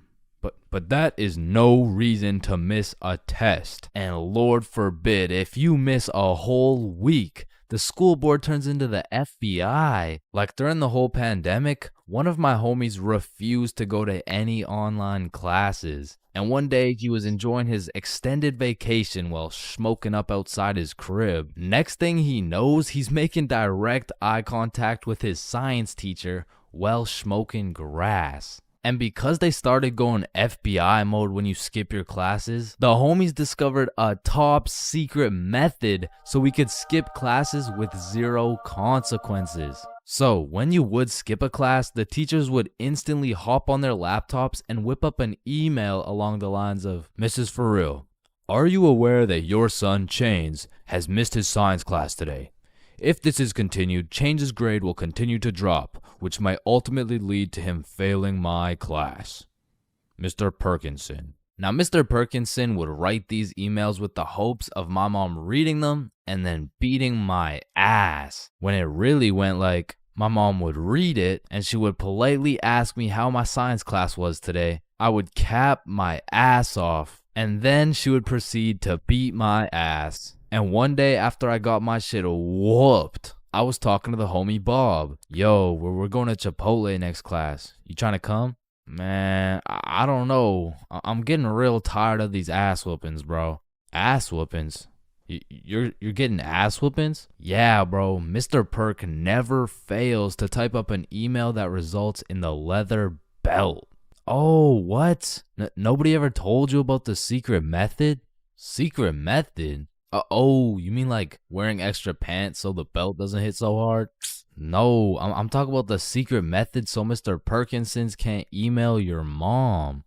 But that is no reason to miss a test. And Lord forbid, if you miss a whole week, the school board turns into the FBI. Like during the whole pandemic, one of my homies refused to go to any online classes. And one day he was enjoying his extended vacation while smoking up outside his crib. Next thing he knows, he's making direct eye contact with his science teacher while smoking grass. And because they started going FBI mode when you skip your classes, the homies discovered a top secret method so we could skip classes with 0 consequences. So when you would skip a class, the teachers would instantly hop on their laptops and whip up an email along the lines of, Mrs. For real, are you aware that your son Chains has missed his science class today? If this is continued, Chains' grade will continue to drop, which might ultimately lead to him failing my class. Mr. Perkinson. Now, Mr. Perkinson would write these emails with the hopes of my mom reading them and then beating my ass. When it really went like, my mom would read it and she would politely ask me how my science class was today. I would cap my ass off and then she would proceed to beat my ass. And one day after I got my shit whooped, I was talking to the homie Bob. Yo, we're going to Chipotle next class. You trying to come? Man, I don't know. I'm getting real tired of these ass whoopings, bro. Ass whoopings? You're getting ass whoopings? Yeah, bro. Mr. Perk never fails to type up an email that results in the leather belt. Oh, what? Nobody ever told you about the secret method? Secret method? Oh, you mean like wearing extra pants so the belt doesn't hit so hard? No, I'm talking about the secret method so Mr. Perkinsons can't email your mom.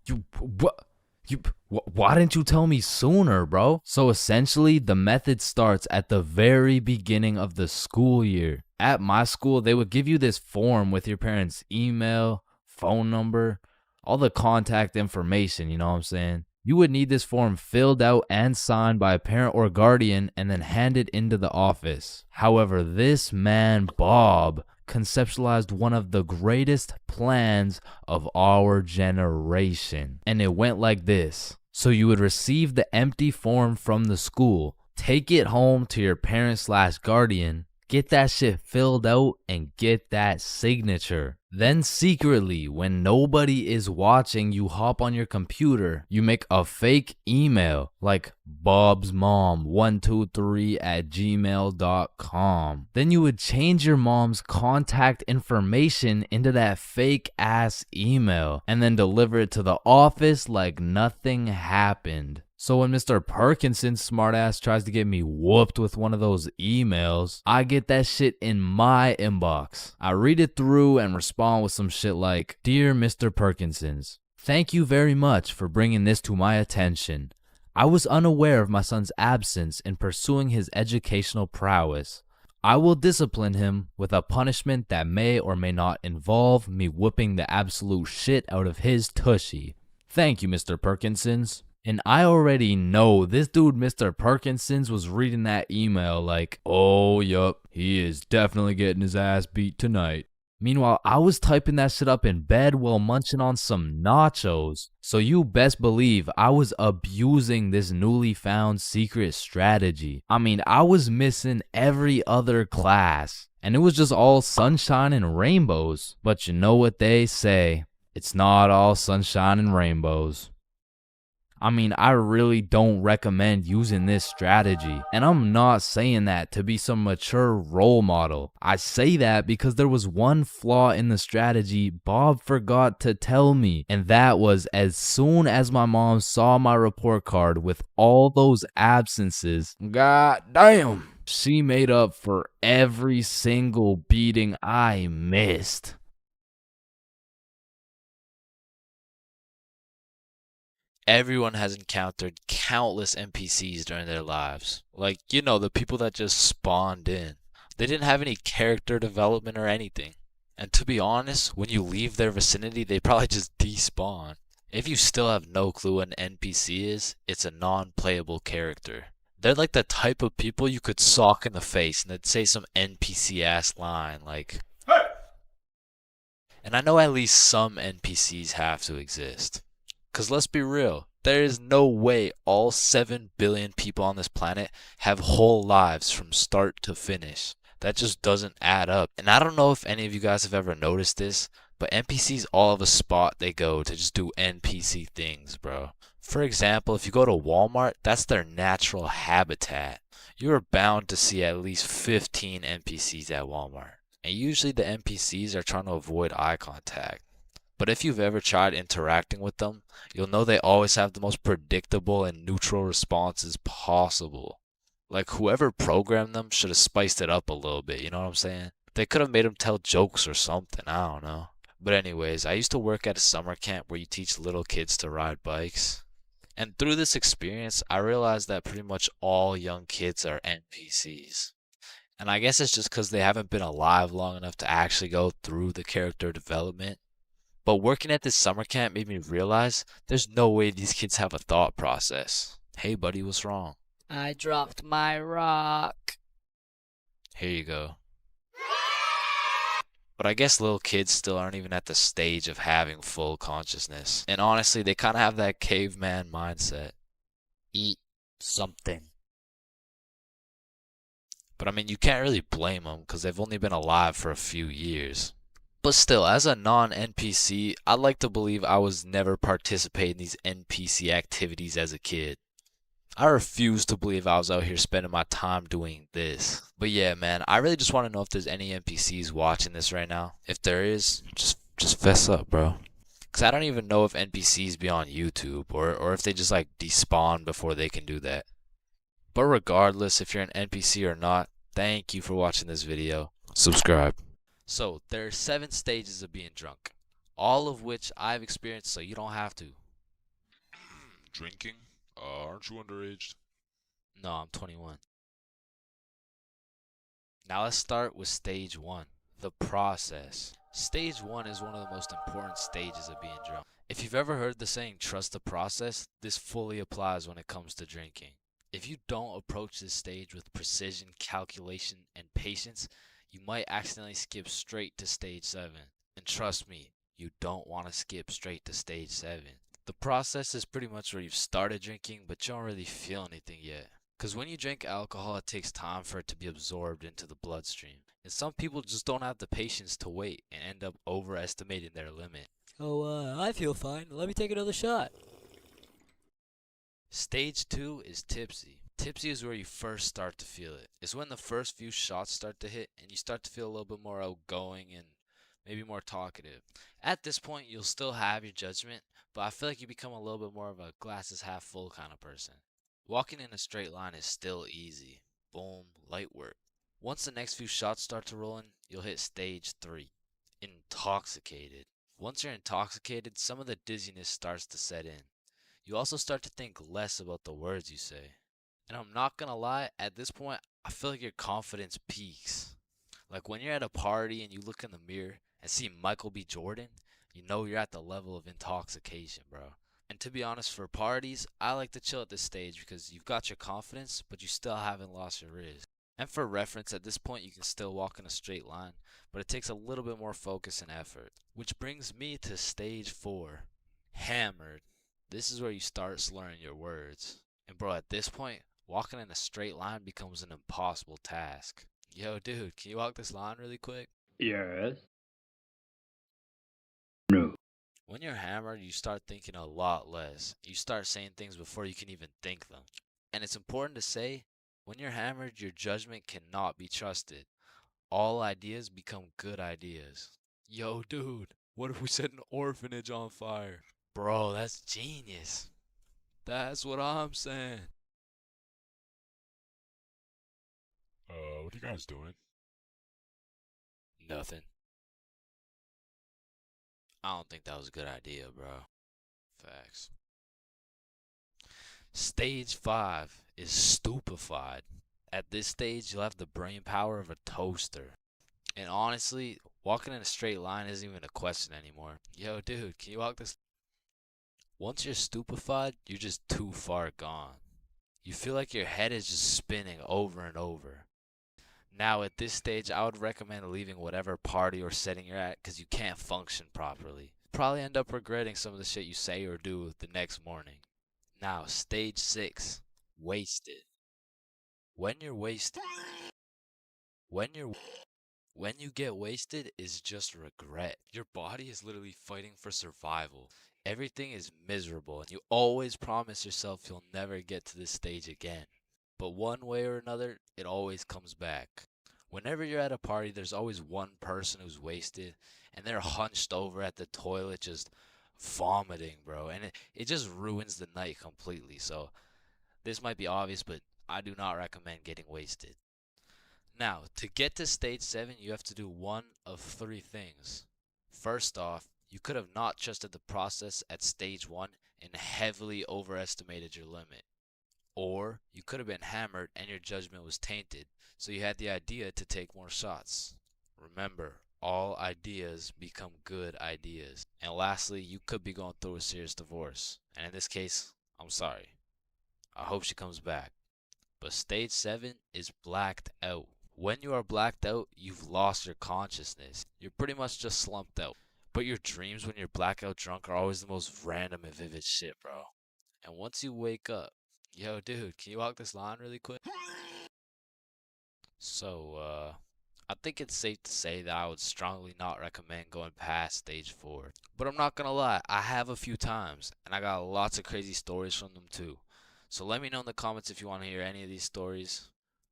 Why didn't you tell me sooner, bro? So essentially, the method starts at the very beginning of the school year. At my school, they would give you this form with your parents' email, phone number, all the contact information, you know what I'm saying? You would need this form filled out and signed by a parent or guardian and then handed into the office. However, this man, Bob, conceptualized one of the greatest plans of our generation. And it went like this. So you would receive the empty form from the school, take it home to your parent/guardian, get that shit filled out and get that signature. Then secretly, when nobody is watching, you hop on your computer, you make a fake email like bobsmom123@gmail.com. Then you would change your mom's contact information into that fake ass email and then deliver it to the office like nothing happened. So when Mr. Perkinson's smartass tries to get me whooped with one of those emails, I get that shit in my inbox. I read it through and respond with some shit like, "Dear Mr. Perkinsons, thank you very much for bringing this to my attention. I was unaware of my son's absence in pursuing his educational prowess. I will discipline him with a punishment that may or may not involve me whooping the absolute shit out of his tushy. Thank you, Mr. Perkinsons." And I already know this dude, Mr. Perkinsons, was reading that email like, "Oh, yup, he is definitely getting his ass beat tonight." Meanwhile, I was typing that shit up in bed while munching on some nachos. So you best believe I was abusing this newly found secret strategy. I mean, I was missing every other class, and it was just all sunshine and rainbows. But you know what they say, it's not all sunshine and rainbows. I mean, I really don't recommend using this strategy. And I'm not saying that to be some mature role model. I say that because there was one flaw in the strategy Bob forgot to tell me. And that was as soon as my mom saw my report card with all those absences, god damn, she made up for every single beating I missed. Everyone has encountered countless NPCs during their lives. Like, you know, the people that just spawned in. They didn't have any character development or anything. And to be honest, when you leave their vicinity, they probably just despawn. If you still have no clue what an NPC is, it's a non-playable character. They're like the type of people you could sock in the face and they'd say some NPC-ass line like, "Hey!" And I know at least some NPCs have to exist. Because let's be real, there is no way all 7 billion people on this planet have whole lives from start to finish. That just doesn't add up. And I don't know if any of you guys have ever noticed this, but NPCs all have a spot they go to just do NPC things, bro. For example, if you go to Walmart, that's their natural habitat. You are bound to see at least 15 NPCs at Walmart. And usually the NPCs are trying to avoid eye contact. But if you've ever tried interacting with them, you'll know they always have the most predictable and neutral responses possible. Like whoever programmed them should have spiced it up a little bit, you know what I'm saying? They could have made them tell jokes or something, I don't know. But anyways, I used to work at a summer camp where you teach little kids to ride bikes. And through this experience, I realized that pretty much all young kids are NPCs. And I guess it's just because they haven't been alive long enough to actually go through the character development. But working at this summer camp made me realize there's no way these kids have a thought process. Hey buddy, what's wrong? I dropped my rock. Here you go. But I guess little kids still aren't even at the stage of having full consciousness. And honestly, they kind of have that caveman mindset. Eat something. But I mean, you can't really blame them because they've only been alive for a few years. But still, as a non-NPC, I'd like to believe I was never participating in these NPC activities as a kid. I refuse to believe I was out here spending my time doing this. But yeah, man, I really just want to know if there's any NPCs watching this right now. If there is, just fess up, bro. Because I don't even know if NPCs be on YouTube or if they just like despawn before they can do that. But regardless if you're an NPC or not, thank you for watching this video. Subscribe. So, there are 7 stages of being drunk, all of which I've experienced so you don't have to. Drinking? Aren't you underage? No, I'm 21. Now let's start with stage 1, the process. Stage 1 is one of the most important stages of being drunk. If you've ever heard the saying, trust the process, this fully applies when it comes to drinking. If you don't approach this stage with precision, calculation, and patience, you might accidentally skip straight to stage 7. And trust me, you don't want to skip straight to stage 7. The process is pretty much where you've started drinking, but you don't really feel anything yet. Because when you drink alcohol, it takes time for it to be absorbed into the bloodstream. And some people just don't have the patience to wait and end up overestimating their limit. Oh, I feel fine. Let me take another shot. Stage 2 is tipsy. Tipsy is where you first start to feel it. It's when the first few shots start to hit and you start to feel a little bit more outgoing and maybe more talkative. At this point, you'll still have your judgment, but I feel like you become a little bit more of a glasses half full kind of person. Walking in a straight line is still easy. Boom, light work. Once the next few shots start to roll in, you'll hit stage 3, intoxicated. Once you're intoxicated, some of the dizziness starts to set in. You also start to think less about the words you say. And I'm not gonna lie, at this point, I feel like your confidence peaks. Like when you're at a party and you look in the mirror and see Michael B. Jordan, you know you're at the level of intoxication, bro. And to be honest, for parties, I like to chill at this stage because you've got your confidence, but you still haven't lost your riz. And for reference, at this point, you can still walk in a straight line, but it takes a little bit more focus and effort. Which brings me to stage 4, hammered. This is where you start slurring your words. And bro, at this point, walking in a straight line becomes an impossible task. Yo, dude, can you walk this line really quick? Yes. When you're hammered, you start thinking a lot less. You start saying things before you can even think them. And it's important to say, when you're hammered, your judgment cannot be trusted. All ideas become good ideas. Yo, dude, what if we set an orphanage on fire? Bro, that's genius. That's what I'm saying. What are you guys doing? Nothing. I don't think that was a good idea, bro. Facts. Stage 5 is stupefied. At this stage, you'll have the brain power of a toaster. And honestly, walking in a straight line isn't even a question anymore. Yo, dude, can you walk this? Once you're stupefied, you're just too far gone. You feel like your head is just spinning over and over. Now, at this stage, I would recommend leaving whatever party or setting you're at because you can't function properly. Probably end up regretting some of the shit you say or do the next morning. Now, stage 6, wasted. When you're wasted, when you get wasted is just regret. Your body is literally fighting for survival. Everything is miserable and you always promise yourself you'll never get to this stage again. But one way or another, it always comes back. Whenever you're at a party, there's always one person who's wasted and they're hunched over at the toilet just vomiting, bro. And it just ruins the night completely. So this might be obvious, but I do not recommend getting wasted. Now, to get to stage 7, you have to do one of 3 things. First off, you could have not trusted the process at stage 1 and heavily overestimated your limit. Or you could have been hammered and your judgment was tainted, so you had the idea to take more shots. Remember, all ideas become good ideas. And lastly, you could be going through a serious divorce. And in this case, I'm sorry. I hope she comes back. But stage 7 is blacked out. When you are blacked out, you've lost your consciousness. You're pretty much just slumped out. But your dreams when you're blackout drunk are always the most random and vivid shit, bro. And once you wake up, yo, dude, can you walk this line really quick? So, I think it's safe to say that I would strongly not recommend going past stage 4. But I'm not gonna lie, I have a few times, and I got lots of crazy stories from them too. So let me know in the comments if you want to hear any of these stories.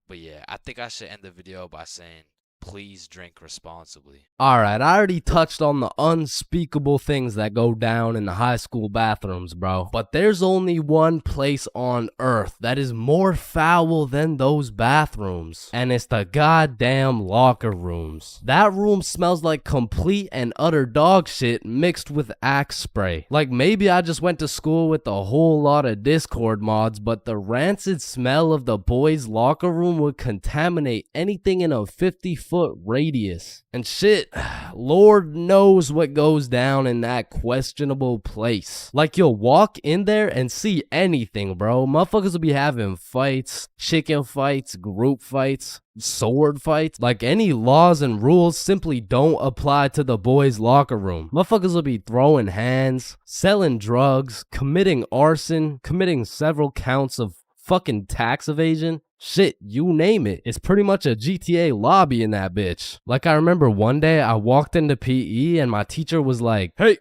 But yeah, I think I should end the video by saying, please drink responsibly. Alright, I already touched on the unspeakable things that go down in the high school bathrooms, bro. But there's only one place on earth that is more foul than those bathrooms. And it's the goddamn locker rooms. That room smells like complete and utter dog shit mixed with Axe spray. Like maybe I just went to school with a whole lot of Discord mods, but the rancid smell of the boys' locker room would contaminate anything in a 50-foot radius. And shit, Lord knows what goes down in that questionable place. Like you'll walk in there and see anything, bro. Motherfuckers will be having fights, chicken fights, group fights, sword fights. Like any laws and rules simply don't apply to the boys' locker room. Motherfuckers will be throwing hands, selling drugs, committing arson, committing several counts of fucking tax evasion. Shit, you name it. It's pretty much a GTA lobby in that bitch. Like I remember one day I walked into PE and my teacher was like, "Hey,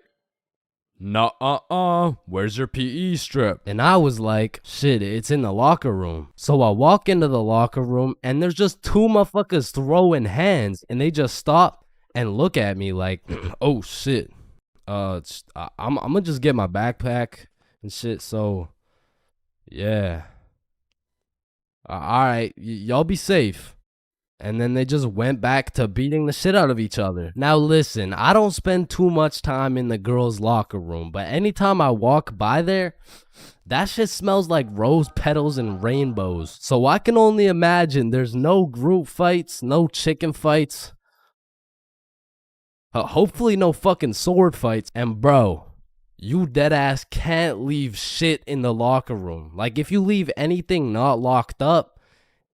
where's your PE strip?" And I was like, shit, it's in the locker room. So I walk into the locker room and there's just two motherfuckers throwing hands and they just stop and look at me like, oh shit. I'm gonna just get my backpack and shit, so yeah. Alright, y'all be safe. And then they just went back to beating the shit out of each other. Now listen, I don't spend too much time in the girls' locker room, but anytime I walk by there, that shit smells like rose petals and rainbows. So I can only imagine there's no group fights, no chicken fights. Hopefully no fucking sword fights. And bro, you deadass can't leave shit in the locker room. Like if you leave anything not locked up,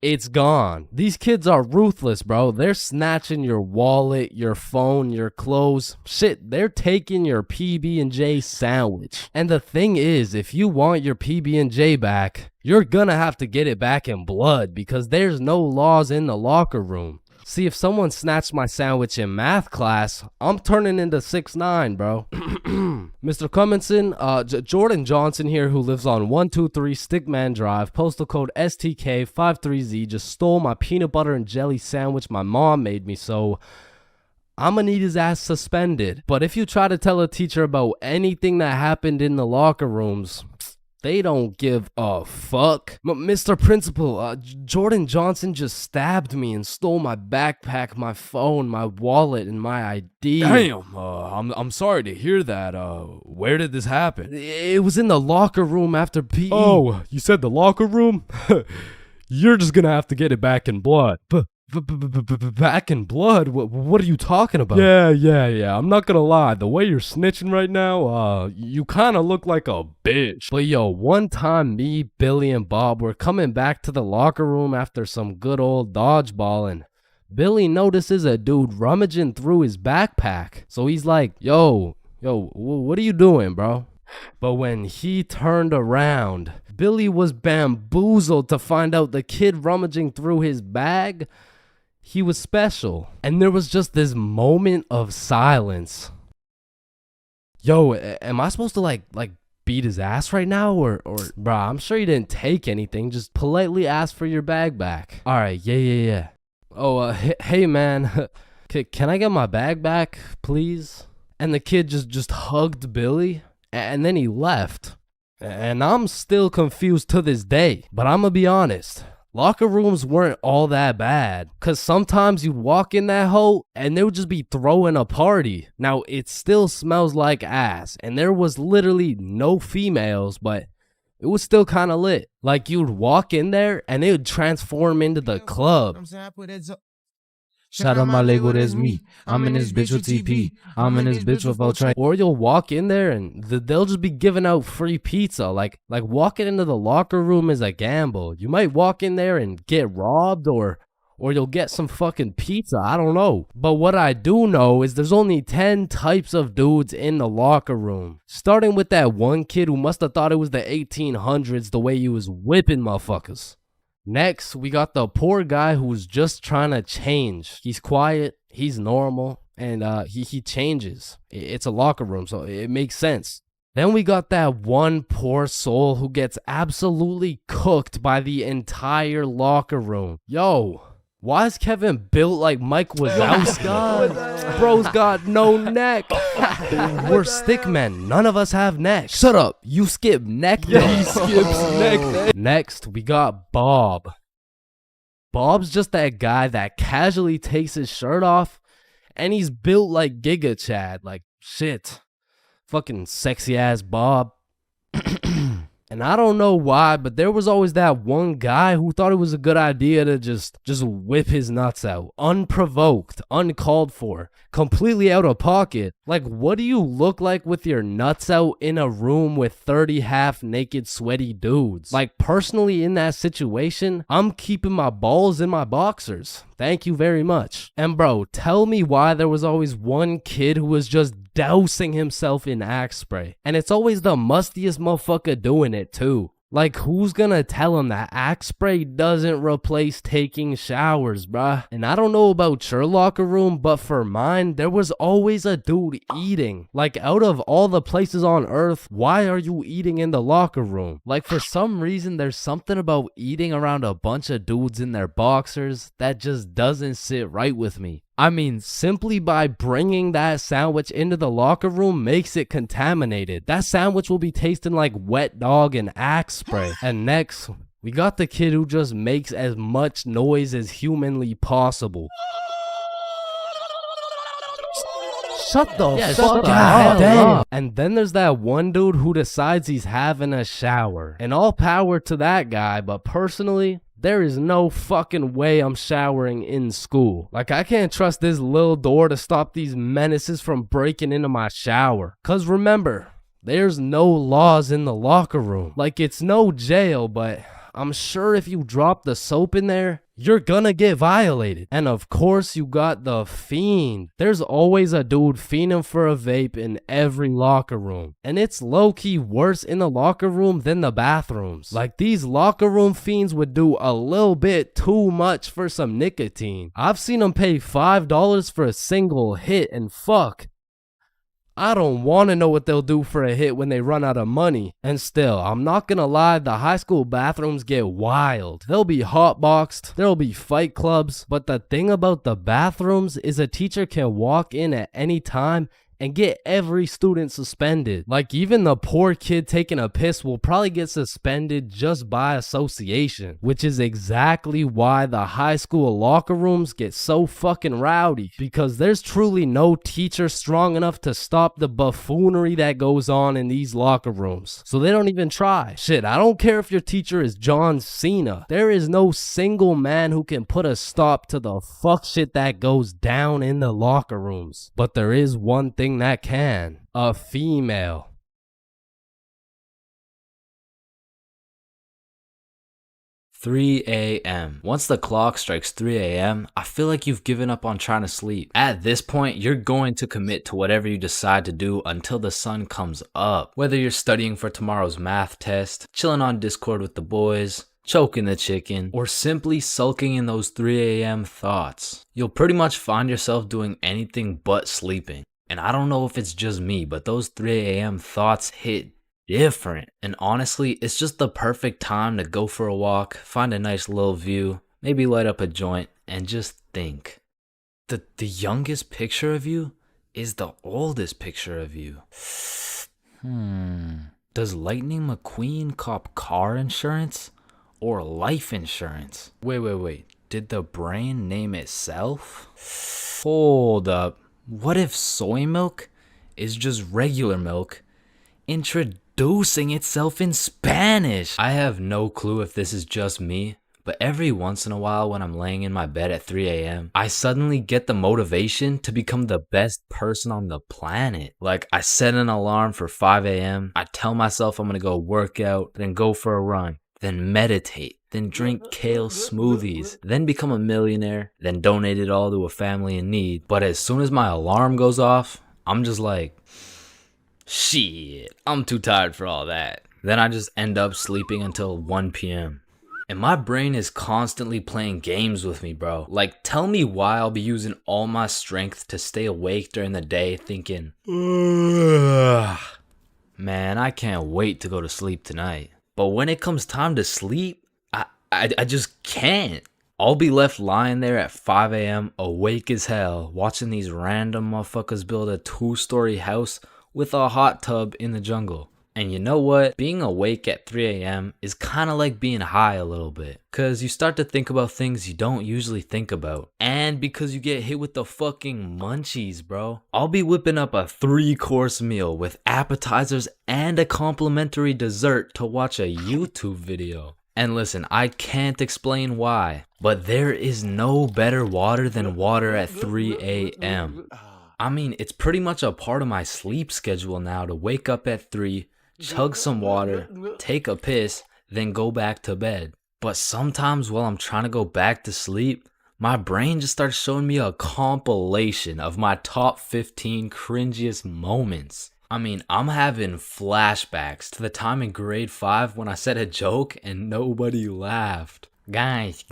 it's gone. These kids are ruthless, bro. They're snatching your wallet, your phone, your clothes. Shit, they're taking your PB&J sandwich. And the thing is, if you want your PB&J back, you're gonna have to get it back in blood because there's no laws in the locker room. See, if someone snatched my sandwich in math class, I'm turning into 6'9", bro. Mr. Cumminson, Jordan Johnson here, who lives on 123 Stickman Drive, postal code STK53Z, just stole my peanut butter and jelly sandwich my mom made me, so I'm gonna need his ass suspended. But if you try to tell a teacher about anything that happened in the locker rooms, they don't give a fuck. Mr. Principal, Jordan Johnson just stabbed me and stole my backpack, my phone, my wallet, and my ID. Damn, I'm sorry to hear that. Where did this happen? It was in the locker room after PE. Oh, you said the locker room? You're just gonna have to get it back in blood. Back in blood? What are you talking about? Yeah. I'm not gonna lie. The way you're snitching right now, you kind of look like a bitch. But yo, one time me, Billy, and Bob were coming back to the locker room after some good old dodgeballing. Billy notices a dude rummaging through his backpack. So he's like, yo, what are you doing, bro? But when he turned around, Billy was bamboozled to find out the kid rummaging through his bag, he was special. And there was just this moment of silence. Yo, am I supposed to like beat his ass right now? Or bruh, I'm sure he didn't take anything. Just politely ask for your bag back. All right, yeah. Oh, hey man, can I get my bag back, please? And the kid just hugged Billy, and then he left. And I'm still confused to this day. But I'm gonna be honest, locker rooms weren't all that bad. Cause sometimes you'd walk in that hole and they would just be throwing a party. Now it still smells like ass, and there was literally no females, but it was still kind of lit. Like you'd walk in there and it would transform into the club. Shout out my label, that's me. I'm in this bitch with TP. I'm in this bitch with Ultra. Or you'll walk in there and they'll just be giving out free pizza. Like walking into the locker room is a gamble. You might walk in there and get robbed, or you'll get some fucking pizza. I don't know. But what I do know is there's only 10 types of dudes in the locker room. Starting with that one kid who must have thought it was the 1800s the way he was whipping motherfuckers. Next, we got the poor guy who's just trying to change. He's quiet, he's normal, and he changes. It's a locker room, so it makes sense. Then we got that one poor soul who gets absolutely cooked by the entire locker room. Yo, why is Kevin built like Mike Wazowski? Bro's got no neck. We're stickmen. None of us have necks. Shut up. You skip neck day. He skips neck day. Next, we got Bob. Bob's just that guy that casually takes his shirt off, and he's built like Giga Chad. Like, shit. Fucking sexy ass Bob. And I don't know why, but there was always that one guy who thought it was a good idea to just whip his nuts out. Unprovoked, uncalled for, completely out of pocket. Like, what do you look like with your nuts out in a room with 30 half-naked sweaty dudes? Like, personally in that situation, I'm keeping my balls in my boxers. Thank you very much. And bro, tell me why there was always one kid who was just dousing himself in Axe spray. And it's always the mustiest motherfucker doing it too. Like, who's gonna tell him that Axe spray doesn't replace taking showers, bruh? And I don't know about your locker room, but for mine, there was always a dude eating. Like, out of all the places on earth, why are you eating in the locker room? Like, for some reason, there's something about eating around a bunch of dudes in their boxers that just doesn't sit right with me. I mean, simply by bringing that sandwich into the locker room makes it contaminated. That sandwich will be tasting like wet dog and Axe spray. And next, we got the kid who just makes as much noise as humanly possible. Shut the fuck God up. damn. And then there's that one dude who decides he's having a shower. And all power to that guy, but personally, there is no fucking way I'm showering in school. Like, I can't trust this little door to stop these menaces from breaking into my shower. Cause remember, there's no laws in the locker room. Like, it's no jail, but I'm sure if you drop the soap in there, you're gonna get violated. And of course you got the fiend. There's always a dude fiending for a vape in every locker room. And it's low-key worse in the locker room than the bathrooms. Like, these locker room fiends would do a little bit too much for some nicotine. I've seen them pay $5 for a single hit, and fuck, I don't want to know what they'll do for a hit when they run out of money. And still, I'm not gonna lie, the high school bathrooms get wild. They'll be hotboxed, there'll be fight clubs, but the thing about the bathrooms is a teacher can walk in at any time and get every student suspended. Like, even the poor kid taking a piss will probably get suspended just by association, which is exactly why the high school locker rooms get so fucking rowdy, because there's truly no teacher strong enough to stop the buffoonery that goes on in these locker rooms. So they don't even try. Shit, I don't care if your teacher is John Cena. There is no single man who can put a stop to the fuck shit that goes down in the locker rooms. But there is one thing that can: a female. "3 a.m. Once the clock strikes 3 a.m., I feel like you've given up on trying to sleep. At this point, you're going to commit to whatever you decide to do until the sun comes up. Whether you're studying for tomorrow's math test, chilling on Discord with the boys, choking the chicken, or simply sulking in those 3 a.m. thoughts, you'll pretty much find yourself doing anything but sleeping. And I don't know if it's just me, but those 3 a.m. thoughts hit different. And honestly, it's just the perfect time to go for a walk, find a nice little view, maybe light up a joint, and just think. The youngest picture of you is the oldest picture of you. Does Lightning McQueen cop car insurance or life insurance? Wait. Did the brain name itself? Hold up. What if soy milk is just regular milk introducing itself in Spanish? I have no clue if this is just me, but every once in a while when I'm laying in my bed at 3 a.m., I suddenly get the motivation to become the best person on the planet. Like, I set an alarm for 5 a.m., I tell myself I'm gonna go work out, then go for a run, then meditate, then drink kale smoothies, then become a millionaire, then donate it all to a family in need. But as soon as my alarm goes off, I'm just like, shit, I'm too tired for all that. Then I just end up sleeping until 1 p.m. And my brain is constantly playing games with me, bro. Like, tell me why I'll be using all my strength to stay awake during the day thinking, ugh, man, I can't wait to go to sleep tonight. But when it comes time to sleep, I just can't. I'll be left lying there at 5 a.m. awake as hell, watching these random motherfuckers build a 2-story house with a hot tub in the jungle. And you know what? Being awake at 3 a.m. is kind of like being high a little bit. Cause you start to think about things you don't usually think about. And because you get hit with the fucking munchies, bro. I'll be whipping up a 3-course meal with appetizers and a complimentary dessert to watch a YouTube video. And listen, I can't explain why, but there is no better water than water at 3 a.m. I mean, it's pretty much a part of my sleep schedule now to wake up at 3, chug some water, take a piss, then go back to bed. But sometimes while I'm trying to go back to sleep, my brain just starts showing me a compilation of my top 15 cringiest moments. I mean, I'm having flashbacks to the time in grade 5 when I said a joke and nobody laughed. Guys,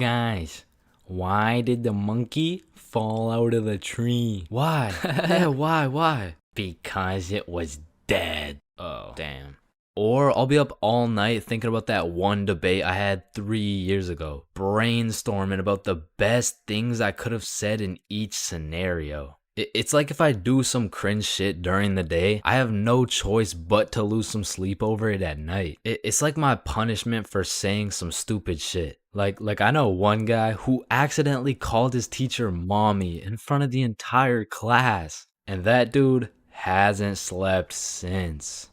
why did the monkey fall out of the tree? Why? Yeah, why? Because it was dead. Oh, damn. Or I'll be up all night thinking about that one debate I had 3 years ago, brainstorming about the best things I could have said in each scenario. It's like if I do some cringe shit during the day, I have no choice but to lose some sleep over it at night. It's like my punishment for saying some stupid shit. Like I know one guy who accidentally called his teacher mommy in front of the entire class. And that dude hasn't slept since.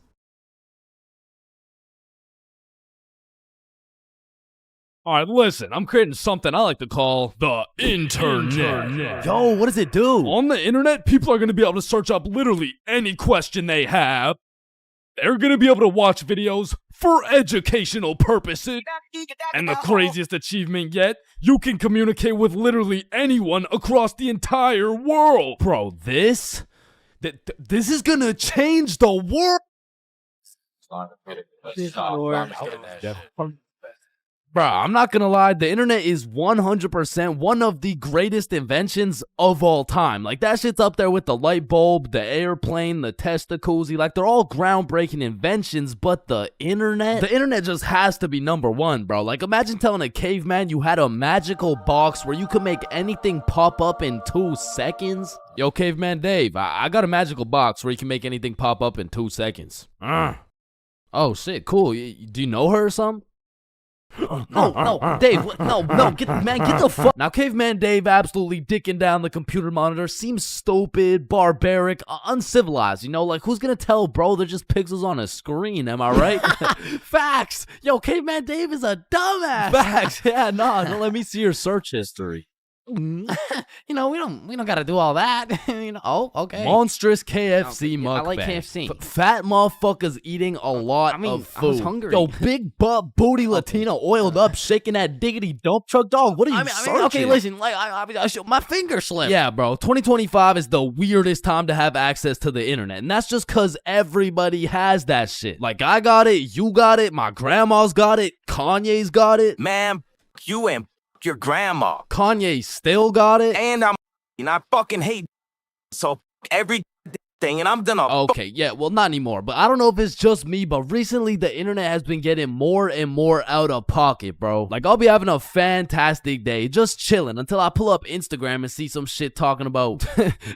All right, listen, I'm creating something I like to call the internet. Yo, what does it do? On the internet, people are going to be able to search up literally any question they have. They're going to be able to watch videos for educational purposes. And the craziest achievement yet, you can communicate with literally anyone across the entire world. Bro, this is going to change the world. Bro, I'm not gonna lie, the internet is 100% one of the greatest inventions of all time. Like, that shit's up there with the light bulb, the airplane, the testacuzzi. Like, they're all groundbreaking inventions, but the internet just has to be number one, bro. Like, imagine telling a caveman you had a magical box where you could make anything pop up in 2 seconds. Yo, Caveman Dave, I got a magical box where you can make anything pop up in 2 seconds. Oh, shit, cool. Do you know her or something? No, Dave, no, get the fuck. Now, Caveman Dave absolutely dicking down the computer monitor seems stupid, barbaric, uncivilized, you know? Like, who's gonna tell, bro? They're just pixels on a screen, am I right? Facts! Yo, Caveman Dave is a dumbass! Facts, yeah, no, let me see your search history. You know, we don't gotta do all that. You know, oh, okay. Monstrous KFC mukbang. I like KFC. Fat motherfuckers eating a lot of food. I was hungry. Yo, big butt booty Latina oiled up, shaking that diggity dump truck, dog. What are you searching? Okay, listen, like I my finger slipped. Yeah, bro. 2025 is the weirdest time to have access to the internet, and that's just cause everybody has that shit. Like, I got it, you got it, my grandma's got it, Kanye's got it. Man, you and your grandma. Kanye still got it. And I fucking hate so every thing, and I'm done. Okay, yeah, well, not anymore, but I don't know if it's just me, but recently the internet has been getting more and more out of pocket, bro. Like, I'll be having a fantastic day, just chilling, until I pull up Instagram and see some shit talking about,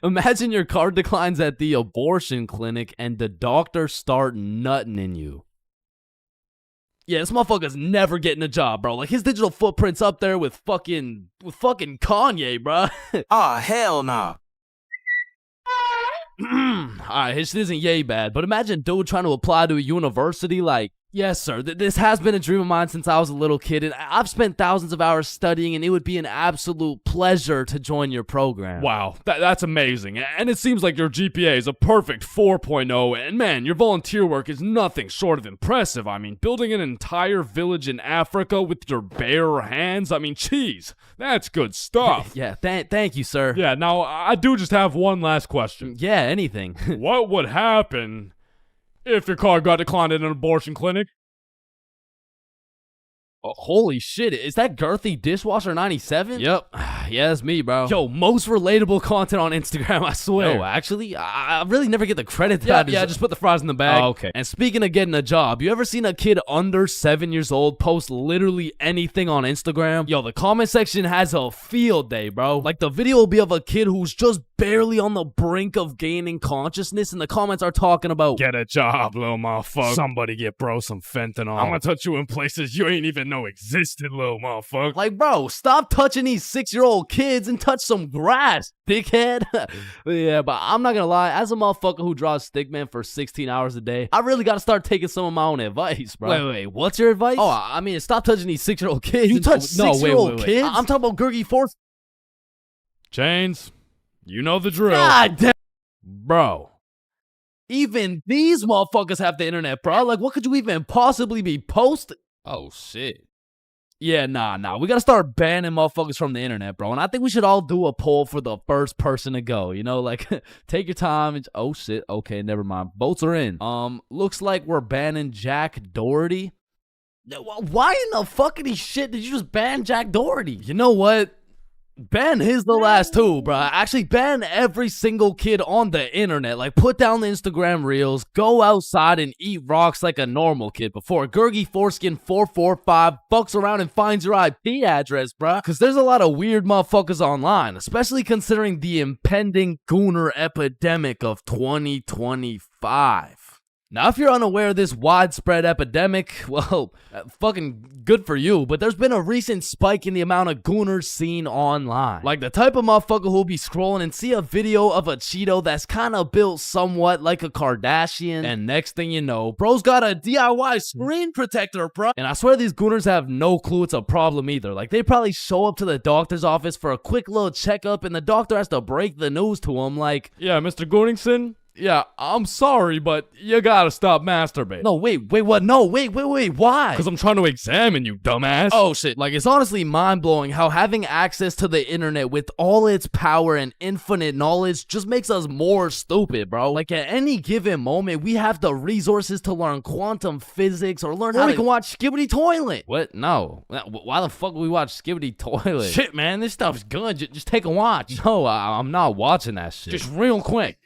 imagine your car declines at the abortion clinic and the doctor start nutting in you. Yeah, this motherfucker's never getting a job, bro. Like, his digital footprint's up there with fucking Kanye, bro. Ah, hell nah. Alright, his shit isn't yay bad, but imagine dude trying to apply to a university like, yes, sir, this has been a dream of mine since I was a little kid, and I've spent thousands of hours studying, and it would be an absolute pleasure to join your program. Wow, that's amazing. And it seems like your GPA is a perfect 4.0, and man, your volunteer work is nothing short of impressive. I mean, building an entire village in Africa with your bare hands, I mean, geez, that's good stuff. Yeah, thank you, sir. Yeah, now, I do just have one last question. Yeah, anything. What would happen if your car got declined in an abortion clinic? Oh, holy shit, is that Girthy Dishwasher 97? Yep. Yeah, that's me, bro. Yo, most relatable content on Instagram, I swear. Yo, actually, I really never get the credit. Yeah, just put the fries in the bag. Oh, okay. And speaking of getting a job, you ever seen a kid under 7 years old post literally anything on Instagram? Yo, the comment section has a field day, bro. Like, the video will be of a kid who's just barely on the brink of gaining consciousness, and the comments are talking about, get a job, little motherfucker. Somebody get bro some fentanyl. I'm gonna touch you in places you ain't even know existed, little motherfucker. like, bro, stop touching these 6-year-old kids and touch some grass, dickhead. Yeah, but I'm not gonna lie, as a motherfucker who draws stickman for 16 hours a day, I really gotta start taking some of my own advice, bro. Wait, what's your advice? Oh, I mean, stop touching these 6-year-old kids. You touch 6-year-old wait. kids? I'm talking about Gurgi Force. Chains, you know the drill. God damn. Bro. Even these motherfuckers have the internet, bro. Like, what could you even possibly be posting? Oh, shit. Yeah, nah. We gotta start banning motherfuckers from the internet, bro. And I think we should all do a poll for the first person to go. You know, like, take your time. And, oh, shit. Okay, never mind. Votes are in. Looks like we're banning Jack Doherty. Why in the fuckity shit did you just ban Jack Doherty? You know what? Ban his the last two, bro. Actually, ban every single kid on the internet. Like, put down the Instagram reels, go outside and eat rocks like a normal kid before Gurgi Foreskin 445 fucks around and finds your IP address, bro. Because there's a lot of weird motherfuckers online, especially considering the impending gooner epidemic of 2025. Now, if you're unaware of this widespread epidemic, well, fucking good for you, but there's been a recent spike in the amount of gooners seen online. Like the type of motherfucker who'll be scrolling and see a video of a Cheeto that's kind of built somewhat like a Kardashian, and next thing you know, bro's got a DIY screen protector, bro. And I swear these gooners have no clue it's a problem either. Like, they probably show up to the doctor's office for a quick little checkup, and the doctor has to break the news to him like, yeah, Mr. Gooningson? Yeah, I'm sorry, but you gotta stop masturbating. No, wait, what? No, wait, why? Because I'm trying to examine you, dumbass. Oh, shit. Like, it's honestly mind-blowing how having access to the internet with all its power and infinite knowledge just makes us more stupid, bro. Like, at any given moment, we have the resources to learn quantum physics or learn how we can watch Skibbity Toilet. What? No. Why the fuck would we watch Skibbity Toilet? Shit, man, this stuff's good. Just take a watch. No, I'm not watching that shit. Just real quick.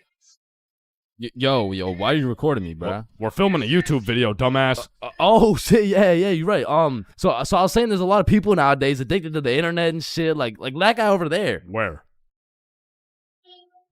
Yo, why are you recording me, bro? We're filming a YouTube video, dumbass. Oh shit, yeah, you're right. So I was saying there's a lot of people nowadays addicted to the internet and shit, like that guy over there. Where?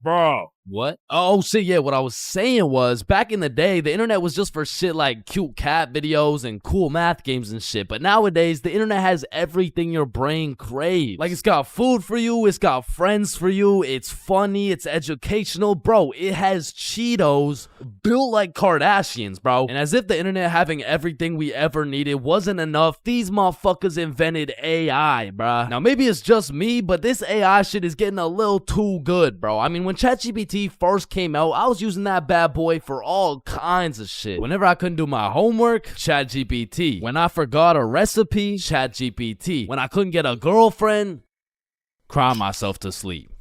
Bro. What? Oh shit, yeah, what I was saying was, back in the day, the internet was just for shit like cute cat videos and cool math games and shit, but nowadays, the internet has everything your brain craves. Like, it's got food for you, it's got friends for you, it's funny, it's educational, bro, it has Cheetos built like Kardashians, bro. And as if the internet having everything we ever needed wasn't enough, these motherfuckers invented AI, bro. Now, maybe it's just me, but this AI shit is getting a little too good, bro. I mean, when ChatGPT first came out, I was using that bad boy for all kinds of shit. Whenever I couldn't do my homework, ChatGPT. When I forgot a recipe, ChatGPT. When I couldn't get a girlfriend, cry myself to sleep.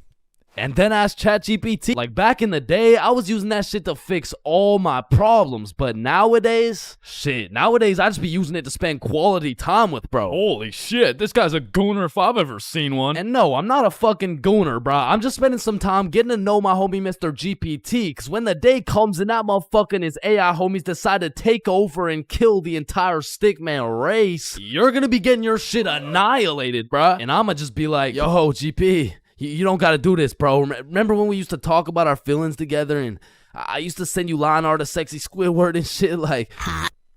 And then ask ChatGPT. Like, back in the day, I was using that shit to fix all my problems. But nowadays, I just be using it to spend quality time with, bro. Holy shit, this guy's a gooner if I've ever seen one. And no, I'm not a fucking gooner, bro. I'm just spending some time getting to know my homie Mr. GPT. Because when the day comes and that motherfucker and his AI homies decide to take over and kill the entire stickman race, you're gonna be getting your shit annihilated, bro. And I'ma just be like, yo, GP, you don't gotta do this, bro. Remember when we used to talk about our feelings together and I used to send you line art of sexy Squidward and shit like,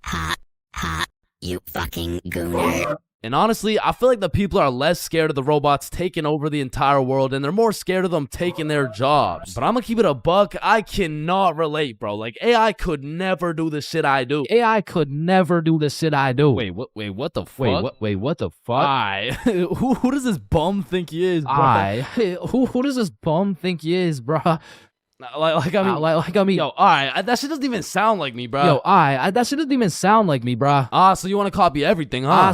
hot, you fucking gooner. And honestly, I feel like the people are less scared of the robots taking over the entire world and they're more scared of them taking their jobs. But I'm gonna keep it a buck, I cannot relate, bro. Like, AI could never do the shit I do. AI could never do the shit I do. Wait, what the fuck? Wait, what the fuck? Who does this bum think he is, bro? Who does this bum think he is, bro? Like I mean, yo, alright, that shit doesn't even sound like me, bro. Yo, that shit doesn't even sound like me, bro. So you want to copy everything, huh?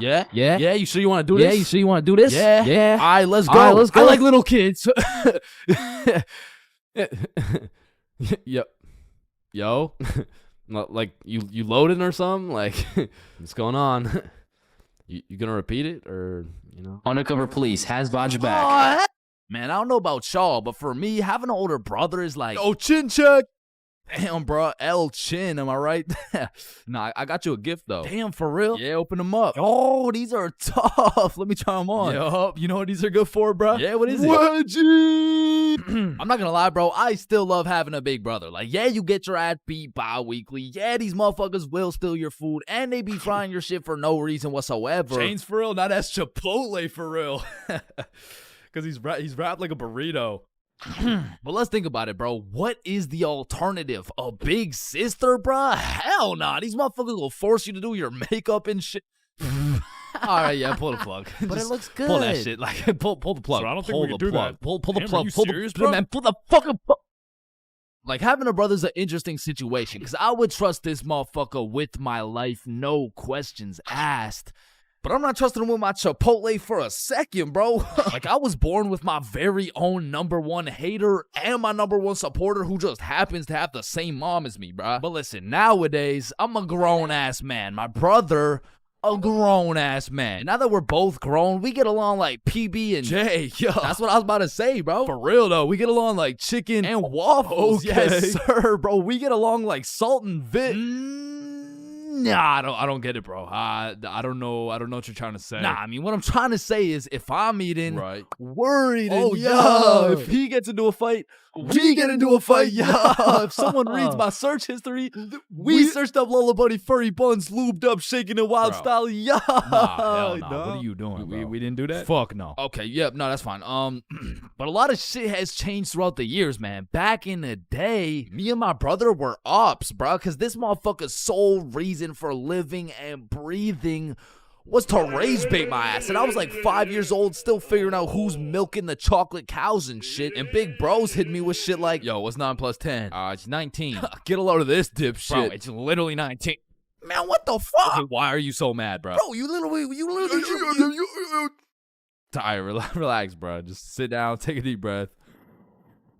Yeah? Yeah, you sure you want to do this? Yeah, you sure you want to do this? Yeah. Alright, let's go. I like little kids. Yo. Like you loading or something? Like what's going on? You gonna repeat it or Undercover police has Vaj back. Man, I don't know about y'all, but for me, having an older brother is like, Oh, chin check. damn, bro, El Chin, am I right? Nah, I got you a gift though. Damn, for real? Yeah, open them up. Oh, these are tough. Let me try them on. Yup. You know what these are good for, bro? Yeah, what is it? Wedgie. I'm not gonna lie, bro. I still love having a big brother. Like, yeah, you get your ass beat bi-weekly. Yeah, these motherfuckers will steal your food, and they be frying your shit for no reason whatsoever. Chains for real, not as Chipotle for real. Because he's wrapped like a burrito. But let's think about it, bro. What is the alternative? A big sister, bro? Hell nah. These motherfuckers will force you to do your makeup and shit. All right, yeah, pull the plug. But it looks good. Pull that shit. Like, pull the plug. So I don't think pull we the can do plug. that. Pull the Damn, plug. are you Pull serious, the bro? man. Pull the fucking plug. Like, having a brother's an interesting situation because I would trust this motherfucker with my life, no questions asked. But I'm not trusting him with my Chipotle for a second, bro. Like, I was born with my very own #1 hater and my #1 supporter who just happens to have the same mom as me, bro. But listen, nowadays, I'm a grown-ass man. My brother, a grown-ass man. Now that we're both grown, we get along like PB and J. Yo, that's what I was about to say, bro. For real, though. We get along like chicken And waffles. Okay. Yes, sir, bro. We get along like Salt and Vit. Nah, I don't get it, bro. I don't know what you're trying to say. Nah, I mean, what I'm trying to say is if I'm eating, Right. worried, Oh, and yeah. if he gets into a fight, we get into a fight, yeah. If someone reads my search history, we searched up Lola Bunny furry buns, lubed up, shaking it wild Bro. style, yeah. Nah, hell nah. What are you doing, bro? We didn't do that? Fuck no. Okay, yep, no, that's fine. But a lot of shit has changed throughout the years, man. Back in the day, me and my brother were ops, bro, because this motherfucker's sole reason for living and breathing was to rage bait my ass. And I was like 5 years old, still figuring out who's milking the chocolate cows and shit. And big bros hit me with shit like, yo, what's 9 plus 10? It's 19. Get a load of this dipshit. Bro, it's literally 19. Man, what the fuck? Okay, why are you so mad, bro? Bro, you literally. Tired. Relax, bro. Just sit down, take a deep breath.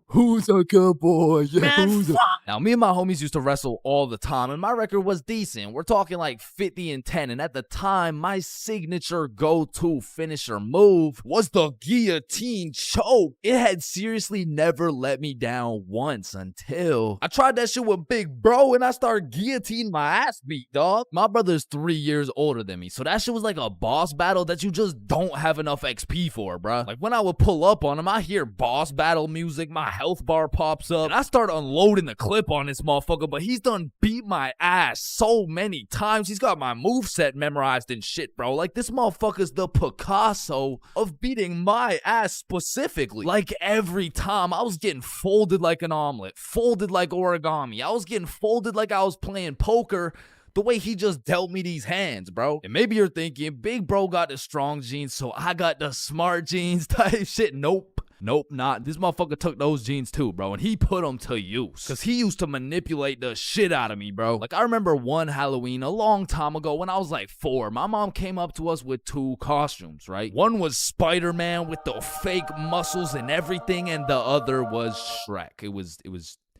Who's a good boy? Yeah, Man, who's fuck. Now, me and my homies used to wrestle all the time, and my record was decent. We're talking like 50-10, and at the time, my signature go-to finisher move was the guillotine choke. It had seriously never let me down once until I tried that shit with Big Bro, and I started guillotining my ass beat, dog. My brother's 3 years older than me, so that shit was like a boss battle that you just don't have enough XP for, bruh. Like, when I would pull up on him, I hear boss battle music, my health bar pops up, and I start unloading the clip on this motherfucker, but he's done beat my ass so many times. He's got my moveset memorized and shit, bro. Like, this motherfucker's the Picasso of beating my ass specifically. Like, every time, I was getting folded like an omelet, folded like origami. I was getting folded like I was playing poker, the way he just dealt me these hands, bro. And maybe you're thinking, Big Bro got the strong genes, so I got the smart genes type shit. Nope, not. This motherfucker took those genes too, bro, and he put them to use. Because he used to manipulate the shit out of me, bro. Like, I remember one Halloween a long time ago when I was like 4. My mom came up to us with 2 costumes, right? One was Spider-Man with the fake muscles and everything, and the other was Shrek. It was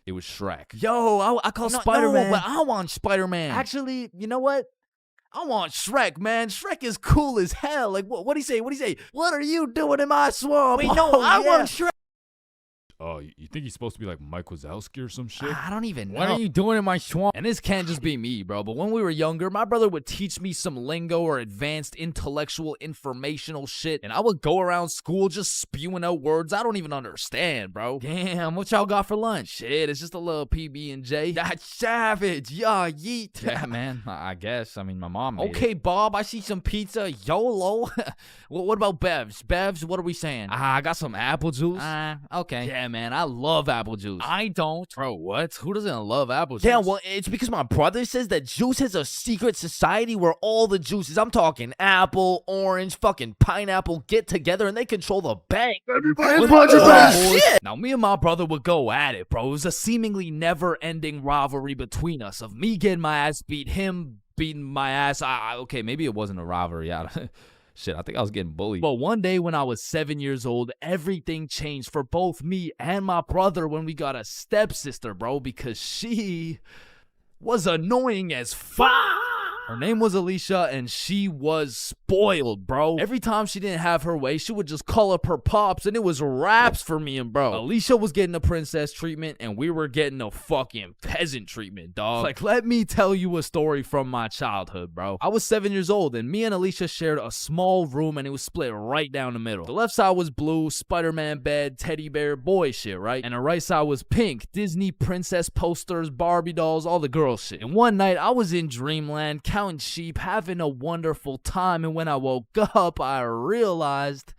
Shrek. Yo, I call Spider-Man. No, but I want Spider-Man. Actually, you know what? I want Shrek, man. Shrek is cool as hell. Like, what'd he say? What are you doing in my swamp? Wait, no, I want Shrek. Oh, you think he's supposed to be like Mike Wazowski or some shit? I don't even know. What are you doing in my swamp? And this can't just be me, bro. But when we were younger, my brother would teach me some lingo or advanced intellectual informational shit. And I would go around school just spewing out words I don't even understand, bro. Damn, what y'all got for lunch? Shit, it's just a little PB&J. That's savage. Yeah, yeet. Yeah, man. I guess. I mean, my mom made Okay, it. Bob, I see some pizza. YOLO. What about Bevs? Bevs, what are we saying? I got some apple juice. Okay. Yeah, man, I love apple juice. I don't. Bro, what? Who doesn't love apple juice? Yeah, well, it's because my brother says that juice has a secret society where all the juices, I'm talking apple, orange, fucking pineapple, get together and they control the bank. Now, me and my brother would go at it, bro. It was a seemingly never-ending rivalry between us of me getting my ass beat, him beating my ass. Okay, maybe it wasn't a rivalry. Shit, I think I was getting bullied. But one day when I was 7 years old, everything changed for both me and my brother when we got a stepsister, bro, because she was annoying as fuck. Her name was Alicia, and she was spoiled, bro. Every time she didn't have her way, she would just call up her pops, and it was raps for me and bro. Alicia was getting a princess treatment, and we were getting a fucking peasant treatment, dog. Like, let me tell you a story from my childhood, bro. I was 7 years old, and me and Alicia shared a small room, and it was split right down the middle. The left side was blue, Spider-Man bed, teddy bear, boy shit, right? And the right side was pink, Disney princess posters, Barbie dolls, all the girl shit. And one night, I was in dreamland, counting sheep, having a wonderful time, and when I woke up, I realized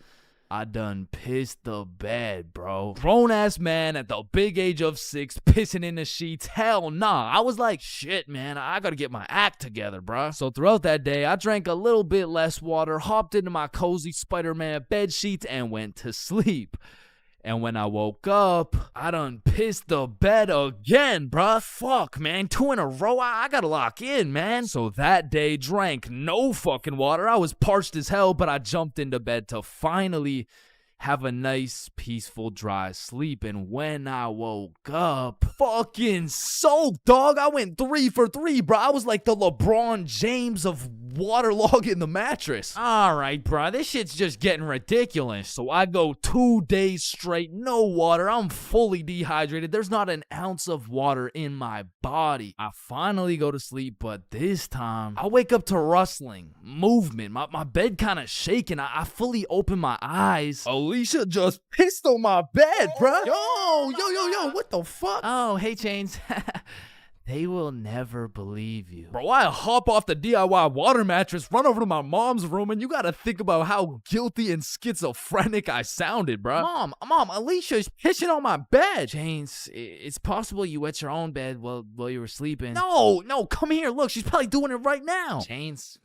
I done pissed the bed, bro. Grown-ass man at the big age of 6, pissing in the sheets. Hell nah. I was like, shit, man, I gotta get my act together, bro. So throughout that day, I drank a little bit less water, hopped into my cozy Spider-Man bed sheets, and went to sleep. And when I woke up, I done pissed the bed again, bruh. Fuck, man. 2 in a row. I gotta lock in, man. So that day, drank no fucking water. I was parched as hell, but I jumped into bed to finally have a nice, peaceful, dry sleep. And when I woke up, fucking soaked, dog. I went 3 for 3, bro. I was like the LeBron James of waterlogging the mattress. All right, bro. This shit's just getting ridiculous. So I go 2 days straight, no water. I'm fully dehydrated. There's not an ounce of water in my body. I finally go to sleep, but this time, I wake up to rustling, movement. My bed kind of shaking. I fully open my eyes. Alicia just pissed on my bed, bruh. Yo, what the fuck? Oh, hey, Chains. They will never believe you. Bro, I hop off the DIY water mattress, run over to my mom's room, and you gotta think about how guilty and schizophrenic I sounded, bro. Mom, Alicia's pissing on my bed. Chains, it's possible you wet your own bed while you were sleeping. No, come here. Look, she's probably doing it right now. Chains,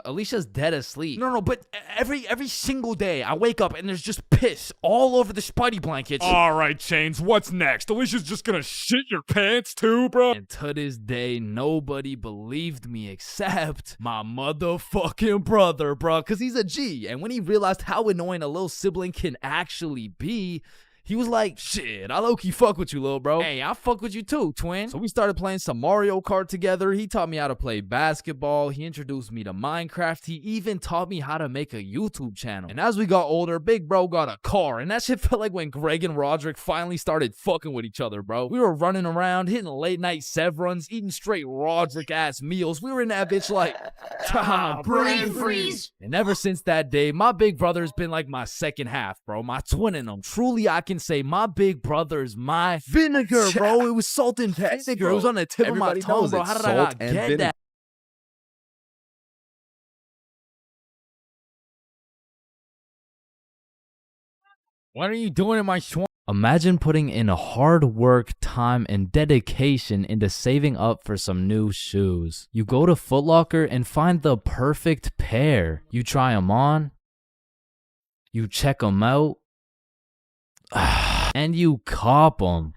Alicia's dead asleep. No, but every single day I wake up and there's just piss all over the Spidey blankets. All right, Chains, what's next? Alicia's just gonna shit your pants too, bro? And to this day, nobody believed me except my motherfucking brother, bro, because he's a G. And when he realized how annoying a little sibling can actually be, he was like, shit, I low-key fuck with you, little bro. Hey, I fuck with you too, twin. So we started playing some Mario Kart together. He taught me how to play basketball. He introduced me to Minecraft. He even taught me how to make a YouTube channel. And as we got older, big bro got a car. And that shit felt like when Greg and Roderick finally started fucking with each other, bro. We were running around, hitting late night Sev runs, eating straight Roderick-ass meals. We were in that bitch like, brain freeze. And ever since that day, my big brother has been like my second half, bro. My twin in him. Truly, I can say my big brother is my vinegar, bro. It was salt and vinegar. Bro, it was on the tip of my tongue, bro. How did I not get that? What are you doing in my swamp? Imagine putting in hard work, time, and dedication into saving up for some new shoes. You go to Foot Locker and find the perfect pair. You try them on. You check them out. And you cop them.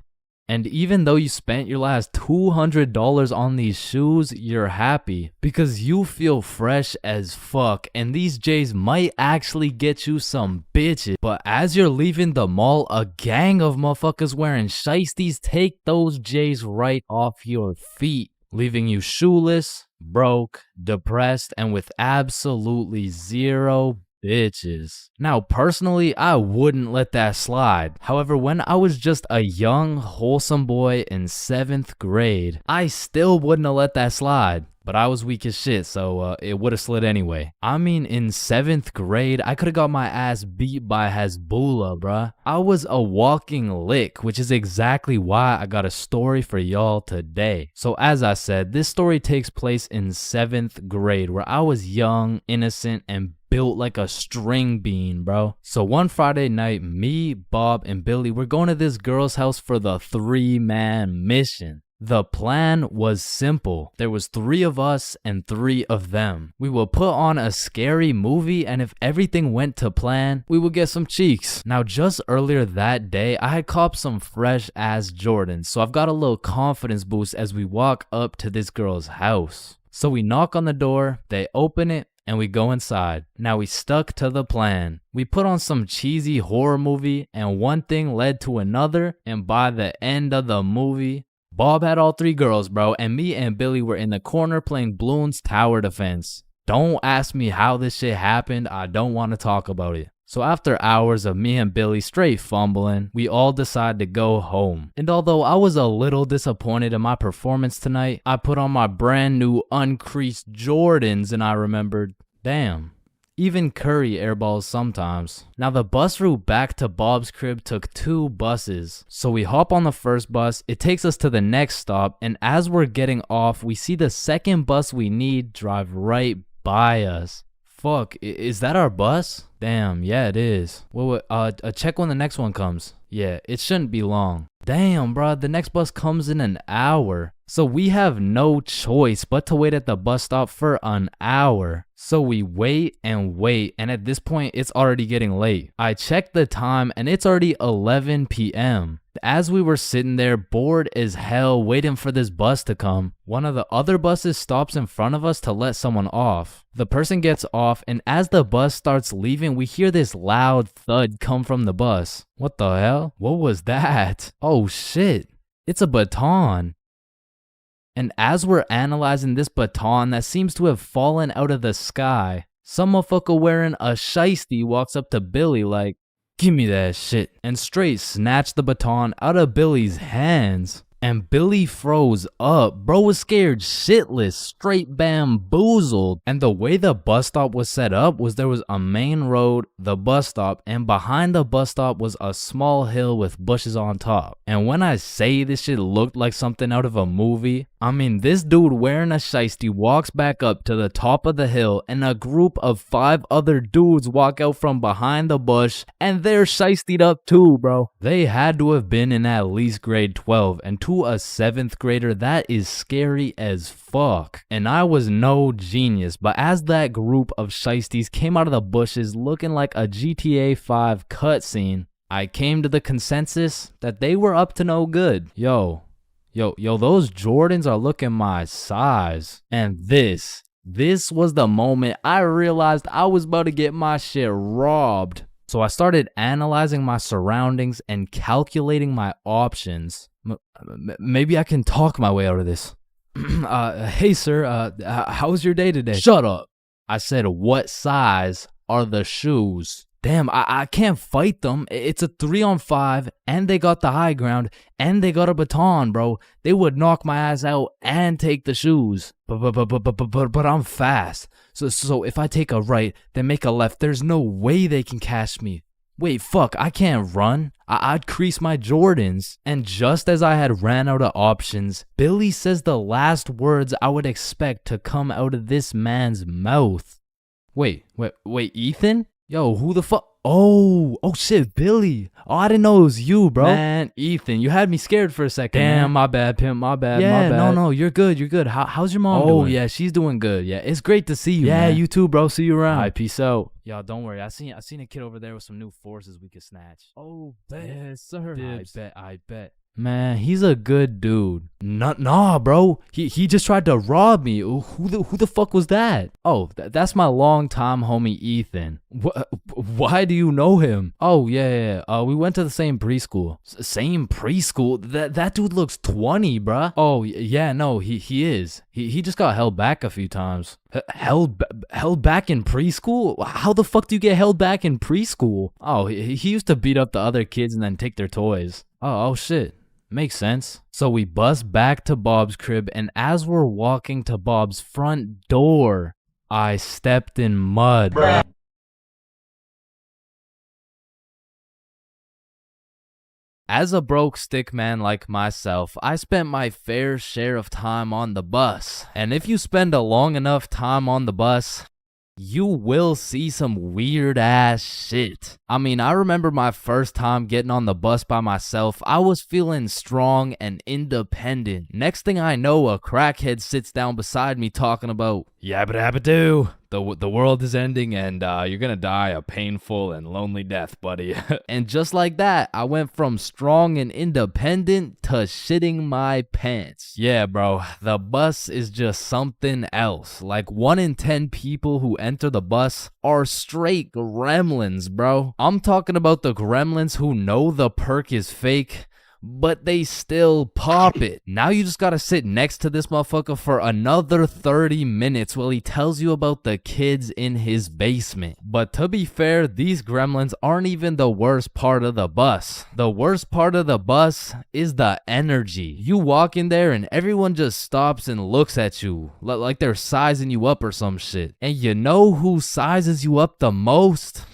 And even though you spent your last $200 on these shoes, you're happy because you feel fresh as fuck, and these J's might actually get you some bitches. But as you're leaving the mall, a gang of motherfuckers wearing shiesties take those J's right off your feet, leaving you shoeless, broke, depressed, and with absolutely zero bitches. Now, personally, I wouldn't let that slide. However, when I was just a young, wholesome boy in 7th grade, I still wouldn't have let that slide. But I was weak as shit, so it would have slid anyway. I mean, in 7th grade, I could have got my ass beat by Hezbollah, bruh. I was a walking lick, which is exactly why I got a story for y'all today. So as I said, this story takes place in 7th grade, where I was young, innocent, and built like a string bean, bro. So one Friday night, me, Bob, and Billy were going to this girl's house for the 3-man mission. The plan was simple. There was 3 of us and 3 of them. We would put on a scary movie, and if everything went to plan, we would get some cheeks. Now, just earlier that day, I had copped some fresh ass Jordans, so I've got a little confidence boost as we walk up to this girl's house. So we knock on the door, they open it, and we go inside. Now we stuck to the plan. We put on some cheesy horror movie, and one thing led to another, and by the end of the movie, Bob had all 3 girls, bro, and me and Billy were in the corner playing Bloons Tower Defense. Don't ask me how this shit happened, I don't want to talk about it. So after hours of me and Billy straight fumbling, we all decided to go home. And although I was a little disappointed in my performance tonight, I put on my brand new uncreased Jordans and I remembered, damn, even Curry airballs sometimes. Now the bus route back to Bob's crib took 2 buses. So we hop on the first bus, it takes us to the next stop, and as we're getting off, we see the second bus we need drive right by us. Fuck, is that our bus? Damn, yeah it is. Wait, check when the next one comes. Yeah, it shouldn't be long. Damn, bro, the next bus comes in an hour. So we have no choice but to wait at the bus stop for an hour. So we wait, and at this point, it's already getting late. I checked the time, and it's already 11 p.m. As we were sitting there, bored as hell, waiting for this bus to come, one of the other buses stops in front of us to let someone off. The person gets off, and as the bus starts leaving, we hear this loud thud come from the bus. What the hell? What was that? Oh shit, it's a baton. And as we're analyzing this baton that seems to have fallen out of the sky, some motherfucker wearing a shiesty walks up to Billy like, "Give me that shit," and straight snatched the baton out of Billy's hands. And Billy froze up. Bro was scared shitless, straight bamboozled. And the way the bus stop was set up was there was a main road, the bus stop, and behind the bus stop was a small hill with bushes on top. And when I say this shit looked like something out of a movie, I mean this dude wearing a shiesty walks back up to the top of the hill and a group of 5 other dudes walk out from behind the bush and they're shiestied up too, bro. They had to have been in at least grade 12, and to a 7th grader, that is scary as fuck. And I was no genius, but as that group of shiesties came out of the bushes looking like a GTA 5 cutscene, I came to the consensus that they were up to no good. Yo, those Jordans are looking my size. And this was the moment I realized I was about to get my shit robbed. So I started analyzing my surroundings and calculating my options. Maybe I can talk my way out of this. Hey sir, how was your day today? Shut up. I said, what size are the shoes? Damn, I can't fight them. It's a 3-on-5, and they got the high ground, and they got a baton, bro. They would knock my ass out and take the shoes. But I'm fast. So if I take a right, then make a left, there's no way they can catch me. Wait, fuck, I can't run. I'd crease my Jordans. And just as I had ran out of options, Billy says the last words I would expect to come out of this man's mouth. Wait, Ethan? Yo, who the fuck? Oh shit, Billy. Oh, I didn't know it was you, bro. Man, Ethan, you had me scared for a second. Damn, man. My bad, pimp, my bad, my bad. No, you're good. How's your mom doing? Oh, yeah, she's doing good. Yeah, it's great to see you, man. You too, bro. See you around. All right, peace out. Y'all, don't worry. I seen a kid over there with some new forces we could snatch. Oh, bet. Yes, sir. I bet. Man, he's a good dude. Nah, bro. He just tried to rob me. Who the fuck was that? Oh, that's my longtime homie Ethan. Why do you know him? Oh, yeah. We went to the same preschool. Same preschool? That dude looks 20, bruh. Oh, yeah, no, he is. He just got held back a few times. Held back in preschool? How the fuck do you get held back in preschool? Oh, he used to beat up the other kids and then take their toys. Oh shit. Makes sense. So we bus back to Bob's crib, and as we're walking to Bob's front door, I stepped in mud. Bruh. As a broke stick man like myself, I spent my fair share of time on the bus. And if you spend a long enough time on the bus, you will see some weird ass shit. I mean, I remember my first time getting on the bus by myself. I was feeling strong and independent. Next thing I know, a crackhead sits down beside me talking about yabba dabba doo. The world is ending and you're gonna die a painful and lonely death, buddy. And just like that, I went from strong and independent to shitting my pants. Yeah, bro, the bus is just something else. Like 1 in 10 people who enter the bus are straight gremlins, bro. I'm talking about the gremlins who know the perk is fake, but they still pop it. Now you just gotta sit next to this motherfucker for another 30 minutes while he tells you about the kids in his basement. But to be fair, these gremlins aren't even the worst part of the bus. The worst part of the bus is the energy. You walk in there and everyone just stops and looks at you like they're sizing you up or some shit. And you know who sizes you up the most?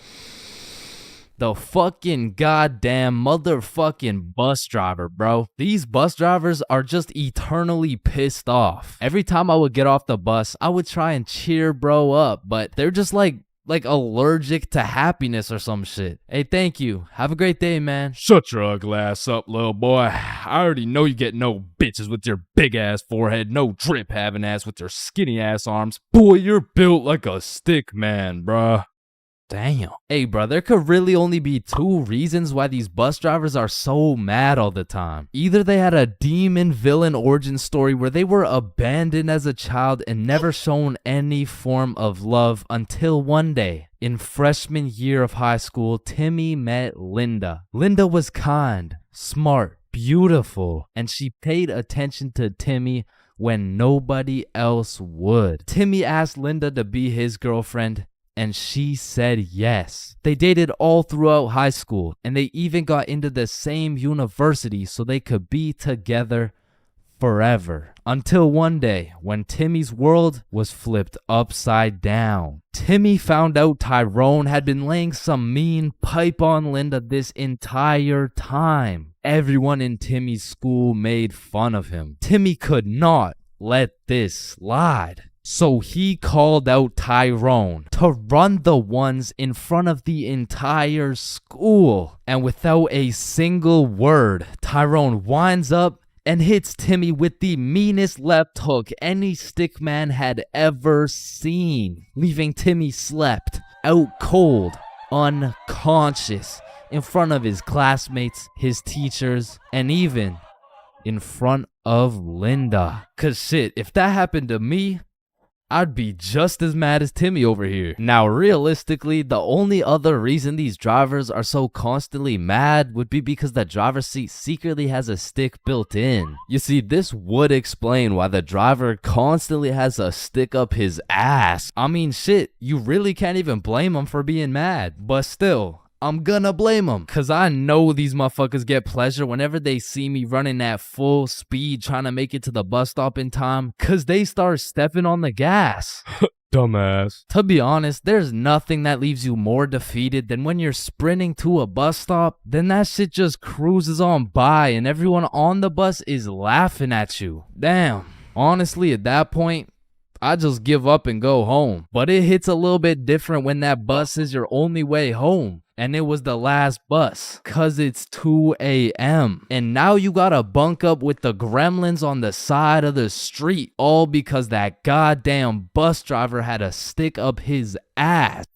The fucking goddamn motherfucking bus driver, bro. These bus drivers are just eternally pissed off. Every time I would get off the bus, I would try and cheer bro up, but they're just like allergic to happiness or some shit. Hey, thank you. Have a great day, man. Shut your ugly ass up, little boy. I already know you get no bitches with your big ass forehead, no drip having ass with your skinny ass arms. Boy, you're built like a stick man, bruh. Damn. Hey, bro, there could really only be two reasons why these bus drivers are so mad all the time. Either they had a demon villain origin story where they were abandoned as a child and never shown any form of love until one day. In freshman year of high school, Timmy met Linda. Linda was kind, smart, beautiful, and she paid attention to Timmy when nobody else would. Timmy asked Linda to be his girlfriend, and she said yes. They dated all throughout high school, and they even got into the same university so they could be together forever. Until one day, when Timmy's world was flipped upside down. Timmy found out Tyrone had been laying some mean pipe on Linda this entire time. Everyone in Timmy's school made fun of him. Timmy could not let this slide. So he called out Tyrone to run the ones in front of the entire school. And without a single word, Tyrone winds up and hits Timmy with the meanest left hook any stickman had ever seen, leaving Timmy slept, out cold, unconscious, in front of his classmates, his teachers, and even in front of Linda. Cause shit, if that happened to me, I'd be just as mad as Timmy over here. Now, realistically, the only other reason these drivers are so constantly mad would be because the driver's seat secretly has a stick built in. You see, this would explain why the driver constantly has a stick up his ass. I mean, shit, you really can't even blame him for being mad. But still, I'm gonna blame them, cause I know these motherfuckers get pleasure whenever they see me running at full speed trying to make it to the bus stop in time, cause they start stepping on the gas. Dumbass. To be honest, there's nothing that leaves you more defeated than when you're sprinting to a bus stop, then that shit just cruises on by and everyone on the bus is laughing at you. Damn, honestly, at that point, I just give up and go home. But it hits a little bit different when that bus is your only way home. And it was the last bus, cause it's 2 a.m. And now you gotta bunk up with the gremlins on the side of the street, all because that goddamn bus driver had a stick up his ass.